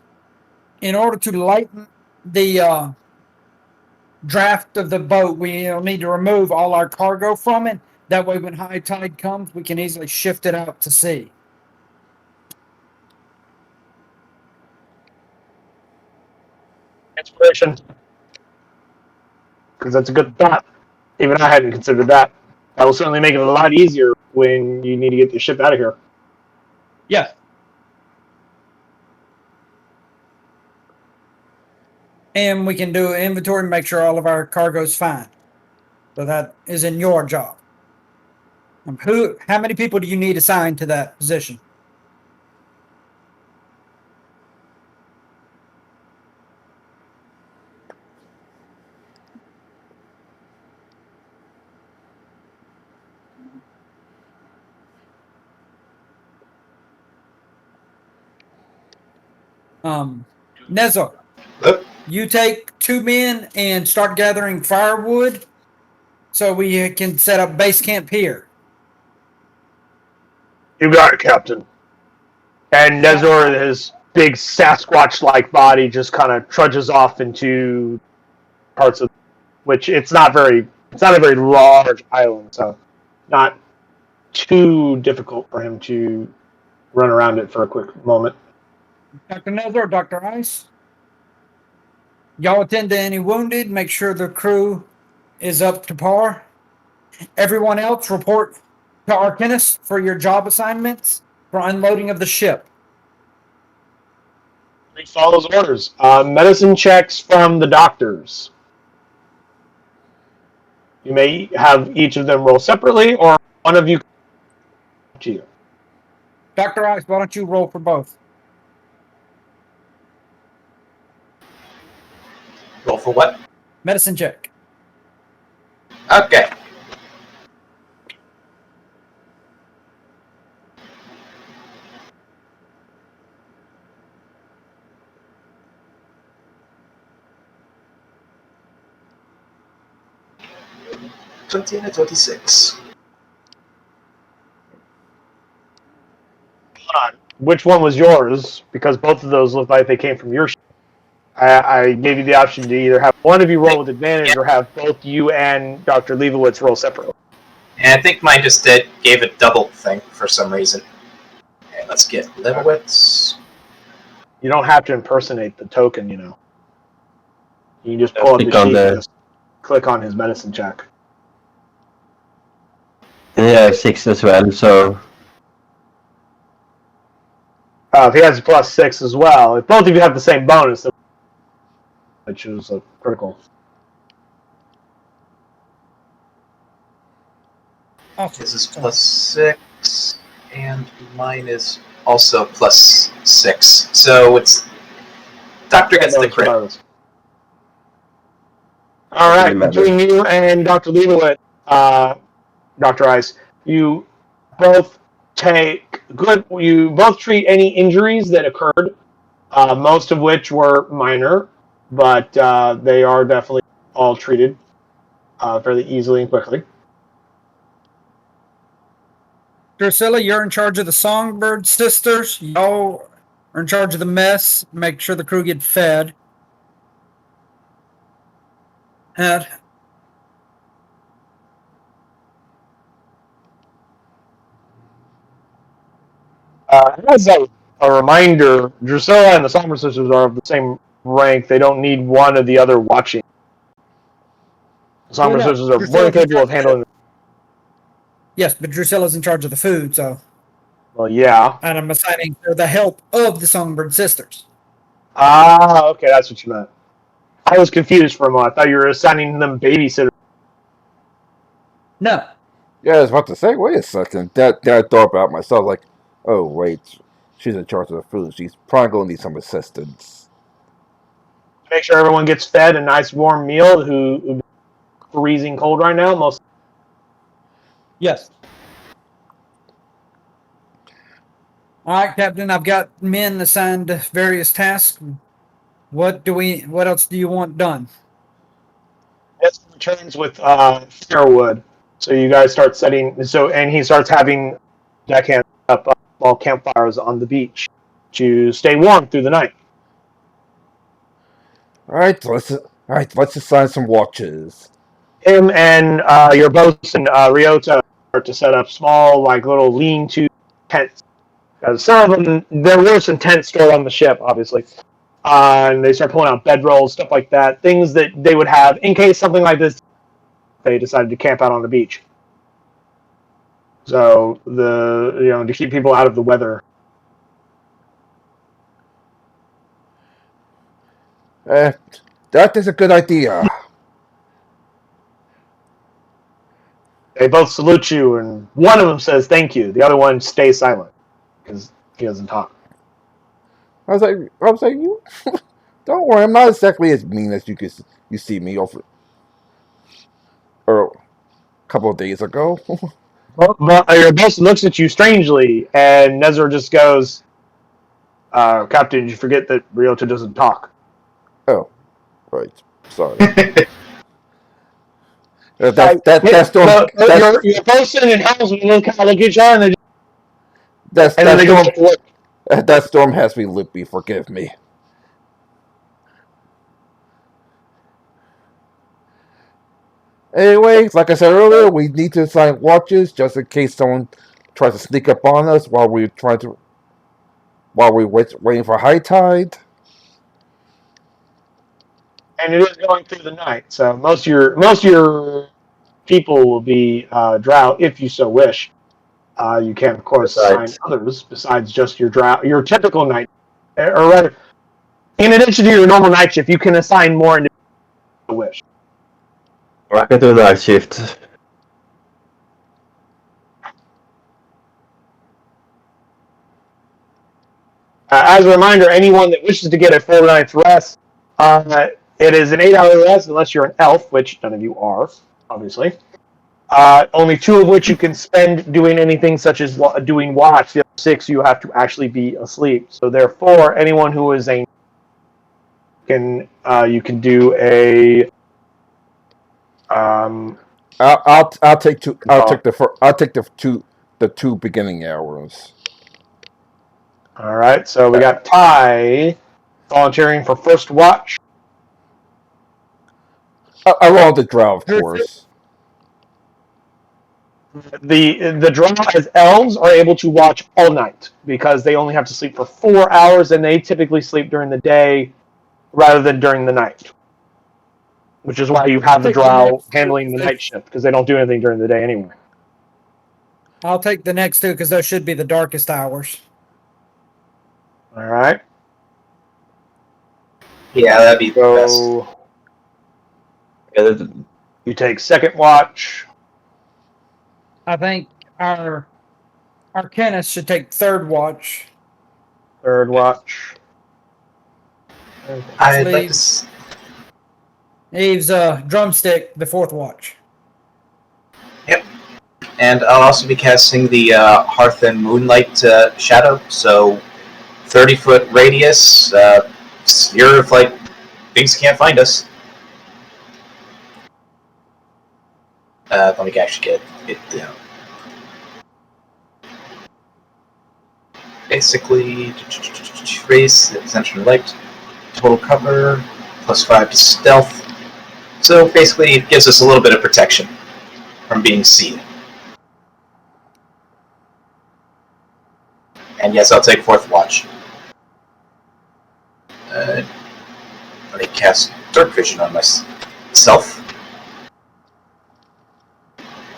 S4: In order to lighten the draft of the boat, we'll need to remove all our cargo from it. That way, when high tide comes, we can easily shift it out to sea.
S2: Inspiration. Because that's a good thought. Even I hadn't considered that. That will certainly make it a lot easier when you need to get the ship out of here.
S4: Yeah. And we can do an inventory and make sure all of our cargo's fine. So that is in your job. How many people do you need assigned to that position? Nezo, you take 2 men and start gathering firewood so we can set up base camp here.
S2: You got it, Captain. And Nezor, his big Sasquatch-like body, just kind of trudges off into parts of which it's not a very large island, so not too difficult for him to run around it for a quick moment.
S4: Dr. Nezor, Dr. Ice, y'all attend to any wounded, make sure the crew is up to par. Everyone else report to Arcanist for your job assignments for unloading of the ship.
S2: He follows orders. Medicine checks from the doctors. You may have each of them roll separately, or One of you to you.
S4: Dr. Ice, why don't you roll for both?
S5: Roll for what?
S4: Medicine check.
S5: Okay. And a 26.
S2: Hold on. Which one was yours? Because both of those look like they came from your. I gave you the option to either have one of you roll with advantage or have both you and Dr. Leibowitz roll separately.
S5: And I think mine just gave a double thing for some reason. Okay, let's get Leibowitz.
S2: You don't have to impersonate the token, You can just pull up the
S3: Click on
S2: sheet
S3: the-
S2: and just click on his medicine check.
S3: And I have 6 as well, so
S2: If he has a +6 as well, if both of you have the same bonus, then I choose a critical.
S4: Awesome.
S5: His is +6, and mine is also +6. So it's Doctor gets the crit.
S2: All right,
S3: Doesn't matter.
S2: between you and Dr. Leibowitz, Dr. Ice, you both you both treat any injuries that occurred, most of which were minor, but they are definitely all treated fairly easily and quickly.
S4: Drusilla, you're in charge of the Songbird Sisters. Y'all are in charge of the mess. Make sure the crew get fed. And
S2: As a reminder, Drusilla and the Somber Sisters are of the same rank. They don't need one or the other watching. The Somber
S4: no,
S2: Sisters are more
S4: Drusilla's
S2: than
S4: in
S2: capable of
S4: charge of
S2: handling.
S4: yes, but Drusilla's in charge of the food, so
S2: Well, yeah.
S4: and I'm assigning her the help of the Songbird Sisters.
S2: Ah, okay, that's what you meant. I was confused for a moment. I thought you were assigning them babysitters.
S4: No.
S1: Yeah, I was about to say, wait a second. That I thought about myself, like, oh wait, she's in charge of the food. She's probably gonna need some assistance.
S2: Make sure everyone gets fed a nice warm meal. Who freezing cold right now? Most.
S4: Yes. All right, Captain. I've got men assigned to various tasks. What else do you want done?
S2: This returns with firewood. So you guys start setting. And he starts having deckhand up small campfires on the beach to stay warm through the night.
S1: All right, let's assign some watches.
S2: Him and your bosun Ryota start to set up small, like little lean-to tents. Some of them, there were some tents stored on the ship, obviously. And they start pulling out bedrolls, stuff like that, things that they would have in case something like this. They decided to camp out on the beach. So to keep people out of the weather.
S1: That is a good idea.
S2: They both salute you, and one of them says thank you. The other one stays silent because he doesn't talk.
S1: I was like, you don't worry. I'm not exactly as mean as you see me over or a couple of days ago.
S2: But your boss looks at you strangely, and Nezra just goes, Captain, you forget that Ryota doesn't talk.
S1: Oh, right. Sorry.
S2: Your bosun and helmsman look at each other, and then they go back to work.
S1: That storm has me loopy. Forgive me. Anyway, like I said earlier, we need to assign watches just in case someone tries to sneak up on us while we're waiting for high tide.
S2: And it is going through the night, so most of your people will be drow if you so wish. You can, of course, assign others besides just your typical night, or rather, in addition to your normal night shift, you can assign more if you wish.
S3: I can do night shift.
S2: As a reminder, anyone that wishes to get a full night's rest, it is an 8-hour rest unless you're an elf, which none of you are, obviously. Only 2 of which you can spend doing anything such as doing watch. The other 6 you have to actually be asleep. So therefore, anyone who is a you can do a
S1: I'll take two. I'll take the 2 beginning hours.
S2: all right. So we got Ty volunteering for first watch.
S1: Along the drow, of course.
S2: The drow as elves are able to watch all night because they only have to sleep for 4 hours, and they typically sleep during the day rather than during the night. Which is why you have the drow handling the night shift, because they don't do anything during the day anyway.
S4: I'll take the next 2 because those should be the darkest hours.
S2: All right.
S5: Yeah, that'd be the best.
S2: You take second watch.
S4: I think our Arcanist should take third watch.
S2: Third watch.
S5: I'd like to.
S4: Eve's drumstick, the fourth watch.
S5: Yep. And I'll also be casting the Hearth and Moonlight Shadow, so 30-foot radius. You're like things can't find us. Let me actually get it down. Basically, raise the extension of light, total cover, +5 to stealth. So basically, it gives us a little bit of protection from being seen. And yes, I'll take fourth watch. Let me cast Dark Vision on myself.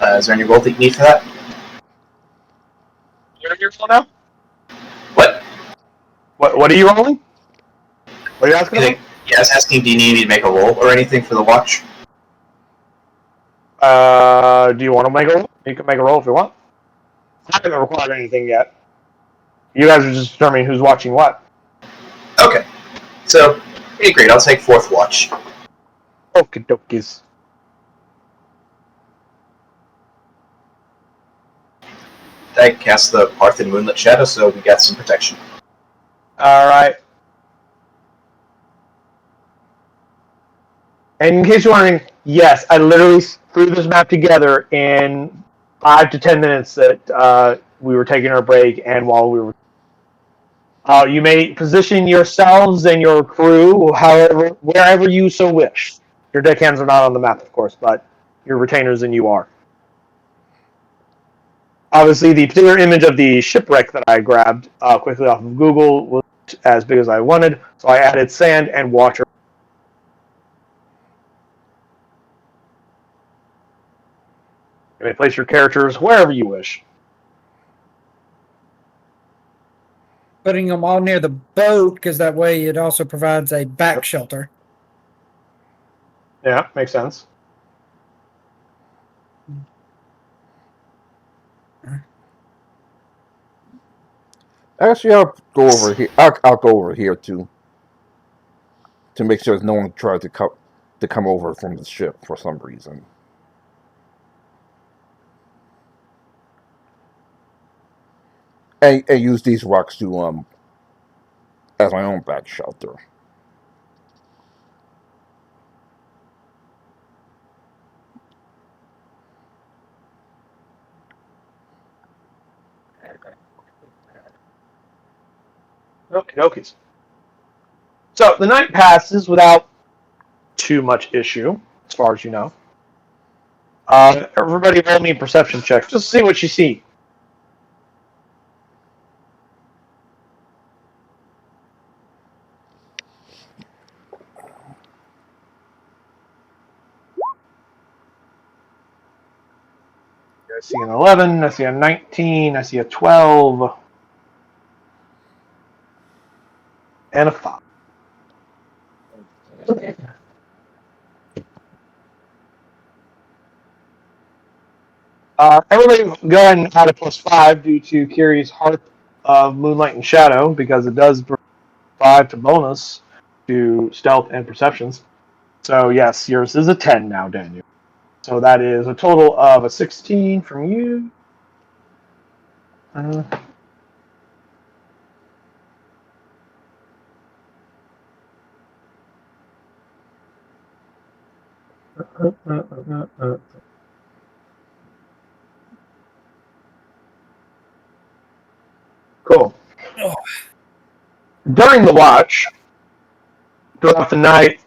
S5: Is there any roll that you need for that?
S2: You're in your roll now?
S5: What?
S2: What are you rolling? What are you asking about?
S5: Yeah, I was asking, do you need me to make a roll or anything for the watch?
S2: Do you want to make a roll? You can make a roll if you want. I haven't required anything yet. You guys are just determining who's watching what.
S5: Okay. So, hey, great, I'll take fourth watch.
S2: Okie dokies.
S5: I cast the Hearth and Moonlit Shadow, so we got some protection.
S2: Alright. And in case you're wondering, yes, I literally threw this map together in 5 to 10 minutes that we were taking our break and while we were... you may position yourselves and your crew wherever you so wish. Your deckhands are not on the map, of course, but your retainers and you are. Obviously, the particular image of the shipwreck that I grabbed quickly off of Google was as big as I wanted, so I added sand and water. You may place your characters wherever you wish.
S4: Putting them all near the boat because that way it also provides a back shelter.
S2: Yeah, makes sense.
S1: Actually, I'll go over here. I'll go over here too, to make sure no one tries to come over from the ship for some reason. And use these rocks to as my own back shelter.
S2: Okie dokies. So the night passes without too much issue, as far as you know. Everybody roll me a perception check, just to see what you see. I see an 11, I see a 19, I see a 12, and a 5. Everybody go ahead and add a +5 due to Kiri's Hearth of Moonlight and Shadow because it does bring 5 to bonus to stealth and perceptions. So yes, yours is a 10 now, Daniel. So that is a total of a 16 from you. Cool. During the watch, throughout the night,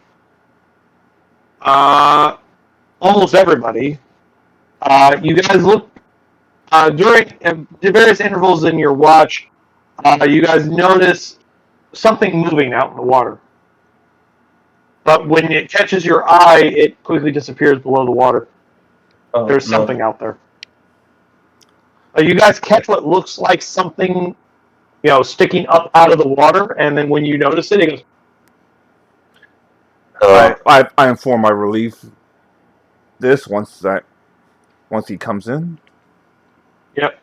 S2: almost everybody, you guys look during various intervals in your watch. You guys notice something moving out in the water, but when it catches your eye, it quickly disappears below the water.
S3: Oh,
S2: There's something out there. You guys catch what looks like something, sticking up out of the water, and then when you notice it, it goes.
S1: I inform my relief. This once he comes in.
S2: Yep.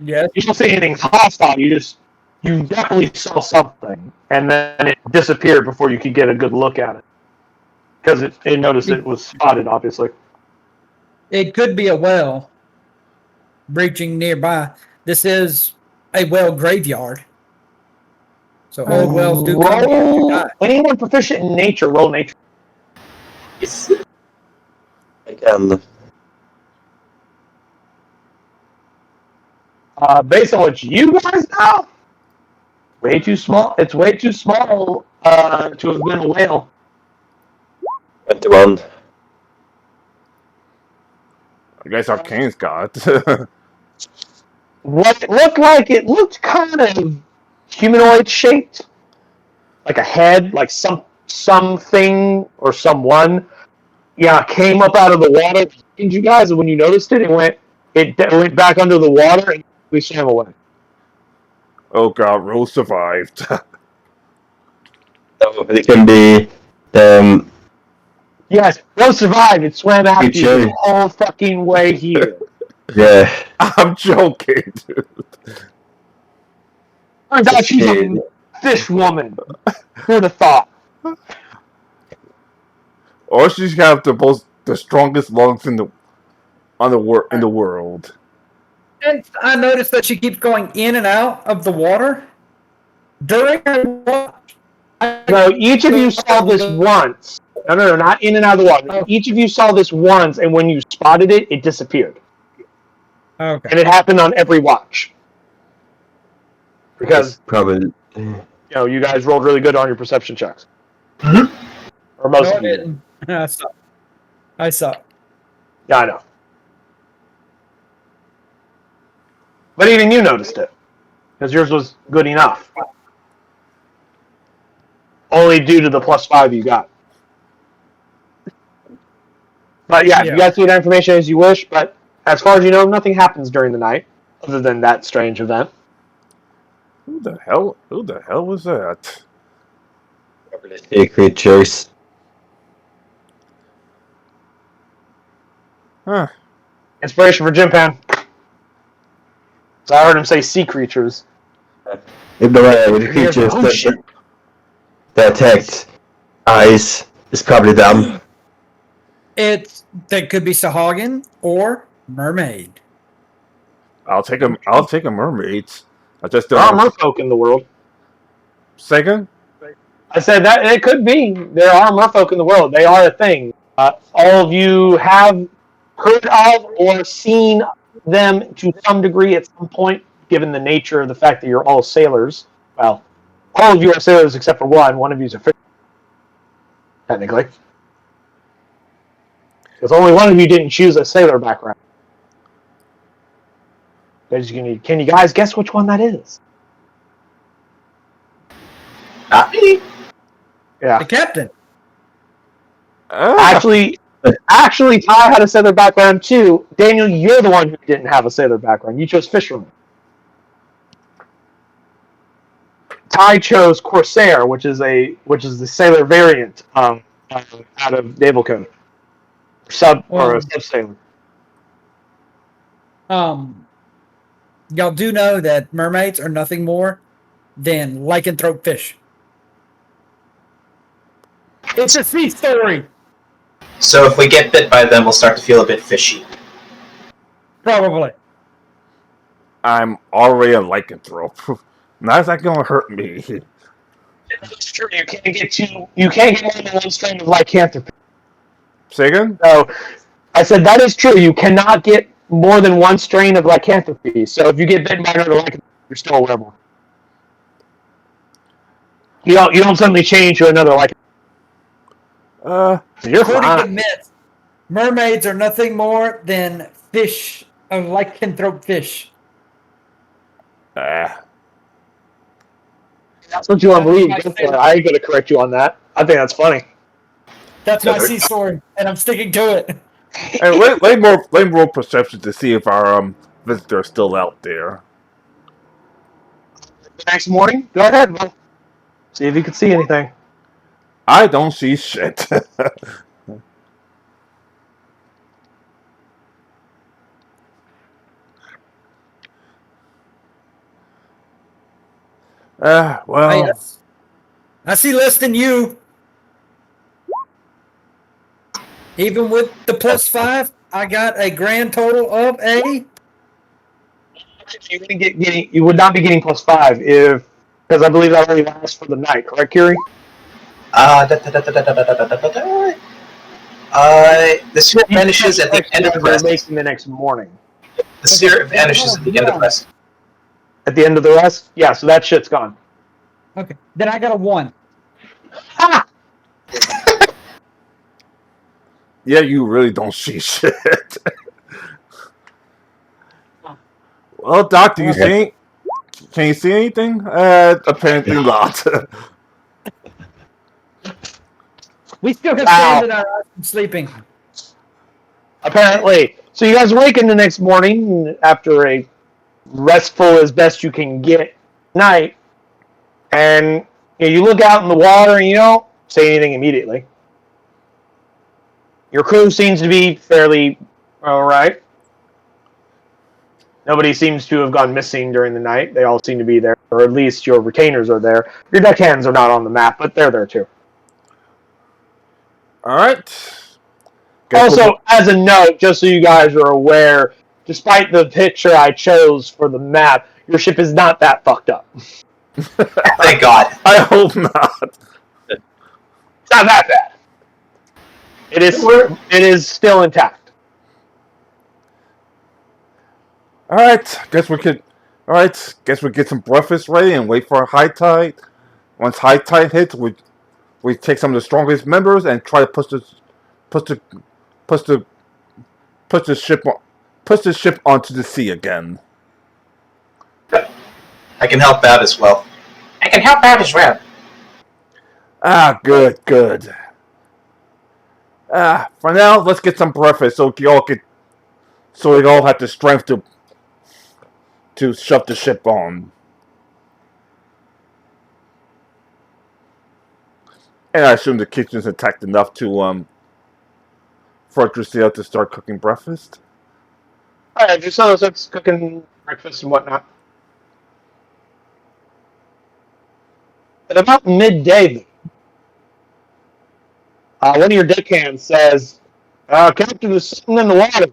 S4: Yes.
S2: You don't see anything hostile. You definitely saw something, and then it disappeared before you could get a good look at it because it noticed it was spotted. Obviously,
S4: It could be a well breaching nearby. This is a well graveyard. So old wells do come here to die.
S2: Anyone proficient in nature, roll nature.
S3: Yes. I can.
S2: Based on what you guys know, way too small. It's way too small to have been a whale.
S3: 21.
S1: I guess Arcane's got it.
S2: What it looked kind of humanoid shaped, like a head, like something or someone. Yeah, came up out of the water. And you guys, when you noticed it, it went back under the water and we swam away.
S1: Oh god, Rose survived.
S3: So it can be
S2: Yes, Rose survived. It swam after you
S3: sure.
S2: the whole fucking way here.
S3: yeah.
S1: I'm joking, dude.
S2: Turns out she's a fish woman. Who'd have thought?
S1: Or she's got the strongest lungs in the world.
S4: And I noticed that she keeps going in and out of the water during her watch.
S2: No, each of you saw this once. No, not in and out of the water.
S4: Oh.
S2: Each of you saw this once, and when you spotted it, it disappeared.
S4: Okay.
S2: And it happened on every watch. Because
S3: probably.
S2: you guys rolled really good on your perception checks.
S5: Mm-hmm.
S2: Or most
S4: No,
S2: of you.
S4: didn't. I suck.
S2: Yeah, I know. But even you noticed it. Because yours was good enough. Only due to the +5 you got. But yeah, you guys do that information as you wish, but as far as you know, nothing happens during the night, other than that strange event.
S1: Who the hell was that?
S3: Probably sea creatures.
S1: Huh.
S2: Inspiration for Jimpan. So I heard him say sea creatures.
S3: If the creatures
S2: Oh, shit.
S3: that attacked eyes is probably them.
S4: That could be Sahagin or mermaid.
S1: I'll take a mermaid. I just
S2: There are
S1: don't.
S2: merfolk in the world.
S1: Second?
S2: I said that it could be. There are merfolk in the world. They are a thing. All of you have heard of or seen them to some degree at some point, given the nature of the fact that you're all sailors. Well, all of you are sailors except for one. One of you is a fisherman, technically. Because only one of you didn't choose a sailor background. Can you guys guess which one that is?
S5: Not me.
S2: Yeah.
S4: The captain.
S2: Actually, Ty had a sailor background too. Daniel, you're the one who didn't have a sailor background. You chose fisherman. Ty chose corsair, which is the sailor variant out of naval code. Or a sub sailor.
S4: y'all do know that mermaids are nothing more than lycanthrope fish. It's a sea story.
S5: So if we get bit by them, we'll start to feel a bit fishy.
S4: Probably.
S1: I'm already a lycanthrope. Now is that gonna hurt me?
S2: It's true. You can't get too. You can't get more than one strain of lycanthropy.
S1: Say again?
S2: So, I said that is true. You cannot get more than one strain of lycanthropy. So if you get bitten by another lycanthrope, you're still a werewolf. You don't suddenly change to another lycanthrope. You're
S4: According to
S2: fine.
S4: myth, mermaids are nothing more than fish, a lycanthrope fish.
S1: Ah.
S2: That's what you want to
S4: That's
S2: believe.
S4: my
S2: Go for it.
S4: favorite.
S2: I ain't gonna correct you on that. I think that's funny.
S4: That's my sea story, and I'm sticking to it.
S1: And lay more perception to see if our visitor is still out there.
S2: The next morning, go ahead. Well, see if you can see anything.
S1: I don't see shit. Well,
S4: I see less than you. Even with the +5, I got a grand total of a.
S2: You would not be getting +5 if, because I believe that only lasts for the night. Correct, Kiri?
S5: The sphere vanishes at the end of the
S2: You're
S5: rest.
S2: making the next morning.
S5: The sphere vanishes at the end of rest.
S2: At the end of the rest, yeah. So that shit's gone.
S4: Okay, then I got a 1.
S2: Ha!
S1: yeah, you really don't see shit. Well, Doc, do you see? Can you see anything? Apparently not.
S4: We still have
S2: Wow.
S4: sand in our eyes from sleeping.
S2: Apparently. So you guys awaken the next morning after a restful as best you can get night, and you look out in the water and you don't say anything immediately. Your crew seems to be fairly all right. Nobody seems to have gone missing during the night. They all seem to be there, or at least your retainers are there. Your deckhands are not on the map, but they're there too.
S1: All right.
S2: Also, as a note, just so you guys are aware, despite the picture I chose for the map, your ship is not that fucked up.
S5: Thank God.
S1: I hope not.
S2: It's not that bad. It is still intact.
S1: All right. Guess we could. All right. Guess we get some breakfast ready and wait for high tide. Once high tide hits, we take some of the strongest members and try to push the ship onto the sea again.
S5: I can help out as well. I can help out as well.
S1: Ah, good. For now, let's get some breakfast so we all have the strength to shove the ship on. And I assume the kitchen's intact enough to for Drusilla to start cooking breakfast.
S2: All right, Drusilla starts cooking breakfast and whatnot. At about midday, one of your deckhands says, "Captain, there's something in the water."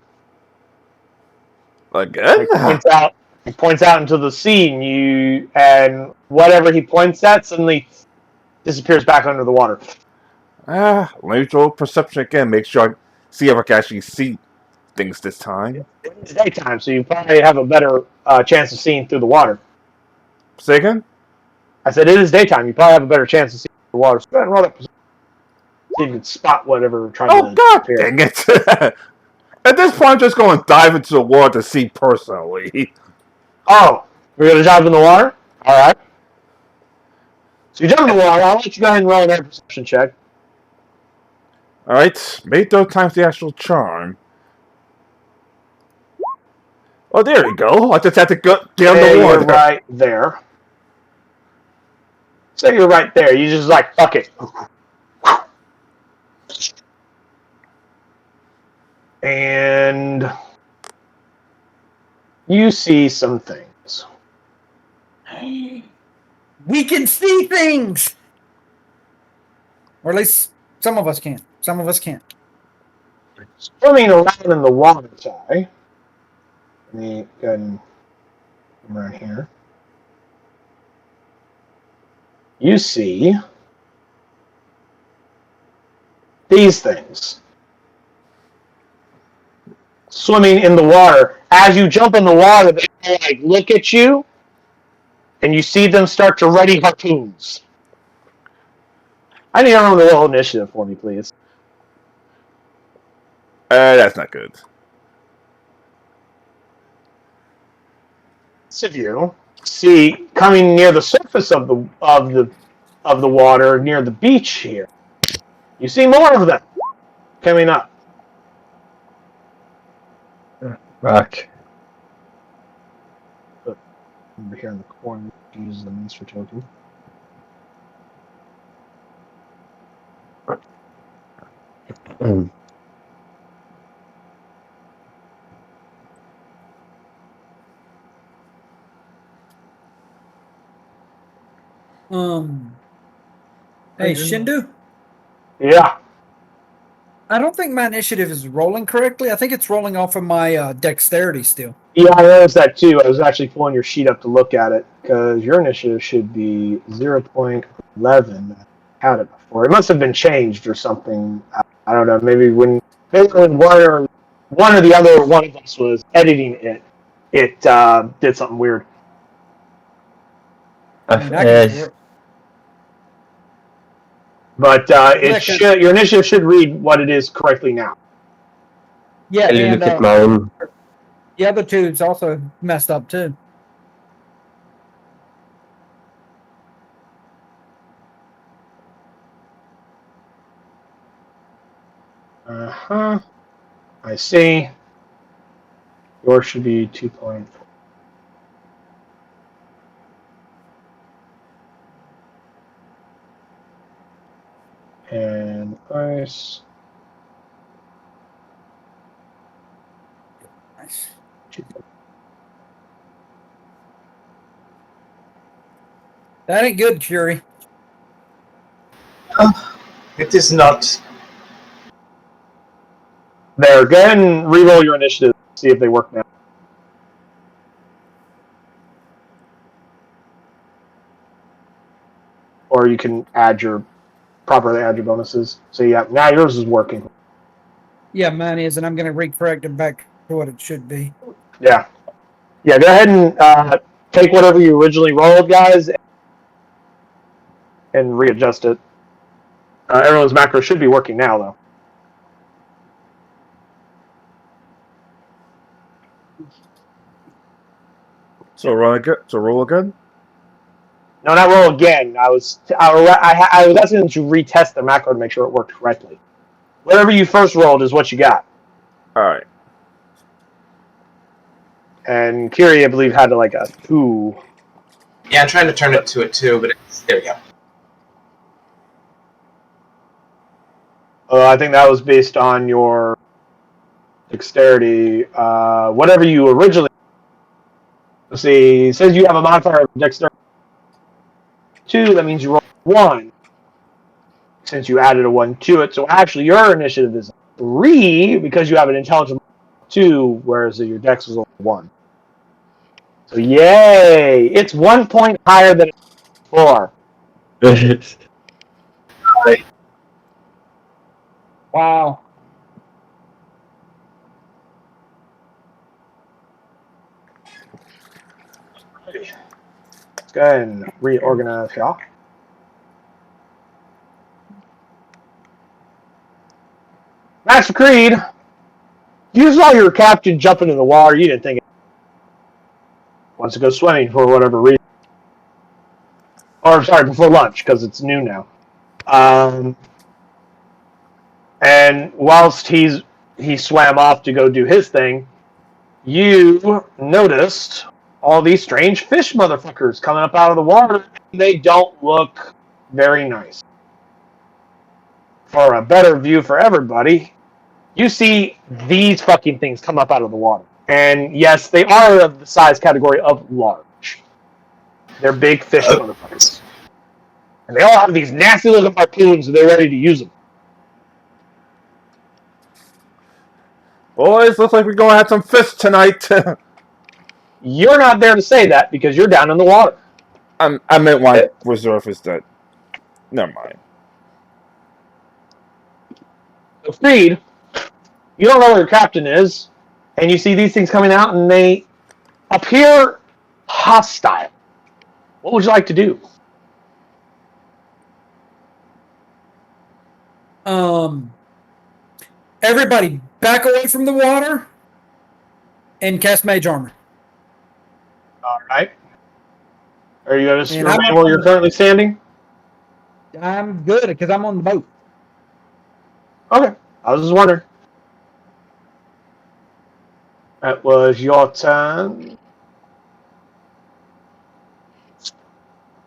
S1: Again?
S2: He points out into the sea, and whatever he points at suddenly disappears back under the water.
S1: Let me throw perception again. Make sure I see if I can actually see things this time.
S2: It's daytime, so you probably have a better chance of seeing through the water.
S1: Say again?
S2: I said it is daytime. You probably have a better chance of seeing through the water. So go ahead and roll that perception. So you can spot whatever we're trying to.
S1: Oh God! Dang it! At this point, I'm just going to dive into the water to see personally.
S2: Oh, we're gonna dive in the water. All right. So you jump in the water. I'll let you go ahead and roll another perception check.
S1: All right, make those times the actual charm. Oh, there you go. I just had to get on the water.
S2: You're right there. So you're right there. You just like fuck it. And you see some things.
S4: We can see things! Or at least some of us can. Some of us can't.
S2: Swimming around in the water, Ty. Let me go ahead and come around here. You see these things swimming in the water. As you jump in the water, they like look at you, and you see them start to ready harpoons. I need to roll the little initiative for me, please.
S1: That's not good.
S2: Of you see coming near the surface of the water near the beach here. You see more of them coming up.
S3: Rock.
S2: Over here in the corner, use the monster token.
S4: Hey, Shindu?
S2: Yeah.
S4: I don't think my initiative is rolling correctly. I think it's rolling off of my dexterity still.
S2: Yeah, I noticed that too. I was actually pulling your sheet up to look at it because your initiative should be 0.11. I had it before. It must have been changed or something. I don't know. Maybe when one or the other one of us was editing it, it did something weird. But your initiative should read what it is correctly now.
S4: Yeah,
S3: Can you
S4: and
S3: look at mine?
S4: the other two is also messed up too.
S2: Uh-huh. I see. Yours should be 2.4. And ice.
S4: Nice. That ain't good, Curie.
S5: It is not.
S2: There, go ahead and reroll your initiative. See if they work now. Or you can properly add your bonuses. So yeah, now yours is working.
S4: Yeah, mine is, and I'm going to recorrect it back to what it should be.
S2: Yeah. Yeah, go ahead and take whatever you originally rolled, guys, and readjust it. Everyone's macro should be working now, though.
S1: So roll again.
S2: No, not roll again. I was asking them to retest the macro to make sure it worked correctly. Whatever you first rolled is what you got.
S1: All right.
S2: And Kiri, I believe, had like a 2.
S5: Yeah, I'm trying to turn it to a 2, but there we go.
S2: I think that was based on your dexterity. Whatever you originally. Let's see. It says you have a modifier of dexterity 2. That means you roll 1. Since you added a 1 to it. So actually, your initiative is 3 because you have an intelligence 2, whereas your dex was only 1. So yay! It's 1 point higher than before.
S4: Wow.
S2: Let's go ahead and reorganize y'all. Master Creed, you saw your captain jump into the water. You didn't think it wants to go swimming for whatever reason. Or, sorry, before lunch, because it's noon now. And whilst he swam off to go do his thing, you noticed all these strange fish motherfuckers coming up out of the water. They don't look very nice. For a better view for everybody, you see these fucking things come up out of the water. And yes, they are of the size category of large. They're big fish motherfuckers. And they all have these nasty looking harpoons and they're ready to use them.
S1: Boys, looks like we're going to have some fish tonight.
S2: You're not there to say that because you're down in the water.
S1: I meant one reservist that. Never mind.
S2: So, Freed, you don't know where your captain is, and you see these things coming out, and they appear hostile. What would you like to do?
S4: Everybody back away from the water and cast mage armor.
S2: All right. Are you going to
S4: And
S2: remain where you're currently standing?
S4: I'm good because I'm on the boat.
S2: Okay. I was just wondering. That was your turn.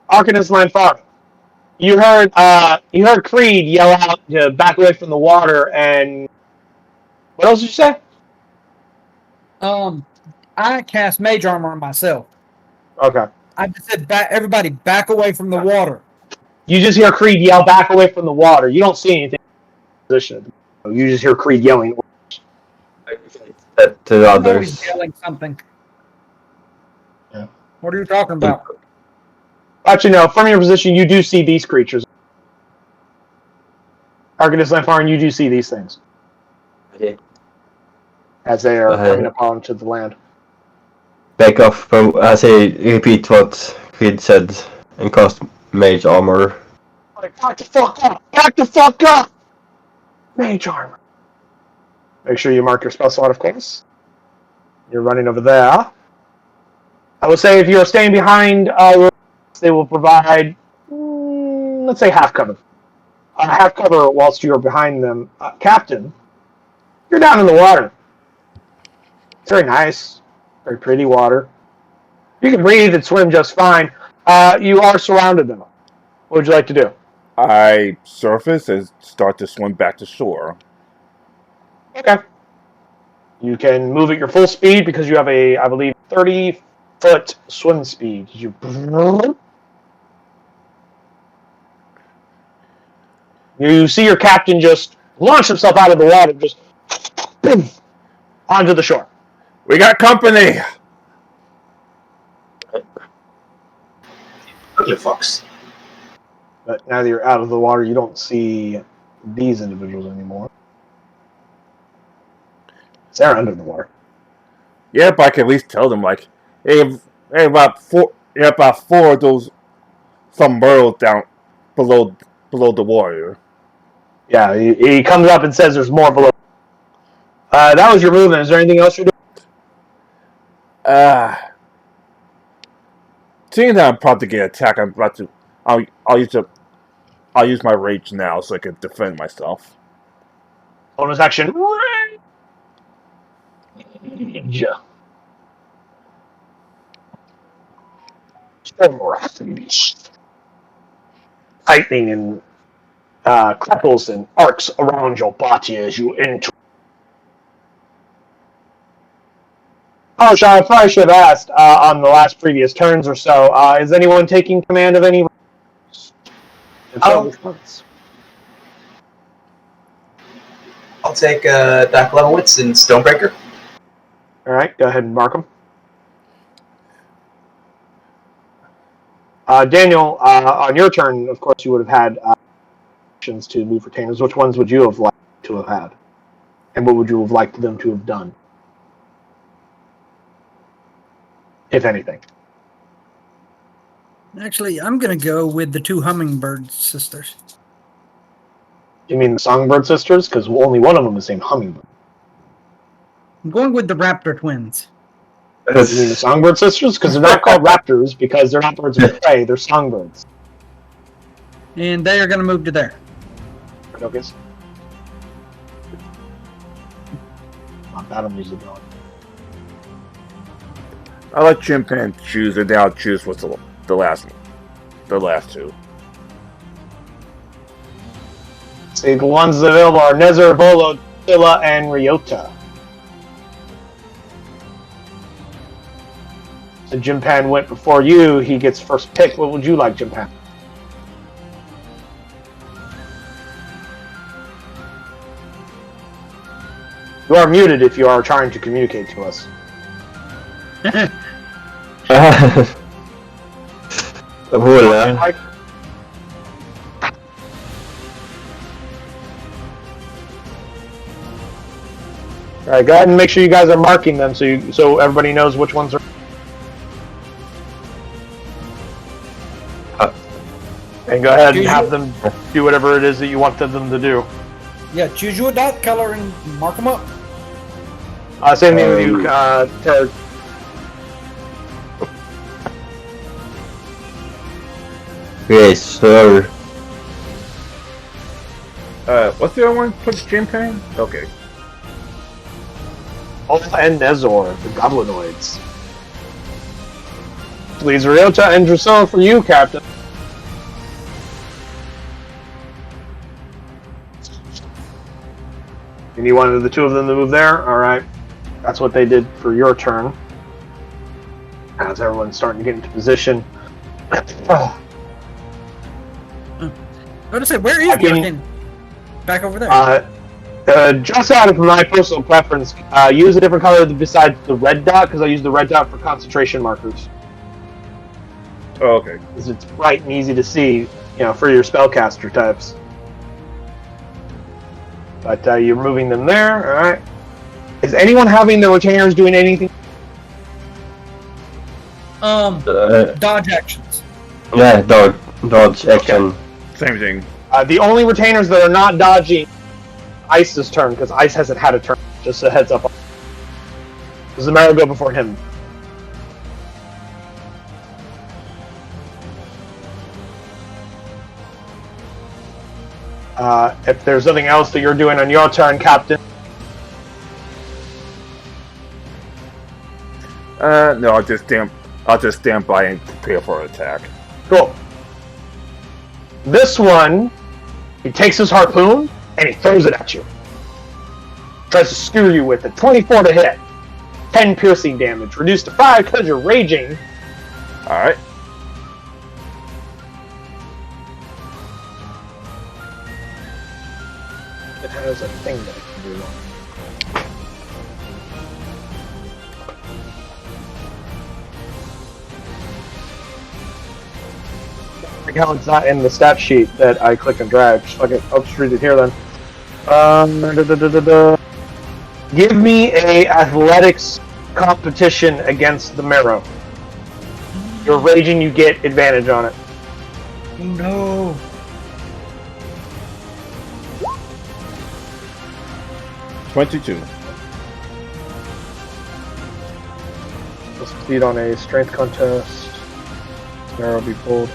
S2: Arcanist Line Farm. You heard Creed yell out to back away from the water, and what else did you say?
S4: I cast mage armor on myself.
S2: Okay.
S4: I just said everybody back away from the water.
S2: You just hear Creed yell back away from the water. You don't see anything in position. You just hear Creed yelling.
S3: To
S4: I know
S3: others.
S4: he's yelling something.
S2: Yeah.
S4: What are you talking about?
S2: Actually, no. From your position, you do see these creatures. Arcanist Lamphar, you do see these things.
S3: Okay.
S2: As they are coming up onto the land.
S3: Back off from, as I repeat what Creed said, and cast Mage Armor.
S2: Like, back the fuck up! Back the fuck up! Mage armor. Make sure you mark your spell slot, of course. You're running over there. I would say if you're staying behind, they will provide, let's say, half cover. Half cover whilst you're behind them. Captain, you're down in the water. It's very nice. Very pretty water. You can breathe and swim just fine. You are surrounded, though. What would you like to do?
S1: I surface and start to swim back to shore.
S2: Okay. You can move at your full speed because you have a, I believe, 30-foot swim speed. You see your captain just launch himself out of the water, just onto the shore.
S1: We got company!
S5: Ugly fucks.
S2: But now that you're out of the water, you don't see these individuals anymore. They're under the water.
S1: Yeah, but I can at least tell them, like, hey, about four of those, some burrows down below the water.
S2: Yeah, he comes up and says there's more below. That was your movement. Is there anything else you're doing?
S1: Seeing that I'm about to get attacked, I'm about to. I'll use my rage now so I can defend myself.
S2: Bonus action. Rage. Lightning and crackles and arcs around your body as you enter. Oh, I probably should have asked on the last previous turns or so. Is anyone taking command of any?
S5: I'll take Doc Leibowitz and Stormbreaker.
S2: All right, go ahead and mark them. Daniel, on your turn, of course, you would have had options to move retainers. Which ones would you have liked to have had? And what would you have liked them to have done? If anything.
S4: Actually, I'm going to go with the two hummingbird sisters.
S2: You mean the Songbird sisters? Because only one of them is named Hummingbird.
S4: I'm going with the raptor twins.
S2: You mean the Songbird sisters? Because they're not called raptors because they're not birds of prey. They're songbirds.
S4: And they are going to move to there.
S2: Okay. Not bad on music going.
S1: I'll let Chimpan choose, and then I'll choose what's the last two.
S2: See, the ones available are Nezer, Volo, Scylla, and Ryota. The Jim Pan went before you. He gets first pick. What would you like, Jim Pan? You are muted if you are trying to communicate to us.
S3: Voilà.
S2: All right, go ahead and make sure you guys are marking them so everybody knows which ones are. And go ahead and have them do whatever it is that you want them to do.
S4: Yeah, choose you a dot color and mark them up.
S2: Same thing with you, Ted.
S3: Yes, sir.
S1: What's the other one? Put Jim Payne? Okay.
S2: Alpha and Nezor, the Goblinoids. Please, Ryota and Drusilla for you, Captain. And you wanted the two of them to move there? Alright. That's what they did for your turn. As everyone's starting to get into position.
S4: I was gonna say, where is Markin? Back over there.
S2: Just out of my personal preference, use a different color besides the red dot, because I use the red dot for concentration markers.
S1: Oh, okay.
S2: Because it's bright and easy to see, for your spellcaster types. But you're moving them there, alright. Is anyone having the retainers doing anything?
S4: Dodge actions.
S3: Yeah, dodge action.
S1: Same thing.
S2: The only retainers that are not dodging Ice's turn, because Ice hasn't had a turn. Just a heads up. Does the Zamaro go before him? If there's nothing else that you're doing on your turn, Captain.
S1: No, I'll just stand by and prepare for an attack.
S2: Cool. This one, he takes his harpoon and he throws it at you. Tries to skewer you with it. 24 to hit. 10 piercing damage. Reduced to 5 because you're raging.
S1: Alright.
S2: It has a thing that it can do. How it's not in the stat sheet that I click and drag. Just fucking, I'll just read it here then. Give me a athletics competition against the Marrow. You're raging, you get advantage on it.
S4: Oh no.
S1: $22.
S2: Let's succeed on a strength contest. Marrow be pulled.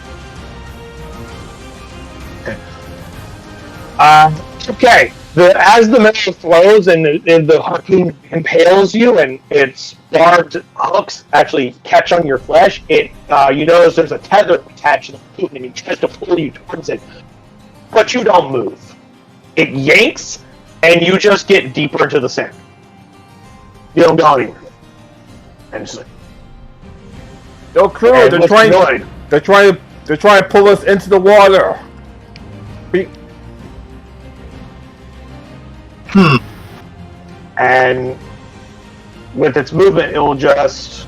S2: Okay. As the metal flows and the harpoon impales you, and its barbed hooks actually catch on your flesh, you notice there's a tether attached to the harpoon, and he tries to pull you towards it, but you don't move. It yanks, and you just get deeper into the sand. You don't go anywhere. And it's like,
S1: Yo, crew, they're trying to pull us into the water.
S2: And with its movement, it will just.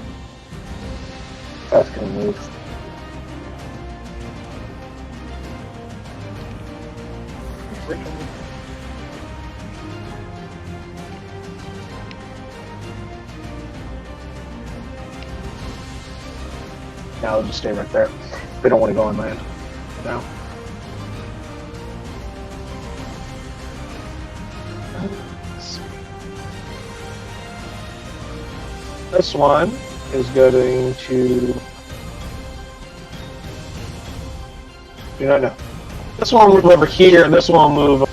S2: That's gonna move. Now it'll just stay right there. They don't want to go on land. No. This one is going to. Do not know. This one will move over here, and this one will move.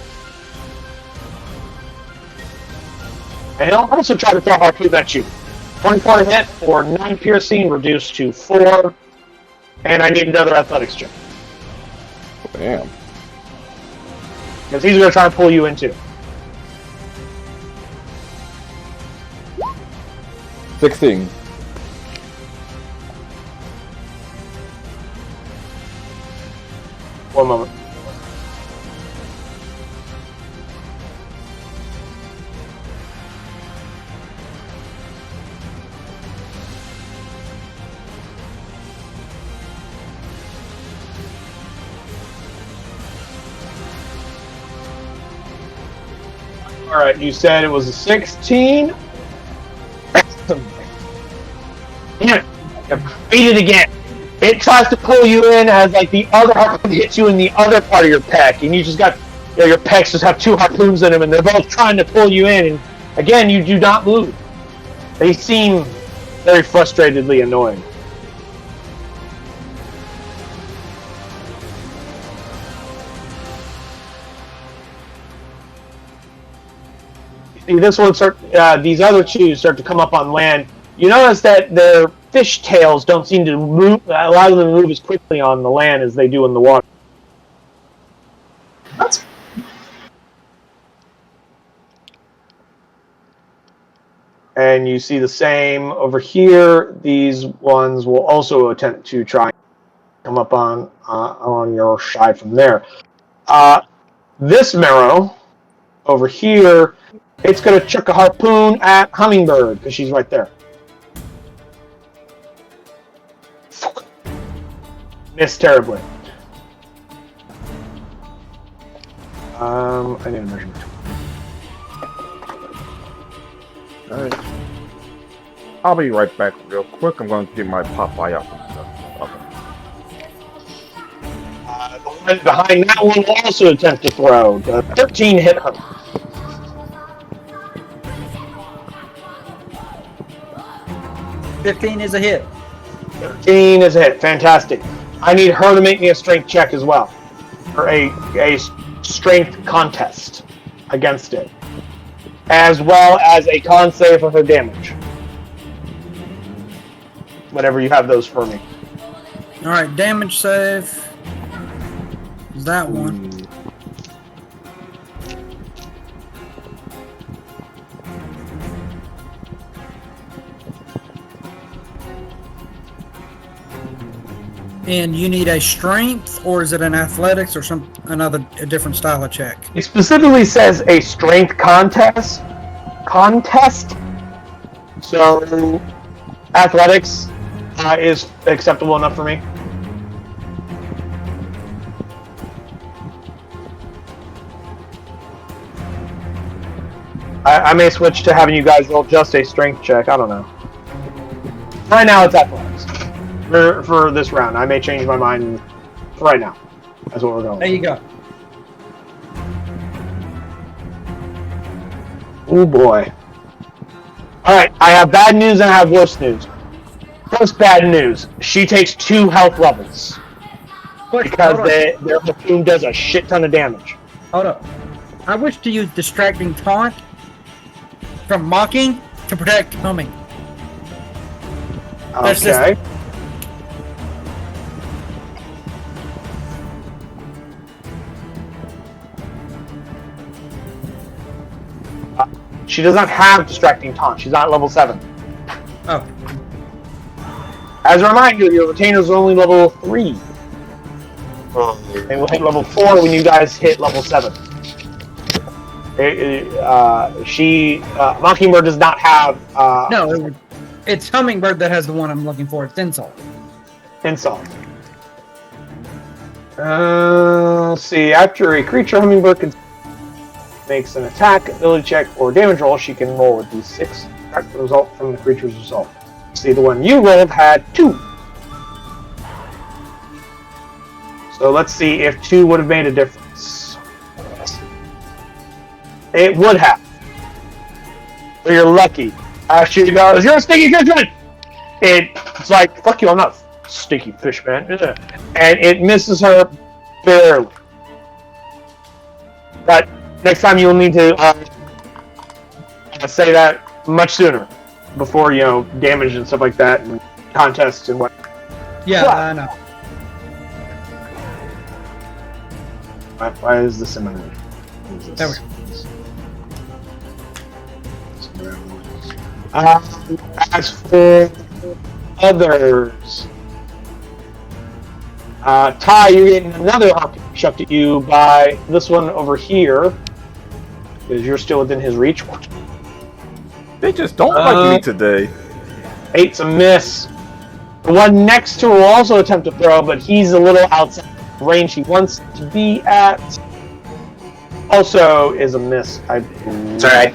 S2: And I'll also try to throw a harpoon at you. 24 to hit for 9 piercing, reduced to 4. And I need another athletics check.
S1: Damn.
S2: Because he's going to try to pull you into.
S1: 16.
S2: One moment. All right, you said it was a 16. Yeah, beat it again. It tries to pull you in as like the other harpoon hits you in the other part of your pec, and you just got your pecs just have two harpoons in them, and they're both trying to pull you in. And again, you do not move. They seem very frustratedly annoying. This one start. These other two start to come up on land. You notice that their fish tails don't seem to move. Allow them to move as quickly on the land as they do in the water.
S5: What?
S2: And you see the same over here. These ones will also attempt to try and come up on your side from there. This marrow over here, it's going to chuck a harpoon at Hummingbird because she's right there. Missed terribly. I need a measurement.
S1: Alright. I'll be right back real quick. I'm going to get my Popeye up and stuff. Okay.
S2: The one behind that one will also attempt to throw. 13 hit her.
S4: 15 is a hit.
S2: 13 is a hit. Fantastic. I need her to make me a strength check as well. Or a strength contest against it. As well as a con save for her damage. Whenever you have those for me.
S4: Alright, damage save. Is that one. And you need a strength, or is it an athletics, or a different style of check?
S2: It specifically says a strength contest. So athletics is acceptable enough for me. I may switch to having you guys roll just a strength check. I don't know. Right now it's athletics. For this round. I may change my mind right now. That's what we're going.
S4: There you go.
S2: Oh boy. Alright, I have bad news and I have worse news. First bad news. She takes 2 health levels. Because their harpoon does a shit ton of damage.
S4: Hold up. I wish to use distracting taunt from mocking to protect humming.
S2: Okay. She does not have distracting taunt. She's not level 7.
S4: Oh.
S2: As a reminder, your retainers are only level 3. And we'll hit level 4 when you guys hit level 7. Mockingbird does not have...
S4: No, it's Hummingbird that has the one I'm looking for. It's Insult.
S2: Insult. Let's see. After a creature, Hummingbird makes an attack, ability check, or damage roll, she can roll a d6. Subtract the result from the creature's result. See, the one you rolled had 2. So let's see if 2 would have made a difference. It would have. So you're lucky. She goes, "You're a stinky fish man!" It's like, fuck you, I'm not a stinky fish man. And it misses her barely. But next time you'll need to say that much sooner. Before, damage and stuff like that, and contests and what.
S4: Yeah, I know.
S2: Why is this in my way?
S4: There we go.
S2: As for others, Ty, you're getting another arc shoved at you by this one over here, because you're still within his reach.
S1: They just don't like me today.
S2: 8's a miss. The one next to her will also attempt to throw, but he's a little outside range he wants to be at. Also is a miss.
S5: Sorry,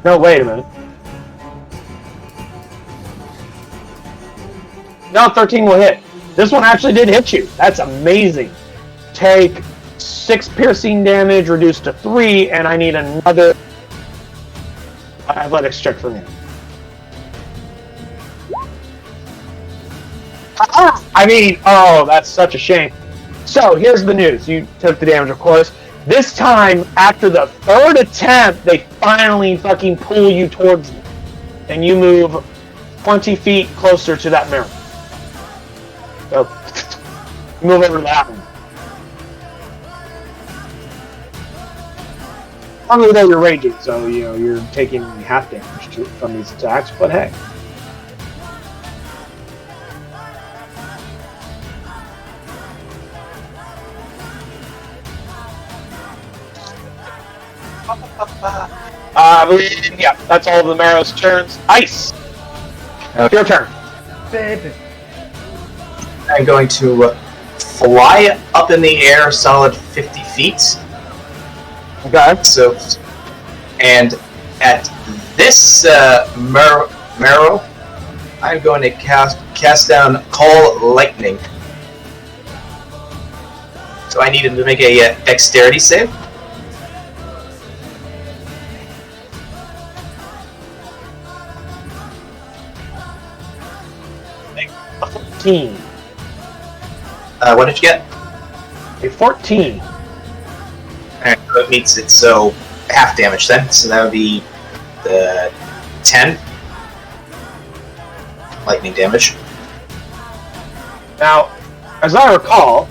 S2: No, wait a minute. No, 13 will hit. This one actually did hit you. That's amazing. Take 6 piercing damage, reduced to 3, and I need another athletics check from you. I mean, oh, that's such a shame. So, here's the news. You took the damage, of course. This time, after the 3rd attempt, they finally fucking pull you towards them. And you move 20 feet closer to that mirror. So, move over to that one. Probably though you're raging, so you're taking half damage from these attacks, but hey. I believe, yeah, that's all of the Marrow's turns. Ice! Your turn.
S4: Baby.
S5: I'm going to fly up in the air a solid 50 feet.
S2: Okay.
S5: So, and at this Marrow, I'm going to cast down Call Lightning. So I need him to make a dexterity save.
S2: A 14.
S5: What did you get?
S2: A 14.
S5: Alright, so it meets it, so half damage then. So that would be the 10 lightning damage.
S2: Now, as I recall,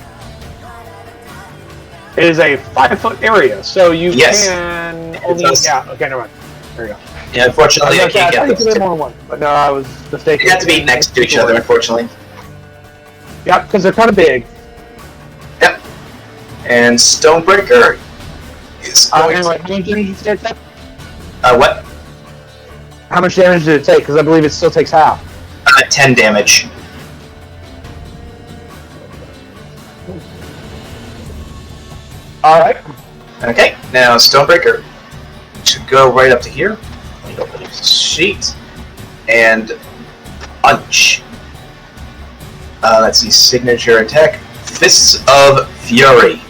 S2: it is a 5-foot area, so you can only. Yeah, okay, never mind. There you go.
S5: Yeah, unfortunately, I can't get
S2: this. More than one, but no, I was mistaken.
S5: They have to be next to each other, unfortunately.
S2: Yeah, because they're kind of big.
S5: Yep. And Stormbreaker is going
S2: Anyway, how much damage did it take?
S5: what?
S2: How much damage did it take? Because I believe it still takes half.
S5: 10 damage.
S2: Alright.
S5: Okay, now Stormbreaker should go right up to here. Let me open his sheet. And punch. Let's see, signature attack. Fists of Fury.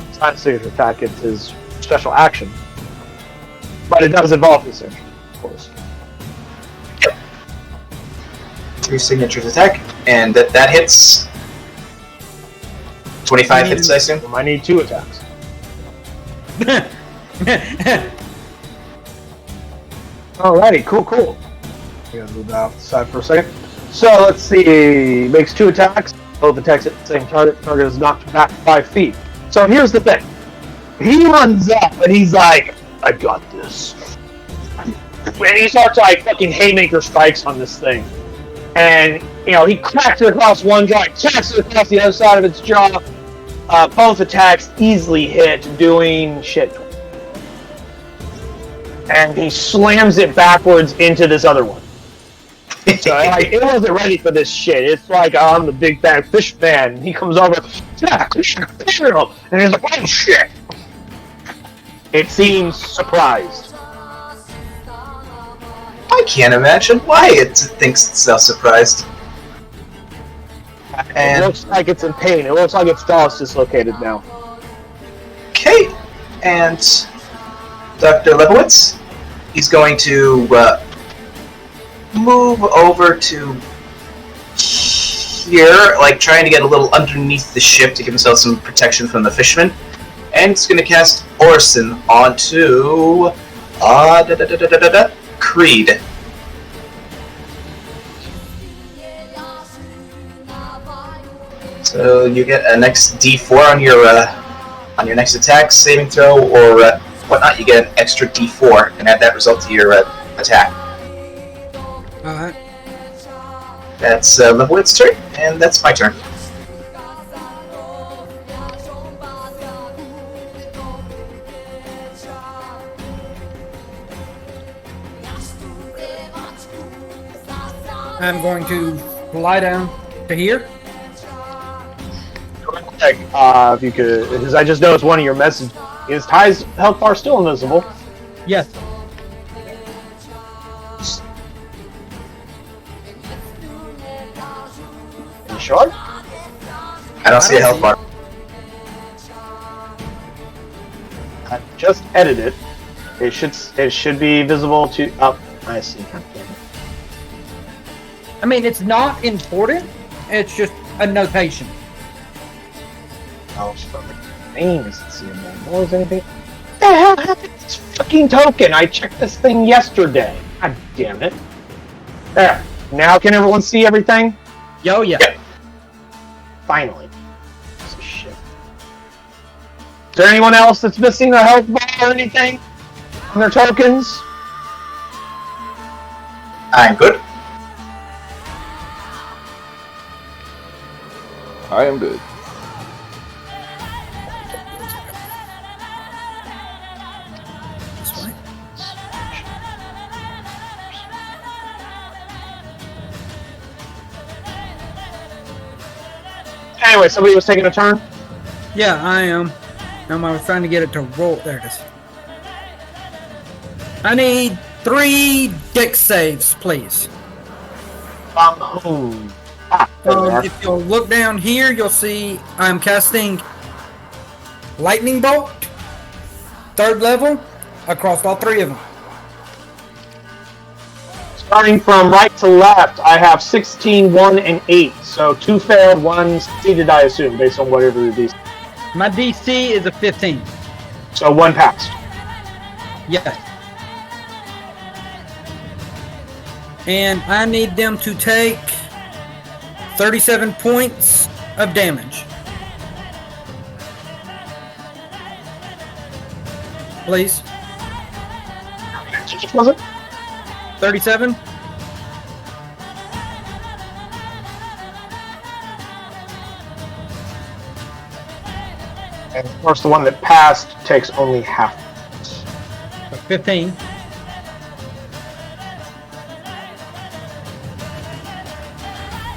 S2: It's not a signature attack, it's his special action. But it does involve his signature, of course.
S5: Yep. 3 signatures attack, and that hits. 25 hits, I assume?
S2: I need 2 attacks. Alrighty, cool. I'm gonna move out the side for a second. So let's see. Makes 2 attacks. Both attacks at the same target. Target is knocked back 5 feet. So here's the thing. He runs up and he's like, I got this. And he starts like fucking haymaker strikes on this thing. And he cracks it across one jaw, cracks it across the other side of its jaw. Both attacks easily hit, doing shit. And he slams it backwards into this other one. So it wasn't ready for this shit. It's like I'm the big bad fish man. And he comes over, and he's like, oh shit. It seems surprised.
S5: I can't imagine why it thinks it's so surprised.
S2: It looks like it's in pain. It looks like its jaw is dislocated now.
S5: Okay, and Dr. Lebowitz, he's going to move over to here, like trying to get a little underneath the ship to give himself some protection from the fishermen. And he's going to cast Orson onto Creed. So you get a next D4 on your next attack, saving throw, or whatnot. You get an extra D4 and add that result to your attack.
S4: Alright.
S5: That's Levelwood's turn, and that's my turn.
S4: I'm going to lie down to here.
S2: If you could, because I just noticed one of your messages is Ty's health bar still invisible.
S4: Yes.
S2: You sure?
S5: I don't see a health bar.
S2: I just edited. It should be visible to. Oh, I see.
S4: I mean, it's not important. It's just a notation.
S2: Oh, name isn't seeing that. Nor is anything. What the hell happened to this fucking token? I checked this thing yesterday. God damn it. There. Now can everyone see everything?
S4: Yo, yeah.
S5: Yep.
S2: Finally. Piece of shit. Is there anyone else that's missing a health bar or anything on their tokens?
S5: I'm good.
S1: I am good.
S4: This way.
S2: Anyway, somebody was taking a turn.
S4: Yeah, I am. I was trying to get it to roll. There it is. I need 3 dex saves, please. If you'll look down here, you'll see I'm casting Lightning Bolt, 3rd level, across all 3 of them.
S2: Starting from right to left, I have 16, 1, and 8. So 2 failed, 1 succeeded, I assume, based on whatever the DC.
S4: My DC is a 15.
S2: So 1 passed.
S4: Yes. And I need them to take 37 points of damage. Please.
S2: Was it?
S4: 37?
S2: And of course, the one that passed takes only half.
S4: 15.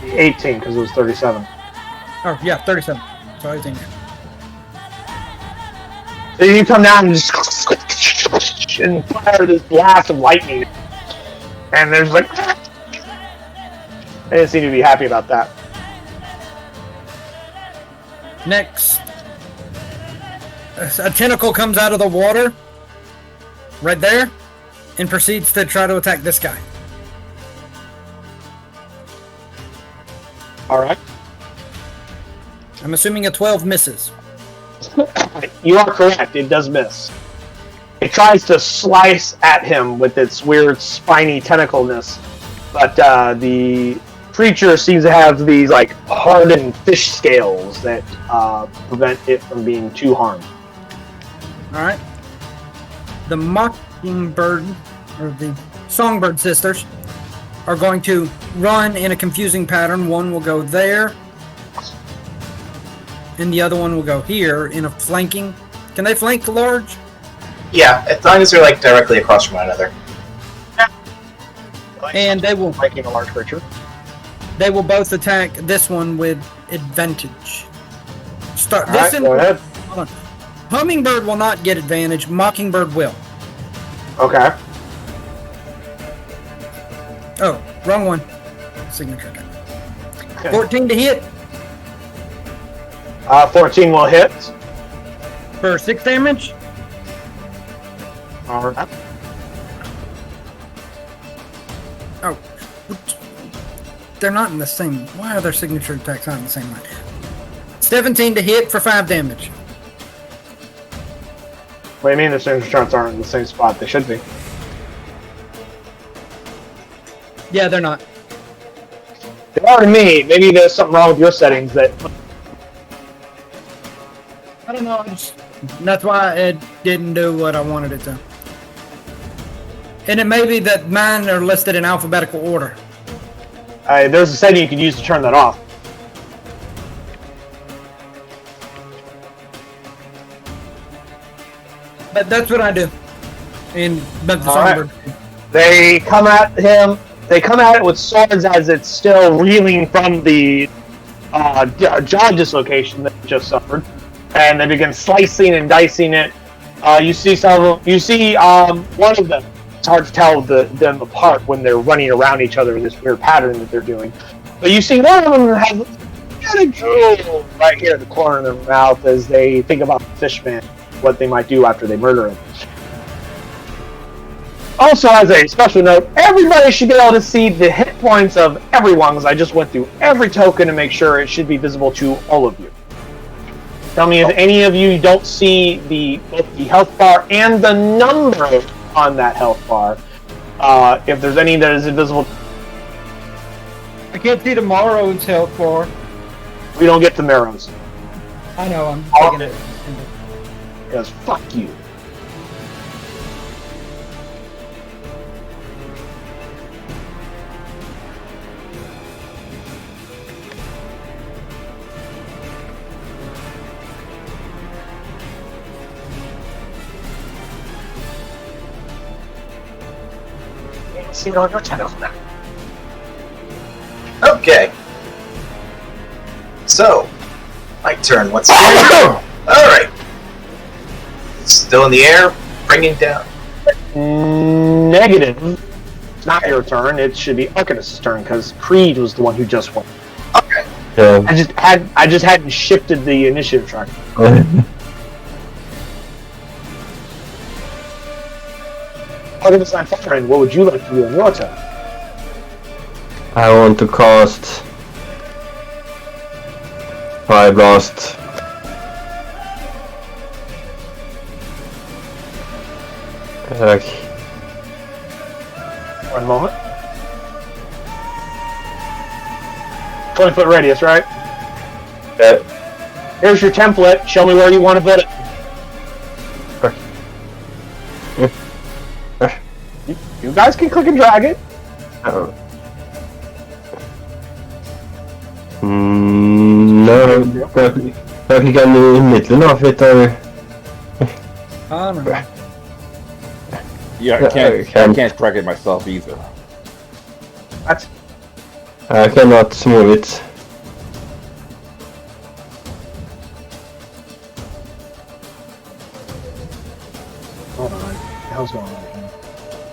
S2: The 18, because it was 37.
S4: Oh, yeah, 37. So I think.
S2: So you come down and just and fire this blast of lightning. And there's like... They didn't seem to be happy about that.
S4: Next, a tentacle comes out of the water, right there, and proceeds to try to attack this guy.
S2: Alright.
S4: I'm assuming a 12 misses.
S2: You are correct, it does miss. It tries to slice at him with its weird spiny tentacleness, but the creature seems to have these like hardened fish scales that prevent it from being too harmed.
S4: Alright. The Mockingbird, or the Songbird sisters, are going to run in a confusing pattern. One will go there, and the other one will go here in a flanking. Can they flank large?
S5: Yeah, as long as they're like directly across from one another.
S4: And they will
S2: Flanking a large creature.
S4: They will both attack this one with advantage. Start
S2: Alright,
S4: this.
S2: go ahead.
S4: Hold on. Hummingbird will not get advantage. Mockingbird will.
S2: Okay.
S4: Oh, wrong one. Signature attack.
S2: Okay.
S4: 14 to hit
S2: 14 will hit.
S4: for 6 damage.
S2: Alright.
S4: Oh, they're not in the same. Why are their signature attacks not in the same line? 17 to hit for 5 damage.
S2: What do you mean the signature charts aren't in the same spot? They should be.
S4: Yeah, they're not.
S2: They are to me. Maybe there's something wrong with your settings that...
S4: I don't know. That's why it didn't do what I wanted it to. And it may be that mine are listed in alphabetical order.
S2: There's a setting you can use to turn that off.
S4: But that's what I do. In but the
S2: All right.
S4: Songbird.
S2: They come at him. They come at it with swords as it's still reeling from the jaw dislocation that it just suffered, and they begin slicing and dicing it. You see one of them. It's hard to tell them apart when they're running around each other in this weird pattern that they're doing. But you see one of them has a drool right here in the corner of their mouth as they think about the Fishman, what they might do after they murder him. Also, as a special note, everybody should be able to see the hit points of everyone, because I just went through every token to make sure it should be visible to all of you. Tell me if any of you don't see both the health bar and the number on that health bar. If there's any that is invisible,
S4: I can't see tomorrow's health bar.
S2: we don't get the marrows.
S4: I know, I'm
S2: Oh.
S4: taking it.
S2: Because fuck you. See it on your channel now.
S5: Okay. So, my turn once again. Alright. Still in the air, bringing down.
S2: Negative. It's not your turn. It should be Arcanist's turn because Creed was the one who just won.
S5: Okay.
S3: Yeah.
S2: I just hadn't shifted the initiative track. Arcanist, I'm firing. What would you like to do on your turn?
S3: I want to cast Fire Blast. Okay.
S2: 1 moment. 20-foot radius, right?
S3: Yeah.
S2: Here's your template. Show me where you want to put it. You guys can click and drag it.
S3: No, jag klickar nu i mitten av det där.
S4: I don't know.
S1: Yeah, I can't track it myself either.
S2: That's
S3: I cannot move it.
S2: hold on. What the hell's going on here?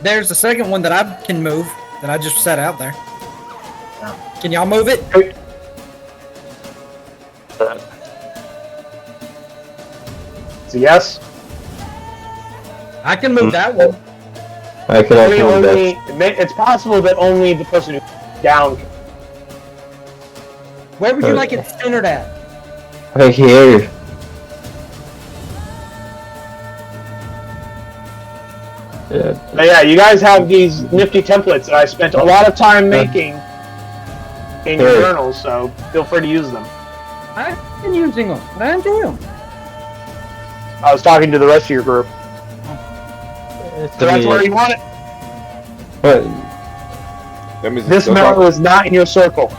S4: There's the second one that I can move that I just set out there. Can y'all move it?
S2: It's a yes.
S4: I can move that one.
S3: I cannot move that.
S2: It's possible that only the person who's down.
S4: Where would you like it centered at?
S3: Right here. Yeah.
S2: But yeah, you guys have these nifty templates that I spent a lot of time making in your
S3: Sure.
S2: journals, so feel free to use them.
S4: I've been using them. I enjoy them.
S2: I was talking to the rest of your group. So that's where you want it.
S3: But
S1: That means
S2: This
S1: it goes
S2: marrow
S1: up.
S2: is not in your circle.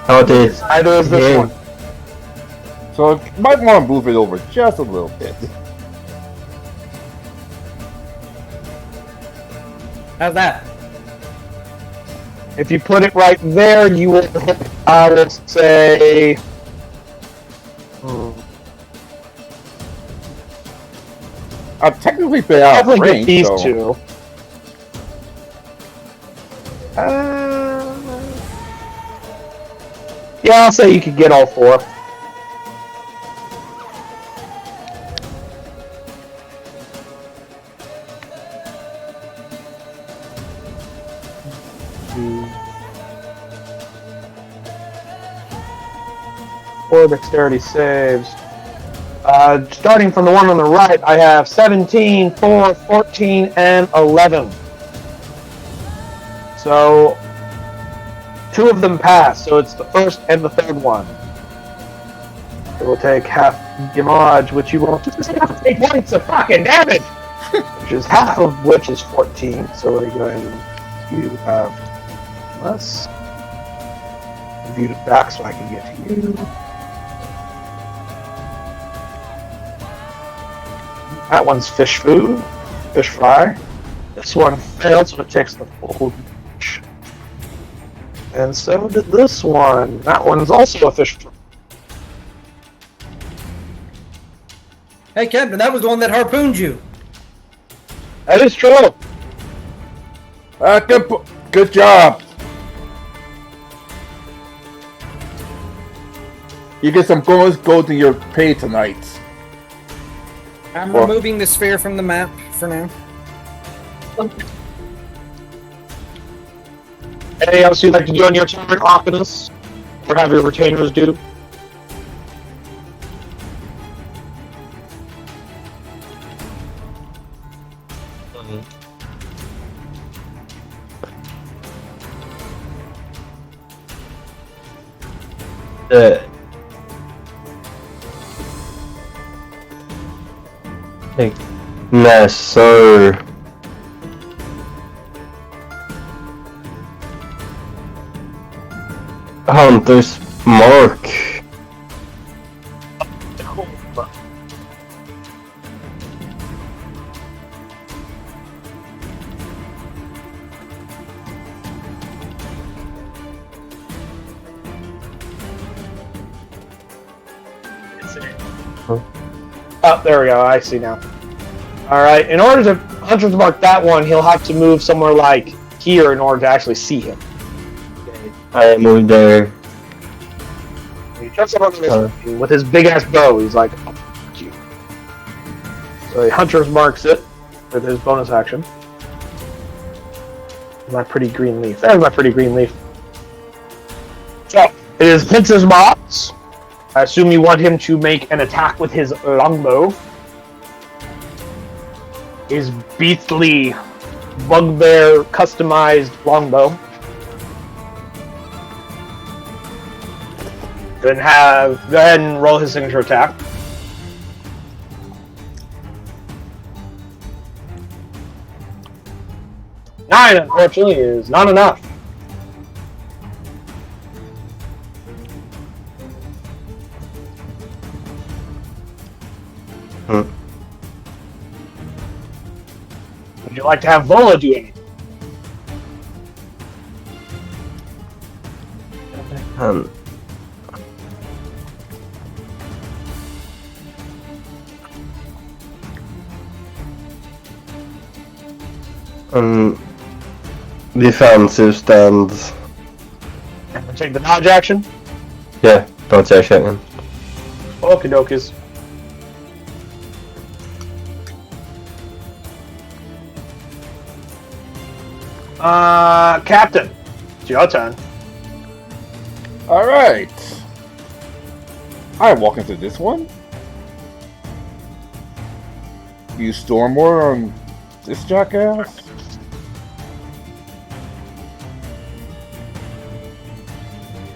S3: how it is
S2: Either is this
S3: here.
S2: one.
S1: So you might want to move it over just a little bit.
S4: How's that?
S2: If you put it right there, you will hit, I would say...
S1: I've technically been out of
S2: Definitely get
S1: range,
S2: these
S1: so
S2: two. Yeah, I'll say you could get all four. Four dexterity saves. Starting from the one on the right, I have 17, 4, 14, and 11. So, two of them pass, so it's the first and the third one. It will take half damage, which you will have to take points of fucking damage! Which is half of which is 14, so we're going to have Let's view it back so I can get to you. That one's fish food, fish fry. This one failed, so it takes the full dish. And so did this one. That one's also a fish fry.
S4: Hey, Captain, that was the one that harpooned you.
S2: That is true.
S1: Good job. You get some gold in your pay tonight.
S4: I'm
S1: Well-
S4: removing the sphere from the map for now.
S2: Anything else you'd like to do on your turn, Optimus? Or have your retainers do?
S3: Nah, so Hunter's Mark.
S2: Oh, there we go. I see now. All right. In order to Hunter's Mark that one, he'll have to move somewhere like here in order to actually see him.
S3: I moved there.
S2: He jumps up on this with his big ass bow. He's like, oh, fuck you. So he Hunter's Marks it with his bonus action. My pretty green leaf. There's my pretty green leaf. So it is Pince's Mox. I assume you want him to make an attack with his longbow. His beastly bugbear customized longbow. Go ahead and roll his signature attack. Nine, unfortunately, is not enough. Would you like to have Vola do anything?
S3: Um, defensive stands.
S2: And take the dodge action.
S3: Yeah, dodge action.
S2: Okie dokies. Captain, it's your turn.
S1: All right. I walk into this one. You storm more on this jackass.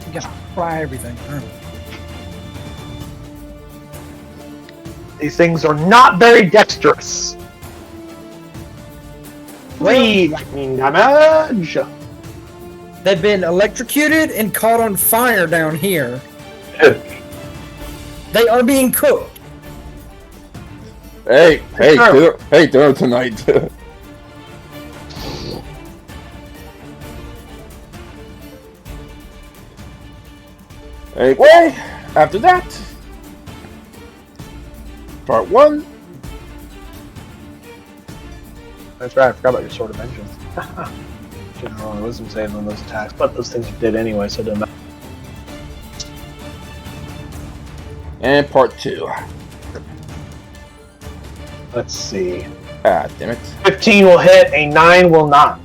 S4: You gotta fry everything.
S2: These things are not very dexterous. 3 lightning damage.
S4: They've been electrocuted and caught on fire down here. They are being cooked.
S1: Hey, dinner tonight. Anyway, after that, part 1.
S2: That's right, I forgot about your Sword of Vengeance. Shouldn't roll a wisdom save on those attacks, but those things you did anyway, so it doesn't matter.
S1: And part 2.
S2: Let's see.
S1: Ah, damn it.
S2: 15 will hit, a 9 will not.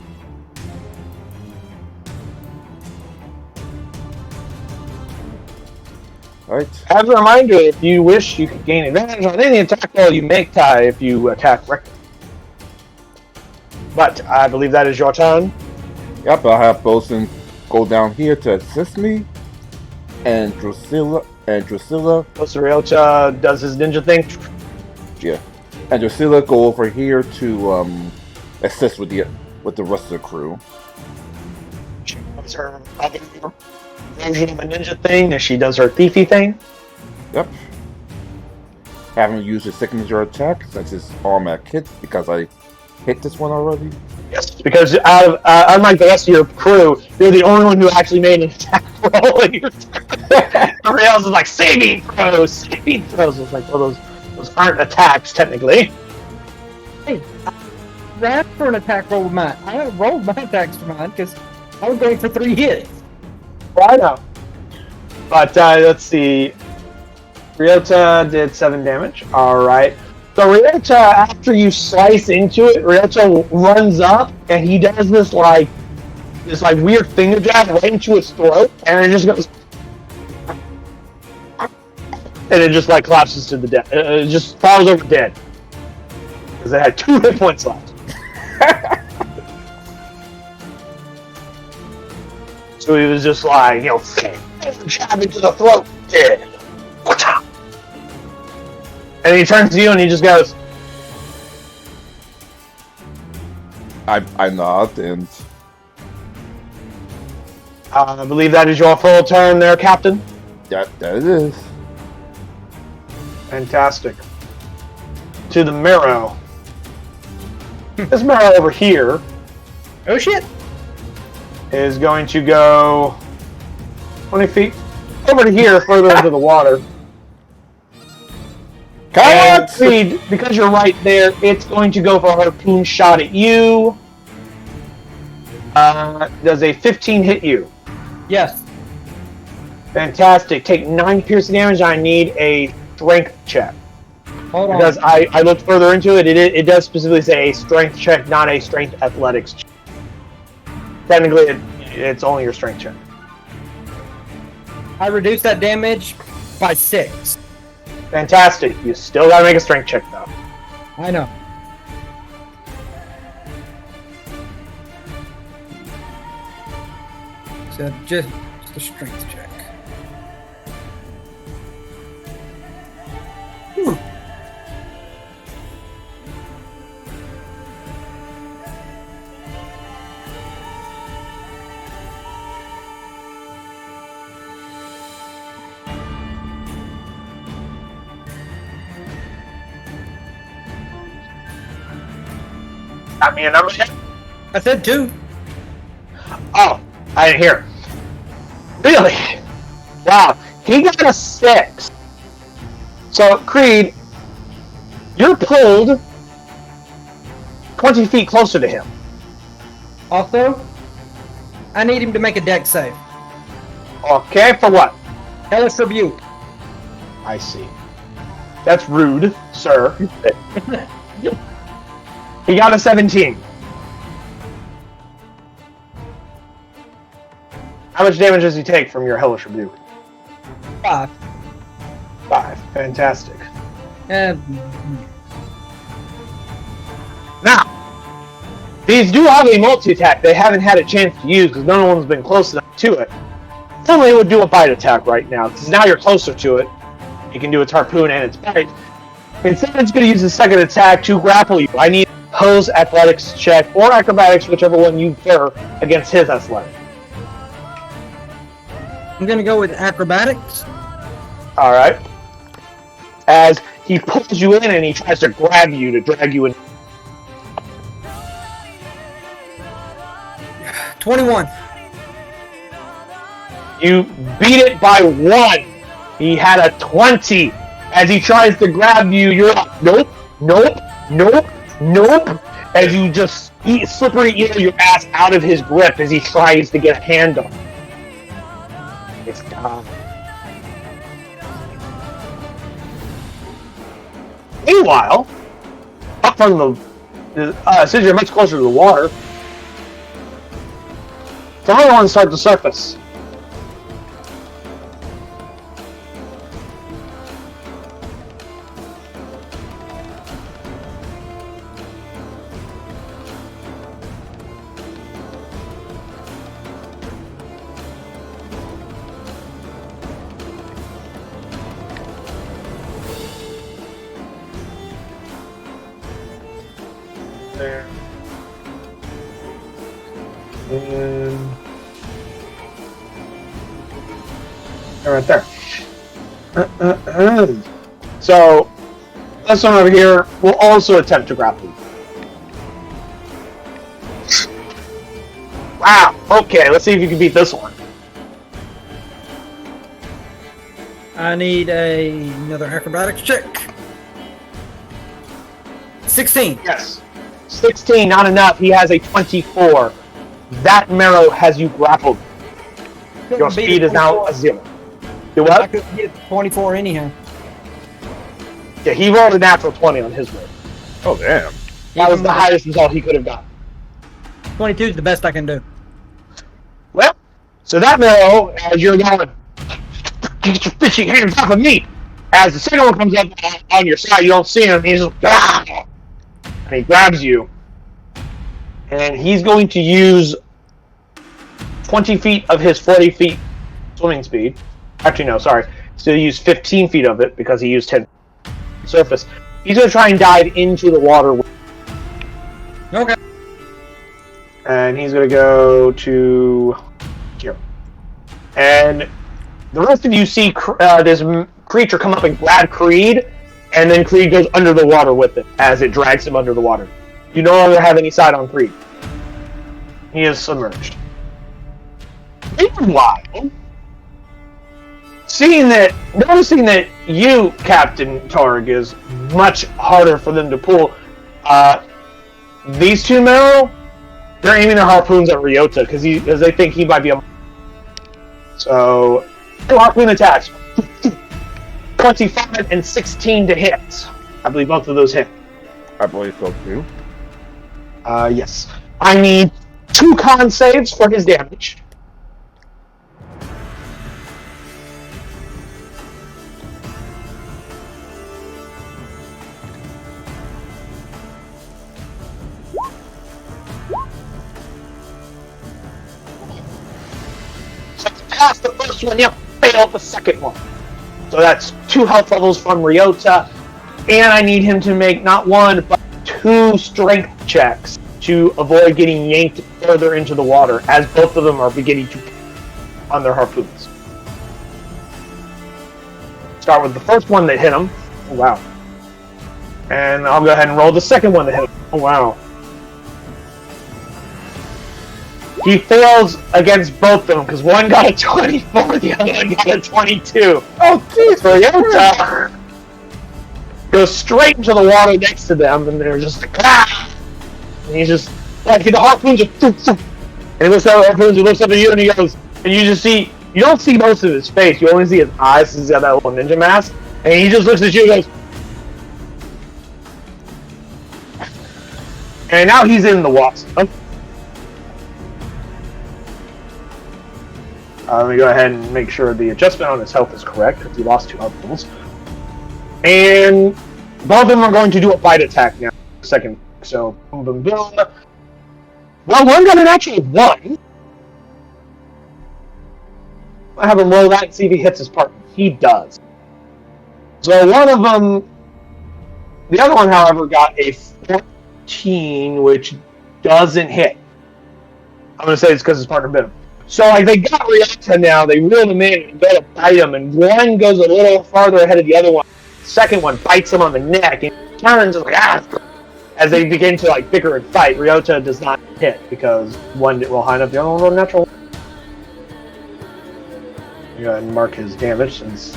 S1: Right.
S2: As a reminder, if you wish, you can gain advantage on any attack roll you make, Ty, if you attack Rick. But I believe that is your turn.
S1: Yep, I'll have Bosun go down here to assist me. And Drusilla.
S2: Osiriota does his ninja thing.
S1: Yeah. And Drusilla go over here to assist with the rest of the crew.
S2: is her other version of a ninja thing as she does her thiefy thing.
S1: Yep. Haven't used his signature attack since his automatic hit because I hit this one already.
S2: Yes, because unlike the rest of your crew, you're the only one who actually made an attack roll. And everybody else is like saving throws, saving throws. It's like, well, those aren't attacks technically.
S4: Hey, I ran for an attack roll with mine. I rolled my attacks for mine because I was going for 3 hits.
S2: Well, I know. But let's see. Ryota did 7 damage. All right. So Ryota, after you slice into it, Ryota runs up and he does this weird finger jab right into its throat, and it just goes, and it just like collapses to the dead. It just falls over dead because it had 2 hit points left. So he was just like, jab into the throat, dead. And he turns to you and he just goes,
S1: I nod and
S2: I believe that is your full turn there, Captain.
S1: that it is.
S2: Fantastic. To the Marrow. This Marrow over here
S4: Oh shit!
S2: is going to go 20 feet over to here, further into the water. And
S1: Cut!
S2: Creed, because you're right there, it's going to go for a harpoon shot at you. Does a 15 hit you?
S4: Yes.
S2: Fantastic. Take 9 piercing damage. I need a strength check.
S4: Hold on.
S2: Because I looked further into it, it does specifically say a strength check, not a strength athletics check. Technically, it's only your strength check.
S4: I reduced that damage by 6.
S2: Fantastic. You still gotta make a strength check, though.
S4: I know. So just a strength check. Whew.
S2: Got me a number yet?
S4: I said 2.
S2: Oh, I didn't hear. Really? Wow. He got a 6. So, Creed, you're pulled 20 feet closer to him.
S4: Also, I need him to make a dex save.
S2: Okay, for what?
S4: Hellish Rebuke.
S2: I see. That's rude, sir. He got a 17. How much damage does he take from your Hellish Rebuke?
S4: 5.
S2: 5. Fantastic.
S4: And
S2: Now, these do have a multi-attack they haven't had a chance to use because no one's been close enough to it. Normally it would do a bite attack right now because now you're closer to it. You can do its harpoon and its bite. Instead, it's going to use the second attack to grapple you. I need pose athletics check or acrobatics, whichever one you prefer, against his athletic.
S4: I'm gonna go with acrobatics.
S2: All right. As he pulls you in and he tries to grab you to drag you in.
S4: 21.
S2: You beat it by 1. He had a 20. As he tries to grab you, you're like, nope, nope, nope, nope. As you just slippery eel your ass out of his grip as he tries to get a hand on. It's done. Meanwhile, up from since you're much closer to the water, some other ones start to surface. There. And They're right there. So, this one over here will also attempt to grapple. Wow. Okay, let's see if you can beat this one.
S4: I need another acrobatics check. 16.
S2: Yes. 16, not enough. He has a 24. That Marrow has you grappled. Your speed is now a 0. You
S4: I
S2: what?
S4: could get 24 anyhow.
S2: Yeah, he rolled a natural 20 on his roll.
S1: Oh, damn.
S2: That was the highest result he could have gotten.
S4: 22 is the best I can do.
S2: Well, so that Marrow, as you're going, get your fishing hands off of me. As the second one comes up on your side, you don't see him. He's just, ah! And he grabs you. And he's going to use 20 feet of his 40 feet swimming speed. Actually, no, sorry. So he used 15 feet of it because he used 10 surface. He's going to try and dive into the water.
S4: Okay.
S2: And he's going to go to here. And the rest of you see this creature come up and grab Creed, and then Creed goes under the water with it as it drags him under the water. You no longer have any sight on Creed. He is submerged. Meanwhile, noticing that you, Captain Targ, is much harder for them to pull, these two Marrow, they're aiming their harpoons at Ryota because they think he might be a... So, harpoon attacks. 25 and 16 to hit. I believe both of those hit.
S1: I believe so too.
S2: Yes. I need 2 con saves for his damage. So you pass the first one, you fail the second one. So that's 2 health levels from Ryota, and I need him to make not 1, but 2 strength checks to avoid getting yanked further into the water, as both of them are beginning to on their harpoons. Start with the first one that hit him. Oh, wow. And I'll go ahead and roll the second one that hit him. Oh, wow. He fails against both of them, because one got a 24, the other one got a 22.
S1: Oh, jeez.
S2: Ryota goes straight into the water next to them, and they're just like, ah! And he's just, like, the harpoons are, and he looks at the harpoons, he looks up at you, and he goes, and you just see, you don't see most of his face, you only see his eyes, he's got that little ninja mask, and he just looks at you and goes, and now he's in the water. Let me go ahead and make sure the adjustment on his health is correct, because he lost 2 health levels. And both of them are going to do a bite attack now. Second. So, boom, boom, boom. Well, one got an actual 1. I'll have him roll that and see if he hits his partner. He does. So one of them, the other one, however, got a 14, which doesn't hit. I'm going to say it's because his partner bit him. So, like, they got Ryota now, they reel him in and go to bite him, and one goes a little farther ahead of the other one. The second one bites him on the neck, and he turns and like, ah! As they begin to, like, bicker and fight, Ryota does not hit, because one didn't roll high enough, the other one rolled natural. Go ahead and mark his damage, since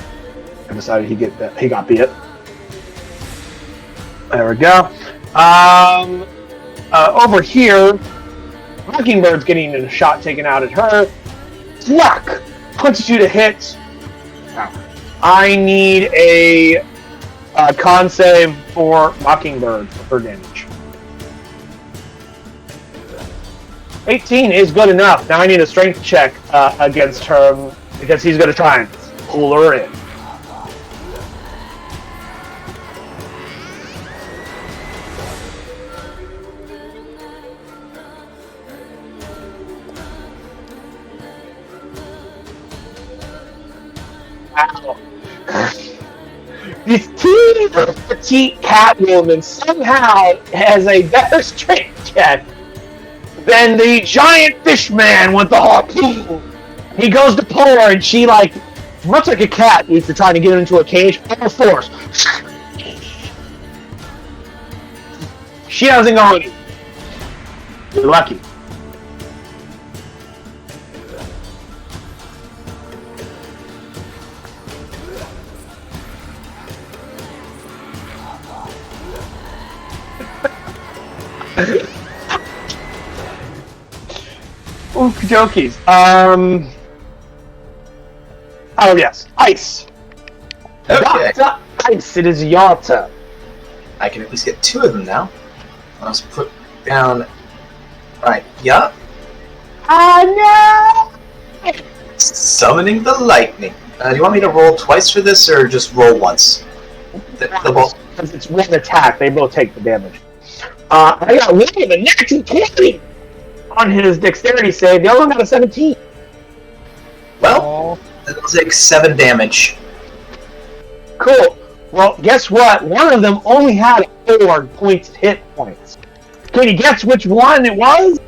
S2: I decided he got beat. There we go. Over here, Mockingbird's getting a shot taken out at her. Luck! 22 to hit. I need a con save for Mockingbird for her damage. 18 is good enough. Now I need a strength check against her because he's going to try and pull her in. Wow. This teeny little petite Catwoman somehow has a better strength check than the giant fish man with the harpoon. He goes to pull her and she, like, much like a cat, if you're trying to get into a cage, all force. She doesn't go anywhere. You're lucky. Okie dokies. Oh yes, ice.
S5: Okay.
S2: Dr. Ice, it is your turn.
S5: I can at least get 2 of them now. Let's put down right. Yeah.
S2: Oh no!
S5: Summoning the lightning. Do you want me to roll twice for this, or just roll once? The ball.
S2: Since it's one attack, they both take the damage. I got one of a natural 20 on his dexterity save. The other one got a 17.
S5: Well, it'll take 7 damage.
S2: Cool. Well, guess what? One of them only had 4 points hit points. Can you guess which one it was?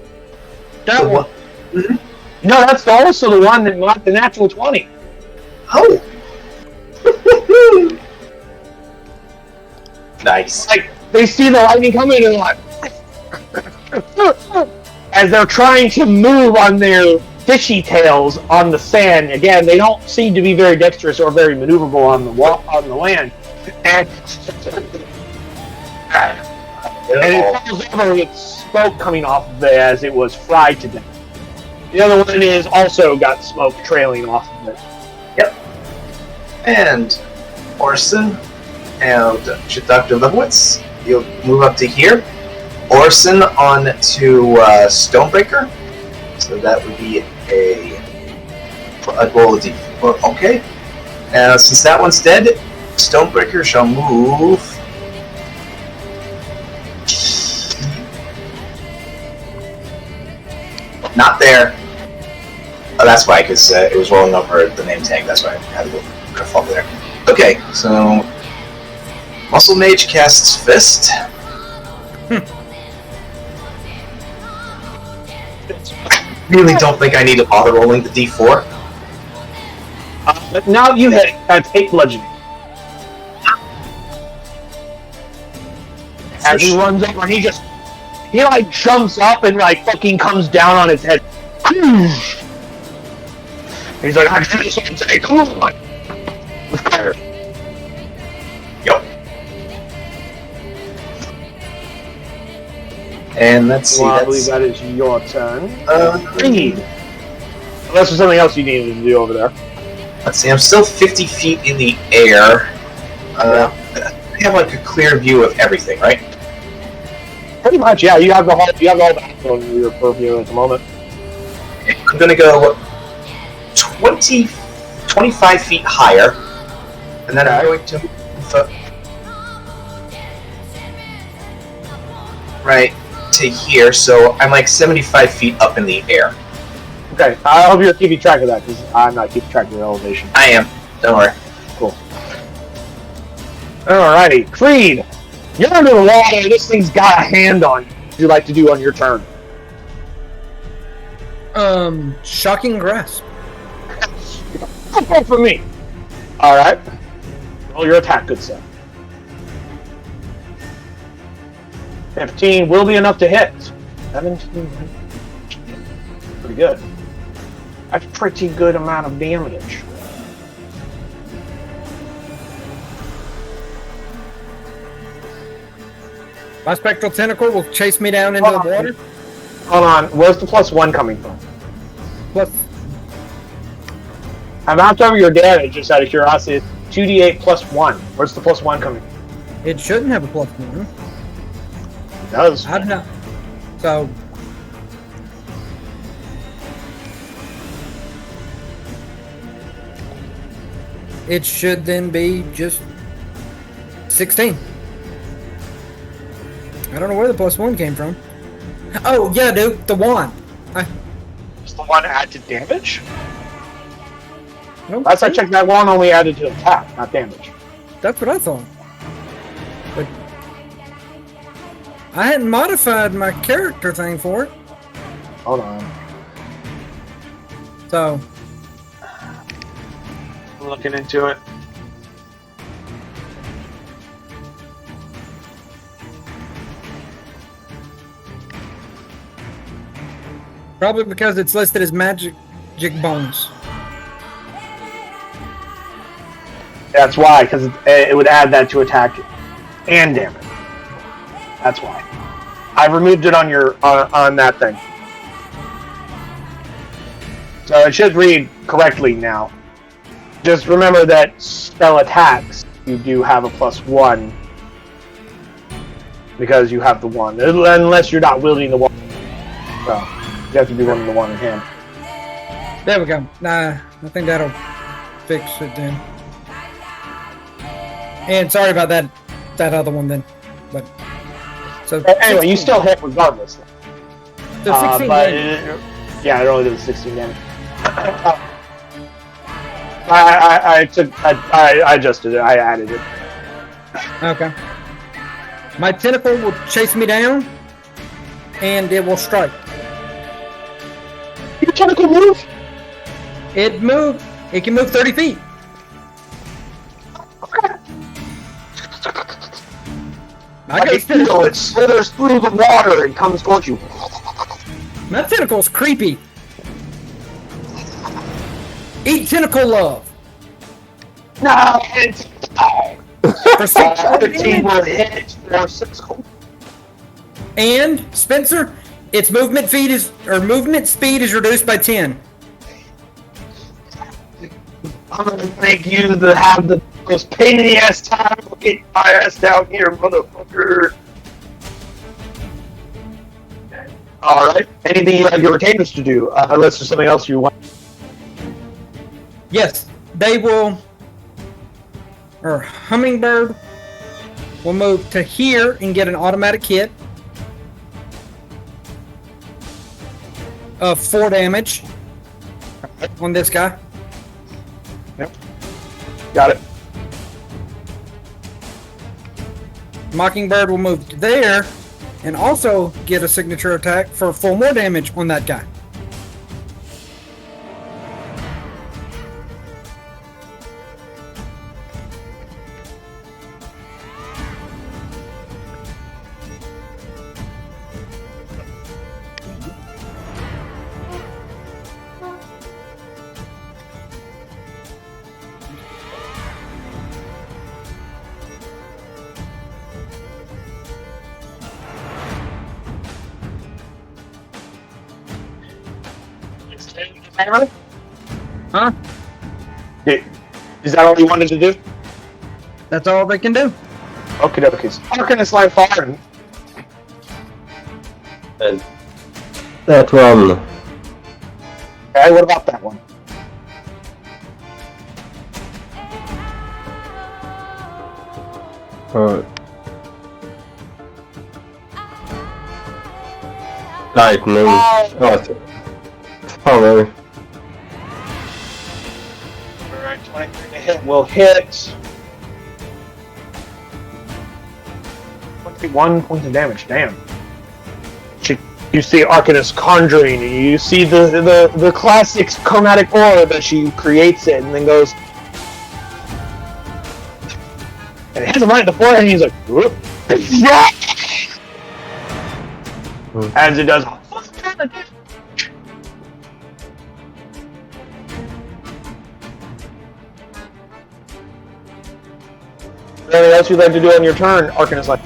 S2: That one.
S5: Mm-hmm.
S2: No, that's also the one that got the natural 20.
S5: Oh. Nice.
S2: Like, they see the lightning coming and like... as they're trying to move on their fishy tails on the sand. Again, they don't seem to be very dexterous or very maneuverable on the land. And it falls over with smoke coming off of it as it was fried to death. The other one is also got smoke trailing off of it.
S5: Yep. And Orson and Dr. Lebowitz, you'll move up to here. Orson on to Stormbreaker. So that would be a roll of D4. Okay. Since that one's dead, Stormbreaker shall move. Not there. Oh, that's why, because it was rolling over the name tag. That's why I had a little kerfuffle there. Okay, so Muscle Mage casts Fist. Really don't think I need to bother rolling the D4.
S2: But now you hit. That's 8 bludgeoning. As he runs over, he like jumps up and like fucking comes down on his head. He's like, I can't say, come on. With fire.
S5: Yep. And let's see.
S2: Well, I believe that is your turn.
S5: Reed.
S2: Unless there's something else you needed to do over there.
S5: Let's see. I'm still 50 feet in the air. I have like a clear view of everything, right?
S2: Pretty much, yeah. You have the whole background in your purview at the moment.
S5: I'm gonna go 25 feet higher, and then I'm going to move right to here. So I'm like 75 feet up in the air.
S2: Okay, I hope you're keeping track of that because I'm not keeping track of your elevation.
S5: I am. Don't worry.
S2: Cool. Alrighty, Creed. You're under the water. This thing's got a hand on you. What would you like to do on your turn?
S4: Shocking grasp.
S2: Go for me. Alright. Roll your attack, good sir. 15 will be enough to hit. 17. Pretty good. That's a pretty good amount of damage.
S4: My spectral tentacle will chase me down into the water.
S2: Hold on. Where's the +1 coming from?
S4: Plus,
S2: I'm not over your damage, just out of curiosity. It's 2d8 +1. Where's the +1 coming?
S4: it shouldn't have a +1.
S2: It does.
S4: I don't know. So, it should then be just 16. I don't know where the +1 came from. Oh, yeah, dude, the wand.
S2: Does the one add to damage?
S4: Nope.
S2: Last I checked, that one only added to attack, not damage.
S4: That's what I thought. But I hadn't modified my character thing for it.
S2: Hold on.
S4: So,
S2: I'm looking into it.
S4: Probably because it's listed as magic bonus.
S2: That's why, because it would add that to attack and damage. That's why. I removed it on your on that thing, so it should read correctly now. Just remember that spell attacks, you do have a +1 because you have the 1, unless you're not wielding the 1. So you have to be wielding the 1 in hand.
S4: There we go. Nah, I think that'll fix it then. And sorry about that other one then. But so
S2: anyway, you still hit regardless.
S4: So 16
S2: but
S4: damage.
S2: yeah, it only did 16 damage. I adjusted it. I added it.
S4: Okay. My tentacle will chase me down, and it will strike.
S2: Your tentacle move?
S4: It moved. It can move 30 feet. I got
S2: tentacle. It slithers through the water and comes towards you.
S4: My tentacle's creepy. Eat tentacle love.
S2: No, it's
S4: For 6
S2: 15 will hit for 6 gold.
S4: And Spencer, its movement speed is reduced by 10.
S2: I'm gonna make you have the most pain in the ass time. Get my ass down here, motherfucker. Alright. Anything you have your retainers to do, unless there's something else you want.
S4: Yes, they will. Or Hummingbird will move to here and get an automatic hit of 4 damage on this guy.
S2: Yep. Got it.
S4: Mockingbird will move to there and also get a signature attack for 4 more damage on that guy. Huh?
S2: Is that all you wanted to do?
S4: That's all they can do.
S2: Okay, dokies. Arcanist Light Fire.
S3: That one.
S2: Okay, what about that one?
S3: Lightning. Oh, power.
S2: Alright, 23 to hit will hit. 21 points of damage, damn. You see Arcanist conjuring, and you see the classic chromatic aura that she creates it, and then goes. And it hits him right in the forehead, and he's like, whoop. As it does. Anything else you'd like to do on your turn, Arcanist Light?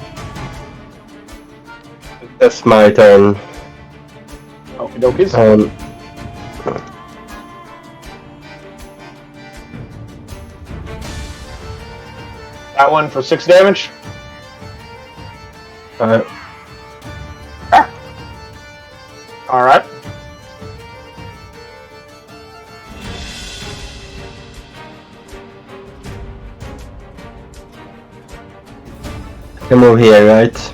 S3: That's my turn.
S2: Okie dokies. That one for 6 damage. Alright.
S3: Come over here, right?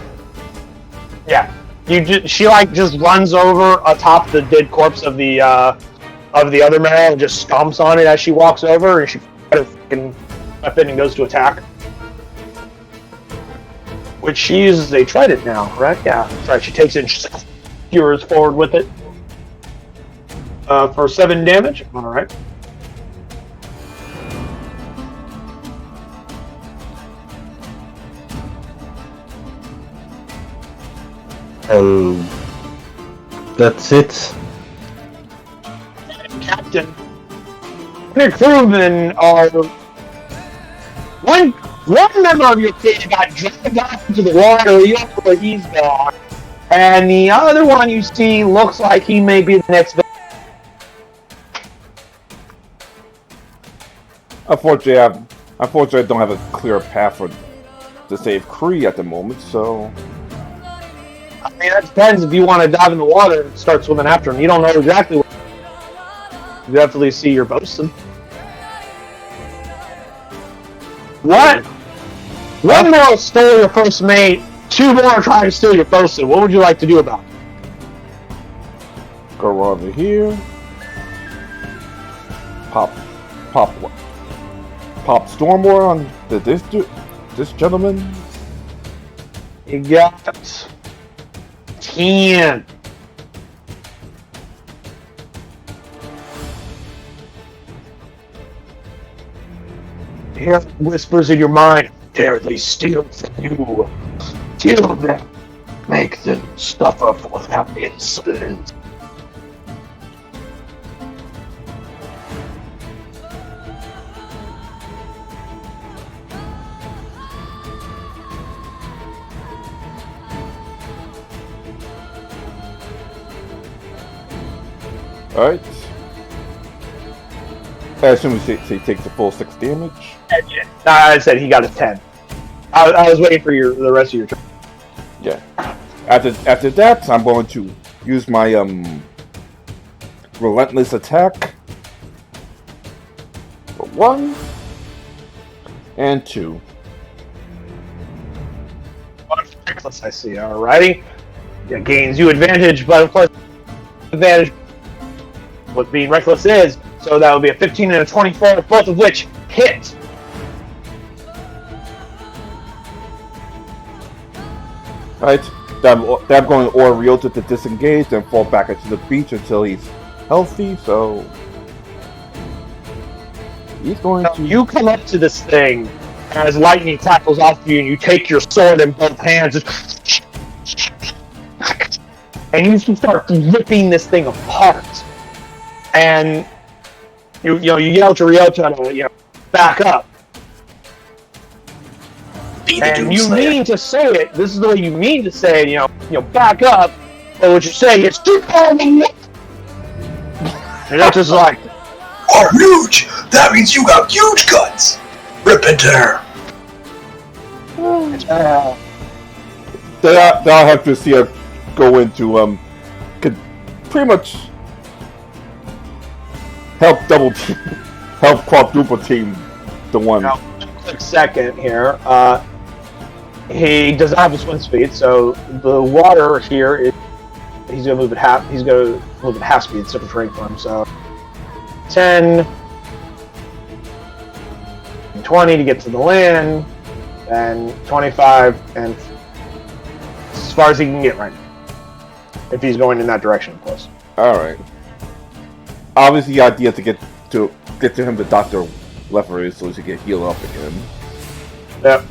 S2: Yeah. She just runs over atop the dead corpse of the other man and just stomps on it as she walks over, and she got her fucking weapon and goes to attack. Which she uses a trident now, right? Yeah. That's right. She takes it and she skewers forward with it. For 7 damage. Alright.
S3: And that's it.
S2: Captain, your crewmen are one member of your team got dragged off into the water. You don't know where he's gone, and the other one you see looks like he may be the next.
S1: Unfortunately, I don't have a clear path to save Kree at the moment, so...
S2: I mean, that depends if you want to dive in the water and start swimming after him. You don't know exactly what. You have to at least see your bosun. What? One more stole your first mate. Two more are trying to steal your bosun. What would you like to do about it?
S1: Go over here. Pop Stormbreaker on this gentleman.
S2: You got 10. Hear whispers in your mind. Dare they steal from you? Kill them. Make them suffer for their insolence.
S1: Alright. I assume he takes the full 6 damage.
S2: I said he got a 10. I was waiting for the rest of your turn.
S1: Yeah. After that, I'm going to use my relentless attack for 1 and 2.
S2: Reckless, I see. Alrighty. That gains you advantage, but of course, advantage what being reckless is. So that would be a 15 and a 24, both of which hit.
S1: Right. Then I'm going to order Ryota to disengage and fall back into the beach until he's healthy, so he's going to...
S2: You come up to this thing as lightning crackles off you and you take your sword in both hands and you start ripping this thing apart. And you yell to Ryota to back up. And you mean to say it. This is the way you mean to say it. Back up. But what you say is too far. And that's just like,
S5: Oh, huge! That means you got huge guns! Rip and tear!
S1: Then I'll have to see her go into could pretty much help quadruple team the one.
S2: Now, quick second here. He does not have a swim speed, so the water here is he's gonna move at half. He's gonna move at half speed, super terrain for him. So 10, 20 to get to the land, and 25, and as far as he can get right now. If he's going in that direction, of course.
S1: All right. Obviously, the idea is to get to him the Dr. Leper so he can heal up again.
S2: Yep.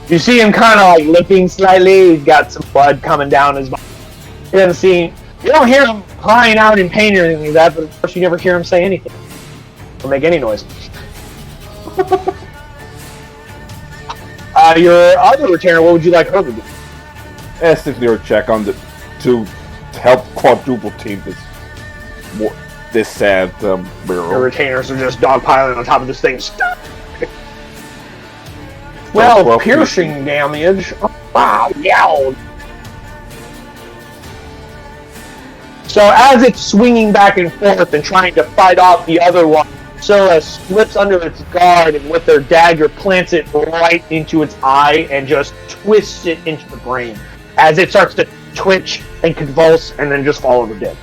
S2: You see him kind of like limping slightly. He's got some blood coming down his body. You don't hear him crying out in pain or anything like that, but of course you never hear him say anything or make any noise. Your other retainer, what would you like her to do?
S1: Essentially, check on to help quadruple team this sad
S2: Your
S1: barrel.
S2: retainers are just dogpiling on top of this thing. Well, piercing damage. Wow, yowled. So as it's swinging back and forth and trying to fight off the other one, Scylla slips under its guard and with their dagger plants it right into its eye and just twists it into the brain as it starts to twitch and convulse and then just fall over dead.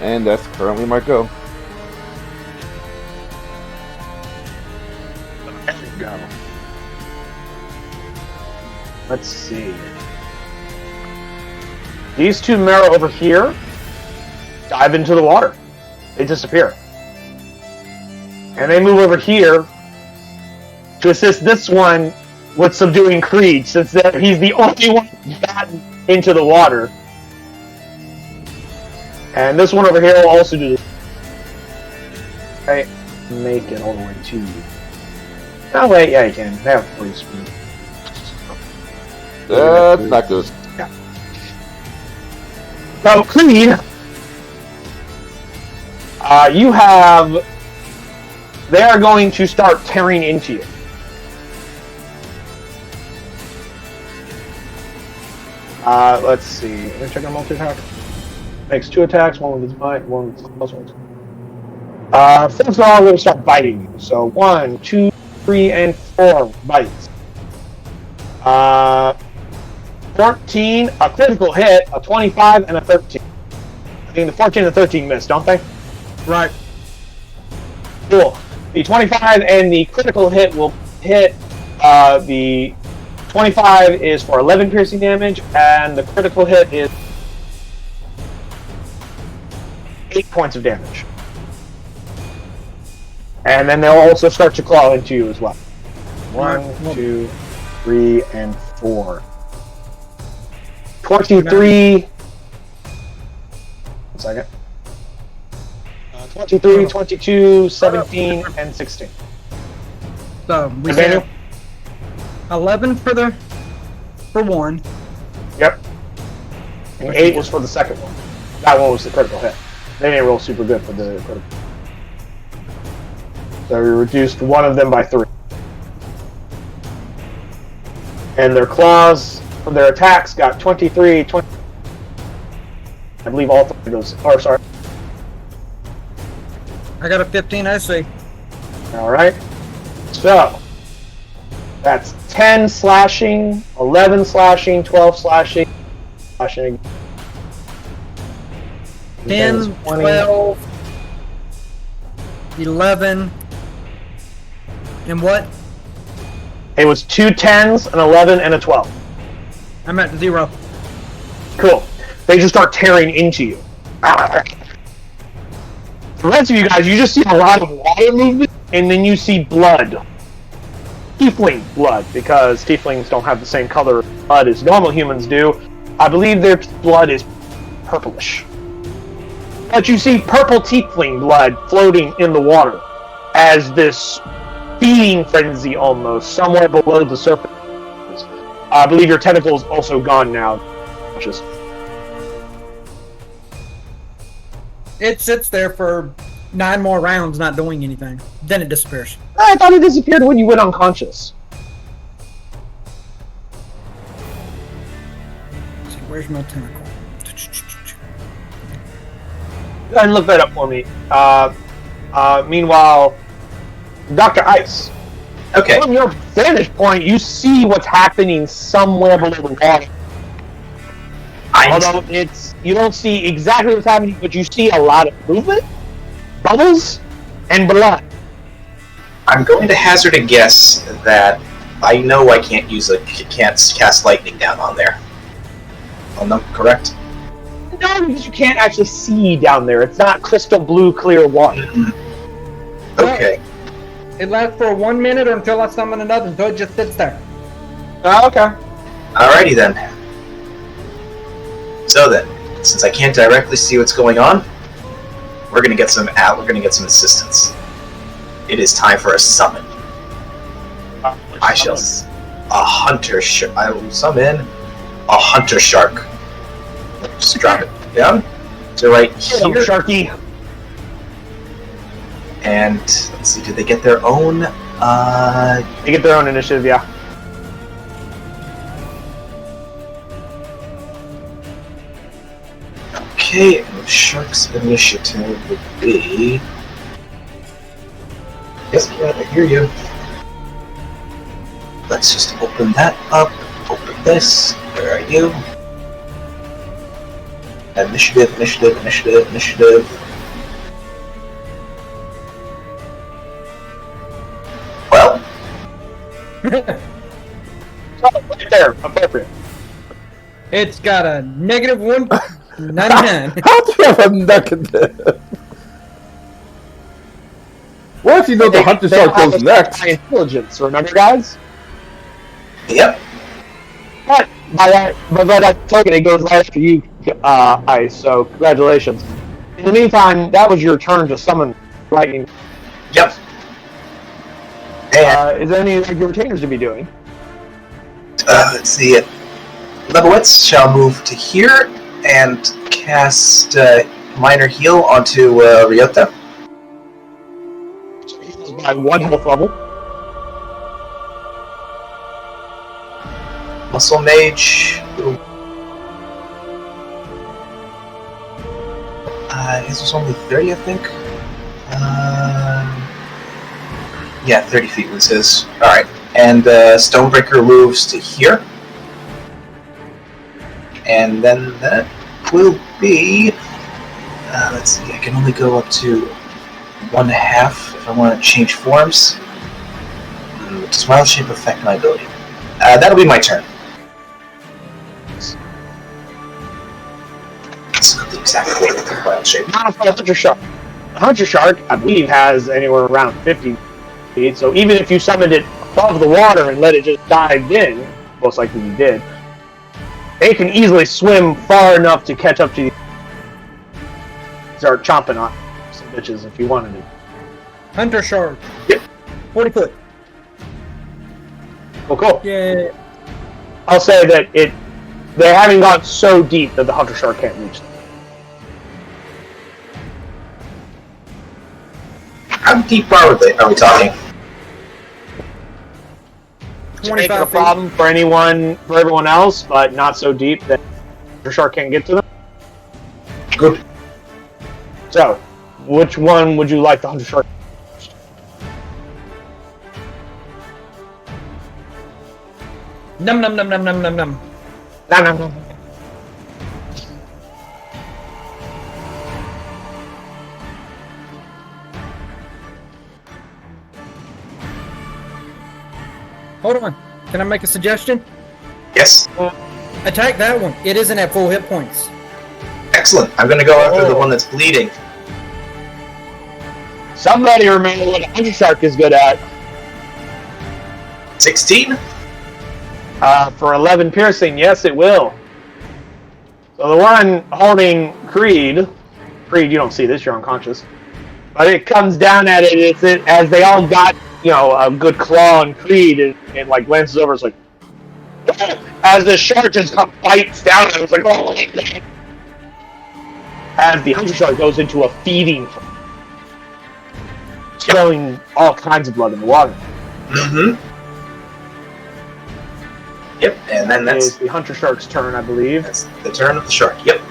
S1: And that's currently my go.
S2: There we go. Let's see. These two Mera over here dive into the water. They disappear. And they move over here to assist this one with subduing Creed, since he's the only one who's gotten into the water. And this one over here will also do this. Right, make it all the way to you. Oh wait, yeah, you can. They have free speed.
S1: That's not good.
S2: So, Creed, you have. They are going to start tearing into you. Let's see. Let me check on multi-attack. Makes 2 attacks, one with his bite, one with his plus one. First of all, I'm going to start biting you. So 1, 2, 3, and 4 bites. 14, a critical hit, a 25, and a 13. I think the 14 and 13 miss, don't they?
S4: Right.
S2: Cool. The 25 and the critical hit will hit. The 25 is for 11 piercing damage, and the critical hit is 8 points of damage. And then they'll also start to claw into you as well. 1, 2, 3, and 4. 23. 1 second. 23, 22, 17, and 16.
S4: So we
S2: Daniel?
S4: said 11 for one.
S2: Yep. And 8 was for the second one. That one was the critical hit. They didn't roll super good for the critical. So we reduced one of them by 3. And their claws from their attacks got 23, 20. I believe all 3 of those. Or sorry.
S4: I got a 15 AC.
S2: Alright. So that's 10 slashing, 11 slashing, 12 slashing, slashing.
S4: 10, 12, 11, and what?
S2: It was 2 10s, an 11, and a 12.
S4: I'm at 0.
S2: Cool. They just start tearing into you. The rest of you guys, you just see a lot of water movement, and then you see blood. Tiefling blood, because tieflings don't have the same color blood as normal humans do. I believe their blood is purplish. But you see purple tiefling blood floating in the water as this feeding frenzy almost, somewhere below the surface. I believe your tentacle's also gone now. Just
S4: It sits there for 9 more rounds not doing anything. Then it disappears.
S2: I thought it disappeared when you went unconscious.
S4: Let's see, where's my tentacle?
S2: Go ahead and look that up for me. Meanwhile, Dr. Ice,
S5: Okay.
S2: from your vantage point, you see what's happening somewhere below the water. Although you don't see exactly what's happening, but you see a lot of movement, bubbles, and blood.
S5: I'm going to hazard a guess that I know I can't cast lightning down on there. Oh no, correct?
S2: No, because you can't actually see down there. It's not crystal blue, clear water.
S5: Okay.
S4: It lasts for 1 minute or until I summon another, so it just sits there.
S2: Oh, okay.
S5: Alrighty then. So then, since I can't directly see what's going on, we're gonna get some assistance. It is time for a summon. I shall I will summon a hunter shark. Just drop it down to right
S2: Hello,
S5: here.
S2: Sharky.
S5: And let's see, did they get their own?
S2: They get their own initiative, yeah.
S5: Okay, and the shark's initiative would be. Yes, Cat, I hear you. Let's just open that up. Open this. Where are you? Initiative. Well,
S2: Right there, appropriate.
S4: It's got a negative 199.
S1: How do you have a negative? Once you know the hunter
S2: They
S1: shark
S2: have
S1: goes
S2: a
S1: next.
S2: high intelligence, remember, guys?
S5: Yep.
S2: But by that token, it goes right after you, Ice. So congratulations. In the meantime, that was your turn to summon lightning.
S5: Yep. And
S2: Is there any of your retainers to be doing?
S5: let's see. Leibowitz shall move to here and cast Minor Heal onto Ryota.
S2: So he goes by 1 health level.
S5: Muscle Mage. His was only 30, I think. Yeah, 30 feet was his. Alright. And Stormbreaker moves to here. And then that will be... let's see, I can only go up to 1.5 if I want to change forms. Does wild shape affect my ability? That'll be my turn. It's not the exact order of the wild shape.
S2: Not for the Hunter Shark. The Hunter Shark, I believe, has anywhere around 50 feet. So even if you summoned it above the water and let it just dive in, most likely you did, they can easily swim far enough to catch up to you. Start chomping on some bitches if you wanted to.
S4: Hunter shark.
S2: Yep.
S4: 40 foot.
S2: Oh, cool.
S4: Yeah.
S2: I'll say that they haven't gone so deep that the Hunter Shark can't reach them.
S5: How deep are we talking?
S2: To make it a
S4: 25 feet.
S2: problem for everyone else, but not so deep that Hunter Shark can't get to them.
S5: Good.
S2: So, which one would you like the Hunter Shark?
S4: Num num num num num num num.
S2: No.
S4: Hold on. Can I make a suggestion?
S5: Yes.
S4: Attack that one. It isn't at full hit points.
S5: Excellent. I'm going to go after the one that's bleeding.
S2: Somebody remember what a Hunter Shark is good at.
S5: 16?
S2: For 11 piercing, yes, it will. So the one holding Creed, you don't see this, you're unconscious. But it comes down at it, as they all got, a good claw on Creed, and like glances over, it's like, as the shark just bites down, it's like, oh my God. As the Hunter Shark goes into a feeding, spilling all kinds of blood in the water.
S5: Mm-hmm. Yep, and then
S2: It's
S5: that's
S2: the Hunter Shark's turn, I believe.
S5: the turn of the shark. Yep.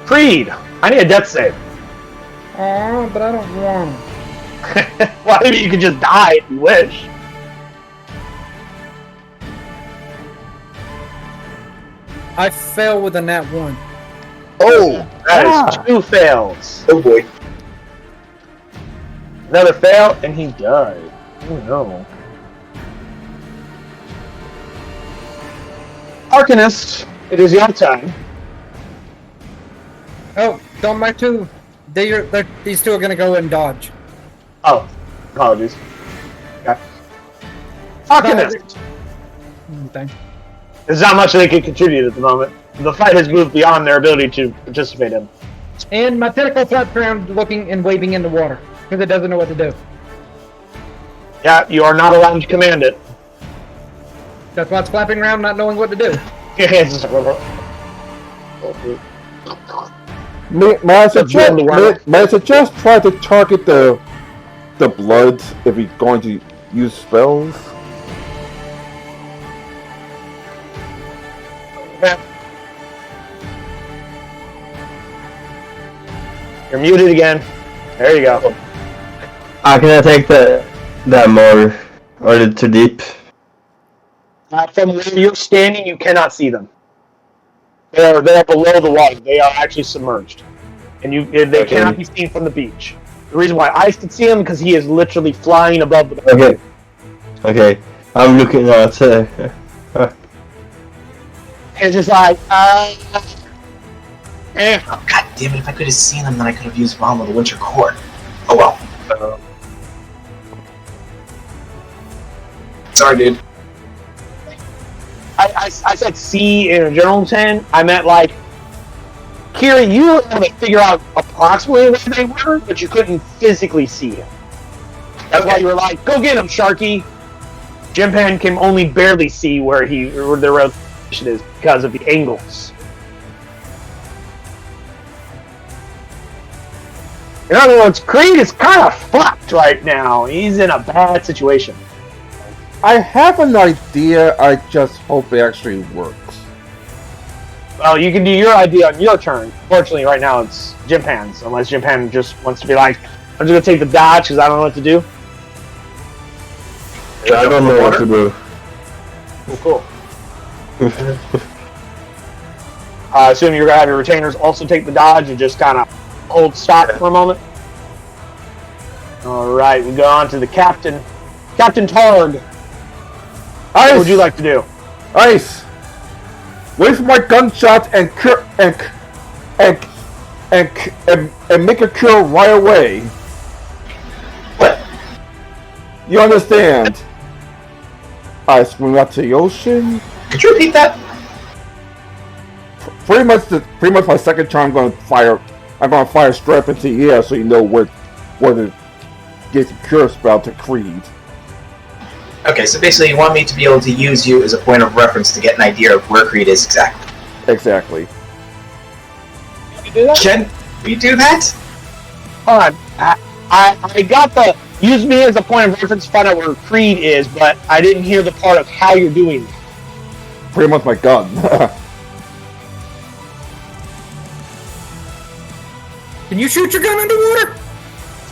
S2: Creed, I need a death save.
S4: Oh, but I don't want him.
S2: Well, maybe you could just die if you wish.
S4: I fell with a nat 1.
S5: Oh!
S2: That is 2 fails.
S5: Oh boy.
S2: Another fail, and he died. Oh no. Arcanist, it is your time.
S4: Oh, don't my two. These two are gonna go and dodge.
S2: Oh, apologies. Okay. Arcanist!
S4: Thanks.
S2: There's not much they can contribute at the moment. The fight has moved beyond their ability to participate in.
S4: And my tentacle flaps around looking and waving in the water. Because it doesn't know what to do.
S2: Yeah, you are not allowed to command it.
S4: That's why it's flapping around not knowing what to do.
S2: It's just
S1: May I suggest try to target the blood if he's going to use spells?
S2: You're muted again. There you go.
S3: Can I take that more, or is it too deep?
S2: From where you're standing, you cannot see them. They're below the water. They are actually submerged, and they cannot be seen from the beach. The reason why Ice can see him because he is literally flying above the.
S3: Okay. I'm looking at.
S2: It's just like,
S5: Oh, God Damn it, if I could have seen them, then I could have used Realm of the Winter Court. Oh well. Sorry, dude.
S2: I said see in a general sense. I meant like, Kira, you were able to figure out approximately where they were, but you couldn't physically see them. That's why you were like, go get him, Sharky. Jimpan can only barely see where the rotation is because of the angles. In other words, Creed is kind of fucked right now. He's in a bad situation.
S1: I have an idea. I just hope it actually works.
S2: Well, you can do your idea on your turn. Fortunately, right now it's Jimpan's, unless Jimpan just wants to be like, I'm just going to take the dodge because I don't know what to do.
S3: I don't know what to do.
S2: Cool. Assuming you're going to have your retainers also take the dodge and just kind of hold stock for a moment. Alright, we go on to the captain. Captain Targ.
S1: Ice!
S2: What would you like to do?
S1: Ice! Wait for my gunshot and make a kill right away.
S5: What?
S1: You understand? I swim out to the ocean.
S5: Could you repeat that?
S1: Pretty much my second turn. I'm gonna fire straight up into the air so you know where to get the cure spell to Creed.
S5: Okay, so basically you want me to be able to use you as a point of reference to get an idea of where Creed is exactly.
S1: Exactly.
S2: You do that?
S5: Can we do that?
S2: Hold on. I got the use me as a point of reference to find out where Creed is, but I didn't hear the part of how you're doing it.
S1: Pretty much my gun.
S4: Can you shoot your gun underwater?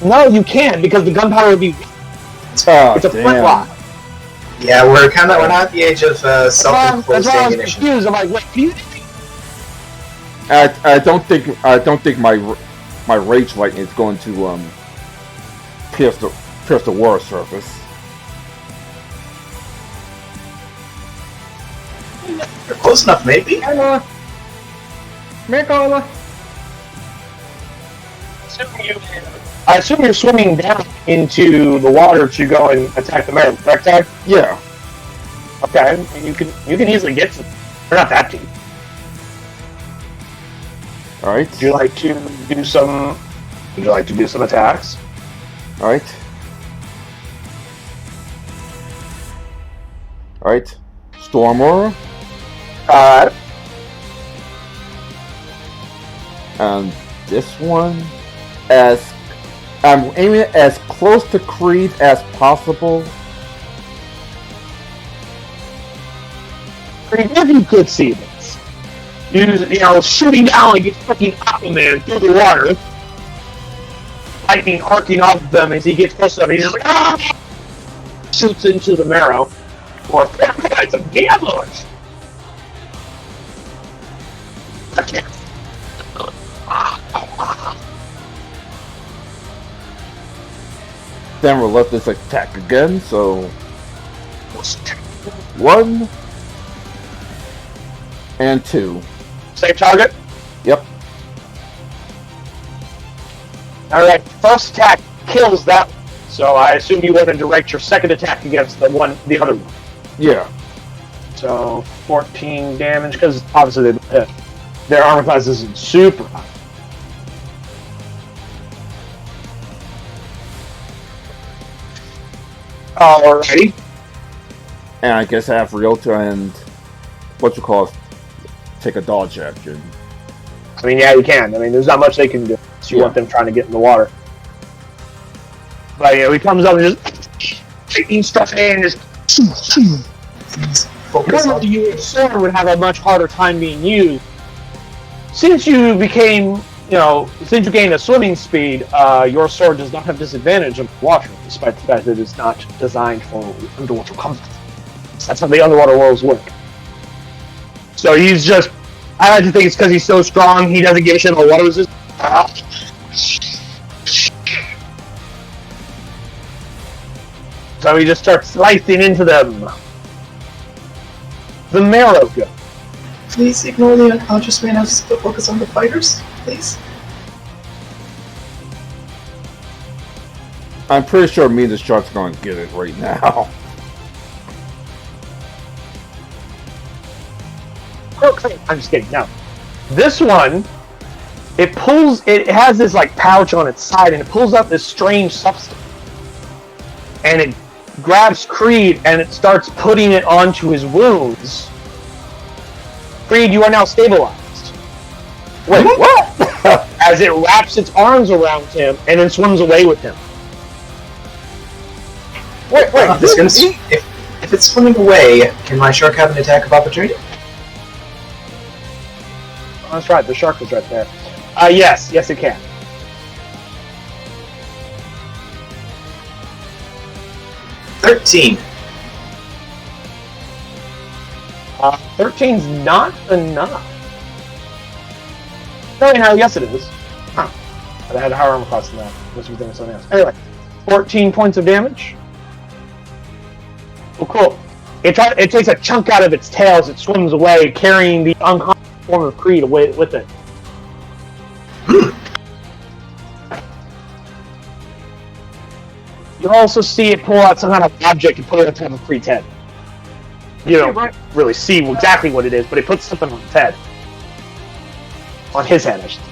S2: No, you can't because the gunpowder would be.
S1: Oh,
S2: It's a flintlock.
S5: Yeah, we're not at the age of
S2: That's
S5: self-imposed
S2: why I was
S5: ammunition.
S2: confused. I'm like, wait, can you?
S1: I don't think my rage lightning is going to pierce the water surface.
S5: You're close enough, maybe.
S2: I assume you're swimming down into the water to go and attack the man, correct, Tag?
S1: Yeah.
S2: Okay, you can easily get to them. They're not that deep.
S1: All right.
S2: Would you like to do some? Would you like to do some attacks?
S1: All right. All right. Storm Aura. And this one, I'm aiming it as close to Creed as possible.
S2: If you could see this, shooting down like a fucking Aquaman through the water, lightning arcing off of them as he gets close enough. He's just like, ah! Shoots into the marrow, or some damage. I can't.
S1: Then we'll let this attack again. So 1 and 2.
S2: Same target.
S1: Yep.
S2: All right, first attack kills that one. So I assume you want to direct your second attack against the other one.
S1: Yeah.
S2: So 14 damage because obviously they hit. Their armor class isn't super high. Alrighty.
S1: And I guess I have Ryota and take a dodge action.
S2: I mean, yeah, you can. I mean, there's not much they can do. So you want them trying to get in the water. But yeah, he comes up and just taking stuff in and just. Normally, your sword would have a much harder time being used. Since you became, since you gained a swimming speed, your sword does not have disadvantage of water, despite the fact that it's not designed for underwater combat. That's how the underwater worlds work. So he's just, I like to think it's because he's so strong, he doesn't give a shit about water resistance. So he just starts slicing into them. The marrow go.
S5: Please ignore the unconscious man and focus on the fighters, please.
S1: I'm pretty sure me and the shark's going to get it right now.
S2: Okay, I'm just kidding. No, this one, it has this like pouch on its side, and it pulls out this strange substance, and it grabs Creed and it starts putting it onto his wounds. Creed, you are now stabilized.
S1: Wait, what?
S2: As it wraps its arms around him and then swims away with him.
S1: Wait,
S5: If it's swimming away, can my shark have an attack of opportunity?
S2: Oh, that's right, the shark was right there. Yes, it can.
S5: $13.
S2: 13's not enough. No, yes it is. Huh. I had a higher armor class than that. This was doing something else. Anyway, 14 points of damage. Oh, cool. It takes a chunk out of its tail as it swims away, carrying the unconscious form of Creed away with it. You also see it pull out some kind of object and put it on top of Creed's head. You don't really see exactly what it is, but it puts something on its head. On his head, I should say.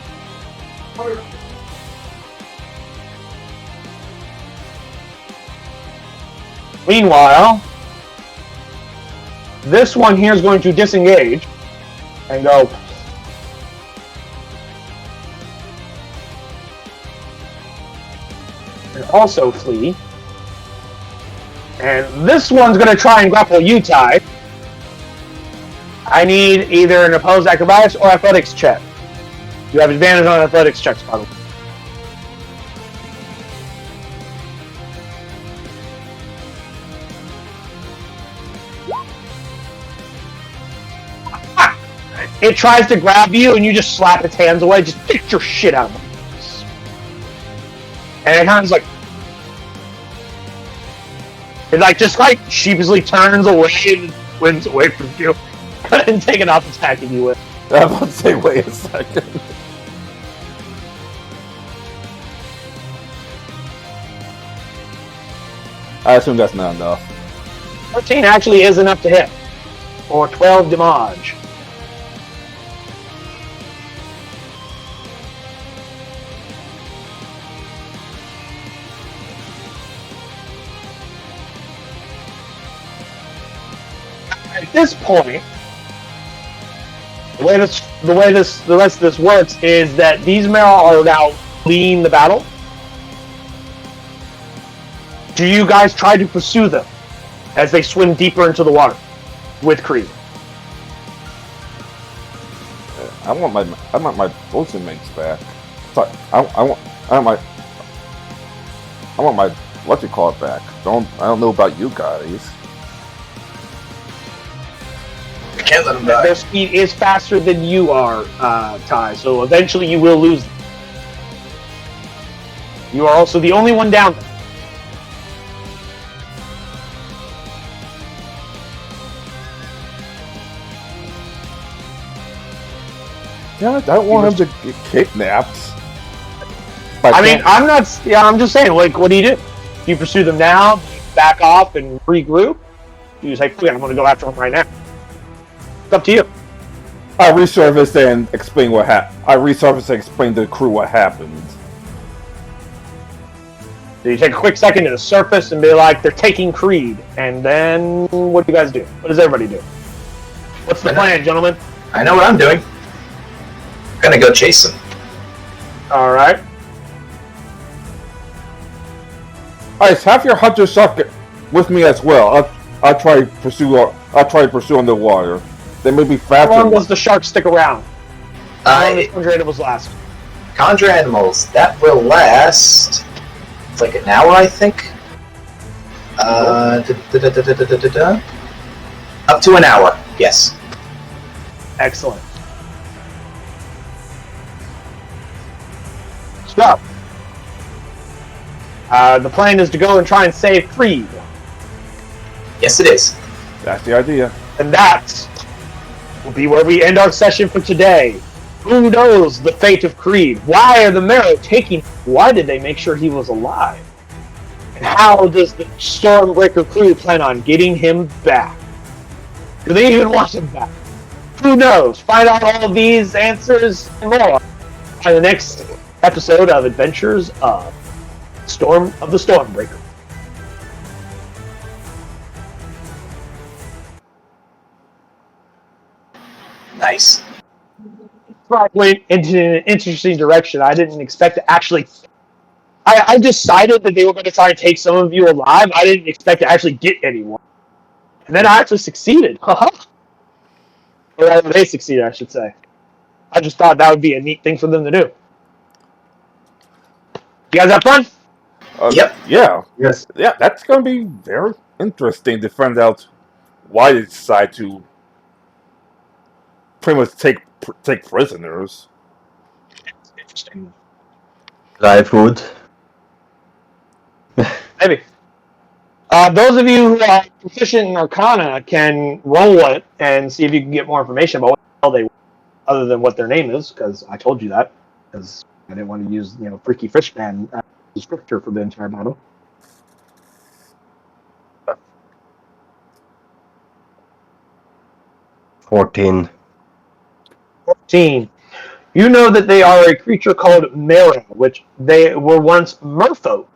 S2: Meanwhile, this one here is going to disengage and go. And also flee. And this one's going to try and grapple you, Ty. I need either an opposed acrobatics or athletics check. You have advantage on athletics checks, by the way. It tries to grab you, and you just slap its hands away. Just get your shit out of it. And it kind of like, just sheepishly turns away and wins away from you, and taking off attacking you with.
S1: I was about to say, wait a second. I assume that's not enough.
S2: 13 actually is enough to hit, for 12 damage. At this point, the way the rest of this works is that these men are now fleeing the battle. Do you guys try to pursue them as they swim deeper into the water with Creed?
S1: I want my bosun mates back. Sorry, I want my what you call it back. I don't know about you guys.
S5: I can't let them die.
S2: Their speed is faster than you are, Ty, so eventually you will lose them. You are also the only one down there.
S1: Yeah, I don't want him to get kidnapped.
S2: I'm just saying, what do you do? Do you pursue them now, back off, and regroup? Do you say, I'm going to go after them right now? It's up to you.
S1: I resurfaced and explain what happened. I resurfaced and explained to the crew what happened.
S2: So you take a quick second to surface and be like, they're taking Creed. And then, what do you guys do? What does everybody do? What's the plan, gentlemen?
S5: I know what I'm doing. I'm gonna go chase him.
S2: Alright.
S1: Alright, have your hunter shark with me as well. I'll try to pursue underwater. They may be faster.
S2: How long does the shark stick around? How long does Conjure Animals last?
S5: Conjure Animals, that will last like an hour, I think. Up to an hour, yes.
S2: Excellent. So, the plan is to go and try and save Creed.
S5: Yes, it is.
S1: That's the idea.
S2: And that will be where we end our session for today. Who knows the fate of Creed? Why are the Marrow taking... Why did they make sure he was alive? And how does the Stormbreaker crew plan on getting him back? Do they even want him back? Who knows? Find out all of these answers and more on the next episode of Adventures of the Stormbreaker.
S5: Nice.
S2: Went into an interesting direction. I didn't expect to actually. I decided that they were going to try and take some of you alive. I didn't expect to actually get anyone. And then I actually succeeded. Haha. Or rather, they succeeded, I should say. I just thought that would be a neat thing for them to do. You guys have fun?
S5: Yep.
S1: Yeah.
S3: Yes.
S1: Yeah, that's going to be very interesting to find out why they decide to pretty much take prisoners.
S2: Interesting.
S3: Dry food.
S2: Maybe. Those of you who are proficient in Arcana can roll it and see if you can get more information about what the hell they were, other than what their name is, because I told you that, because I didn't want to use, Freaky Fishman as a descriptor for the entire battle.
S3: $14.
S2: 14. You know that they are a creature called Mera, which they were once merfolk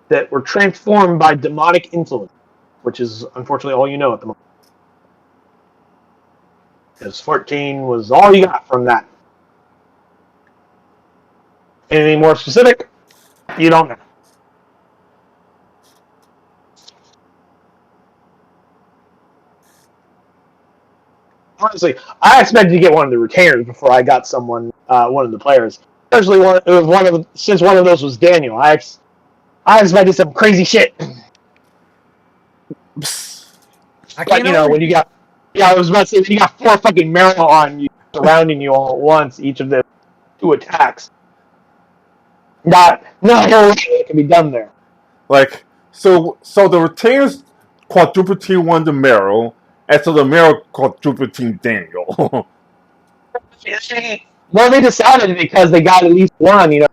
S2: that were transformed by demonic influence, which is unfortunately all you know at the moment. Because 14 was all you got from that. Anything more specific? You don't know. Honestly, I expected to get one of the retainers before I got one of the players. Especially since one of those was Daniel. I expected some crazy shit. But when you got, I was about to say, when you got 4 fucking Mera on you, surrounding you all at once, each of them 2 attacks. No way it can be done there.
S1: Like, so the retainers quadruple team one the Marrow, and so the Marrow quadruple team Daniel.
S2: Well, they decided because they got at least one,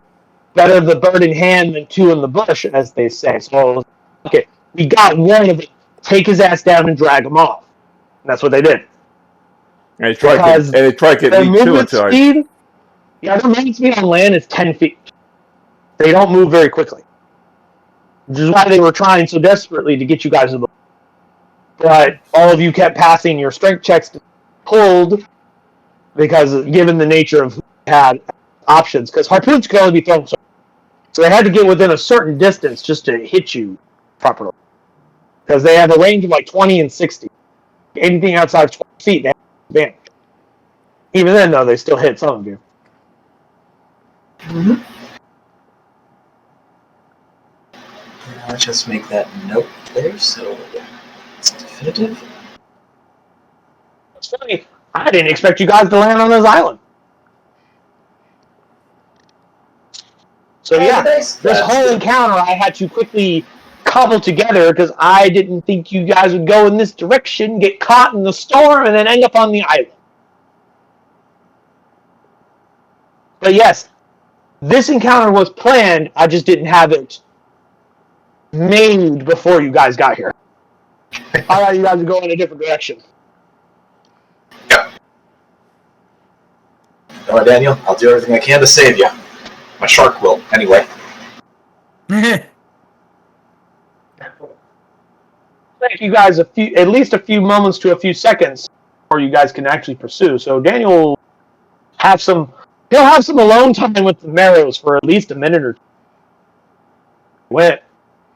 S2: better the bird in hand than 2 in the bush, as they say. So, okay, we got one of them. Take his ass down and drag him off. And that's what they did.
S1: And they try to get
S2: their
S1: me too
S2: movement
S1: until
S2: speed, their movement speed on land is 10 feet. They don't move very quickly. Which is why they were trying so desperately to get you guys to the. But all of you kept passing your strength checks to pulled because given the nature of who had options, because harpoons could only be thrown so they had to get within a certain distance just to hit you properly. Because they have a range of like 20 and 60. Anything outside of 20 feet, they have advantage. Even then, though, they still hit some of you.
S5: Mm-hmm. I'll just make that note there, so it's definitive.
S2: It's funny. I didn't expect you guys to land on this island. So this whole encounter I had to quickly cobble together because I didn't think you guys would go in this direction, get caught in the storm, and then end up on the island. But yes, this encounter was planned. I just didn't have it made before you guys got here. I thought you guys would go in a different direction.
S5: Yep. No, Daniel, I'll do everything I can to save you. My shark will, anyway.
S2: Take you guys at least a few moments to a few seconds before you guys can actually pursue. So Daniel will have some alone time with the Marrows for at least a minute or two.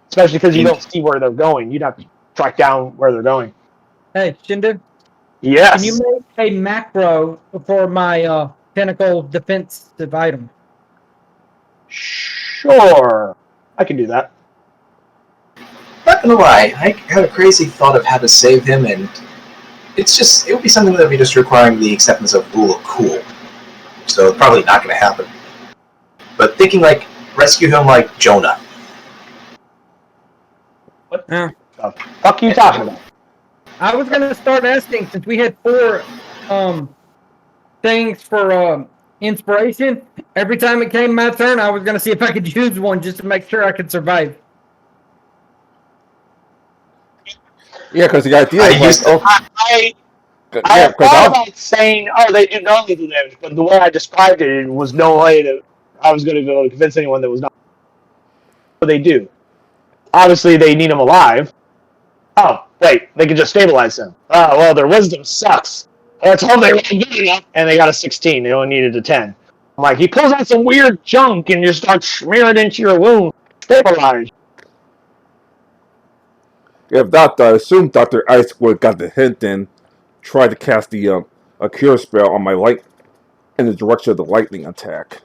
S2: Especially because you don't see where they're going. You'd have to track down where they're going.
S4: Hey, Shindu,
S2: Yes.
S4: can you make a macro for my pinnacle defensive item?
S2: Sure. I can do that.
S5: Not gonna lie, I had a crazy thought of how to save him, and it would be something that would be just requiring the acceptance of rule of cool. So it's probably not gonna happen. But thinking rescue him like Jonah.
S2: What the fuck are you talking about?
S4: I was gonna start asking since we had 4 things for inspiration. Every time it came my turn, I was gonna see if I could use one just to make sure I could survive.
S1: Yeah, because the idea
S5: I
S1: is like,
S5: used to-
S2: I
S1: yeah,
S2: have thought about saying, oh, they do no lethal damage, but the way I described it was no way that I was going to be able to convince anyone that was not. What they do. Obviously, they need him alive. Oh, wait, they can just stabilize him. Oh, well, their wisdom sucks. Let's hope they rolled good enough. And they got a 16. They only needed a 10. I'm like, he pulls out some weird junk and just starts smearing it into your wound. Stabilize.
S1: if not, I assume Dr. Icewood got the hint and tried to cast the a cure spell on my light in the direction of the lightning attack.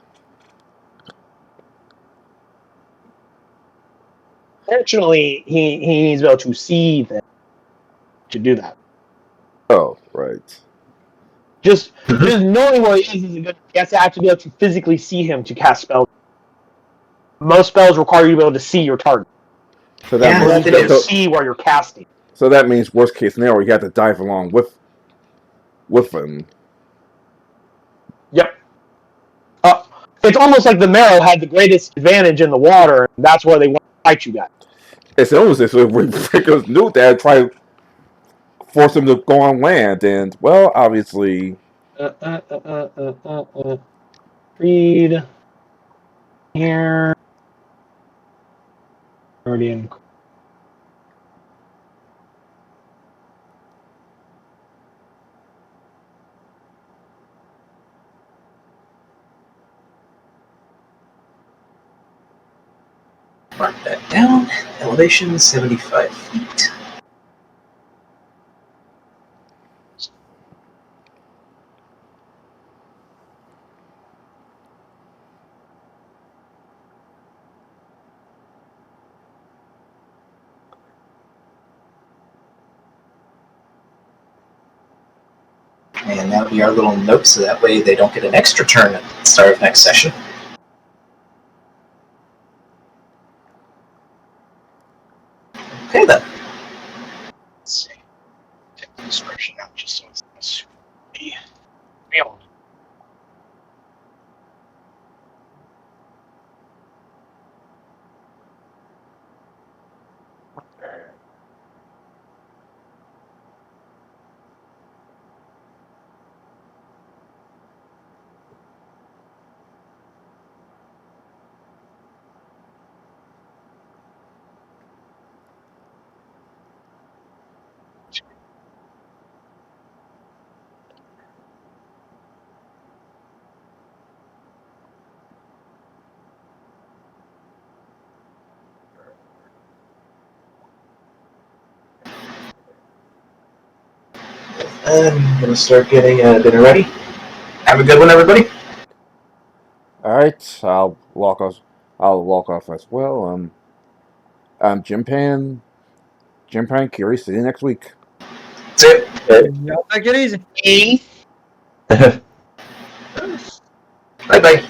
S2: Fortunately, he needs to be able to see them to do that.
S1: Oh, right.
S2: Just knowing what he is a good. You have to actually be able to physically see him to cast spells. Most spells require you to be able to see your target.
S1: So that
S5: Yeah,
S1: means
S5: they do.
S2: See where you're casting.
S1: so that means worst case scenario, you have to dive along with him.
S2: Yep. It's almost like the Marrow had the greatest advantage in the water, and that's why they want to fight you guys.
S1: It's almost as if we freakers knew that, try to force him to go on land, and well, obviously,
S2: Read here. Guardian.
S5: Mark that down. Elevation 75 feet. And that'll be our little note, so that way they don't get an extra turn at the start of next session. Okay then.
S2: Let's see. Take the description out just so it's real.
S5: I'm gonna start getting dinner ready. Have a good one, everybody.
S1: all right, I'll walk off. I'll walk off as well. I'm Jim Pan. Jim Pan, curious. See you next week.
S5: That's it.
S4: Y'all take it easy.
S5: Bye bye.